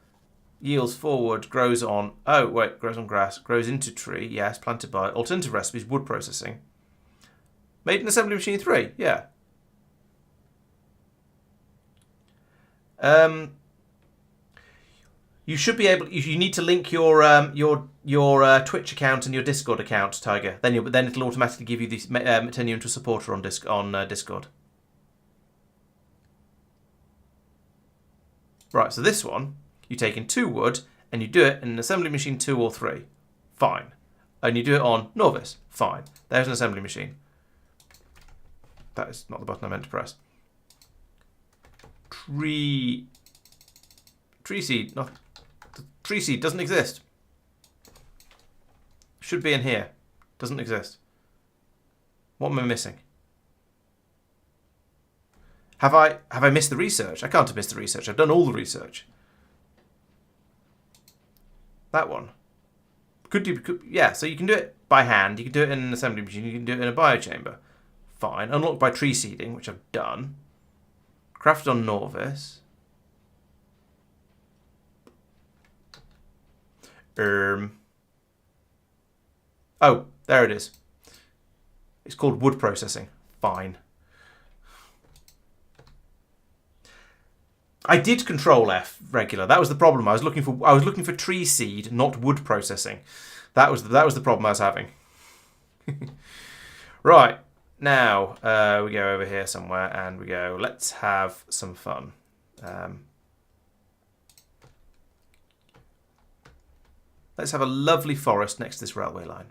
Yields forward, grows on... Oh, wait, grows on grass. Grows into tree, yes. Planted by... Alternative recipes, wood processing. Made in assembly machine 3, yeah. You should be able... You need to link your Twitch account and your Discord account, Tiger. Then it'll automatically give you the turn you into a supporter on Discord. Right, so this one, you take in 2 wood and you do it in an assembly machine 2 or 3. Fine. And you do it on Norvis. Fine. There's an assembly machine. That is not the button I meant to press. Tree seed. No, the tree seed doesn't exist. Should be in here. Doesn't exist. What am I missing? Have I missed the research? I can't have missed the research. I've done all the research. That one. Yeah, so you can do it by hand. You can do it in an assembly machine. You can do it in a biochamber. Fine. Unlocked by tree seeding, which I've done. Crafted on Norvis. Oh, there it is. It's called wood processing. Fine. I did Control F regular. That was the problem. I was looking for tree seed, not wood processing. That was the problem I was having. Right. Now, we go over here somewhere and we go, let's have some fun. Let's have a lovely forest next to this railway line.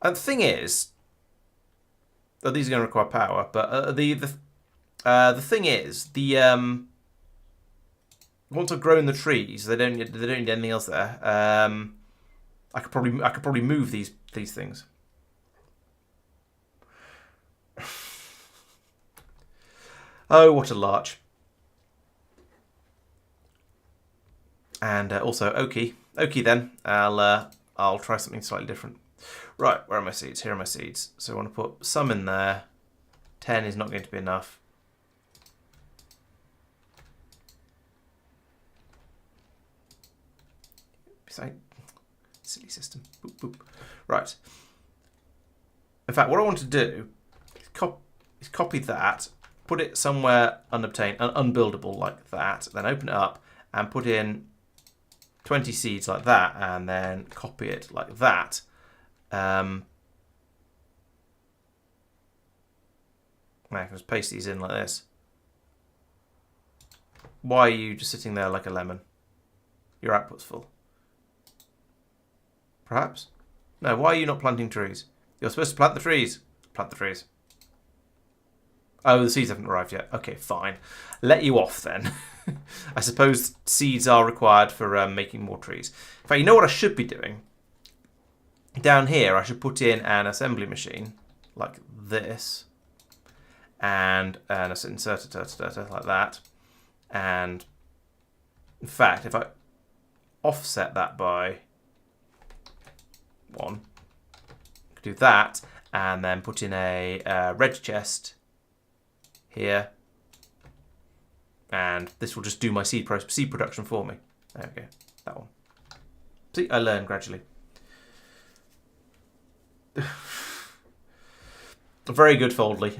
And the thing is, these are going to require power, but the thing is, once I've grown the trees, they don't need anything else there. I could probably move these things. Oh, what a larch! And also oaky then. I'll try something slightly different. Right, where are my seeds? Here are my seeds. So I want to put some in there. 10 is not going to be enough. Silly system. Boop, boop. Right. In fact, what I want to do is copy that, put it somewhere unbuildable like that, then open it up and put in 20 seeds like that, and then copy it like that. I can just paste these in like this. Why are you just sitting there like a lemon? Your output's full. Perhaps? No, why are you not planting trees? You're supposed to plant the trees. Plant the trees. Oh, the seeds haven't arrived yet. Okay, fine. Let you off then. I suppose seeds are required for making more trees. In fact, you know what I should be doing? Down here, I should put in an assembly machine like this. And an inserter like that. And in fact, if I offset that by 1, I could do that, and then put in a red chest here, and this will just do my seed production for me. There we go, that one. See, I learn gradually. Very good, Foldley.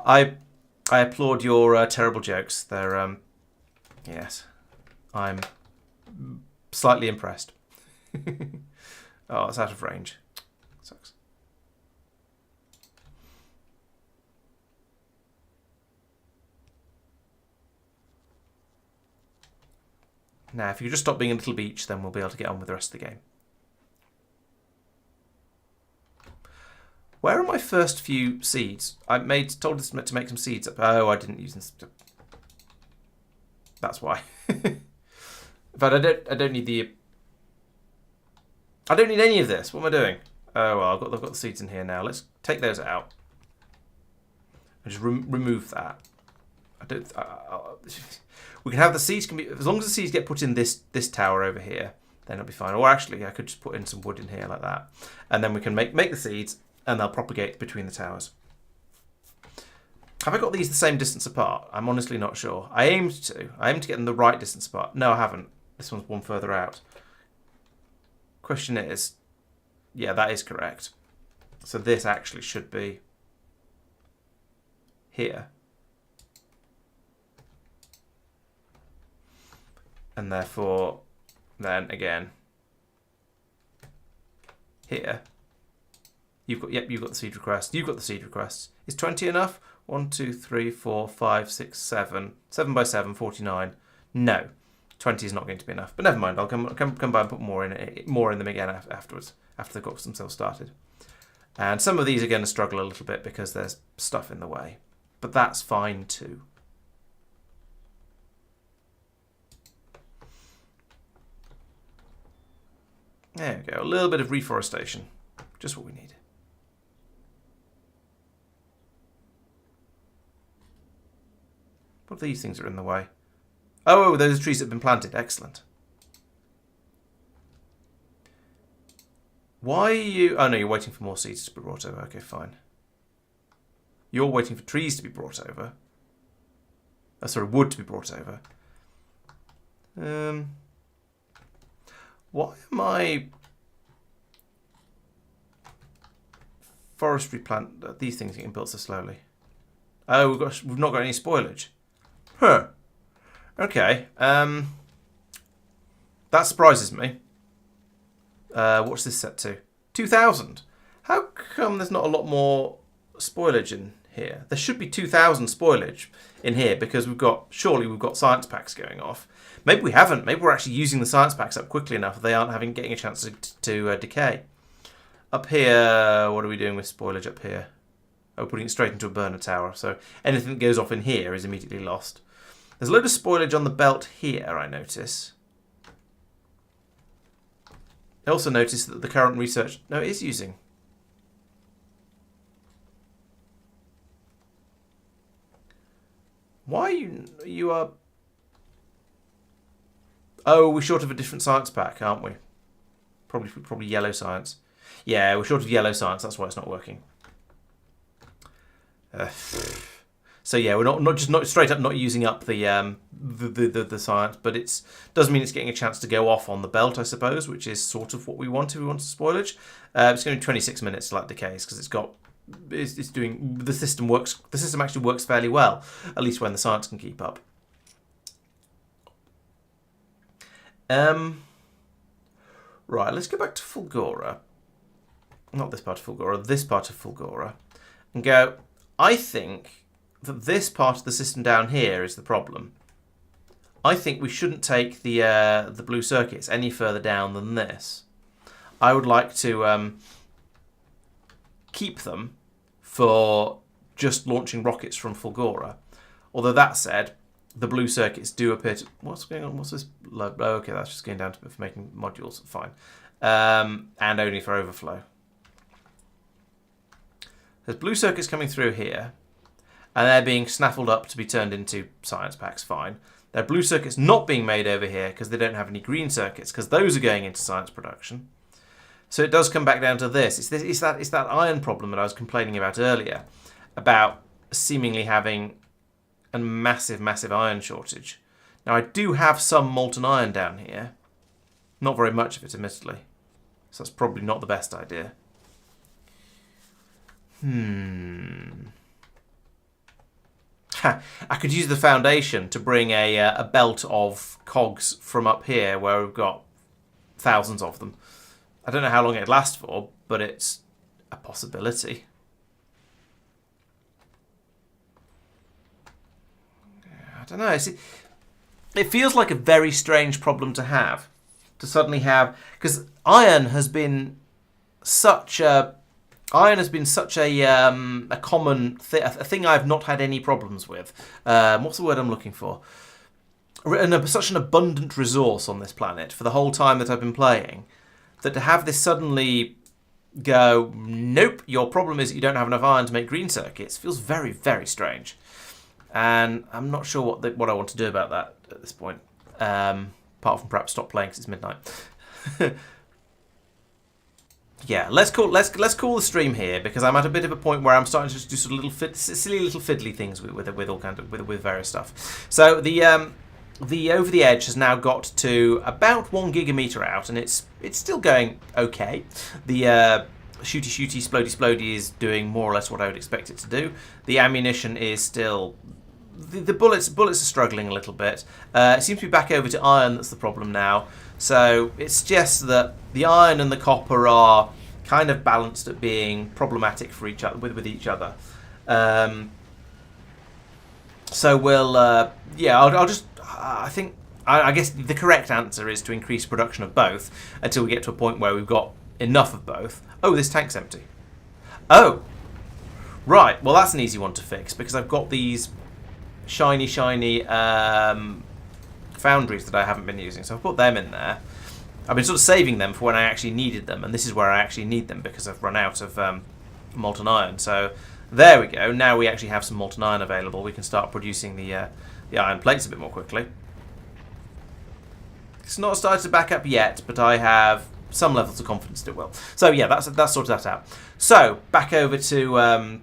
I applaud your terrible jokes. They're yes, I'm slightly impressed. Oh, it's out of range. Sucks. Now, if you just stop being a little beach, then we'll be able to get on with the rest of the game. Where are my first few seeds? I told this to make some seeds up. Oh, I didn't use them. That's why. But I don't need the. I don't need any of this. What am I doing? Oh well, I've got the seeds in here now. Let's take those out. And just remove that. We can have the seeds. As long as the seeds get put in this tower over here, then it'll be fine. Or actually, I could just put in some wood in here like that, and then we can make the seeds, and they'll propagate between the towers. Have I got these the same distance apart? I'm honestly not sure. I aimed to get them the right distance apart. No, I haven't. This one's one further out. Question is, yeah, that is correct. So this actually should be here. And therefore, then again, here. You've got the seed request. You've got the seed requests. Is 20 enough? 1, 2, 3, 4, 5, 6, 7. 7 by 7, 49. No. 20 is not going to be enough, but never mind. I'll come by and put more in them again afterwards, after they've got themselves started. And some of these are going to struggle a little bit because there's stuff in the way, but that's fine too. There we go. A little bit of reforestation, just what we need. What are these things that are in the way? Oh, those trees that have been planted. Excellent. Why are you... Oh, no, you're waiting for more seeds to be brought over. Okay, fine. You're waiting for trees to be brought over. Oh, sorry, wood to be brought over. Why am I... Forestry plant... These things getting built so slowly. Oh, we've not got any spoilage. Huh. Okay, that surprises me. What's this set to? 2,000. How come there's not a lot more spoilage in here? There should be 2,000 spoilage in here because surely we've got science packs going off. Maybe we haven't. Maybe we're actually using the science packs up quickly enough that they aren't getting a chance to decay. Up here, what are we doing with spoilage up here? Oh, putting it straight into a burner tower. So anything that goes off in here is immediately lost. There's a load of spoilage on the belt here, I notice. I also notice that the current research... No, it is using. Why you are... Oh, we're short of a different science pack, aren't we? Probably yellow science. Yeah, we're short of yellow science. That's why it's not working. So yeah, we're not straight up not using up the science, but it does mean it's getting a chance to go off on the belt, I suppose, which is sort of what we want if we want spoilage. It's going to be 26 minutes till that decays because it's doing the system works. The system actually works fairly well, at least when the science can keep up. Right, let's go back to Fulgora. Not this part of Fulgora, this part of Fulgora, and go. I think that this part of the system down here is the problem. I think we shouldn't take the blue circuits any further down than this. I would like to keep them for just launching rockets from Fulgora. Although that said, the blue circuits do appear to... What's going on? What's this? Oh, okay, that's just going down to for making modules. Fine. And only for overflow. There's blue circuits coming through here, and they're being snaffled up to be turned into science packs. Fine. There are blue circuits not being made over here because they don't have any green circuits, because those are going into science production. So it does come back down to this. It's that iron problem that I was complaining about earlier, about seemingly having a massive iron shortage. Now I do have some molten iron down here. Not very much of it, admittedly. So that's probably not the best idea. I could use the foundation to bring a belt of cogs from up here where we've got thousands of them. I don't know how long it'd last for, but it's a possibility. I don't know. It feels like a very strange problem to have. To suddenly have... Because iron has been such a common a thing I've not had any problems with. What's the word I'm looking for? Such an abundant resource on this planet for the whole time that I've been playing, that to have this suddenly go, nope, your problem is that you don't have enough iron to make green circuits, feels very, very strange. And I'm not sure what I want to do about that at this point. Apart from perhaps stop playing because it's midnight. Yeah, let's call the stream here, because I'm at a bit of a point where I'm starting to just do sort of silly little fiddly things with all kind of with various stuff. So the over the edge has now got to about 1 gigameter out, and it's still going okay. The shooty splody is doing more or less what I would expect it to do. The ammunition is still... The bullets are struggling a little bit. It seems to be back over to iron that's the problem now. So it suggests that the iron and the copper are kind of balanced at being problematic for each other with each other. So we'll I'll just I guess the correct answer is to increase production of both until we get to a point where we've got enough of both. Oh, this tank's empty. Oh, right. Well, that's an easy one to fix because I've got these shiny foundries that I haven't been using, so I've put them in there. I've been sort of saving them for when I actually needed them, and this is where I actually need them because I've run out of molten iron. So there we go. Now we actually have some molten iron available. We can start producing the iron plates a bit more quickly. It's not started to back up yet, but I have some levels of confidence it will. So yeah, that's sorted that out. So back over to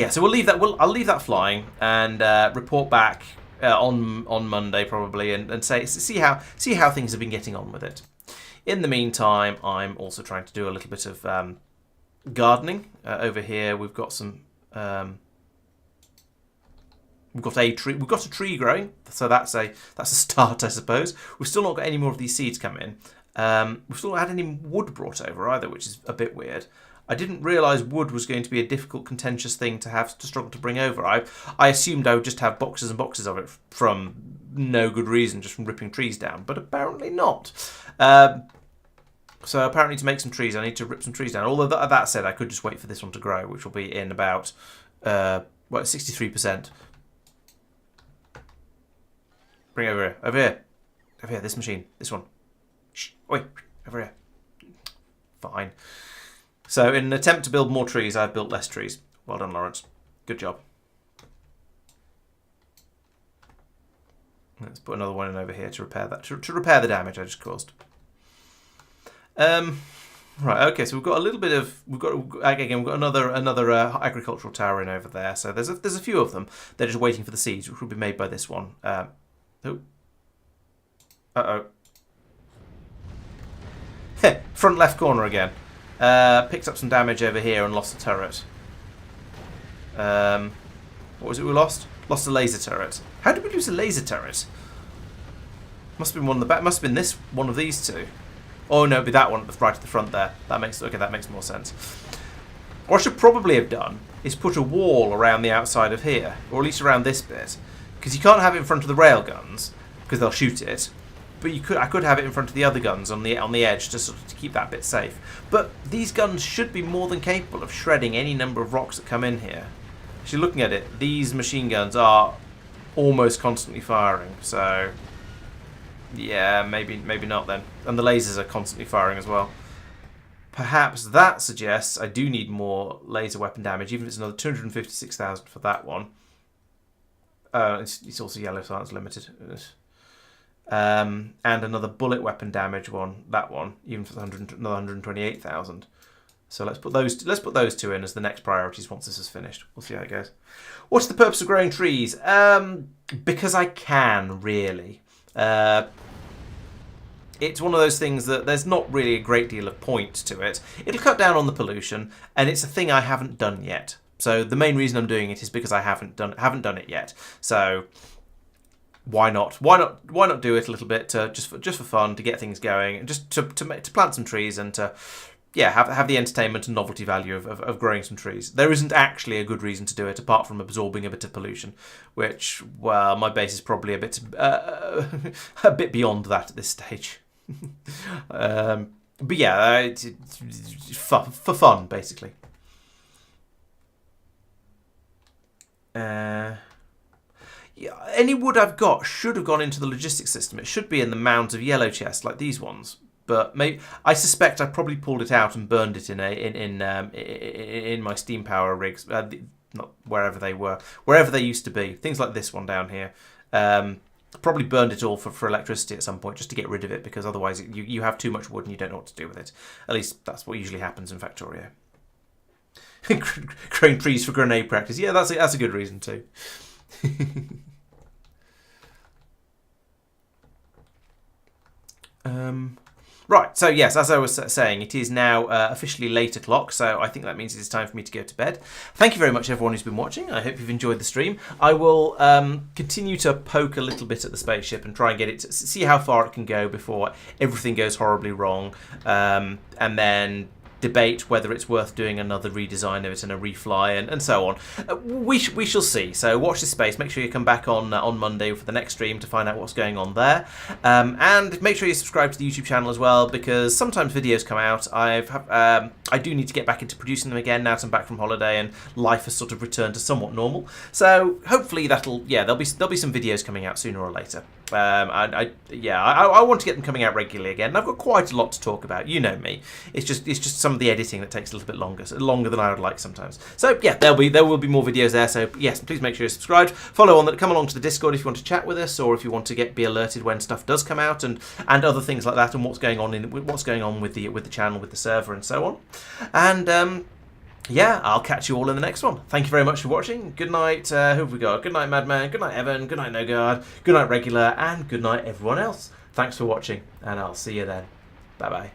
so we'll leave that. I'll leave that flying and report back on Monday probably, and see how things have been getting on with it. In the meantime, I'm also trying to do a little bit of gardening over here. We've got some. We've got a tree growing, so that's a start, I suppose. We've still not got any more of these seeds come in. We've still not had any wood brought over either, which is a bit weird. I didn't realise wood was going to be a difficult, contentious thing to struggle to bring over. I assumed I would just have boxes and boxes of it from no good reason, just from ripping trees down, but apparently not. So apparently to make some trees, I need to rip some trees down. Although that said, I could just wait for this one to grow, which will be in about, 63%. Bring it over here. Over here. Over here, this machine. This one. Shh. Wait. Over here. Fine. So in an attempt to build more trees, I've built less trees. Well done, Laurence. Good job. Let's put another one in over here to repair that. To repair the damage I just caused. Right. Okay. So we've got a little bit of. We've got another agricultural tower in over there. So there's a few of them. They're just waiting for the seeds, which will be made by this one. Front left corner again. Picked up some damage over here and lost a turret. What was it we lost? Lost a laser turret. How did we lose a laser turret? Must have been one of the back. Must have been this one of these two. Oh no, it'd be that one right at the front there. That makes more sense. What I should probably have done is put a wall around the outside of here, or at least around this bit, because you can't have it in front of the rail guns because they'll shoot it. But I could have it in front of the other guns on the edge to sort of to keep that bit safe. But these guns should be more than capable of shredding any number of rocks that come in here. Actually, looking at it, these machine guns are almost constantly firing. So yeah, maybe not then. And the lasers are constantly firing as well. Perhaps that suggests I do need more laser weapon damage, even if it's another 256,000 for that one. It's also yellow, so it's limited. And another bullet weapon damage one, that one, even for another 128,000. So let's put those two in as the next priorities once this is finished. We'll see how it goes. What's the purpose of growing trees? Because I can, really. It's one of those things that there's not really a great deal of point to it. It'll cut down on the pollution, and it's a thing I haven't done yet. So the main reason I'm doing it is because I haven't done it yet. So why not? Why not do it a little bit just for fun, to get things going, and just to plant some trees and to have the entertainment and novelty value of growing some trees. There isn't actually a good reason to do it apart from absorbing a bit of pollution, which, well, my base is probably a bit beyond that at this stage. But yeah, it's for fun, basically. Yeah, any wood I've got should have gone into the logistics system. It should be in the mounds of yellow chests like these ones. But maybe I suspect I probably pulled it out and burned it in my steam power rigs, not wherever they were, wherever they used to be. Things like this one down here. Probably burned it all for electricity at some point just to get rid of it, because otherwise you have too much wood and you don't know what to do with it. At least that's what usually happens in Factorio. Growing trees for grenade practice. Yeah, that's a good reason too. Right, so yes, as I was saying, it is now officially 8:00, so I think that means it is time for me to go to bed. Thank you very much, everyone who's been watching. I hope you've enjoyed the stream. I will continue to poke a little bit at the spaceship and try and get it to see how far it can go before everything goes horribly wrong, and then debate whether it's worth doing another redesign of it and a refly and so on. We shall see. So watch this space. Make sure you come back on Monday for the next stream to find out what's going on there. And make sure you subscribe to the YouTube channel as well, because sometimes videos come out. I do need to get back into producing them again now that I'm back from holiday and life has sort of returned to somewhat normal. So hopefully there'll be some videos coming out sooner or later. I want to get them coming out regularly again. And I've got quite a lot to talk about. You know me. It's just some of the editing that takes a little bit longer than I would like sometimes. So yeah, there will be more videos there. So yes, please make sure you're subscribed. Come along to the Discord if you want to chat with us, or if you want to be alerted when stuff does come out and other things like that, and what's going on with the channel, with the server, and so on. And yeah, I'll catch you all in the next one. Thank you very much for watching. Good night. Who have we got? Good night, Madman. Good night, Evan. Good night, No Guard. Good night, Regular. And good night, everyone else. Thanks for watching, and I'll see you then. Bye-bye.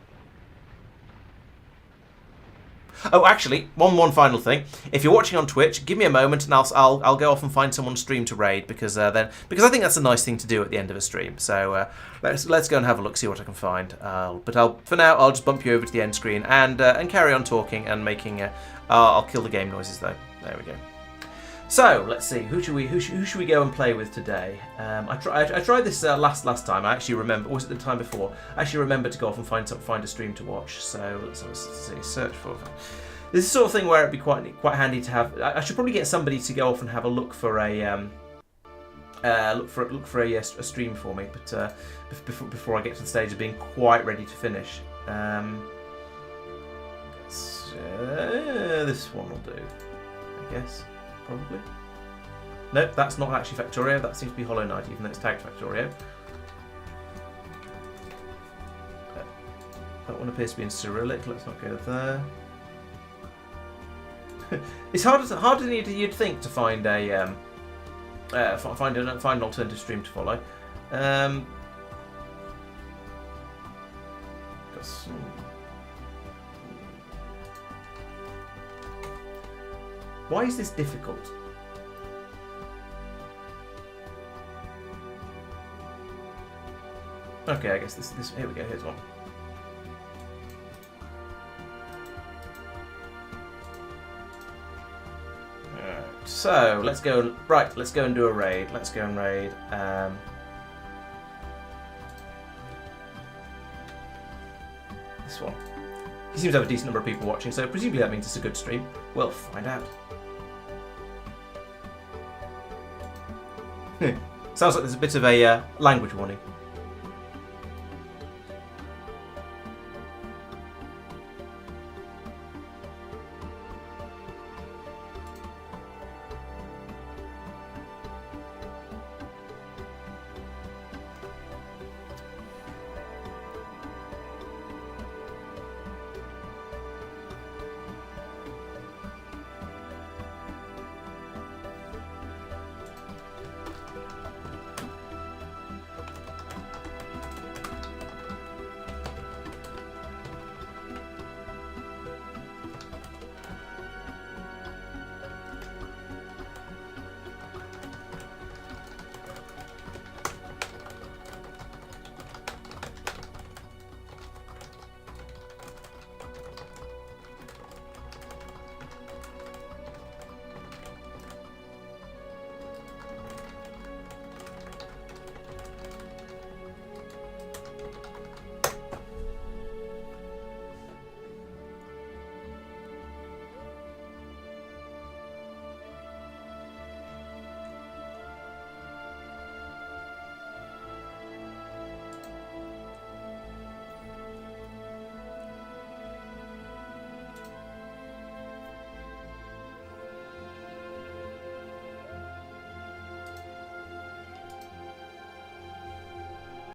Oh, actually, one final thing. If you're watching on Twitch, give me a moment, and I'll go off and find someone to stream to raid, because I think that's a nice thing to do at the end of a stream. So let's go and have a look, see what I can find. For now, I'll just bump you over to the end screen and carry on talking and making. I'll kill the game noises though. There we go. So let's see, who should we go and play with today? I tried this last time. I actually remember, or was it the time before? I actually remembered to go off and find a stream to watch. So let's see, search for. This is the sort of thing where it'd be quite handy to have. I should probably get somebody to go off and have a look for a a stream for me, but before I get to the stage of being quite ready to finish. This one will do, I guess. Probably. Nope, that's not actually Factorio. That seems to be Hollow Knight, even though it's tagged Factorio. That one appears to be in Cyrillic. Let's not go there. It's harder than you'd think to find a find an alternative stream to follow. Why is this difficult? Okay, I guess this. Here we go. Here's one. Alright, so let's go. Right, let's go and do a raid. Let's go and raid. This one. He seems to have a decent number of people watching, so presumably that means it's a good stream. We'll find out. Sounds like there's a bit of a language warning.